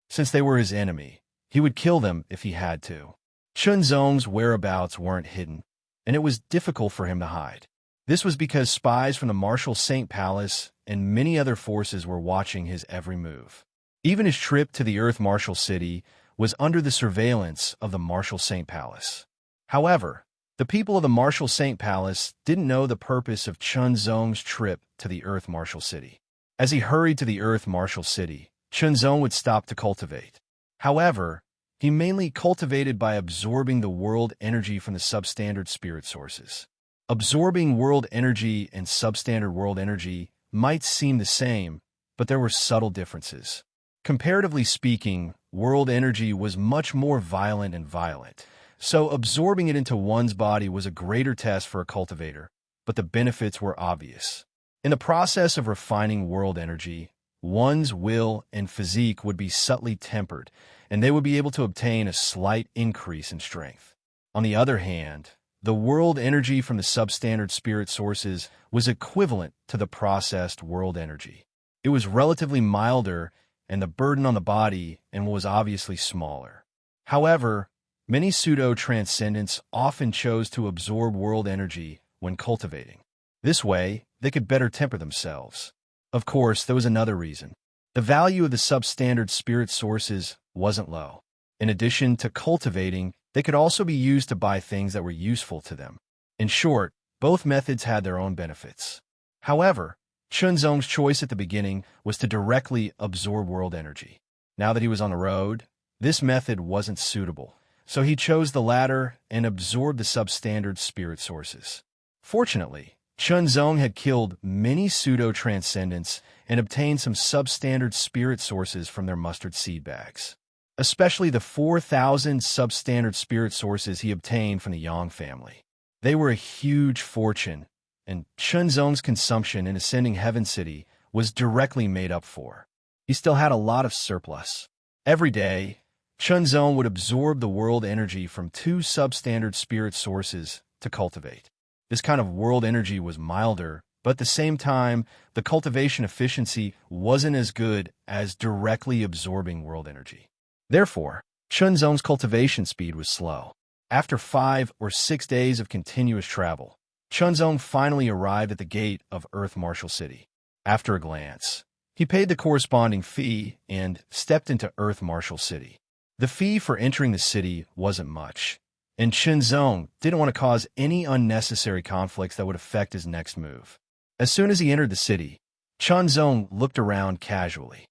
Since they were his enemy, he would kill them if he had to. Chunzong's whereabouts weren't hidden, and it was difficult for him to hide. This was because spies from the Marshal St. Palace and many other forces were watching his every move. Even his trip to the Earth Marshal City was under the surveillance of the Marshal St. Palace. However, the people of the Marshal St. Palace didn't know the purpose of Chunzong's trip to the Earth Marshal City. As he hurried to the Earth Marshal City, Chunzong would stop to cultivate. However, he mainly cultivated by absorbing the world energy from the substandard spirit sources. Absorbing world energy and substandard world energy might seem the same, but there were subtle differences. Comparatively speaking, world energy was much more violent, so absorbing it into one's body was a greater test for a cultivator, but the benefits were obvious. In the process of refining world energy, one's will and physique would be subtly tempered, and they would be able to obtain a slight increase in strength. On the other hand, The world energy from the substandard spirit sources was equivalent to the processed world energy. It was relatively milder, and the burden on the body and was obviously smaller. However, many pseudo-transcendents often chose to absorb world energy when cultivating. This way, they could better temper themselves. Of course, there was another reason. The value of the substandard spirit sources wasn't low. In addition to cultivating, they could also be used to buy things that were useful to them. In short, both methods had their own benefits. However, Chunzong's choice at the beginning was to directly absorb world energy. Now that he was on the road, this method wasn't suitable, so he chose the latter and absorbed the substandard spirit sources. Fortunately, Chunzong had killed many pseudo-transcendents and obtained some substandard spirit sources from their mustard seed bags. Especially the 4,000 substandard spirit sources he obtained from the Yang family. They were a huge fortune, and Chunzong's consumption in Ascending Heaven City was directly made up for. He still had a lot of surplus. Every day, Chunzong would absorb the world energy from 2 substandard spirit sources to cultivate. This kind of world energy was milder, but at the same time, the cultivation efficiency wasn't as good as directly absorbing world energy. Therefore, Chunzong's cultivation speed was slow. After 5 or 6 days of continuous travel, Chunzong finally arrived at the gate of Earth Marshal City. After a glance, he paid the corresponding fee and stepped into Earth Marshal City. The fee for entering the city wasn't much, and Chunzong didn't want to cause any unnecessary conflicts that would affect his next move. As soon as he entered the city, Chunzong looked around casually.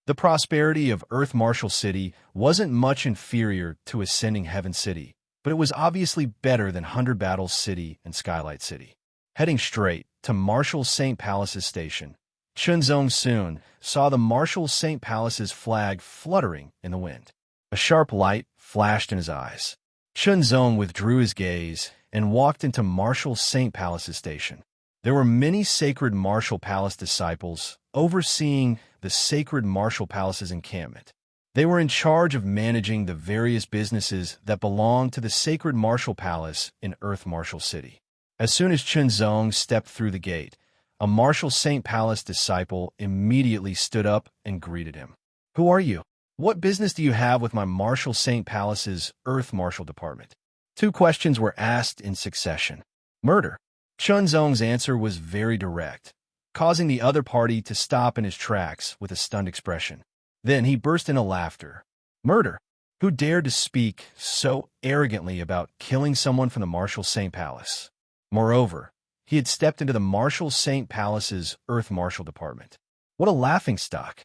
The prosperity of Earth Marshal City wasn't much inferior to Ascending Heaven City, but it was obviously better than Hundred Battles City and Skylight City. Heading straight to Marshal St. Palace's station, Chunzong soon saw the Marshal St. Palace's flag fluttering in the wind. A sharp light flashed in his eyes. Chunzong withdrew his gaze and walked into Marshal St. Palace's station. There were many sacred Marshal Palace disciples overseeing the sacred Marshal Palace's encampment. They were in charge of managing the various businesses that belonged to the sacred Marshal Palace in Earth Marshal City. As soon as Chunzong stepped through the gate, a Marshal St. Palace disciple immediately stood up and greeted him. "Who are you? What business do you have with my Marshal St. Palace's Earth Marshal Department?" 2 questions were asked in succession. Murder. Chunzong's answer was very direct, causing the other party to stop in his tracks with a stunned expression. Then he burst into laughter. Murder? Who dared to speak so arrogantly about killing someone from the Marshal St. Palace? Moreover, he had stepped into the Marshal St. Palace's Earth Marshal Department. What a laughingstock.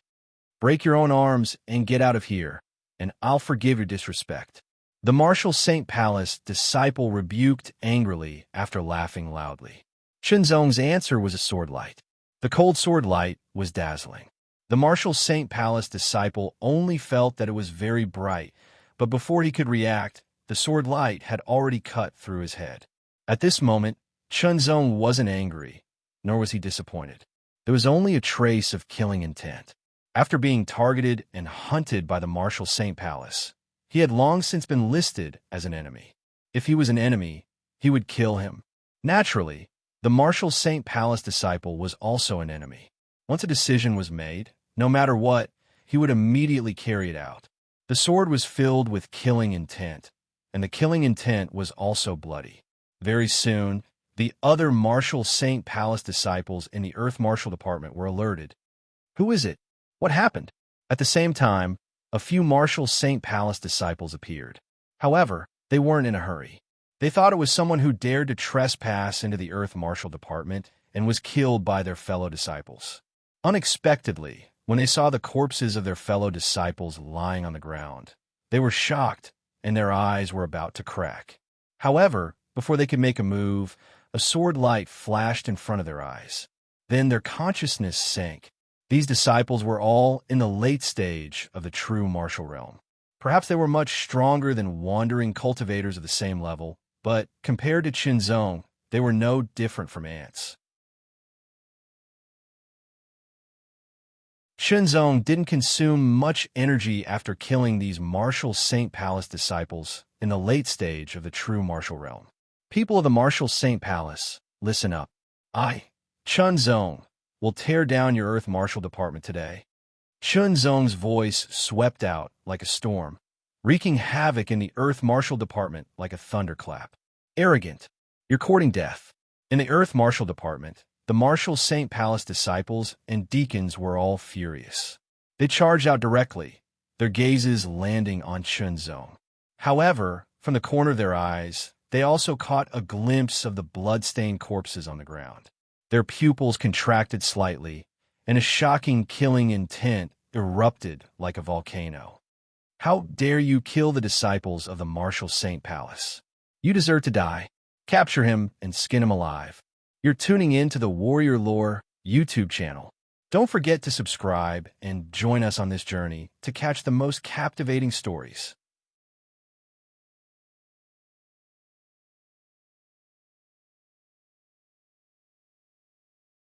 Break your own arms and get out of here, and I'll forgive your disrespect. The Marshal St. Palace disciple rebuked angrily after laughing loudly. Chunzong's answer was a sword light. The cold sword light was dazzling. The Marshal St. Palace disciple only felt that it was very bright, but before he could react, the sword light had already cut through his head. At this moment, Chunzong wasn't angry, nor was he disappointed. There was only a trace of killing intent. After being targeted and hunted by the Marshal St. Palace, he had long since been listed as an enemy. If he was an enemy, he would kill him. Naturally, the Marshal St. Palace disciple was also an enemy. Once a decision was made, no matter what, he would immediately carry it out. The sword was filled with killing intent, and the killing intent was also bloody. Very soon, the other Marshal St. Palace disciples in the Earth Marshal Department were alerted. Who is it? What happened? At the same time, a few Marshal St. Palace disciples appeared. However, they weren't in a hurry. They thought it was someone who dared to trespass into the Earth Marshal Department and was killed by their fellow disciples. Unexpectedly, when they saw the corpses of their fellow disciples lying on the ground, they were shocked and their eyes were about to crack. However, before they could make a move, a sword light flashed in front of their eyes. Then their consciousness sank. These disciples were all in the late stage of the true martial realm. Perhaps they were much stronger than wandering cultivators of the same level, but compared to Chunzong, they were no different from ants. Shenzong didn't consume much energy after killing these martial Saint Palace disciples in the late stage of the true martial realm. People of the martial Saint Palace, listen up. I, Shenzong, will tear down your Earth Martial Department today. Shenzong's voice swept out like a storm, wreaking havoc in the Earth Martial Department like a thunderclap. Arrogant, you're courting death. In the Earth Martial Department, the Martial Saint Palace disciples and deacons were all furious. They charged out directly, their gazes landing on Shenzong. However, from the corner of their eyes, they also caught a glimpse of the blood-stained corpses on the ground. Their pupils contracted slightly, and a shocking killing intent erupted like a volcano. How dare you kill the disciples of the Martial Saint Palace? You deserve to die. Capture him and skin him alive. You're tuning in to the Warrior Lore YouTube channel. Don't forget to subscribe and join us on this journey to catch the most captivating stories.